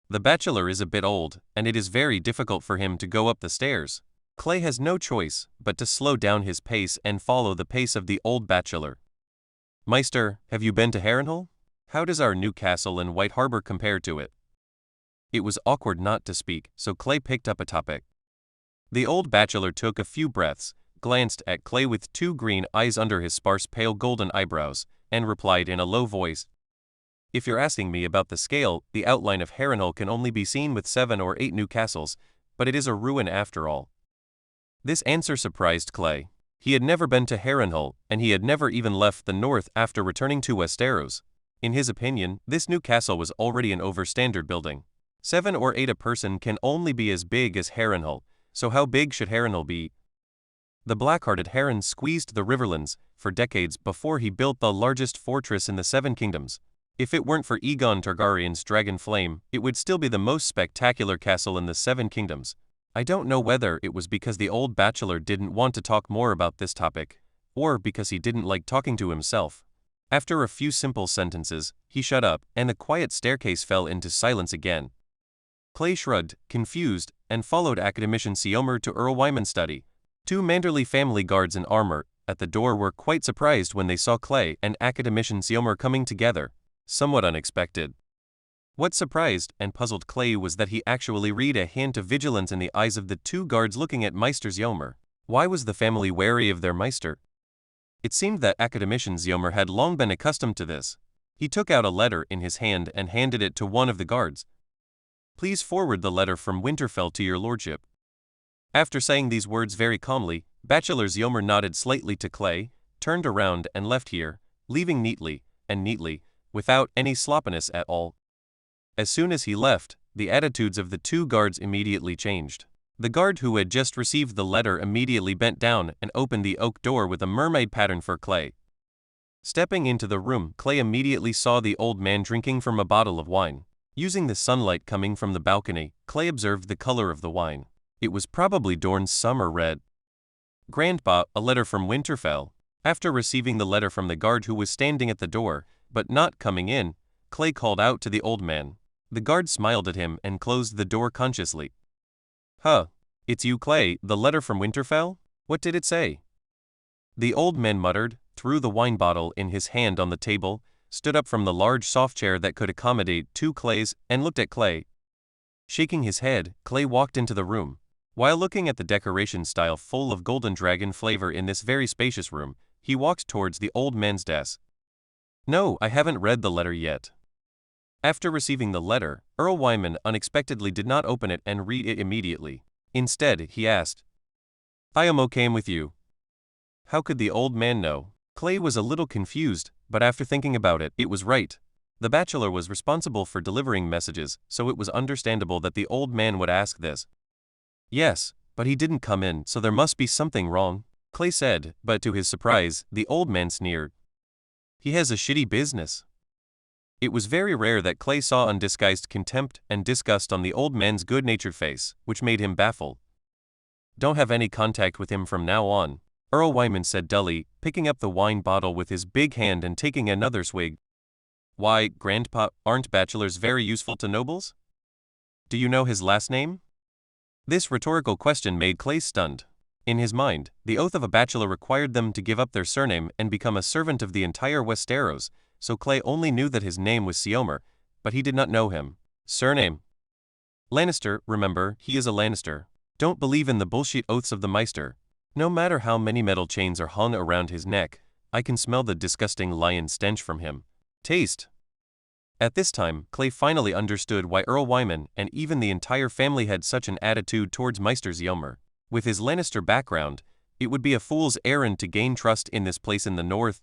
The bachelor is a bit old, and it is very difficult for him to go up the stairs. Clay has no choice but to slow down his pace and follow the pace of the old bachelor. "Meister, have you been to Harrenhal? How does our new castle in White Harbor compare to it?" It was awkward not to speak, so Clay picked up a topic. The old bachelor took a few breaths, glanced at Clay with 2 green eyes under his sparse pale golden eyebrows, and replied in a low voice, "If you're asking me about the scale, the outline of Harrenhal can only be seen with 7 or 8 new castles, but it is a ruin after all." This answer surprised Clay. He had never been to Harrenhal, and he had never even left the north after returning to Westeros. In his opinion, this new castle was already an overstandard building. 7 or 8 a person can only be as big as Harrenhal, so how big should Harrenhal be? The black-hearted Heron squeezed the Riverlands for decades before he built the largest fortress in the 7 kingdoms. If it weren't for Aegon Targaryen's dragon flame, it would still be the most spectacular castle in the Seven Kingdoms. I don't know whether it was because the old bachelor didn't want to talk more about this topic, or because he didn't like talking to himself. After a few simple sentences, he shut up, and the quiet staircase fell into silence again. Clay shrugged, confused, and followed Academician Seomer to Earl Wyman's study. Two Manderly family guards in armor at the door were quite surprised when they saw Clay and Academician Seomer coming together. Somewhat unexpected. What surprised and puzzled Clay was that he actually read a hint of vigilance in the eyes of the two guards looking at Meister Seomer. Why was the family wary of their Meister? It seemed that Academician Seomer had long been accustomed to this. He took out a letter in his hand and handed it to one of the guards. "Please forward the letter from Winterfell to your lordship." After saying these words very calmly, Bachelor Seomer nodded slightly to Clay, turned around and left here, leaving neatly, without any sloppiness at all. As soon as he left, the attitudes of the two guards immediately changed. The guard who had just received the letter immediately bent down and opened the oak door with a mermaid pattern for Clay. Stepping into the room, Clay immediately saw the old man drinking from a bottle of wine. Using the sunlight coming from the balcony, Clay observed the color of the wine. It was probably Dorne's summer red. "Grandpa, a letter from Winterfell." After receiving the letter from the guard who was standing at the door, but not coming in, Clay called out to the old man. The guard smiled at him and closed the door consciously. "Huh, it's you, Clay, the letter from Winterfell? What did it say?" The old man muttered, threw the wine bottle in his hand on the table, stood up from the large soft chair that could accommodate two Clays, and looked at Clay. Shaking his head, Clay walked into the room. While looking at the decoration style full of golden dragon flavor in this very spacious room, he walked towards the old man's desk. "No, I haven't read the letter yet." After receiving the letter, Earl Wyman unexpectedly did not open it and read it immediately. Instead, he asked, "I am okay with you." How could the old man know? Clay was a little confused, but after thinking about it, it was right. The bachelor was responsible for delivering messages, so it was understandable that the old man would ask this. "Yes, but he didn't come in, so there must be something wrong," Clay said, but to his surprise, the old man sneered. "He has a shitty business." It was very rare that Clay saw undisguised contempt and disgust on the old man's good-natured face, which made him baffled. "Don't have any contact with him from now on," Earl Wyman said dully, picking up the wine bottle with his big hand and taking another swig. "Why, Grandpa, aren't bachelors very useful to nobles? Do you know his last name?" This rhetorical question made Clay stunned. In his mind, the oath of a bachelor required them to give up their surname and become a servant of the entire Westeros, so Clay only knew that his name was Seomer, but he did not know him. "Surname? Lannister, remember, he is a Lannister. Don't believe in the bullshit oaths of the Meister. No matter how many metal chains are hung around his neck, I can smell the disgusting lion stench from him. Taste." At this time, Clay finally understood why Earl Wyman and even the entire family had such an attitude towards Meister Seomer. With his Lannister background, it would be a fool's errand to gain trust in this place in the north.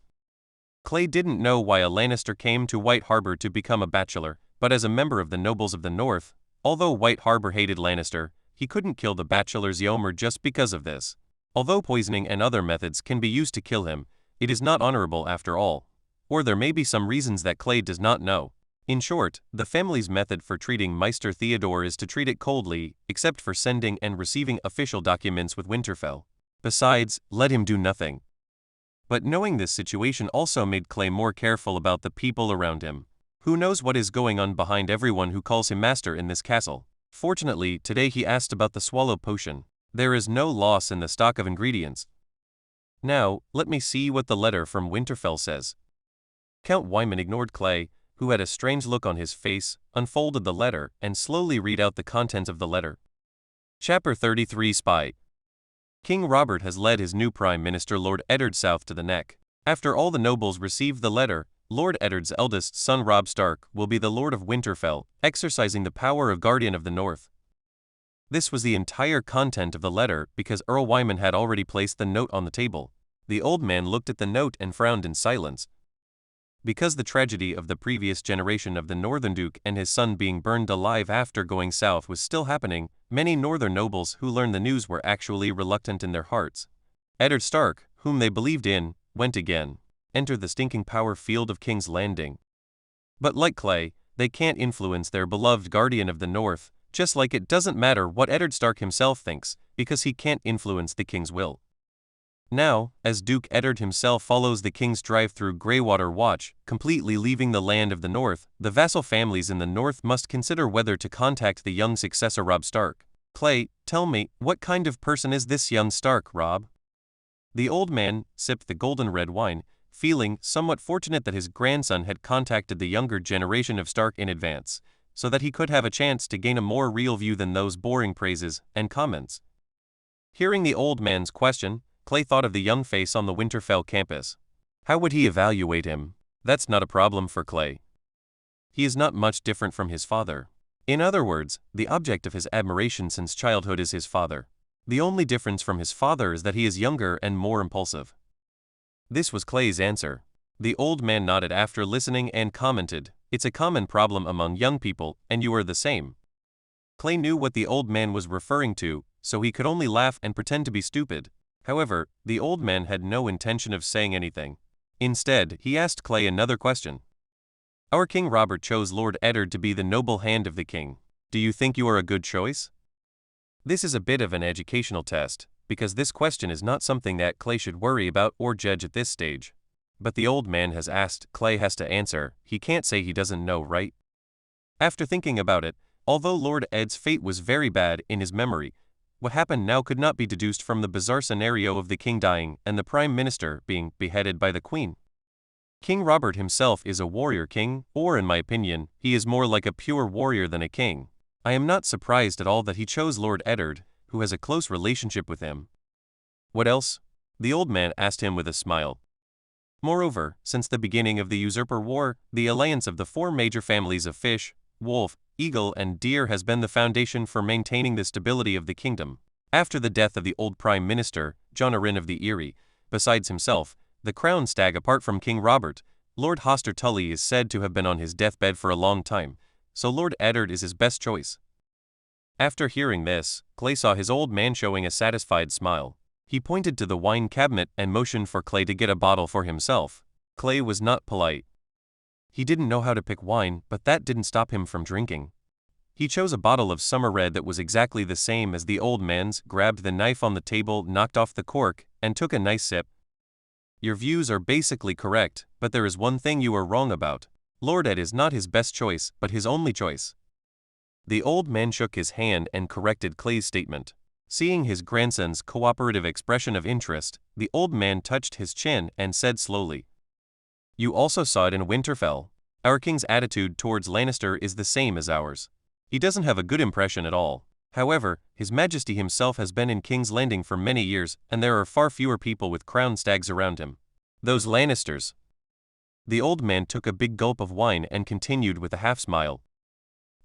Clay didn't know why a Lannister came to White Harbor to become a bachelor, but as a member of the nobles of the north, although White Harbor hated Lannister, he couldn't kill the bachelor Seomer just because of this. Although poisoning and other methods can be used to kill him, it is not honorable after all. Or there may be some reasons that Clay does not know. In short, the family's method for treating Meister Theodore is to treat it coldly, except for sending and receiving official documents with Winterfell. Besides, let him do nothing. But knowing this situation also made Clay more careful about the people around him. Who knows what is going on behind everyone who calls him master in this castle? Fortunately, today he asked about the swallow potion. There is no loss in the stock of ingredients. Now, let me see what the letter from Winterfell says. Count Wyman ignored Clay, who had a strange look on his face, unfolded the letter, and slowly read out the contents of the letter. Chapter 33 Spy. King Robert has led his new Prime Minister Lord Eddard south to the neck. After all the nobles received the letter, Lord Eddard's eldest son Robb Stark will be the Lord of Winterfell, exercising the power of Guardian of the North. This was the entire content of the letter because Earl Wyman had already placed the note on the table. The old man looked at the note and frowned in silence. Because the tragedy of the previous generation of the Northern Duke and his son being burned alive after going south was still happening, many northern nobles who learned the news were actually reluctant in their hearts. Eddard Stark, whom they believed in, went again. Entered the stinking power field of King's Landing. But like Clay, they can't influence their beloved guardian of the North, just like it doesn't matter what Eddard Stark himself thinks, because he can't influence the king's will. Now, as Duke Eddard himself follows the king's drive through Greywater Watch, completely leaving the land of the North, the vassal families in the North must consider whether to contact the young successor Robb Stark. Clay, tell me, what kind of person is this young Stark, Robb? The old man sipped the golden red wine, feeling somewhat fortunate that his grandson had contacted the younger generation of Stark in advance, so that he could have a chance to gain a more real view than those boring praises and comments. Hearing the old man's question, Clay thought of the young face on the Winterfell campus. How would he evaluate him? That's not a problem for Clay. He is not much different from his father. In other words, the object of his admiration since childhood is his father. The only difference from his father is that he is younger and more impulsive. This was Clay's answer. The old man nodded after listening and commented, "It's a common problem among young people, and you are the same." Clay knew what the old man was referring to, so he could only laugh and pretend to be stupid. However, the old man had no intention of saying anything. Instead, he asked Clay another question. Our King Robert chose Lord Eddard to be the noble hand of the king. Do you think you are a good choice? This is a bit of an educational test, because this question is not something that Clay should worry about or judge at this stage. But the old man has asked, Clay has to answer, he can't say he doesn't know, right? After thinking about it, although Lord Edd's fate was very bad in his memory, what happened now could not be deduced from the bizarre scenario of the king dying and the prime minister being beheaded by the queen. King Robert himself is a warrior king, or in my opinion, he is more like a pure warrior than a king. I am not surprised at all that he chose Lord Eddard, who has a close relationship with him. What else? The old man asked him with a smile. Moreover, since the beginning of the Usurper War, the alliance of the four major families of fish, wolf, eagle and deer has been the foundation for maintaining the stability of the kingdom. After the death of the old prime minister, John Arryn of the Eyrie, besides himself, the crowned stag apart from King Robert, Lord Hoster Tully is said to have been on his deathbed for a long time, so Lord Eddard is his best choice. After hearing this, Clay saw his old man showing a satisfied smile. He pointed to the wine cabinet and motioned for Clay to get a bottle for himself. Clay was not polite. He didn't know how to pick wine, but that didn't stop him from drinking. He chose a bottle of summer red that was exactly the same as the old man's, grabbed the knife on the table, knocked off the cork, and took a nice sip. Your views are basically correct, but there is one thing you are wrong about. Lord Edd is not his best choice, but his only choice. The old man shook his hand and corrected Clay's statement. Seeing his grandson's cooperative expression of interest, the old man touched his chin and said slowly, You also saw it in Winterfell. Our king's attitude towards Lannister is the same as ours. He doesn't have a good impression at all. However, His Majesty himself has been in King's Landing for many years, and there are far fewer people with crowned stags around him. Those Lannisters. The old man took a big gulp of wine and continued with a half-smile.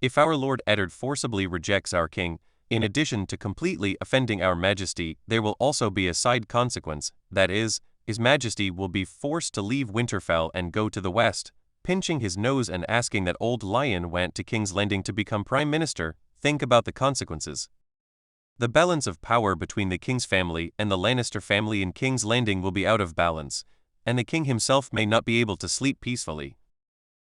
If our Lord Eddard forcibly rejects our king, in addition to completely offending our Majesty, there will also be a side consequence, that is, His Majesty will be forced to leave Winterfell and go to the west, pinching his nose and asking that old lion went to King's Landing to become Prime Minister. Think about the consequences. The balance of power between the king's family and the Lannister family in King's Landing will be out of balance, and the king himself may not be able to sleep peacefully.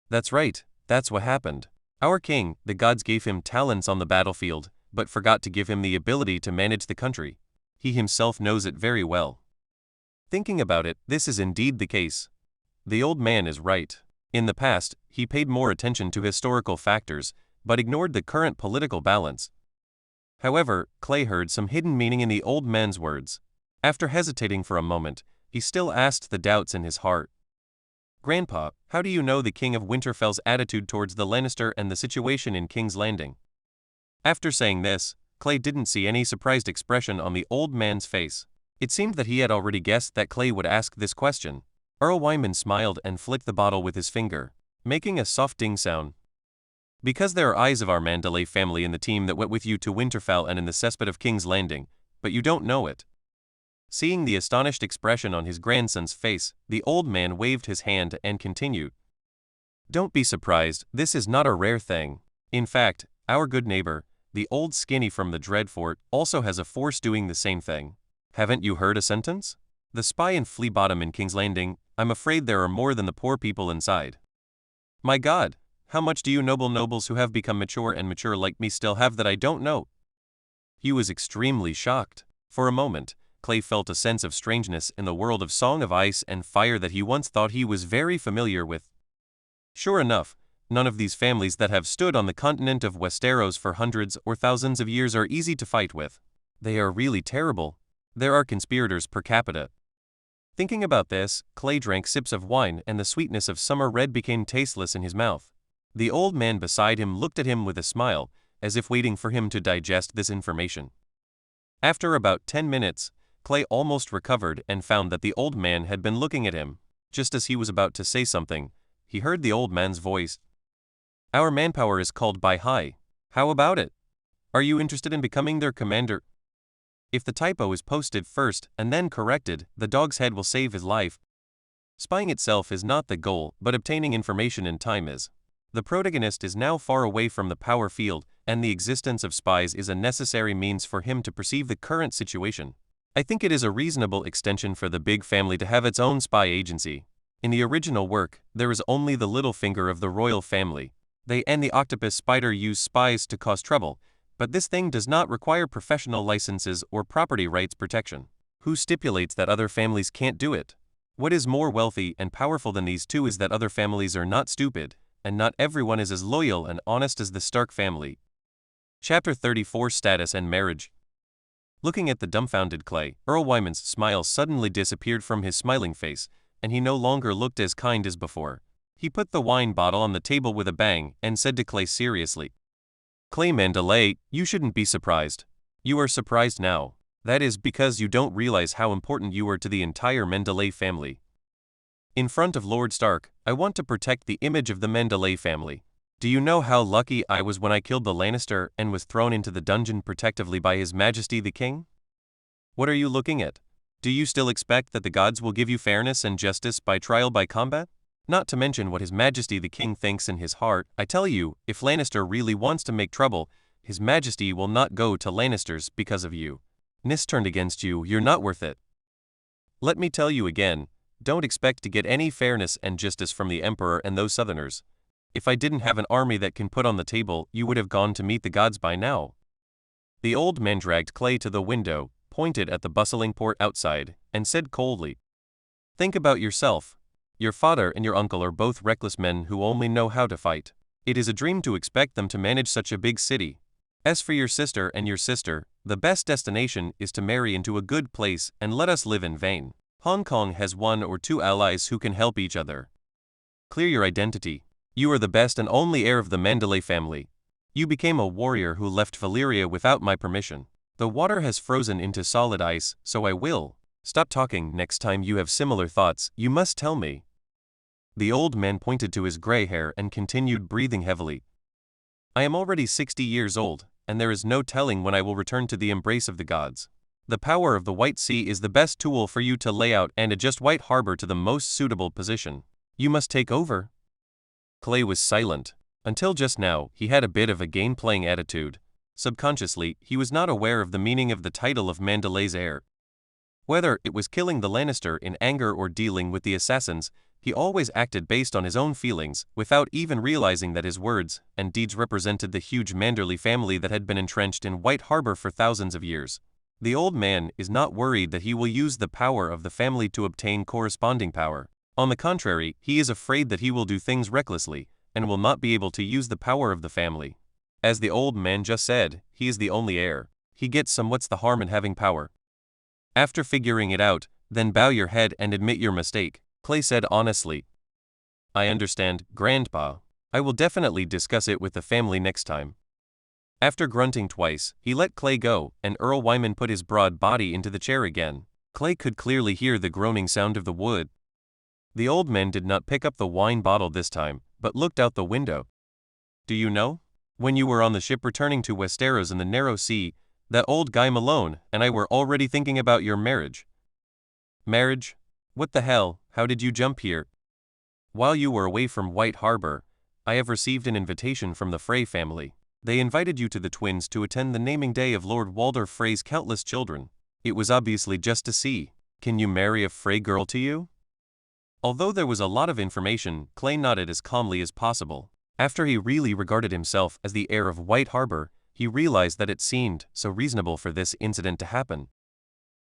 That's right, that's what happened. Our king, the gods gave him talents on the battlefield, but forgot to give him the ability to manage the country. He himself knows it very well. Thinking about it, this is indeed the case. The old man is right. In the past, he paid more attention to historical factors, but ignored the current political balance. However, Clay heard some hidden meaning in the old man's words. After hesitating for a moment, he still asked the doubts in his heart. Grandpa, how do you know the King of Winterfell's attitude towards the Lannister and the situation in King's Landing? After saying this, Clay didn't see any surprised expression on the old man's face. It seemed that he had already guessed that Clay would ask this question. Earl Wyman smiled and flicked the bottle with his finger, making a soft ding sound. Because there are eyes of our Manderly family in the team that went with you to Winterfell and in the cesspit of King's Landing, but you don't know it. Seeing the astonished expression on his grandson's face, the old man waved his hand and continued. Don't be surprised, this is not a rare thing. In fact, our good neighbor, the old skinny from the Dreadfort, also has a force doing the same thing. Haven't you heard a sentence? The spy in Flea Bottom in King's Landing, I'm afraid there are more than the poor people inside. My God, how much do you nobles who have become mature and mature like me still have that I don't know? He was extremely shocked. For a moment, Clay felt a sense of strangeness in the world of Song of Ice and Fire that he once thought he was very familiar with. Sure enough, none of these families that have stood on the continent of Westeros for hundreds or thousands of years are easy to fight with. They are really terrible. There are conspirators per capita. Thinking about this, Clay drank sips of wine and the sweetness of summer red became tasteless in his mouth. The old man beside him looked at him with a smile, as if waiting for him to digest this information. After about 10 minutes, Clay almost recovered and found that the old man had been looking at him. Just as he was about to say something, he heard the old man's voice. Our manpower is called by High. How about it? Are you interested in becoming their commander? If the typo is posted first and then corrected, the dog's head will save his life. Spying itself is not the goal, but obtaining information in time is. The protagonist is now far away from the power field, and the existence of spies is a necessary means for him to perceive the current situation. I think it is a reasonable extension for the big family to have its own spy agency. In the original work, there is only the little finger of the royal family. They and the octopus spider use spies to cause trouble, but this thing does not require professional licenses or property rights protection. Who stipulates that other families can't do it? What is more wealthy and powerful than these two is that other families are not stupid, and not everyone is as loyal and honest as the Stark family. Chapter 34 Status and Marriage. Looking at the dumbfounded Clay, Earl Wyman's smile suddenly disappeared from his smiling face, and he no longer looked as kind as before. He put the wine bottle on the table with a bang and said to Clay seriously, Clay Manderly, you shouldn't be surprised. You are surprised now. That is because you don't realize how important you are to the entire Manderly family. In front of Lord Stark, I want to protect the image of the Manderly family. Do you know how lucky I was when I killed the Lannister and was thrown into the dungeon protectively by His Majesty the King? What are you looking at? Do you still expect that the gods will give you fairness and justice by trial by combat? Not to mention what His Majesty the King thinks in his heart. I tell you, if Lannister really wants to make trouble, His Majesty will not go to Lannisters because of you. Nis turned against you, you're not worth it. Let me tell you again, don't expect to get any fairness and justice from the Emperor and those Southerners. If I didn't have an army that can put on the table, you would have gone to meet the gods by now. The old man dragged Clay to the window, pointed at the bustling port outside, and said coldly, Think about yourself. Your father and your uncle are both reckless men who only know how to fight. It is a dream to expect them to manage such a big city. As for your sister, the best destination is to marry into a good place and let us live in vain. Hong Kong has 1 or 2 allies who can help each other. Clear your identity. You are the best and only heir of the Manderly family. You became a warrior who left Valyria without my permission. The water has frozen into solid ice, so I will. Stop talking. Next time you have similar thoughts, you must tell me. The old man pointed to his gray hair and continued breathing heavily. I am already 60 years old, and there is no telling when I will return to the embrace of the gods. The power of the White Sea is the best tool for you to lay out and adjust White Harbor to the most suitable position. You must take over. Clay was silent. Until just now, he had a bit of a game-playing attitude. Subconsciously, he was not aware of the meaning of the title of Manderly's heir. Whether it was killing the Lannister in anger or dealing with the assassins, he always acted based on his own feelings, without even realizing that his words and deeds represented the huge Manderly family that had been entrenched in White Harbor for thousands of years. The old man is not worried that he will use the power of the family to obtain corresponding power. On the contrary, he is afraid that he will do things recklessly, and will not be able to use the power of the family. As the old man just said, he is the only heir. He gets some. What's the harm in having power? After figuring it out, then bow your head and admit your mistake, Clay said honestly. I understand, Grandpa. I will definitely discuss it with the family next time. After grunting twice, he let Clay go, and Earl Wyman put his broad body into the chair again. Clay could clearly hear the groaning sound of the wood. The old man did not pick up the wine bottle this time, but looked out the window. Do you know? When you were on the ship returning to Westeros in the narrow sea, that old guy Malone and I were already thinking about your marriage. Marriage? What the hell, how did you jump here? While you were away from White Harbor, I have received an invitation from the Frey family. They invited you to the Twins to attend the naming day of Lord Walder Frey's countless children. It was obviously just to see. Can you marry a Frey girl to you? Although there was a lot of information, Clay nodded as calmly as possible. After he really regarded himself as the heir of White Harbor, he realized that it seemed so reasonable for this incident to happen.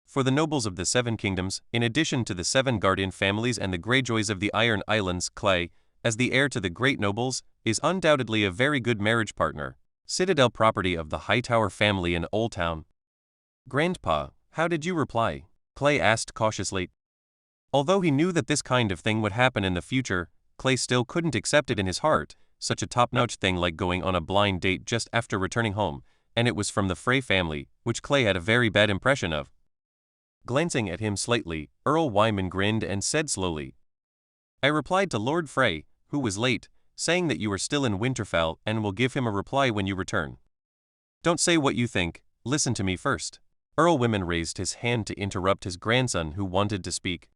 For the nobles of the Seven Kingdoms, in addition to the seven guardian families and the Greyjoys of the Iron Islands, Clay, as the heir to the great nobles, is undoubtedly a very good marriage partner. Citadel property of the Hightower family in Old Town. Grandpa, how did you reply? Clay asked cautiously. Although he knew that this kind of thing would happen in the future, Clay still couldn't accept it in his heart, such a top-notch thing like going on a blind date just after returning home, and it was from the Frey family, which Clay had a very bad impression of. Glancing at him slightly, Earl Wyman grinned and said slowly, I replied to Lord Frey, who was late, saying that you are still in Winterfell and will give him a reply when you return. Don't say what you think, listen to me first. Earl Wyman raised his hand to interrupt his grandson who wanted to speak.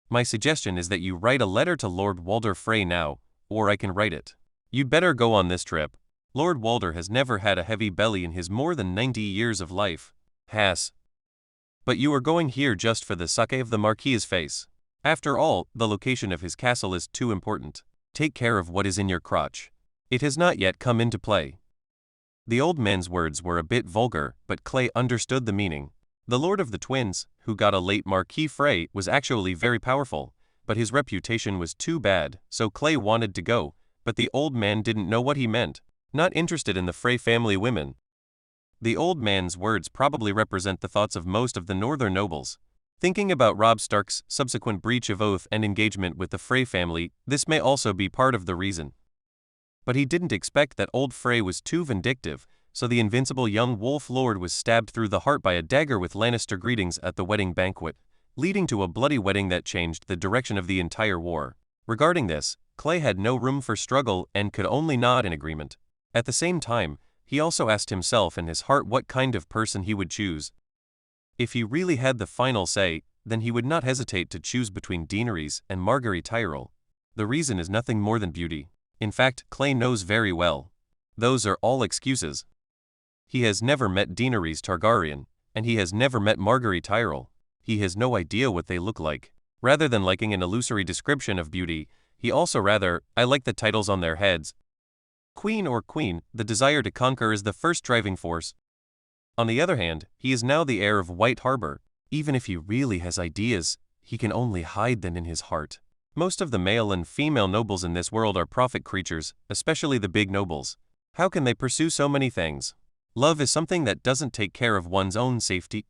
My suggestion is that you write a letter to Lord Walder Frey now, or I can write it. You'd better go on this trip. Lord Walder has never had a heavy belly in his more than 90 years of life. Has. But you are going here just for the sake of the Marquis's face. After all, the location of his castle is too important. Take care of what is in your crotch. It has not yet come into play. The old man's words were a bit vulgar, but Clay understood the meaning. The Lord of the Twins, who got a late Marquis Frey, was actually very powerful, but his reputation was too bad, so Clay wanted to go, but the old man didn't know what he meant. Not interested in the Frey family women. The old man's words probably represent the thoughts of most of the northern nobles. Thinking about Robb Stark's subsequent breach of oath and engagement with the Frey family, this may also be part of the reason. But he didn't expect that old Frey was too vindictive, so the invincible young Wolf Lord was stabbed through the heart by a dagger with Lannister greetings at the wedding banquet, leading to a bloody wedding that changed the direction of the entire war. Regarding this, Clay had no room for struggle and could only nod in agreement. At the same time, he also asked himself in his heart what kind of person he would choose. If he really had the final say, then he would not hesitate to choose between Daenerys and Margaery Tyrell. The reason is nothing more than beauty. In fact, Clay knows very well. Those are all excuses. He has never met Daenerys Targaryen, and he has never met Margaery Tyrell. He has no idea what they look like. Rather than liking an illusory description of beauty, he also I like the titles on their heads. Queen or Queen, the desire to conquer is the first driving force. On the other hand, he is now the heir of White Harbor. Even if he really has ideas, he can only hide them in his heart. Most of the male and female nobles in this world are profit creatures, especially the big nobles. How can they pursue so many things? Love is something that doesn't take care of one's own safety.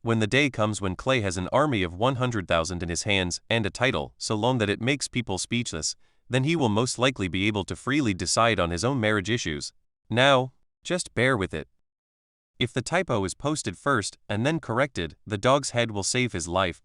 When the day comes when Clay has an army of 100,000 in his hands and a title so long that it makes people speechless, then he will most likely be able to freely decide on his own marriage issues. Now, just bear with it. If the typo is posted first and then corrected, the dog's head will save his life.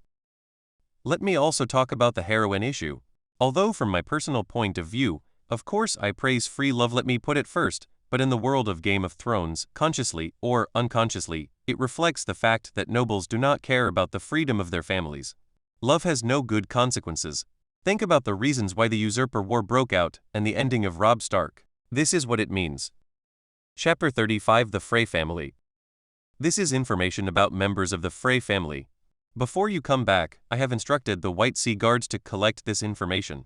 Let me also talk about the heroine issue. Although from my personal point of view, of course I praise free love, let me put it first, but in the world of Game of Thrones, consciously or unconsciously, it reflects the fact that nobles do not care about the freedom of their families. Love has no good consequences. Think about the reasons why the Usurper War broke out and the ending of Robb Stark. This is what it means. Chapter 35 The Frey Family. This is information about members of the Frey family. Before you come back, I have instructed the White Sea Guards to collect this information.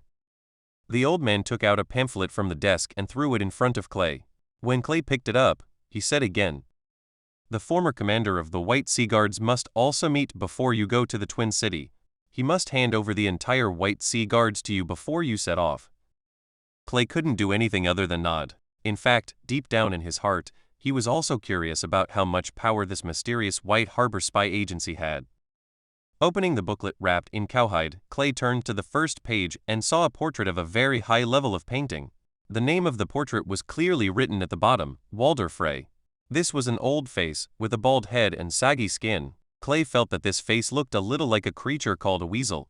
The old man took out a pamphlet from the desk and threw it in front of Clay. When Clay picked it up, he said again, the former commander of the White Sea Guards must also meet before you go to the Twin City. He must hand over the entire White Sea Guards to you before you set off. Clay couldn't do anything other than nod. In fact, deep down in his heart, he was also curious about how much power this mysterious White Harbor spy agency had. Opening the booklet wrapped in cowhide, Clay turned to the first page and saw a portrait of a very high level of painting. The name of the portrait was clearly written at the bottom, Walder Frey. This was an old face, with a bald head and saggy skin. Clay felt that this face looked a little like a creature called a weasel.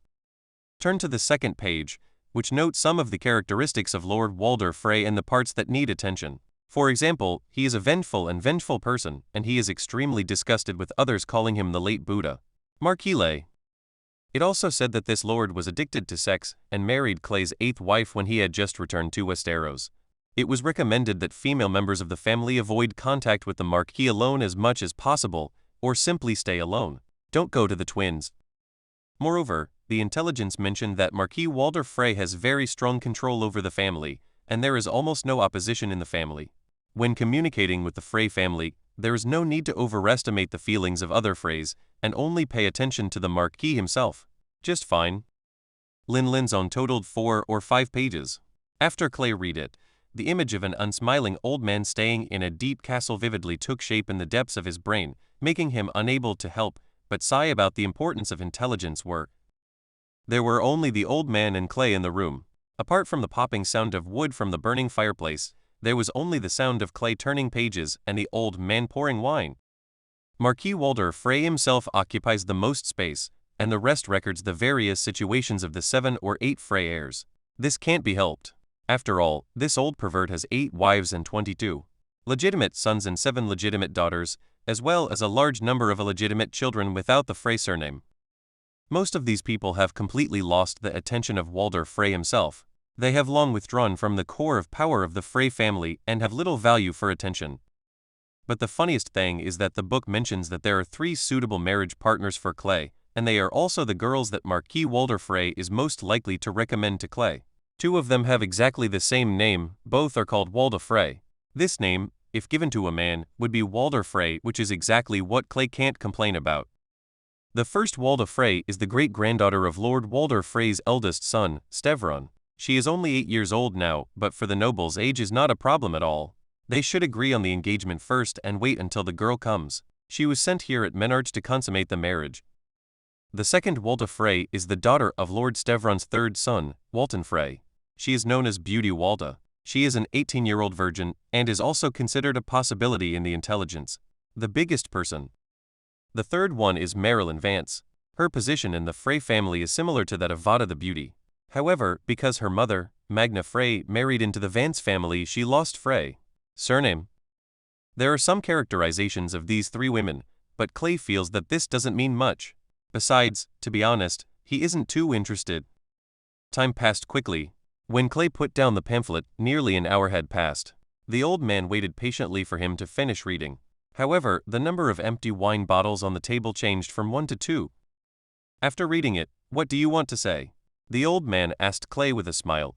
Turn to the second page, which notes some of the characteristics of Lord Walder Frey and the parts that need attention. For example, he is a vengeful person, and he is extremely disgusted with others calling him the late Buddha. Marquis. It also said that this lord was addicted to sex and married Clay's 8th wife when he had just returned to Westeros. It was recommended that female members of the family avoid contact with the Marquis alone as much as possible, or simply stay alone. Don't go to the twins. Moreover, the intelligence mentioned that Marquis Walder Frey has very strong control over the family, and there is almost no opposition in the family. When communicating with the Frey family, there is no need to overestimate the feelings of other Freys, and only pay attention to the Marquis himself. Just fine. Lin's own totaled 4 or 5 pages. After Clay read it, the image of an unsmiling old man staying in a deep castle vividly took shape in the depths of his brain, making him unable to help but sigh about the importance of intelligence work. There were only the old man and Clay in the room. Apart from the popping sound of wood from the burning fireplace, there was only the sound of Clay turning pages and the old man pouring wine. Marquis Walder Frey himself occupies the most space, and the rest records the various situations of the 7 or 8 Frey heirs. This can't be helped. After all, this old pervert has 8 wives and 22 legitimate sons and 7 legitimate daughters, as well as a large number of illegitimate children without the Frey surname. Most of these people have completely lost the attention of Walder Frey himself. They have long withdrawn from the core of power of the Frey family and have little value for attention. But the funniest thing is that the book mentions that there are 3 suitable marriage partners for Clay, and they are also the girls that Marquis Walder Frey is most likely to recommend to Clay. 2 of them have exactly the same name, both are called Walder Frey. This name, if given to a man, would be Walder Frey, which is exactly what Clay can't complain about. The first Walder Frey is the great-granddaughter of Lord Walder Frey's eldest son, Stevron. She is only 8 years old now, but for the nobles age is not a problem at all. They should agree on the engagement first and wait until the girl comes. She was sent here at Menards to consummate the marriage. The second Walder Frey is the daughter of Lord Stevron's third son, Walton Frey. She is known as Beauty Walda. She is an 18-year-old virgin, and is also considered a possibility in the intelligence. The biggest person. The third one is Marilyn Vance. Her position in the Frey family is similar to that of Vada the Beauty. However, because her mother, Magna Frey, married into the Vance family, she lost Frey surname. There are some characterizations of these 3 women, but Clay feels that this doesn't mean much. Besides, to be honest, he isn't too interested. Time passed quickly. When Clay put down the pamphlet, nearly an hour had passed. The old man waited patiently for him to finish reading. However, the number of empty wine bottles on the table changed from 1 to 2. After reading it, "What do you want to say?" the old man asked Clay with a smile.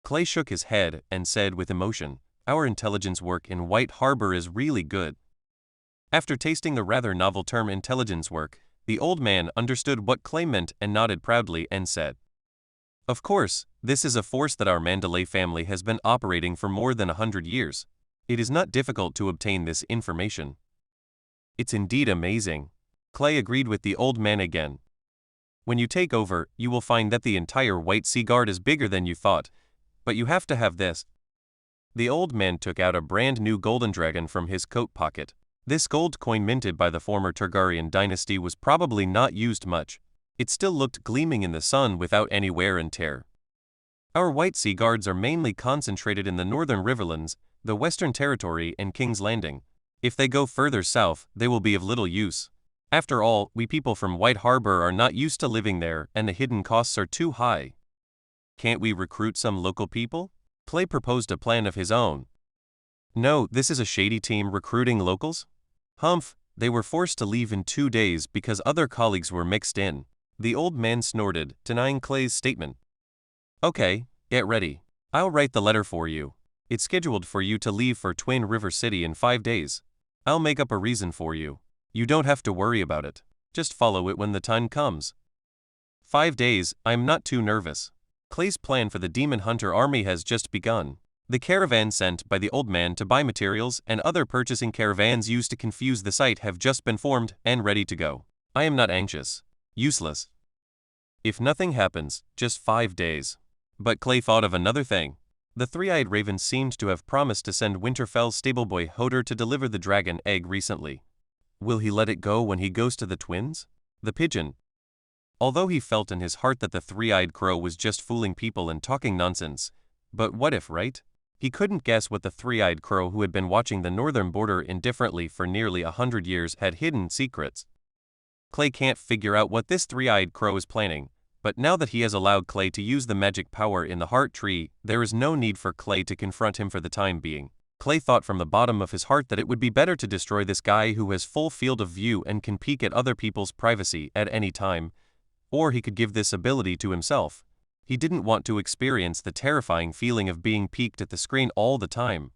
Clay shook his head and said with emotion, "Our intelligence work in White Harbor is really good." After tasting the rather novel term intelligence work, the old man understood what Clay meant and nodded proudly and said, "Of course, this is a force that our Manderly family has been operating for more than 100 years. It is not difficult to obtain this information." "It's indeed amazing." Clay agreed with the old man again. "When you take over, you will find that the entire White Sea Guard is bigger than you thought, but you have to have this." The old man took out a brand new golden dragon from his coat pocket. This gold coin minted by the former Targaryen dynasty was probably not used much. It still looked gleaming in the sun without any wear and tear. "Our White Sea Guards are mainly concentrated in the northern riverlands, the Western Territory and King's Landing. If they go further south, they will be of little use. After all, we people from White Harbor are not used to living there, and the hidden costs are too high." "Can't we recruit some local people?" Clay proposed a plan of his own. "No, this is a shady team recruiting locals." "Humph, they were forced to leave in 2 days because other colleagues were mixed in." The old man snorted, denying Clay's statement. "Okay, get ready. I'll write the letter for you. It's scheduled for you to leave for Twin River City in 5 days. I'll make up a reason for you. You don't have to worry about it. Just follow it when the time comes." 5 days, I'm not too nervous. Clay's plan for the Demon Hunter army has just begun. The caravan sent by the old man to buy materials and other purchasing caravans used to confuse the site have just been formed and ready to go. I am not anxious. Useless. If nothing happens, just 5 days. But Clay thought of another thing. The 3-eyed raven seemed to have promised to send Winterfell's stableboy Hodor to deliver the dragon egg recently. Will he let it go when he goes to the twins? The pigeon. Although he felt in his heart that the 3-eyed crow was just fooling people and talking nonsense. But what if, right? He couldn't guess what the 3-eyed crow who had been watching the northern border indifferently for nearly 100 years had hidden secrets. Clay can't figure out what this 3-eyed crow is planning, but now that he has allowed Clay to use the magic power in the heart tree, there is no need for Clay to confront him for the time being. Clay thought from the bottom of his heart that it would be better to destroy this guy who has full field of view and can peek at other people's privacy at any time, or he could give this ability to himself. He didn't want to experience the terrifying feeling of being peeked at the screen all the time.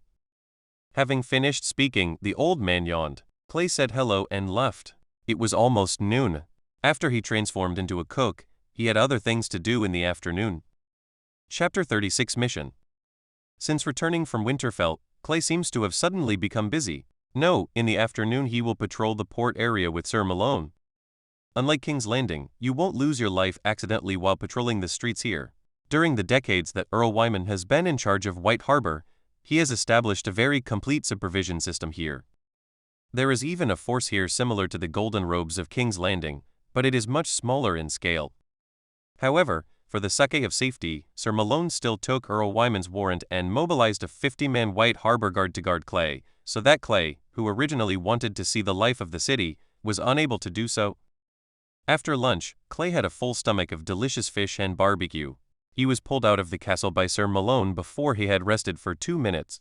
Having finished speaking, the old man yawned. Clay said hello and left. It was almost noon. After he transformed into a cook, he had other things to do in the afternoon. Chapter 36 Mission. Since returning from Winterfell, Clay seems to have suddenly become busy. No, in the afternoon he will patrol the port area with Sir Malone. Unlike King's Landing, you won't lose your life accidentally while patrolling the streets here. During the decades that Earl Wyman has been in charge of White Harbor, he has established a very complete supervision system here. There is even a force here similar to the Golden Robes of King's Landing, but it is much smaller in scale. However, for the sake of safety, Sir Malone still took Earl Wyman's warrant and mobilized a 50-man White Harbor Guard to guard Clay, so that Clay, who originally wanted to see the life of the city, was unable to do so. After lunch, Clay had a full stomach of delicious fish and barbecue. He was pulled out of the castle by Sir Malone before he had rested for 2 minutes.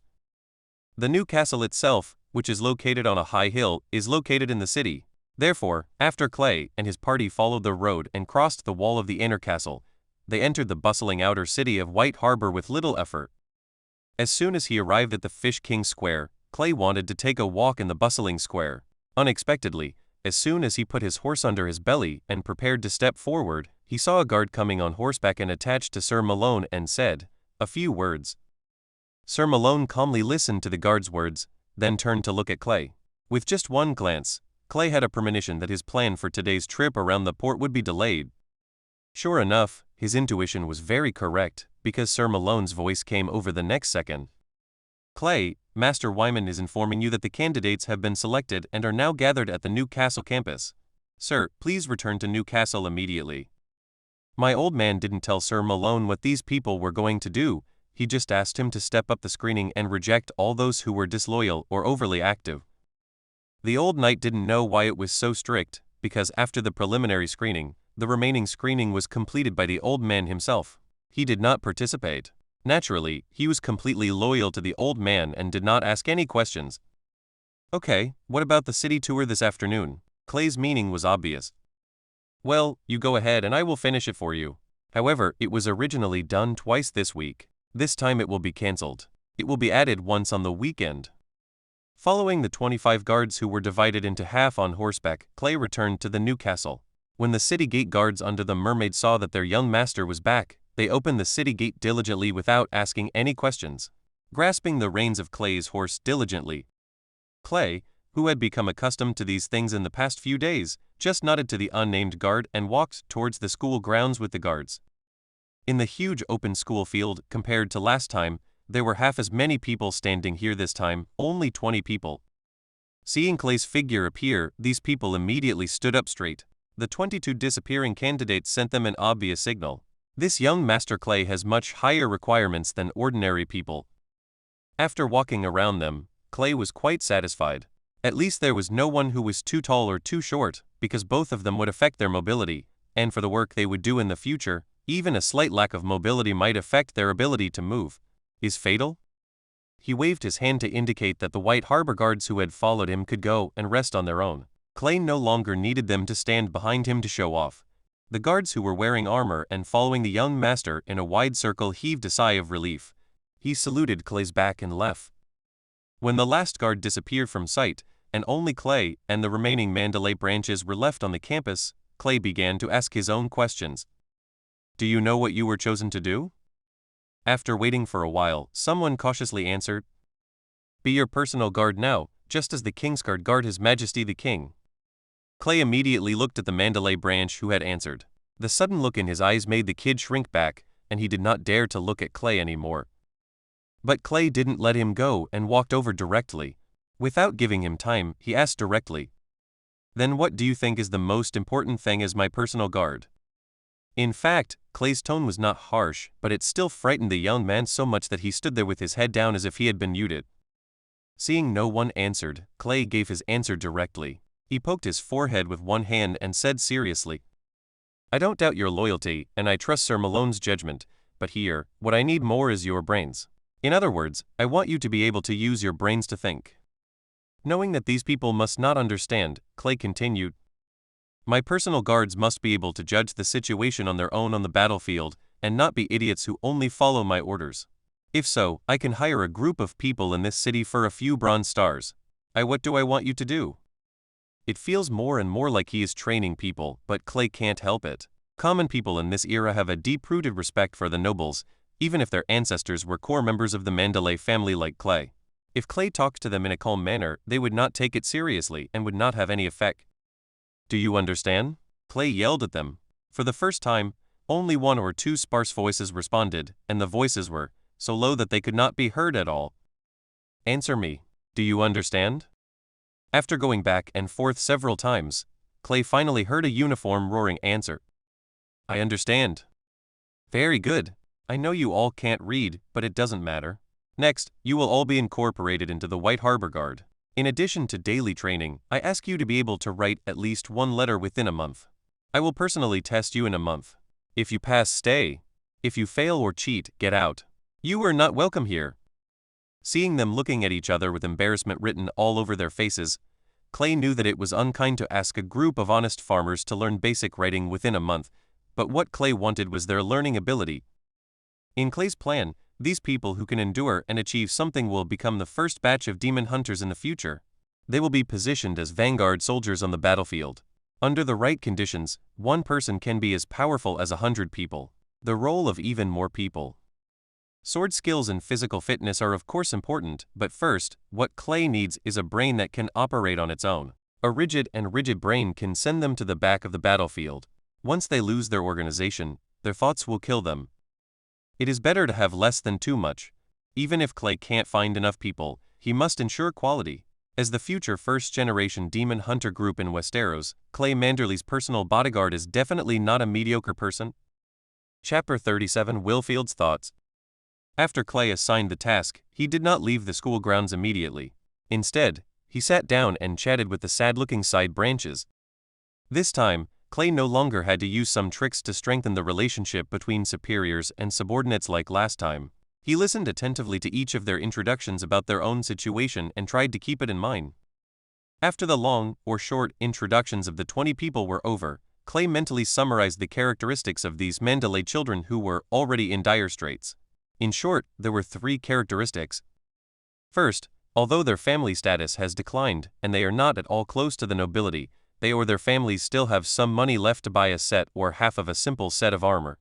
The new castle itself, which is located on a high hill, is located in the city. Therefore, after Clay and his party followed the road and crossed the wall of the inner castle, they entered the bustling outer city of White Harbor with little effort. As soon as he arrived at the Fish King Square, Clay wanted to take a walk in the bustling square. Unexpectedly, as soon as he put his horse under his belly and prepared to step forward, he saw a guard coming on horseback and attached to Sir Malone and said a few words. Sir Malone calmly listened to the guard's words, then turned to look at Clay. With just one glance, Clay had a premonition that his plan for today's trip around the port would be delayed. Sure enough, his intuition was very correct, because Sir Malone's voice came over the next second. Clay, Master Wyman is informing you that the candidates have been selected and are now gathered at the Newcastle campus. Sir, please return to Newcastle immediately. My old man didn't tell Sir Malone what these people were going to do, he just asked him to step up the screening and reject all those who were disloyal or overly active. The old knight didn't know why it was so strict, because after the preliminary screening, the remaining screening was completed by the old man himself. He did not participate. Naturally, he was completely loyal to the old man and did not ask any questions. Okay, what about the city tour this afternoon? Clay's meaning was obvious. Well, you go ahead and I will finish it for you. However, it was originally done twice this week. This time it will be cancelled. It will be added once on the weekend. Following the 25 guards who were divided into half on horseback, Clay returned to the Newcastle. When the city gate guards under the mermaid saw that their young master was back, they opened the city gate diligently without asking any questions. Grasping the reins of Clay's horse diligently, Clay, who had become accustomed to these things in the past few days, just nodded to the unnamed guard and walked towards the school grounds with the guards. In the huge open school field, compared to last time, there were half as many people standing here this time, only 20 people. Seeing Clay's figure appear, these people immediately stood up straight. The 22 disappearing candidates sent them an obvious signal. This young Master Clay has much higher requirements than ordinary people. After walking around them, Clay was quite satisfied. At least there was no one who was too tall or too short, because both of them would affect their mobility, and for the work they would do in the future, even a slight lack of mobility might affect their ability to move. Is fatal? He waved his hand to indicate that the White Harbor guards who had followed him could go and rest on their own. Clay no longer needed them to stand behind him to show off. The guards who were wearing armor and following the young master in a wide circle heaved a sigh of relief. He saluted Clay's back and left. When the last guard disappeared from sight, and only Clay and the remaining Manderly branches were left on the campus, Clay began to ask his own questions. Do you know what you were chosen to do? After waiting for a while, someone cautiously answered, Be your personal guard now, just as the Kingsguard guard His Majesty the King. Clay immediately looked at the Manderly branch who had answered. The sudden look in his eyes made the kid shrink back, and he did not dare to look at Clay anymore. But Clay didn't let him go and walked over directly. Without giving him time, he asked directly, Then what do you think is the most important thing as my personal guard? In fact, Clay's tone was not harsh, but it still frightened the young man so much that he stood there with his head down as if he had been muted. Seeing no one answered, Clay gave his answer directly. He poked his forehead with one hand and said seriously, I don't doubt your loyalty, and I trust Sir Malone's judgment, but here, what I need more is your brains. In other words, I want you to be able to use your brains to think. Knowing that these people must not understand, Clay continued, My personal guards must be able to judge the situation on their own on the battlefield, and not be idiots who only follow my orders. If so, I can hire a group of people in this city for a few bronze stars. What do I want you to do? It feels more and more like he is training people, but Clay can't help it. Common people in this era have a deep-rooted respect for the nobles, even if their ancestors were core members of the Manderly family like Clay. If Clay talked to them in a calm manner, they would not take it seriously and would not have any effect. Do you understand? Clay yelled at them. For the first time, only one or two sparse voices responded, and the voices were so low that they could not be heard at all. Answer me. Do you understand? After going back and forth several times, Clay finally heard a uniform roaring answer. I understand. Very good. I know you all can't read, but it doesn't matter. Next, you will all be incorporated into the White Harbor Guard. In addition to daily training, I ask you to be able to write at least one letter within a month. I will personally test you in a month. If you pass, stay. If you fail or cheat, get out. You are not welcome here. Seeing them looking at each other with embarrassment written all over their faces, Clay knew that it was unkind to ask a group of honest farmers to learn basic writing within a month, but what Clay wanted was their learning ability. In Clay's plan, these people who can endure and achieve something will become the first batch of demon hunters in the future. They will be positioned as vanguard soldiers on the battlefield. Under the right conditions, one person can be as powerful as 100 people. The role of even more people. Sword skills and physical fitness are of course important, but first, what Clay needs is a brain that can operate on its own. A rigid brain can send them to the back of the battlefield. Once they lose their organization, their thoughts will kill them. It is better to have less than too much. Even if Clay can't find enough people, he must ensure quality. As the future first-generation demon hunter group in Westeros, Clay Manderly's personal bodyguard is definitely not a mediocre person. Chapter 37 Willfield's Thoughts. After Clay assigned the task, he did not leave the school grounds immediately. Instead, he sat down and chatted with the sad-looking side branches. This time, Clay no longer had to use some tricks to strengthen the relationship between superiors and subordinates like last time. He listened attentively to each of their introductions about their own situation and tried to keep it in mind. After the long or short introductions of the 20 people were over, Clay mentally summarized the characteristics of these Manderly children who were already in dire straits. In short, there were 3 characteristics. First, although their family status has declined and they are not at all close to the nobility, they or their families still have some money left to buy a set or half of a simple set of armor.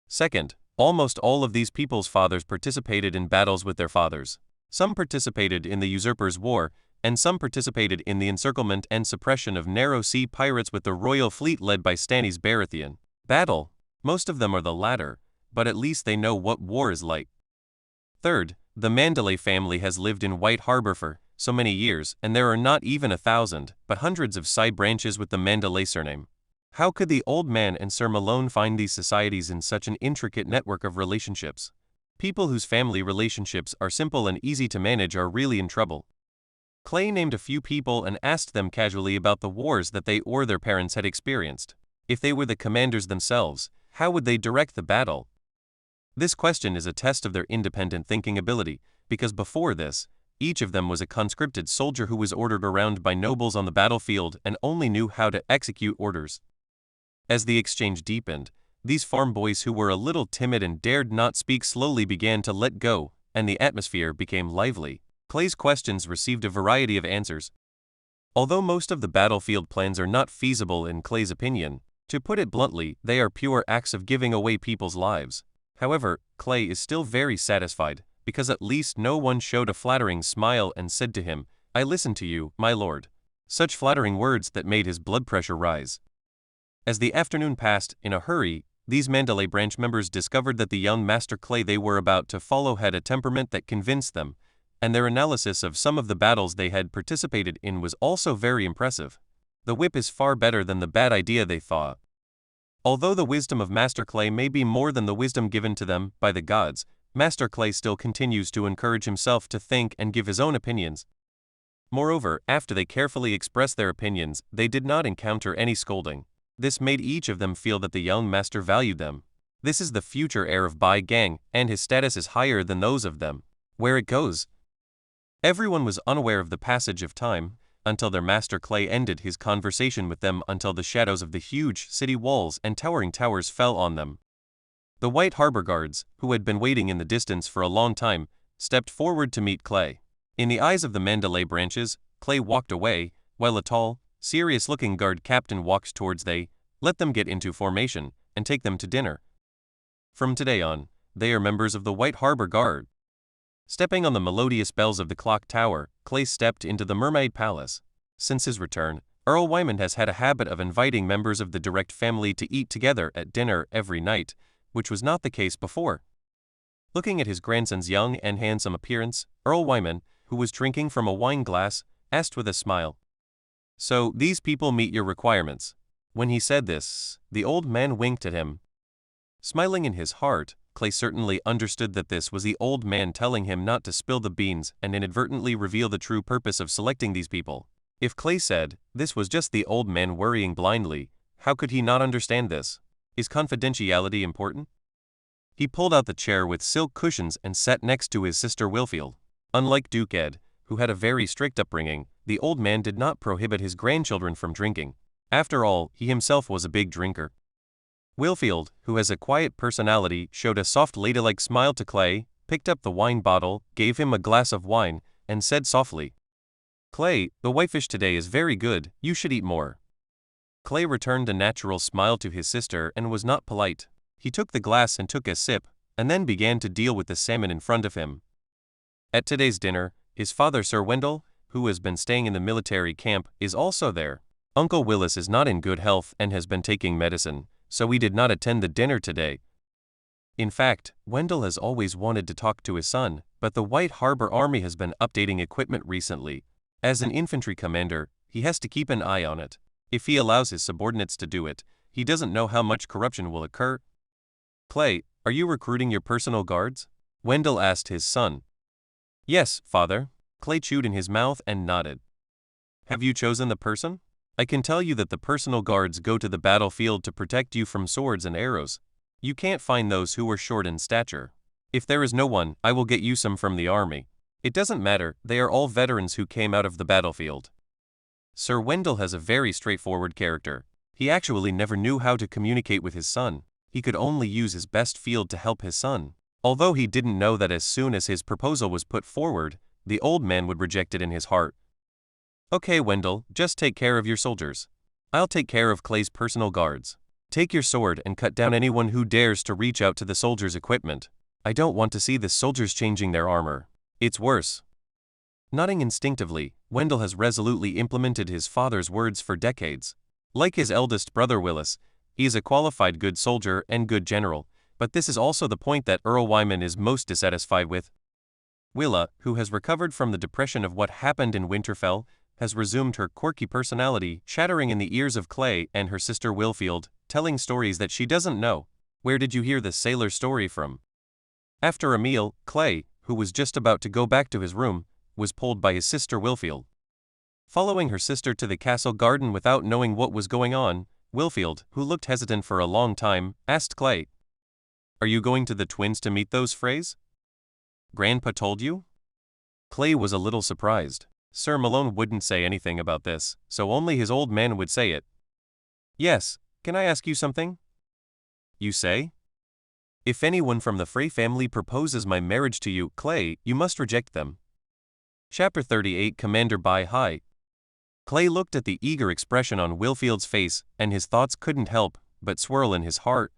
Second, almost all of these people's fathers participated in battles with their fathers. Some participated in the Usurpers' War, and some participated in the encirclement and suppression of narrow sea pirates with the royal fleet led by Stannis Baratheon. Battle. Most of them are the latter, but at least they know what war is like. Third, the Manderly family has lived in White Harbor for so many years, and there are not even 1,000, but hundreds of side branches with the Manderly surname. How could the old man and Sir Malone find these societies in such an intricate network of relationships? People whose family relationships are simple and easy to manage are really in trouble. Clay named a few people and asked them casually about the wars that they or their parents had experienced. If they were the commanders themselves, how would they direct the battle? This question is a test of their independent thinking ability, because before this, each of them was a conscripted soldier who was ordered around by nobles on the battlefield and only knew how to execute orders. As the exchange deepened, these farm boys who were a little timid and dared not speak slowly began to let go, and the atmosphere became lively. Clay's questions received a variety of answers. Although most of the battlefield plans are not feasible in Clay's opinion, to put it bluntly, they are pure acts of giving away people's lives. However, Clay is still very satisfied, because at least no one showed a flattering smile and said to him, "I listen to you, my lord." Such flattering words that made his blood pressure rise. As the afternoon passed, in a hurry, these Manderly branch members discovered that the young Master Clay they were about to follow had a temperament that convinced them, and their analysis of some of the battles they had participated in was also very impressive. The whip is far better than the bad idea they thought. Although the wisdom of Master Clay may be more than the wisdom given to them by the gods, Master Clay still continues to encourage himself to think and give his own opinions. Moreover, after they carefully expressed their opinions, they did not encounter any scolding. This made each of them feel that the young master valued them. This is the future heir of Bai Gang, and his status is higher than those of them. Where it goes. Everyone was unaware of the passage of time, until their master Clay ended his conversation with them until the shadows of the huge city walls and towering towers fell on them. The White Harbor guards, who had been waiting in the distance for a long time, stepped forward to meet Clay. In the eyes of the Manderly branches, Clay walked away, while a tall, serious-looking guard captain walked towards they, let them get into formation, and take them to dinner. From today on, they are members of the White Harbor Guard. Stepping on the melodious bells of the clock tower, Clay stepped into the Mermaid Palace. Since his return, Earl Wyman has had a habit of inviting members of the direct family to eat together at dinner every night, which was not the case before. Looking at his grandson's young and handsome appearance, Earl Wyman, who was drinking from a wine glass, asked with a smile, "So, these people meet your requirements?" When he said this, the old man winked at him. Smiling in his heart, Clay certainly understood that this was the old man telling him not to spill the beans and inadvertently reveal the true purpose of selecting these people. If Clay said this was just the old man worrying blindly, how could he not understand this? Is confidentiality important? He pulled out the chair with silk cushions and sat next to his sister Wilfield. Unlike Duke Ed, who had a very strict upbringing, the old man did not prohibit his grandchildren from drinking. After all, he himself was a big drinker. Wilfield, who has a quiet personality, showed a soft ladylike smile to Clay, picked up the wine bottle, gave him a glass of wine, and said softly, "Clay, the whitefish today is very good, you should eat more." Clay returned a natural smile to his sister and was not polite. He took the glass and took a sip, and then began to deal with the salmon in front of him. At today's dinner, his father Sir Wendell, who has been staying in the military camp, is also there. Uncle Willis is not in good health and has been taking medicine, so he did not attend the dinner today. In fact, Wendell has always wanted to talk to his son, but the White Harbor Army has been updating equipment recently. As an infantry commander, he has to keep an eye on it. If he allows his subordinates to do it, he doesn't know how much corruption will occur. "Clay, are you recruiting your personal guards?" Wendell asked his son. "Yes, father." Clay chewed in his mouth and nodded. "Have you chosen the person? I can tell you that the personal guards go to the battlefield to protect you from swords and arrows. You can't find those who are short in stature. If there is no one, I will get you some from the army. It doesn't matter, they are all veterans who came out of the battlefield." Sir Wendell has a very straightforward character. He actually never knew how to communicate with his son. He could only use his best field to help his son. Although he didn't know that as soon as his proposal was put forward, the old man would reject it in his heart. "Okay, Wendell, just take care of your soldiers. I'll take care of Clay's personal guards. Take your sword and cut down anyone who dares to reach out to the soldiers' equipment. I don't want to see the soldiers changing their armor. It's worse." Nodding instinctively, Wendell has resolutely implemented his father's words for decades. Like his eldest brother Willis, he is a qualified good soldier and good general, but this is also the point that Earl Wyman is most dissatisfied with. Willa, who has recovered from the depression of what happened in Winterfell, has resumed her quirky personality, chattering in the ears of Clay and her sister Wilfield, telling stories that she doesn't know. "Where did you hear the sailor story from?" After a meal, Clay, who was just about to go back to his room, was pulled by his sister Wilfield. Following her sister to the castle garden without knowing what was going on, Wilfield, who looked hesitant for a long time, asked Clay, "Are you going to the twins to meet those Freys? Grandpa told you?" Clay was a little surprised. Sir Malone wouldn't say anything about this, so only his old man would say it. "Yes, can I ask you something?" "You say?" "If anyone from the Frey family proposes my marriage to you, Clay, you must reject them." Chapter 38 Commander By High. Clay looked at the eager expression on Wilfield's face, and his thoughts couldn't help but swirl in his heart.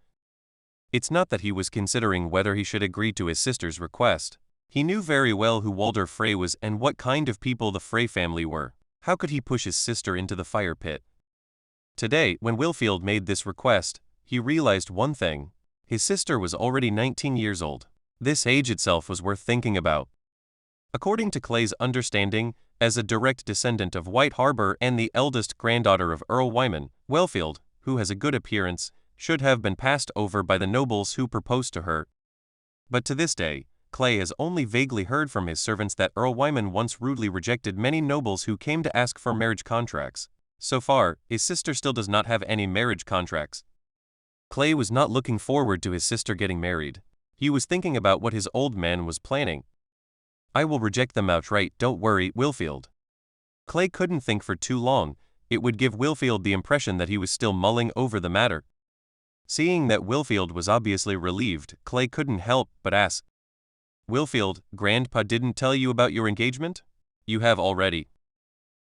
It's not that he was considering whether he should agree to his sister's request. He knew very well who Walder Frey was and what kind of people the Frey family were. How could he push his sister into the fire pit? Today, when Wilfield made this request, he realized one thing. His sister was already 19 years old. This age itself was worth thinking about. According to Clay's understanding, as a direct descendant of White Harbor and the eldest granddaughter of Earl Wyman, Wilfield, who has a good appearance, should have been passed over by the nobles who proposed to her. But to this day, Clay has only vaguely heard from his servants that Earl Wyman once rudely rejected many nobles who came to ask for marriage contracts. So far, his sister still does not have any marriage contracts. Clay was not looking forward to his sister getting married. He was thinking about what his old man was planning. "I will reject them outright, don't worry, Wilfield." Clay couldn't think for too long. It would give Willfield the impression that he was still mulling over the matter. Seeing that Willfield was obviously relieved, Clay couldn't help but ask, "Willfield, Grandpa didn't tell you about your engagement? You have already."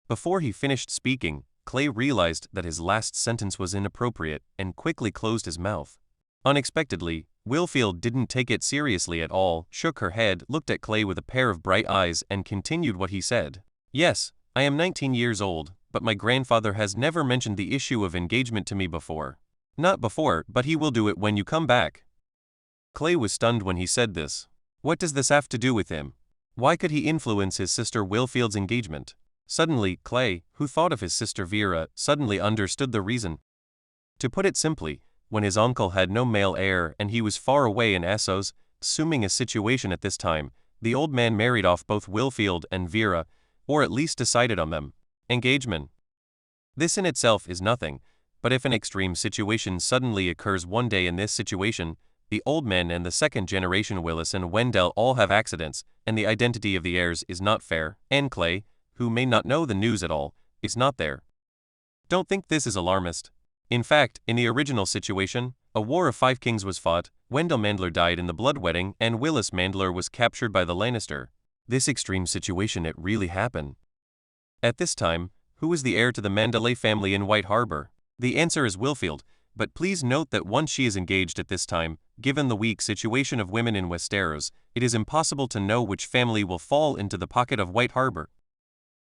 Before he finished speaking, Clay realized that his last sentence was inappropriate and quickly closed his mouth. Unexpectedly, Willfield didn't take it seriously at all, shook her head, looked at Clay with a pair of bright eyes, and continued what he said. "Yes, I am 19 years old, but my grandfather has never mentioned the issue of engagement to me before. Not before, but he will do it when you come back." Clay was stunned when he said this. What does this have to do with him? Why could he influence his sister Willfield's engagement? Suddenly, Clay, who thought of his sister Vera, suddenly understood the reason. To put it simply, when his uncle had no male heir and he was far away in Essos, assuming a situation at this time, the old man married off both Willfield and Vera, or at least decided on them. Engagement. This in itself is nothing, but if an extreme situation suddenly occurs one day in this situation, the old man and the second generation Willis and Wendell all have accidents, and the identity of the heirs is not fair, and Clay, who may not know the news at all, is not there. Don't think this is alarmist. In fact, in the original situation, a war of 5 kings was fought, Wendell Mandler died in the blood wedding, and Willis Mandler was captured by the Lannister. This extreme situation, it really happened. At this time, who is the heir to the Manderly family in White Harbor? The answer is Willfield, but please note that once she is engaged at this time, given the weak situation of women in Westeros, it is impossible to know which family will fall into the pocket of White Harbor.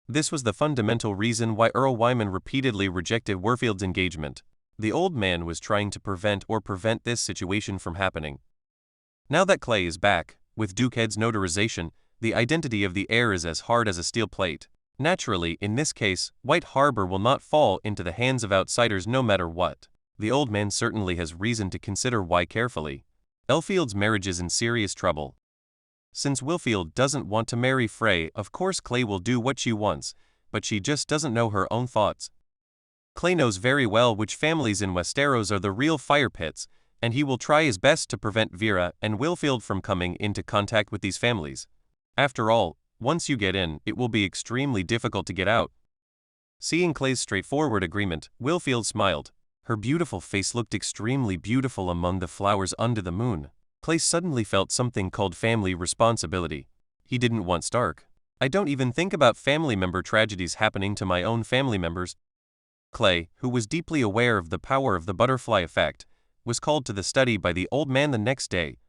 This was the fundamental reason why Earl Wyman repeatedly rejected Willfield's engagement. The old man was trying to prevent this situation from happening. Now that Clay is back, with Dukehead's notarization, the identity of the heir is as hard as a steel plate. Naturally, in this case, White Harbor will not fall into the hands of outsiders no matter what. The old man certainly has reason to consider why carefully. Elfield's marriage is in serious trouble. Since Willfield doesn't want to marry Frey, of course Clay will do what she wants, but she just doesn't know her own thoughts. Clay knows very well which families in Westeros are the real fire pits, and he will try his best to prevent Vera and Willfield from coming into contact with these families. After all, once you get in, it will be extremely difficult to get out. Seeing Clay's straightforward agreement, Willfield smiled. Her beautiful face looked extremely beautiful among the flowers under the moon. Clay suddenly felt something called family responsibility. He didn't want Stark. I don't even think about family member tragedies happening to my own family members. Clay, who was deeply aware of the power of the butterfly effect, was called to the study by the old man the next day.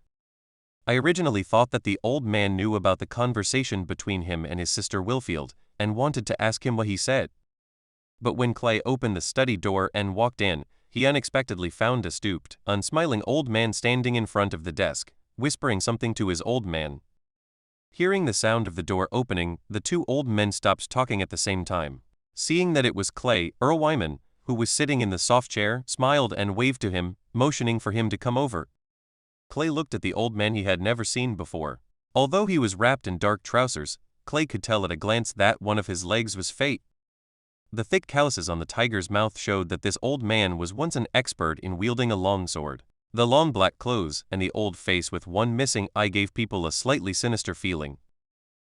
I originally thought that the old man knew about the conversation between him and his sister Willfield, and wanted to ask him what he said. But when Clay opened the study door and walked in, he unexpectedly found a stooped, unsmiling old man standing in front of the desk, whispering something to his old man. Hearing the sound of the door opening, the two old men stopped talking at the same time. Seeing that it was Clay, Earl Wyman, who was sitting in the soft chair, smiled and waved to him, motioning for him to come over. Clay looked at the old man he had never seen before. Although he was wrapped in dark trousers, Clay could tell at a glance that one of his legs was fate. The thick calluses on the tiger's mouth showed that this old man was once an expert in wielding a longsword. The long black clothes and the old face with one missing eye gave people a slightly sinister feeling.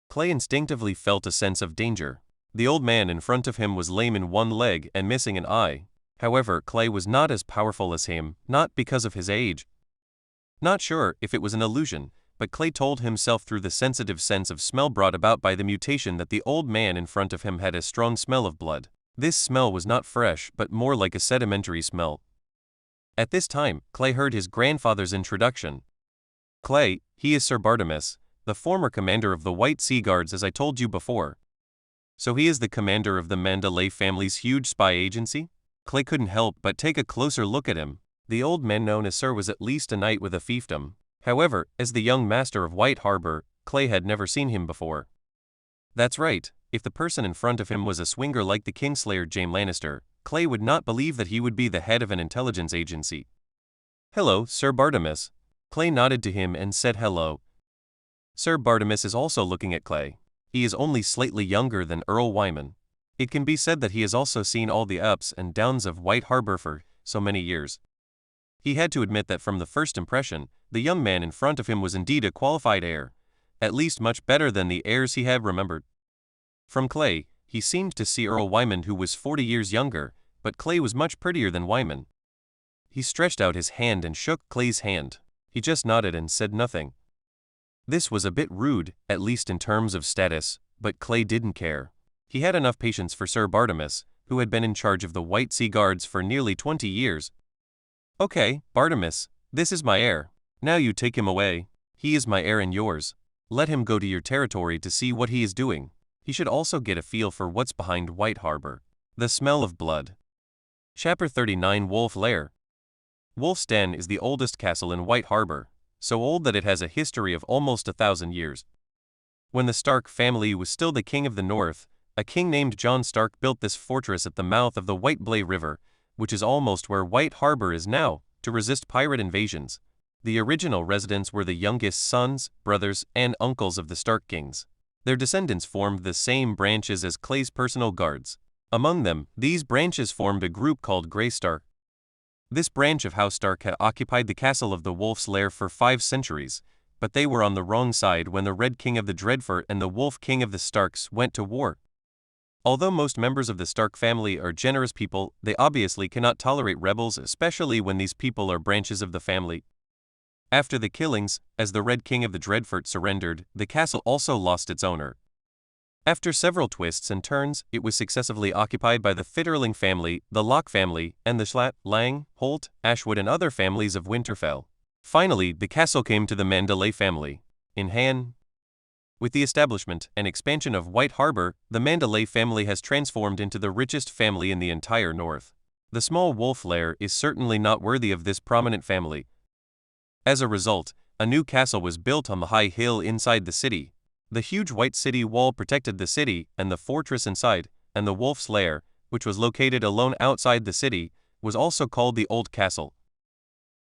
Clay instinctively felt a sense of danger. The old man in front of him was lame in one leg and missing an eye. However, Clay was not as powerful as him, not because of his age. Not sure if it was an illusion, but Clay told himself through the sensitive sense of smell brought about by the mutation that the old man in front of him had a strong smell of blood. This smell was not fresh, but more like a sedimentary smell. At this time, Clay heard his grandfather's introduction. Clay, he is Sir Bartimus, the former commander of the White Sea Guards, as I told you before. So he is the commander of the Manderly family's huge spy agency? Clay couldn't help but take a closer look at him. The old man known as Sir was at least a knight with a fiefdom. However, as the young master of White Harbor, Clay had never seen him before. That's right, if the person in front of him was a swinger like the Kingslayer Jaime Lannister, Clay would not believe that he would be the head of an intelligence agency. Hello, Sir Bartimus. Clay nodded to him and said hello. Sir Bartimus is also looking at Clay. He is only slightly younger than Earl Wyman. It can be said that he has also seen all the ups and downs of White Harbor for so many years. He had to admit that from the first impression, the young man in front of him was indeed a qualified heir, at least much better than the heirs he had remembered. From Clay, he seemed to see Earl Wyman, who was 40 years younger, but Clay was much prettier than Wyman. He stretched out his hand and shook Clay's hand. He just nodded and said nothing. This was a bit rude, at least in terms of status, but Clay didn't care. He had enough patience for Sir Bartimus, who had been in charge of the White Sea Guards for nearly 20 years. "Okay, Bartimus, this is my heir. Now you take him away. He is my heir and yours. Let him go to your territory to see what he is doing. He should also get a feel for what's behind White Harbor. The smell of blood." Chapter 39 Wolf Lair. Wolf's Den is the oldest castle in White Harbor, so old that it has a history of almost 1,000 years. When the Stark family was still the king of the north, a king named John Stark built this fortress at the mouth of the White Blay River, which is almost where White Harbor is now, to resist pirate invasions. The original residents were the youngest sons, brothers, and uncles of the Stark kings. Their descendants formed the same branches as Clay's personal guards. Among them, these branches formed a group called Grey Stark. This branch of House Stark had occupied the castle of the Wolf's Lair for 5 centuries, but they were on the wrong side when the Red King of the Dreadfort and the Wolf King of the Starks went to war. Although most members of the Stark family are generous people, they obviously cannot tolerate rebels, especially when these people are branches of the family. After the killings, as the Red King of the Dreadfort surrendered, the castle also lost its owner. After several twists and turns, it was successively occupied by the Fitterling family, the Locke family, and the Schlatt, Lang, Holt, Ashwood and other families of Winterfell. Finally, the castle came to the Manderly family. In Han. With the establishment and expansion of White Harbor, the Manderly family has transformed into the richest family in the entire north. The small Wolf Lair is certainly not worthy of this prominent family. As a result, a new castle was built on the high hill inside the city. The huge white city wall protected the city and the fortress inside, and the Wolf's Lair, which was located alone outside the city, was also called the Old Castle.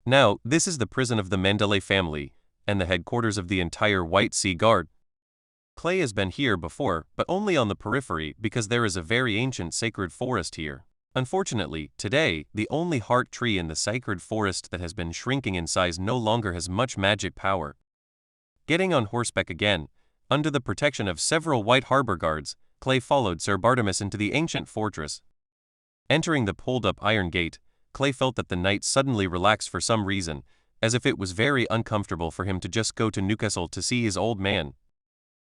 Now, this is the prison of the Manderly family, and the headquarters of the entire White Sea Guard. Clay has been here before, but only on the periphery because there is a very ancient sacred forest here. Unfortunately, today, the only heart tree in the sacred forest that has been shrinking in size no longer has much magic power. Getting on horseback again, under the protection of several White Harbor guards, Clay followed Sir Bartimus into the ancient fortress. Entering the pulled-up iron gate, Clay felt that the knight suddenly relaxed for some reason, as if it was very uncomfortable for him to just go to Newcastle to see his old man.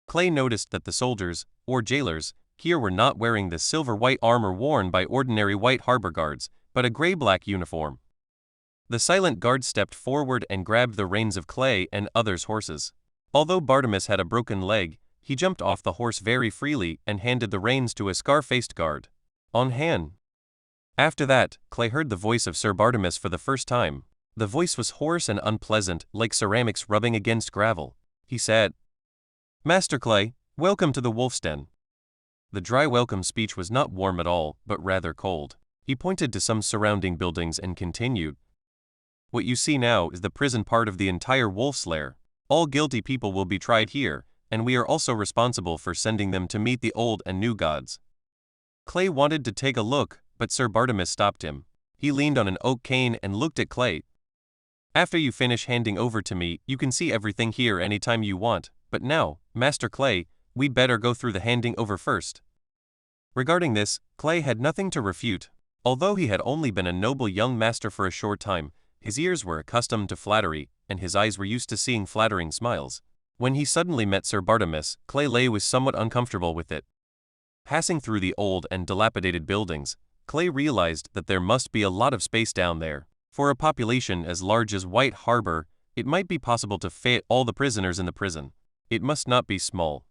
Clay noticed that the soldiers, or jailers, here were not wearing the silver-white armor worn by ordinary White Harbor guards, but a gray-black uniform. The silent guard stepped forward and grabbed the reins of Clay and others' horses. Although Bartimus had a broken leg, he jumped off the horse very freely and handed the reins to a scar-faced guard. On Han. After that, Clay heard the voice of Sir Bartimus for the first time. The voice was hoarse and unpleasant, like ceramics rubbing against gravel. He said, "Master Clay, welcome to the Wolf's Den." The dry welcome speech was not warm at all, but rather cold. He pointed to some surrounding buildings and continued, "What you see now is the prison part of the entire Wolf's Lair. All guilty people will be tried here, and we are also responsible for sending them to meet the old and new gods." Clay wanted to take a look, but Sir Bartimus stopped him. He leaned on an oak cane and looked at Clay. "After you finish handing over to me, you can see everything here anytime you want, but now, Master Clay, we'd better go through the handing over first." Regarding this, Clay had nothing to refute. Although he had only been a noble young master for a short time, his ears were accustomed to flattery, and his eyes were used to seeing flattering smiles. When he suddenly met Sir Bartimus, Clay was somewhat uncomfortable with it. Passing through the old and dilapidated buildings, Clay realized that there must be a lot of space down there. For a population as large as White Harbor, it might be possible to fit all the prisoners in the prison. It must not be small.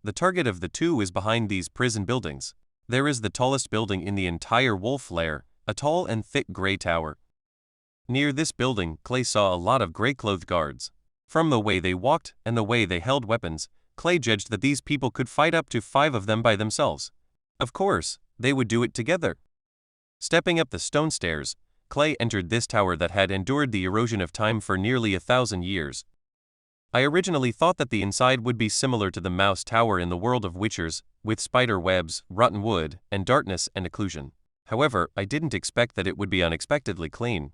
The target of the two is behind these prison buildings. There is the tallest building in the entire Wolf Lair, a tall and thick gray tower. Near this building, Clay saw a lot of gray-clothed guards. From the way they walked and the way they held weapons, Clay judged that these people could fight up to 5 of them by themselves. Of course, they would do it together. Stepping up the stone stairs, Clay entered this tower that had endured the erosion of time for nearly 1,000 years. I originally thought that the inside would be similar to the Mouse Tower in the world of Witchers, with spider webs, rotten wood, and darkness and occlusion. However, I didn't expect that it would be unexpectedly clean.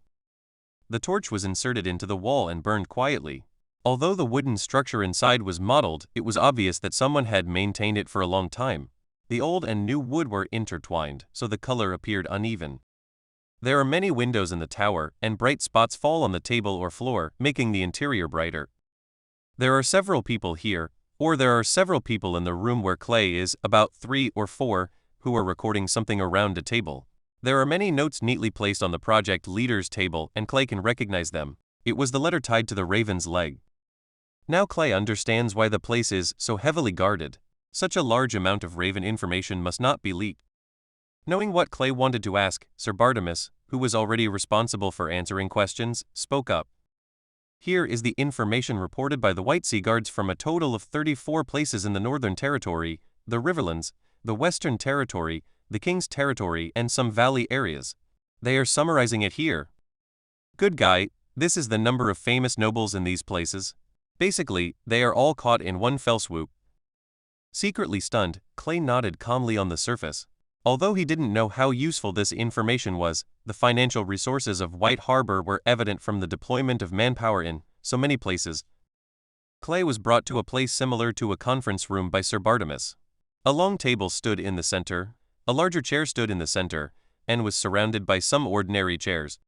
The torch was inserted into the wall and burned quietly. Although the wooden structure inside was mottled, it was obvious that someone had maintained it for a long time. The old and new wood were intertwined, so the color appeared uneven. There are many windows in the tower, and bright spots fall on the table or floor, making the interior brighter. There are several people here, or there are several people in the room where Clay is, about 3 or 4, who are recording something around a table. There are many notes neatly placed on the project leader's table, and Clay can recognize them. It was the letter tied to the raven's leg. Now Clay understands why the place is so heavily guarded. Such a large amount of raven information must not be leaked. Knowing what Clay wanted to ask, Sir Bartimus, who was already responsible for answering questions, spoke up. Here is the information reported by the White Sea Guards from a total of 34 places in the Northern Territory, the Riverlands, the Western Territory, the King's Territory, and some valley areas. They are summarizing it here. Good guy, this is the number of famous nobles in these places. Basically, they are all caught in one fell swoop. Secretly stunned, Clay nodded calmly on the surface. Although he didn't know how useful this information was, the financial resources of White Harbor were evident from the deployment of manpower in so many places. Clay was brought to a place similar to a conference room by Sir Bartimus. A long table stood in the center, a larger chair stood in the center, and was surrounded by some ordinary chairs.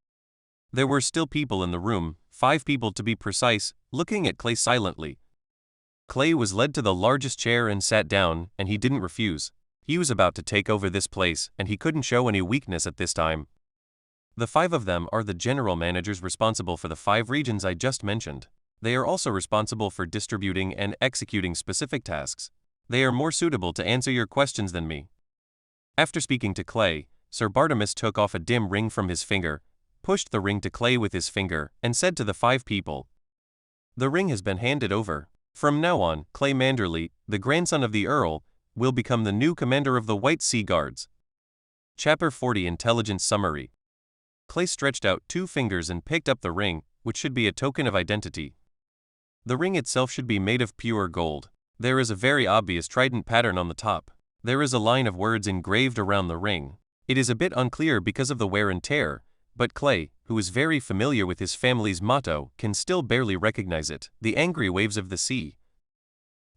There were still people in the room, 5 people to be precise, looking at Clay silently. Clay was led to the largest chair and sat down, and he didn't refuse. He was about to take over this place, and he couldn't show any weakness at this time. The 5 of them are the general managers responsible for the 5 regions I just mentioned. They are also responsible for distributing and executing specific tasks. They are more suitable to answer your questions than me. After speaking to Clay, Sir Bartimus took off a dim ring from his finger, pushed the ring to Clay with his finger, and said to the 5 people, "The ring has been handed over. From now on, Clay Manderly, the grandson of the Earl, will become the new commander of the White Sea Guards." Chapter 40 Intelligence Summary. Clay stretched out 2 fingers and picked up the ring, which should be a token of identity. The ring itself should be made of pure gold. There is a very obvious trident pattern on the top. There is a line of words engraved around the ring. It is a bit unclear because of the wear and tear, but Clay, who is very familiar with his family's motto, can still barely recognize it: the angry waves of the sea.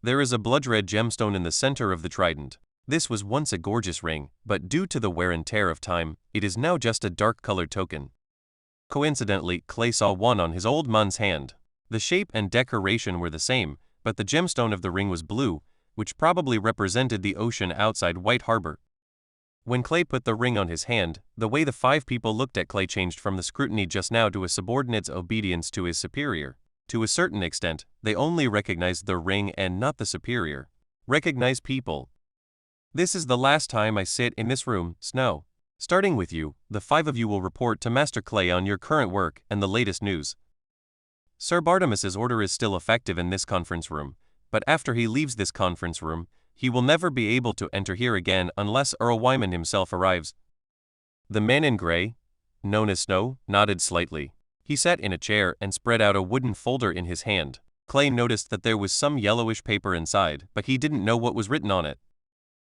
There is a blood-red gemstone in the center of the trident. This was once a gorgeous ring, but due to the wear and tear of time, it is now just a dark-colored token. Coincidentally, Clay saw one on his old man's hand. The shape and decoration were the same, but the gemstone of the ring was blue, which probably represented the ocean outside White Harbor. When Clay put the ring on his hand, the way the 5 people looked at Clay changed from the scrutiny just now to a subordinate's obedience to his superior. To a certain extent, they only recognized the ring and not the superior. Recognize people. This is the last time I sit in this room, Snow. Starting with you, the 5 of you will report to Master Clay on your current work and the latest news. Sir Bartimus's order is still effective in this conference room, but after he leaves this conference room, he will never be able to enter here again unless Earl Wyman himself arrives. The man in gray, known as Snow, nodded slightly. He sat in a chair and spread out a wooden folder in his hand. Clay noticed that there was some yellowish paper inside, but he didn't know what was written on it.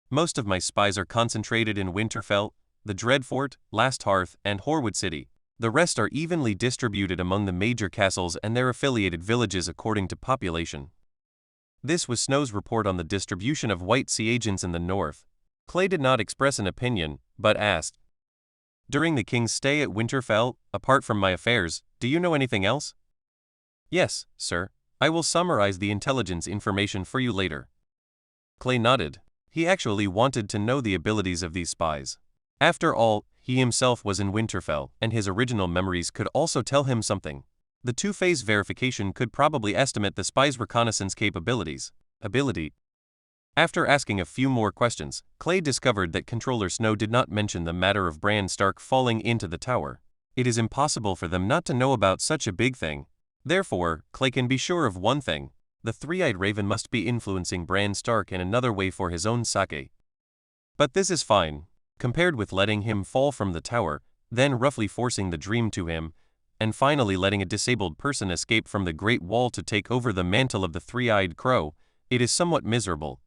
Most of my spies are concentrated in Winterfell, the Dreadfort, Last Hearth, and Horwood City. The rest are evenly distributed among the major castles and their affiliated villages according to population. This was Snow's report on the distribution of White Sea agents in the north. Clay did not express an opinion, but asked, "During the king's stay at Winterfell, apart from my affairs, do you know anything else?" "Yes, sir. I will summarize the intelligence information for you later." Clay nodded. He actually wanted to know the abilities of these spies. After all, he himself was in Winterfell, and his original memories could also tell him something. The 2-phase verification could probably estimate the spy's reconnaissance capabilities. After asking a few more questions, Clay discovered that Controller Snow did not mention the matter of Bran Stark falling into the tower. It is impossible for them not to know about such a big thing. Therefore, Clay can be sure of one thing: the 3-eyed raven must be influencing Bran Stark in another way for his own sake. But this is fine, compared with letting him fall from the tower, then roughly forcing the dream to him, and finally letting a disabled person escape from the Great Wall to take over the mantle of the 3-eyed crow. It is somewhat miserable.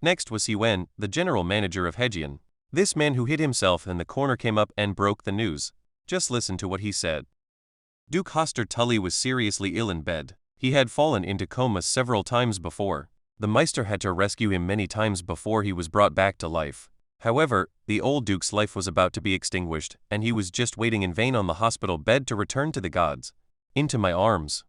Next was Siwen, the general manager of Hegion. This man who hid himself in the corner came up and broke the news. Just listen to what he said. Duke Hoster Tully was seriously ill in bed. He had fallen into coma several times before. The Meister had to rescue him many times before he was brought back to life. However, the old Duke's life was about to be extinguished, and he was just waiting in vain on the hospital bed to return to the gods. Into my arms.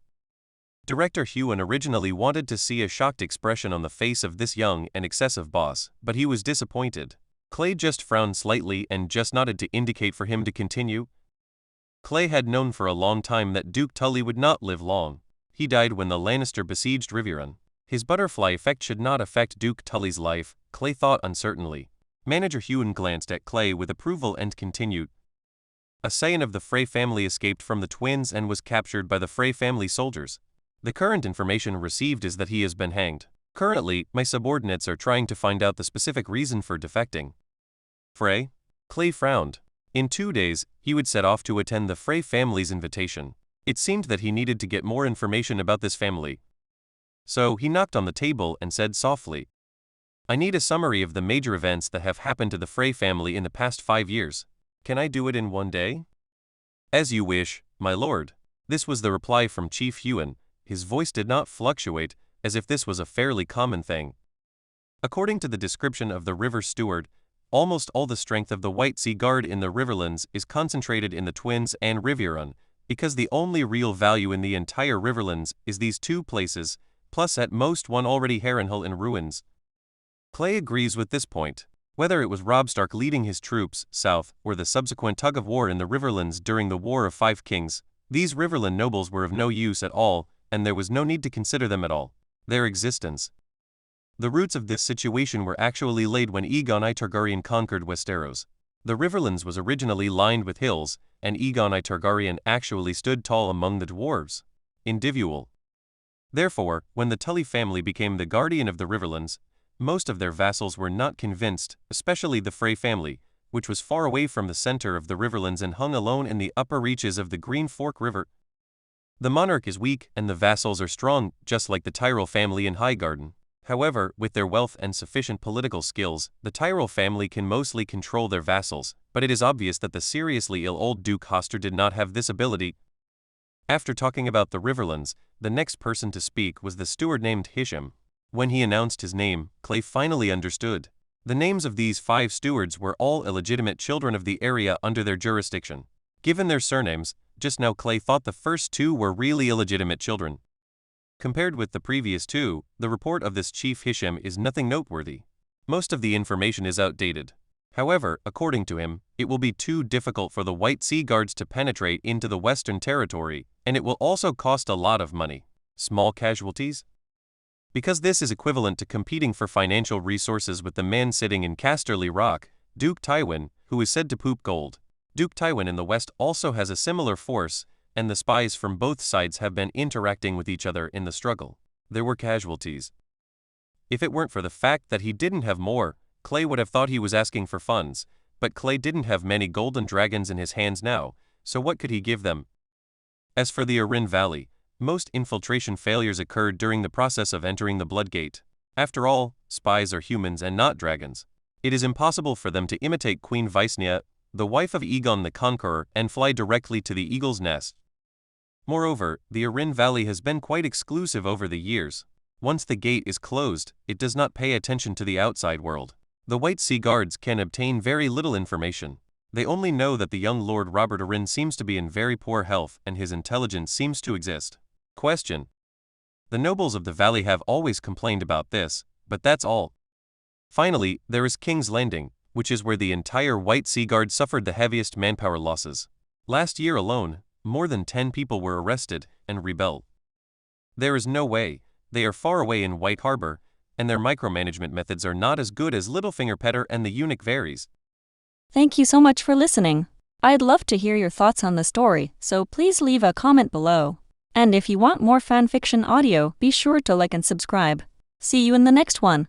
Director Hewan originally wanted to see a shocked expression on the face of this young and excessive boss, but he was disappointed. Clay just frowned slightly and just nodded to indicate for him to continue. Clay had known for a long time that Duke Tully would not live long. He died when the Lannister besieged Riverrun. His butterfly effect should not affect Duke Tully's life, Clay thought uncertainly. Manager Hewan glanced at Clay with approval and continued. A scion of the Frey family escaped from the twins and was captured by the Frey family soldiers. The current information received is that he has been hanged. Currently, my subordinates are trying to find out the specific reason for defecting. Frey? Clay frowned. In 2 days, he would set off to attend the Frey family's invitation. It seemed that he needed to get more information about this family. So he knocked on the table and said softly, I need a summary of the major events that have happened to the Frey family in the past 5 years. Can I do it in 1 day? As you wish, my lord. This was the reply from Chief Hewan. His voice did not fluctuate, as if this was a fairly common thing. According to the description of the river steward, almost all the strength of the White Sea Guard in the Riverlands is concentrated in the Twins and Riverrun, because the only real value in the entire Riverlands is these 2 places, plus at most one already Harrenhal in ruins. Clay agrees with this point. Whether it was Robb Stark leading his troops south or the subsequent tug of war in the Riverlands during the War of 5 Kings, these Riverland nobles were of no use at all, and there was no need to consider them at all. Their existence. The roots of this situation were actually laid when Aegon I Targaryen conquered Westeros. The Riverlands was originally lined with hills, and Aegon I Targaryen actually stood tall among the dwarves. Individual. Therefore, when the Tully family became the guardian of the Riverlands, most of their vassals were not convinced, especially the Frey family, which was far away from the center of the Riverlands and hung alone in the upper reaches of the Green Fork River. The monarch is weak and the vassals are strong, just like the Tyrell family in Highgarden. However, with their wealth and sufficient political skills, the Tyrell family can mostly control their vassals, but it is obvious that the seriously ill old Duke Hoster did not have this ability. After talking about the Riverlands, the next person to speak was the steward named Hisham. When he announced his name, Clay finally understood. The names of these 5 stewards were all illegitimate children of the area under their jurisdiction. Given their surnames, just now Clay thought the first 2 were really illegitimate children. Compared with the previous 2, the report of this Chief Hisham is nothing noteworthy. Most of the information is outdated. However, according to him, it will be too difficult for the White Sea Guards to penetrate into the Western Territory, and it will also cost a lot of money. Small casualties? Because this is equivalent to competing for financial resources with the man sitting in Casterly Rock, Duke Tywin, who is said to poop gold. Duke Tywin in the west also has a similar force, and the spies from both sides have been interacting with each other in the struggle. There were casualties. If it weren't for the fact that he didn't have more, Clay would have thought he was asking for funds, but Clay didn't have many golden dragons in his hands now, so what could he give them? As for the Arin Valley, most infiltration failures occurred during the process of entering the Bloodgate. After all, spies are humans and not dragons. It is impossible for them to imitate Queen Visenya, the wife of Aegon the Conqueror, and fly directly to the Eagle's Nest. Moreover, the Arin Valley has been quite exclusive over the years. Once the gate is closed, it does not pay attention to the outside world. The White Sea Guards can obtain very little information. They only know that the young Lord Robert Arryn seems to be in very poor health and his intelligence seems to exist. Question. The nobles of the valley have always complained about this, but that's all. Finally, there is King's Landing, which is where the entire White Sea Guard suffered the heaviest manpower losses. Last year alone, more than 10 people were arrested and rebelled. There is no way. They are far away in White Harbor, and their micromanagement methods are not as good as Littlefinger Petter and the eunuch Varys. Thank you so much for listening. I'd love to hear your thoughts on the story, so please leave a comment below. And if you want more fanfiction audio, be sure to like and subscribe. See you in the next one.